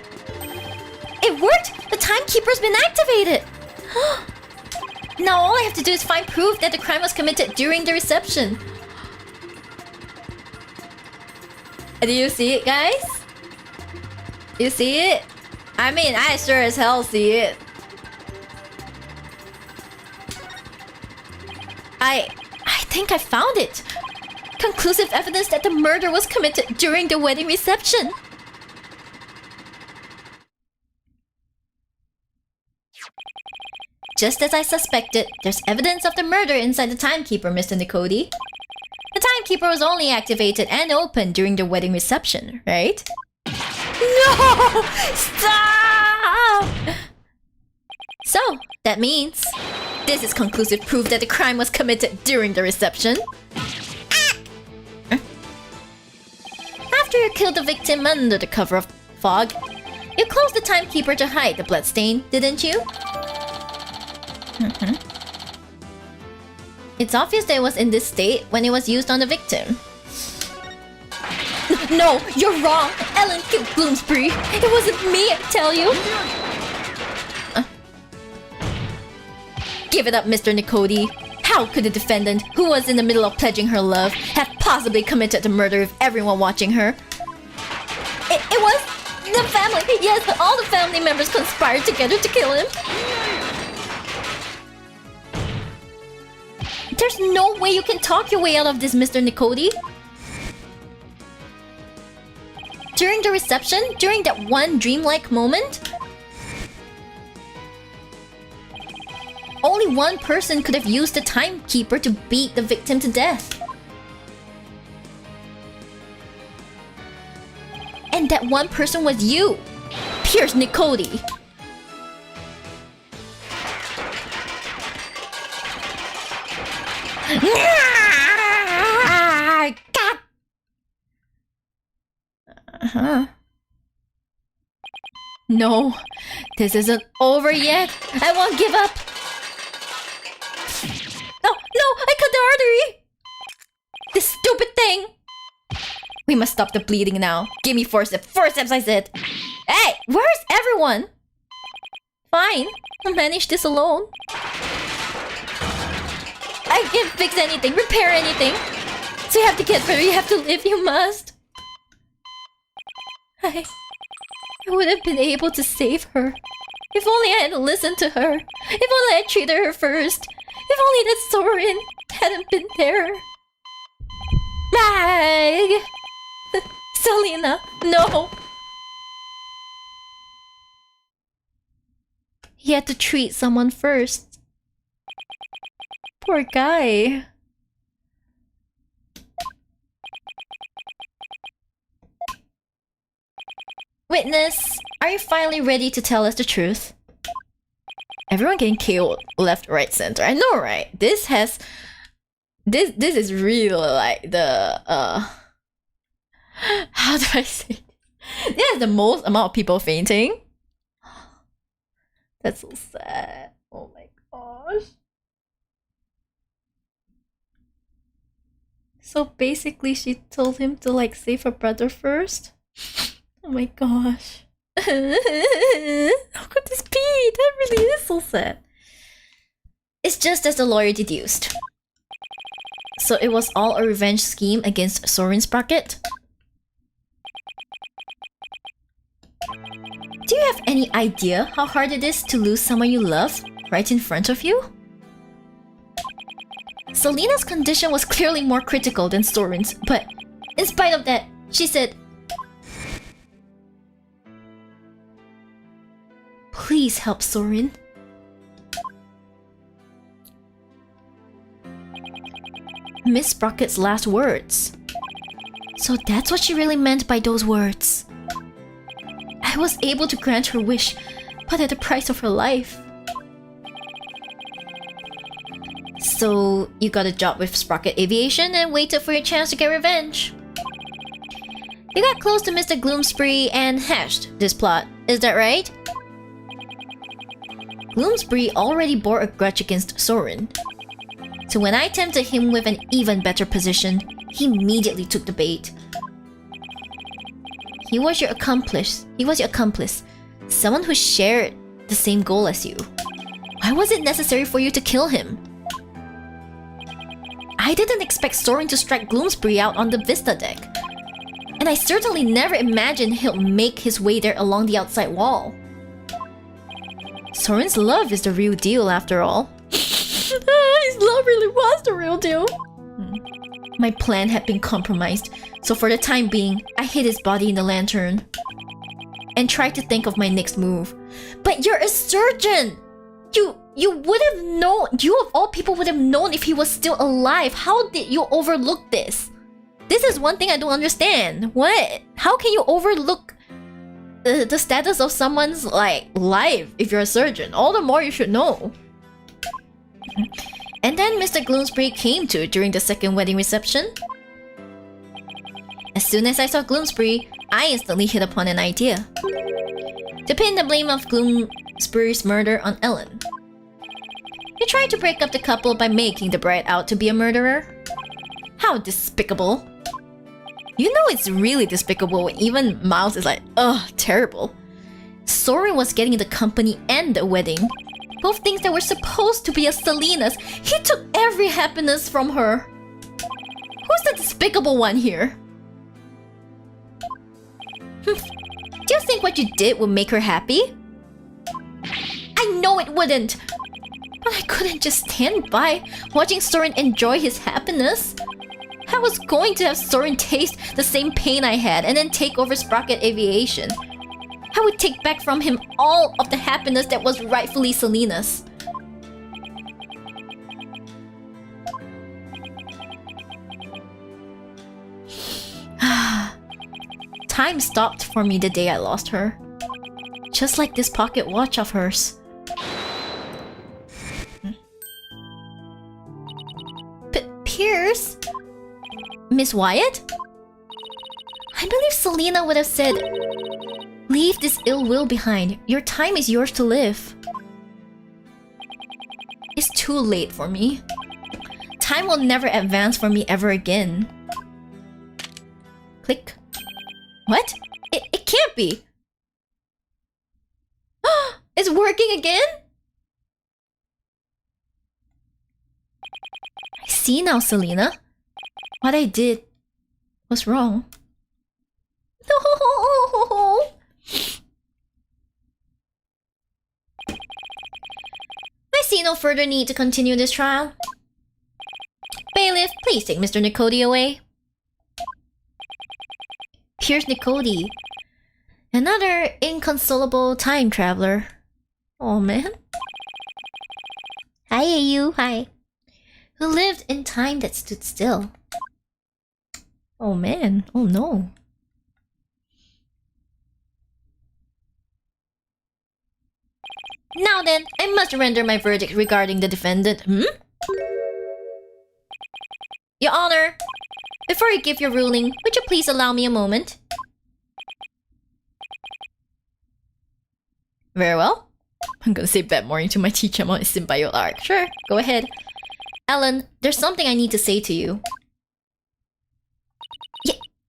It worked. The timekeeper's been activated. Now all I have to do is find proof that the crime was committed during the reception. Do you see it, guys? You see it? I mean, I sure as hell see it. I think I found it. Conclusive evidence that the murder was committed during the wedding reception. Just as I suspected, there's evidence of the murder inside the timekeeper, Mr. Nicody. The timekeeper was only activated and opened during the wedding reception, right? No! Stop! So, that means this is conclusive proof that the crime was committed during the reception. After you killed the victim under the cover of fog, you closed the timekeeper to hide the bloodstain, didn't you? It's obvious that it was in this state when it was used on the victim. No, you're wrong! Ellen killed Bloomsbury! It wasn't me, I tell you! Give it up, Mr. Nicody. How could the defendant, who was in the middle of pledging her love, have possibly committed the murder with everyone watching her? It was the family! Yes, all the family members conspired together to kill him! There's no way you can talk your way out of this, Mr. Nicody. During the reception, during that one dreamlike moment, only one person could have used the timekeeper to beat the victim to death. And that one person was you, Pierce Nicody. No, this isn't over yet. I won't give up. No, I cut the artery. This stupid thing. We must stop the bleeding now. Give me forceps. Forceps, I said. Hey, where's everyone? Fine, I'll manage this alone. I can't fix anything, repair anything. So you have to get better, you have to live, you must. I would have been able to save her. If only I had listened to her. If only I treated her first. If only that Soren hadn't been there. Mag! Selena, no! He had to treat someone first. Poor guy. Witness, are you finally ready to tell us the truth? Everyone getting killed left, right, center. I know, right? This is real, like the how do I say it? This is the most amount of people fainting. That's so sad. Oh my gosh. So basically she told him to like save her brother first. Oh my gosh. How could this be? That really is so sad. It's just as the lawyer deduced. So it was all a revenge scheme against Soren Sprocket? Do you have any idea how hard it is to lose someone you love right in front of you? Selena's condition was clearly more critical than Soren's, but in spite of that, she said, "Please help Soren." Miss Sprocket's last words. So that's what she really meant by those words. I was able to grant her wish, but at the price of her life. So you got a job with Sprocket Aviation and waited for your chance to get revenge. You got close to Mr. Gloomspree and hashed this plot, is that right? Gloomspree already bore a grudge against Soren. So when I tempted him with an even better position, he immediately took the bait. He was your accomplice. Someone who shared the same goal as you. Why was it necessary for you to kill him? I didn't expect Soren to strike Gloomspree out on the Vista deck. And I certainly never imagined he'll make his way there along the outside wall. Soren's love is the real deal after all. His love really was the real deal. My plan had been compromised, so for the time being, I hid his body in the lantern and tried to think of my next move. But you're a surgeon! You would have known, you of all people would have known if he was still alive. How did you overlook this? This is one thing I don't understand. What? How can you overlook the status of someone's like life if you're a surgeon? All the more you should know. And then Mr. Gloomspree came to during the second wedding reception. As soon as I saw Gloomspree, I instantly hit upon an idea. To pin the blame of Gloomspree's murder on Ellen. You tried to break up the couple by making the bride out to be a murderer? How despicable. You know it's really despicable when even Miles is like, ugh, terrible. Soren was getting the company and the wedding. Both things that were supposed to be a Selena's. He took every happiness from her. Who's the despicable one here? Do you think what you did would make her happy? I know it wouldn't. But I couldn't just stand by watching Soren enjoy his happiness. I was going to have Soren taste the same pain I had and then take over Sprocket Aviation. I would take back from him all of the happiness that was rightfully Selena's. Time stopped for me the day I lost her. Just like this pocket watch of hers. Pierce? Miss Wyatt? I believe Selena would have said, "Leave this ill will behind. Your time is yours to live." It's too late for me. Time will never advance for me ever again. Click. What? It can't be. It's working again? I see now, Selena. What I did was wrong. No. I see no further need to continue this trial. Bailiff, please take Mr. Nicody away. Here's Nicody. Another inconsolable time traveler. Oh man. Hi, you. Hi. Who lived in time that stood still. Oh man. Oh no. Now then, I must render my verdict regarding the defendant. Your Honor, before you give your ruling, would you please allow me a moment? Very well. I'm gonna say bad morning to my teacher on Symbiote arc. Sure, go ahead. Ellen, there's something I need to say to you.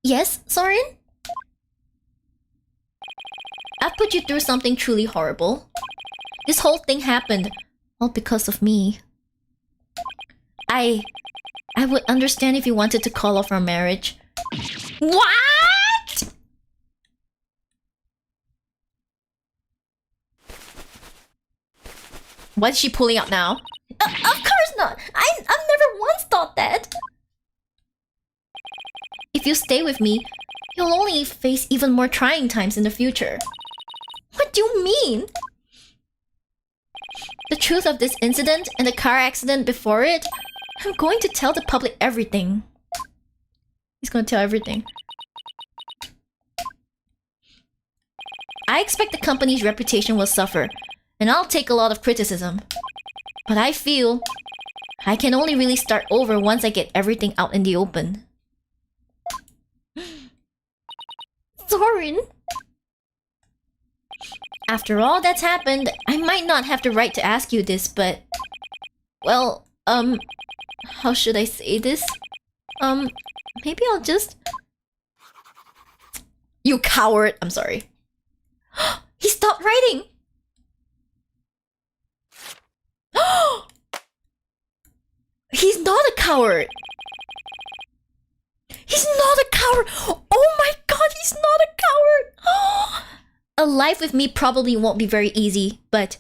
Yes, Soren? I've put you through something truly horrible. This whole thing happened all because of me. I would understand if you wanted to call off our marriage. What? What's she pulling out now? Of course not. I've never once thought that. If you stay with me, you'll only face even more trying times in the future. What do you mean? The truth of this incident and the car accident before it, I'm going to tell the public everything. He's going to tell everything. I expect the company's reputation will suffer, and I'll take a lot of criticism. But I feel I can only really start over once I get everything out in the open. Soren! After all that's happened, I might not have the right to ask you this, but... Well, how should I say this? Maybe I'll just... You coward! I'm sorry. He stopped writing! He's not a coward! He's not a coward! Oh my god, he's not a coward! A life with me probably won't be very easy, but...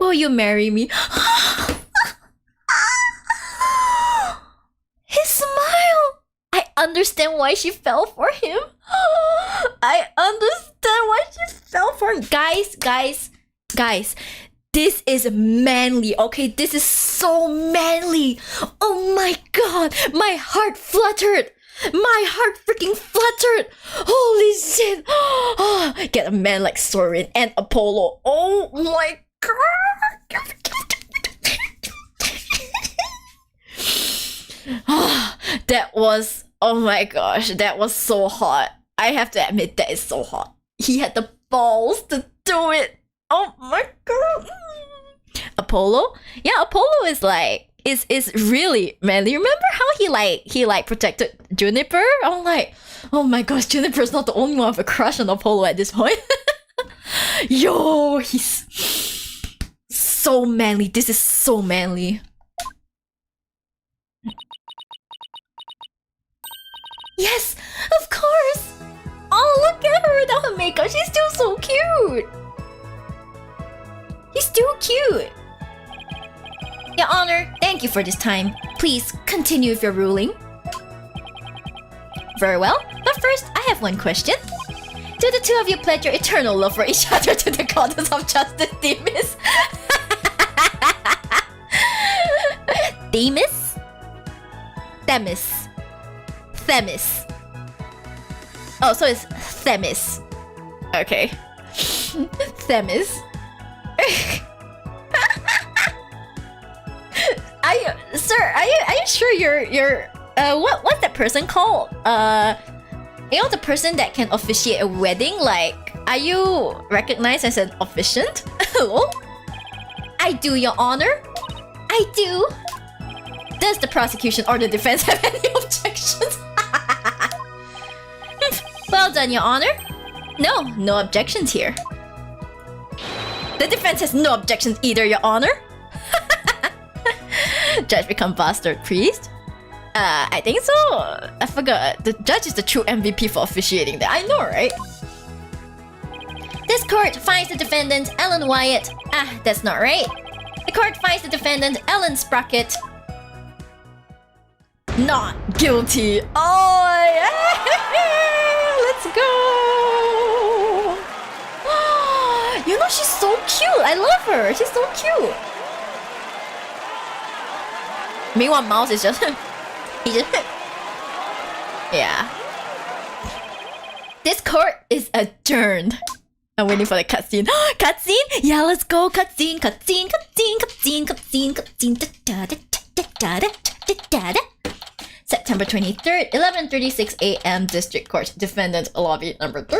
Will you marry me? His smile! I understand why she fell for him. I understand why she fell for him. Guys. This is manly, okay? This is so manly. Oh my god, my heart fluttered. My heart freaking fluttered. Holy shit. Get a man like Soren and Apollo. Oh my god. That was, oh my gosh, that was so hot. I have to admit that is so hot. He had the balls to do it. Oh my god. Apollo? Yeah, Apollo is like is really manly. Remember how he protected Juniper? I'm like, oh my gosh, Juniper's not the only one with a crush on Apollo at this point. Yo, he's so manly. This is so manly. Yes, of course. Oh, look at her without her makeup. She's still so cute. He's still cute. Your Honor, thank you for this time. Please continue with your ruling. Very well, but first I have one question. Do the two of you pledge your eternal love for each other to the goddess of justice, Themis? Themis? Themis. Themis. Oh, so it's Themis. Okay. Themis. Are you sure you're what's that person called? You know, the person that can officiate a wedding? Like, are you recognized as an officiant? Hello? I do, Your Honor. I do. Does the prosecution or the defense have any objections? Well done, Your Honor. No objections here. The defense has no objections either, Your Honor. Judge become bastard priest? I think so. I forgot. The judge is the true MVP for officiating that. I know, right? This court finds the defendant, Ellen Wyatt. Ah, that's not right. The court finds the defendant, Ellen Sprocket, not guilty. Oh, yeah! Let's go! You know, she's so cute. I love her. She's so cute. Meanwhile, Mouse is just... he just... yeah. This court is adjourned. I'm waiting for the cutscene. Cutscene? Yeah, let's go. Cutscene, cutscene, cutscene, cutscene, cutscene, cutscene. September 23rd, 11:36 a.m. District Court. Defendant lobby number 3.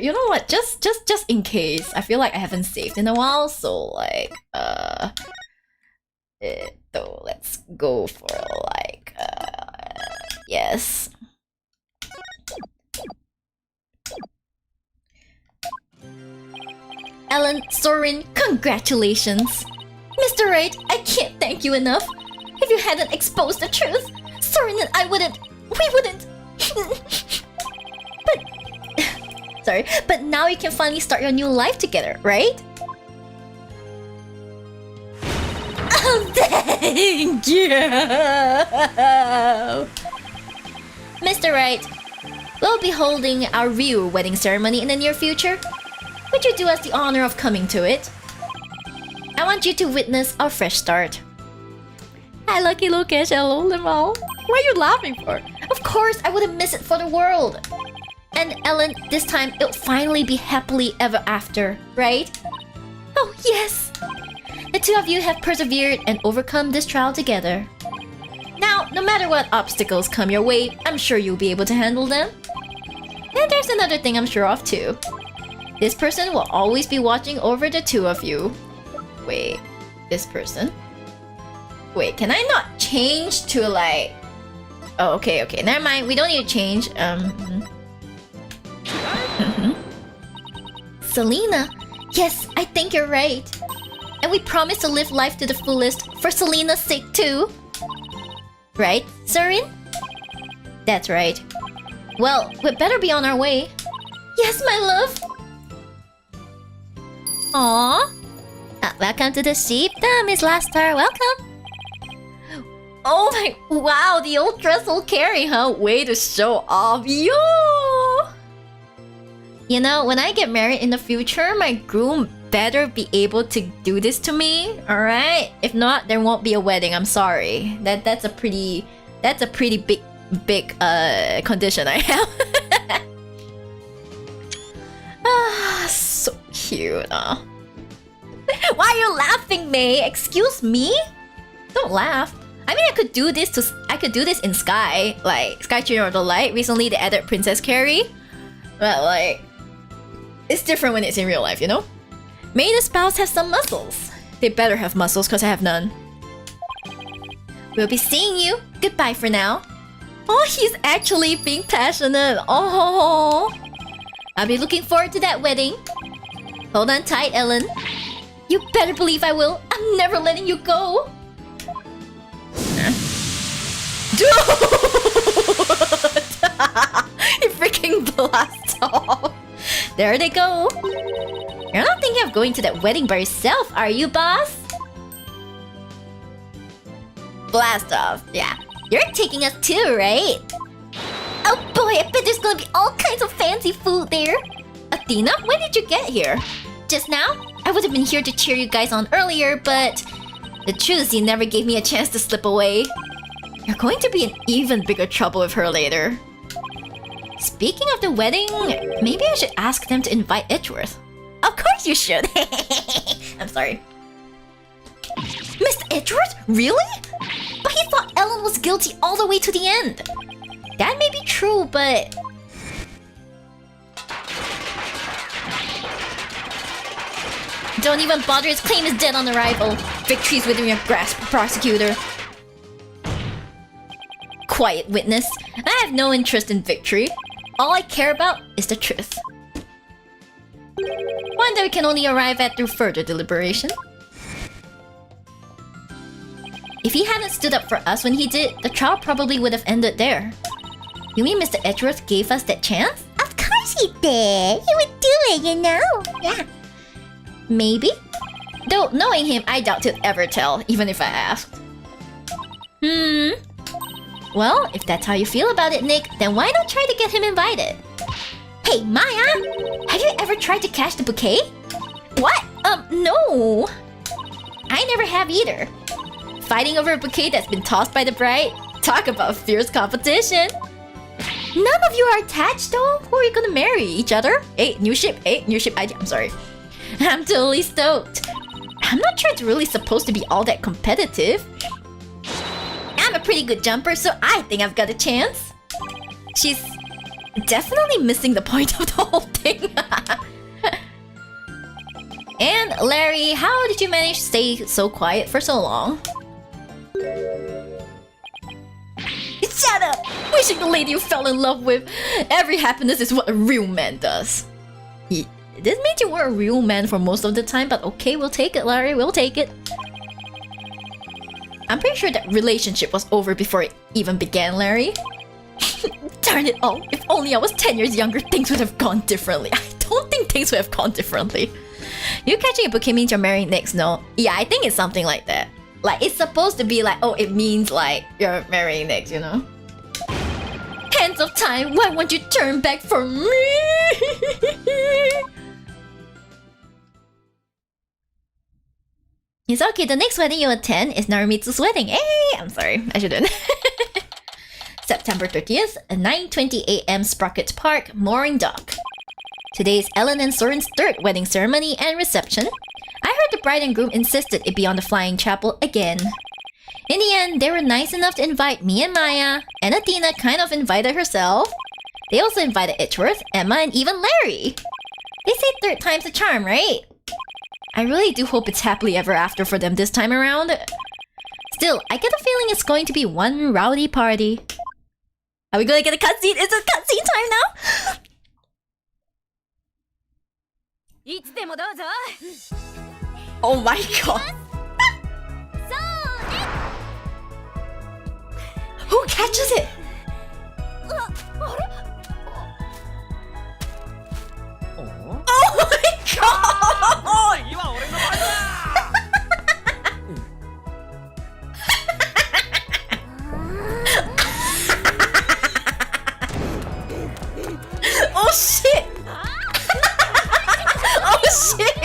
You know what? Just in case. I feel like I haven't saved in a while, so like so let's go for like yes. Ellen, Soren, congratulations! Mr. Wright, I can't thank you enough. If you hadn't exposed the truth, Soren and I wouldn't... we wouldn't... but... sorry, but now you can finally start your new life together, right? Oh, thank you! Mr. Wright, we'll be holding our real wedding ceremony in the near future. Would you do us the honor of coming to it? I want you to witness our fresh start. Hi, Lucky Lucas. Hello, Limal. What are you laughing for? Of course, I wouldn't miss it for the world. And Ellen, this time it'll finally be happily ever after, right? Oh, yes! The two of you have persevered and overcome this trial together. Now, no matter what obstacles come your way, I'm sure you'll be able to handle them. And there's another thing I'm sure of too. This person will always be watching over the two of you. Wait, this person? Wait, can I not change to like... oh, okay, never mind. We don't need to change. Selena? Yes, I think you're right. And we promise to live life to the fullest for Selena's sake too. Right, Soren? That's right. Well, we'd better be on our way. Yes, my love! Aww. Welcome to the Shibdom, Miss Lastar. Welcome. Oh my... wow, the old dress will carry, huh? Way to show off. Yo! You know, when I get married in the future, my groom better be able to do this to me, alright? If not, there won't be a wedding. I'm sorry. That's a pretty big condition I have. Ah, so cute. Why are you laughing, May? Excuse me? Don't laugh. I mean, I could do this in Sky, like Sky Children of the Light. Recently, they added Princess Carrie, but like, it's different when it's in real life, you know. May the spouse have some muscles. They better have muscles, cause I have none. We'll be seeing you. Goodbye for now. Oh, he's actually being passionate. Oh, I'll be looking forward to that wedding. Hold on tight, Ellen. You better believe I will. I'm never letting you go. Dude! He freaking blasts off. There they go. You're not thinking of going to that wedding by yourself, are you, boss? Blast off. Yeah. You're taking us too, right? Oh boy, I bet there's gonna be all kinds of fancy food there. Athena, when did you get here? Just now? I would have been here to cheer you guys on earlier, but... the truth is you never gave me a chance to slip away. You're going to be in even bigger trouble with her later. Speaking of the wedding, maybe I should ask them to invite Edgeworth. Of course you should. I'm sorry. Mr. Edgeworth? Really? But he thought Ellen was guilty all the way to the end. That may be true, but... Don't even bother, his claim is dead on arrival. Victory's within your grasp, prosecutor. Quiet witness. I have no interest in victory. All I care about is the truth. One that we can only arrive at through further deliberation. If he hadn't stood up for us when he did, the trial probably would have ended there. You mean Mr. Edgeworth gave us that chance? Of course he did. He would do it, you know? Yeah. Maybe? Though, knowing him, I doubt he'd ever tell, even if I asked. Well, if that's how you feel about it, Nick, then why not try to get him invited? Hey, Maya! Have you ever tried to catch the bouquet? What? No! I never have either. Fighting over a bouquet that's been tossed by the bride? Talk about fierce competition! None of you are attached though? Who are you gonna marry? Each other? Hey, new ship, I'm sorry. I'm totally stoked. I'm not sure it's really supposed to be all that competitive. I'm a pretty good jumper, so I think I've got a chance. She's definitely missing the point of the whole thing. And Larry, how did you manage to stay so quiet for so long? Shut up! Wishing the lady you fell in love with. Every happiness is what a real man does. This means you were a real man for most of the time, but okay, we'll take it, Larry, we'll take it. I'm pretty sure that relationship was over before it even began, Larry. Darn it all, if only I was 10 years younger, things would have gone differently. I don't think things would have gone differently. You catching a bouquet means you're marrying next, no? Yeah, I think it's something like that. Like, it's supposed to be like, oh, it means like, you're marrying next, you know? Hands of time, why won't you turn back for me? It's okay, the next wedding you attend is Naramitsu's wedding. Hey, I'm sorry, I shouldn't. September 30th, 9:20 AM, Sprocket Park, Mooring Dock. Today is Ellen and Soren's third wedding ceremony and reception. I heard the bride and groom insisted it be on the Flying Chapel again. In the end, they were nice enough to invite me and Maya, and Athena kind of invited herself. They also invited Edgeworth, Emma, and even Larry. They say third time's a charm, right? I really do hope it's happily ever after for them this time around. Still, I get a feeling it's going to be one rowdy party. Are we gonna get a cutscene? Is it cutscene time now? Oh my god. Who catches it? Oh my god! Oh shit! Oh shit!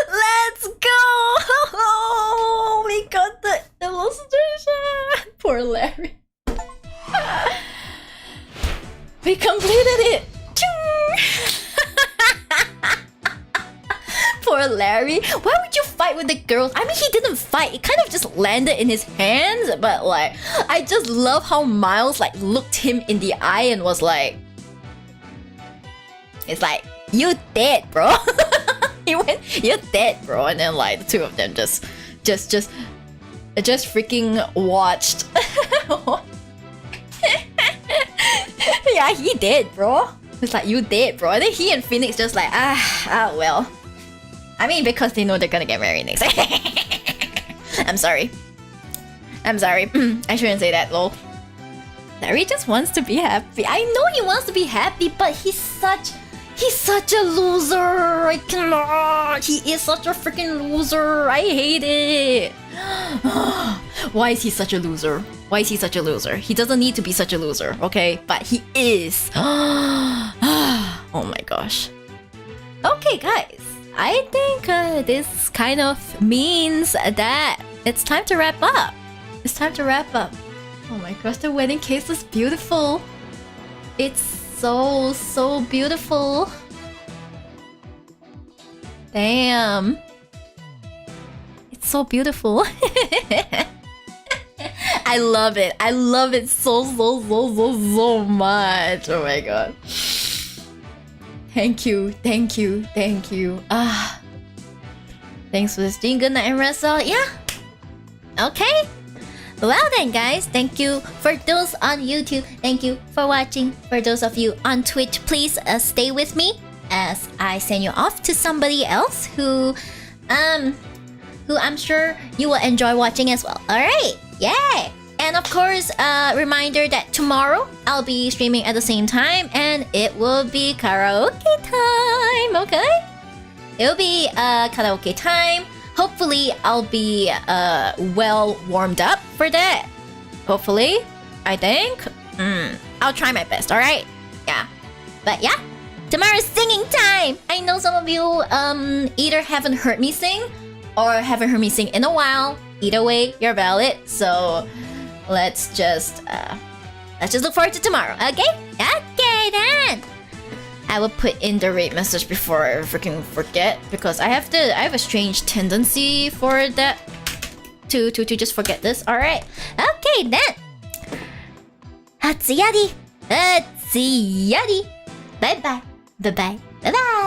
Let's go! Oh, we got the illustration! Poor Larry. We completed it! Poor Larry. Why would you fight with the girls? I mean, he didn't fight. It kind of just landed in his hands. But like, I just love how Miles like looked him in the eye and was like, it's like, you dead, bro. He went, you're dead, bro. And then like the two of them just freaking watched. Yeah, he dead, bro. It's like, you dead, bro. And then he and Phoenix just like, well. I mean, because they know they're gonna get married next. I'm sorry. I shouldn't say that, lol. Larry just wants to be happy. I know he wants to be happy, but he's such a loser. I cannot. He is such a freaking loser. I hate it. Why is he such a loser? Why is he such a loser? He doesn't need to be such a loser, okay? But he is. Oh my gosh. Okay, guys. I think this kind of means that it's time to wrap up. It's time to wrap up. Oh my gosh, the wedding case is beautiful. It's so beautiful. Damn. It's so beautiful. I love it. I love it so much. Oh my god. Thank you. Thanks for listening. Good night and rest all. Yeah. Okay. Well then, guys, thank you for those on YouTube. Thank you for watching. For those of you on Twitch, please stay with me as I send you off to somebody else who I'm sure you will enjoy watching as well. All right, yay! And of course, reminder that tomorrow I'll be streaming at the same time, and it will be karaoke time. Okay, it'll be karaoke time. Hopefully, I'll be well warmed up for that. Hopefully, I think. I'll try my best. All right, yeah. But yeah, tomorrow's singing time. I know some of you either haven't heard me sing or haven't heard me sing in a while. Either way, you're valid. So let's just look forward to tomorrow. Okay? Okay then. I will put in the rate message before I freaking forget, because I have a strange tendency for that to just forget this. All right. Okay then. Hatsuyari. Hatsuyari. Bye bye. Bye bye. Bye bye.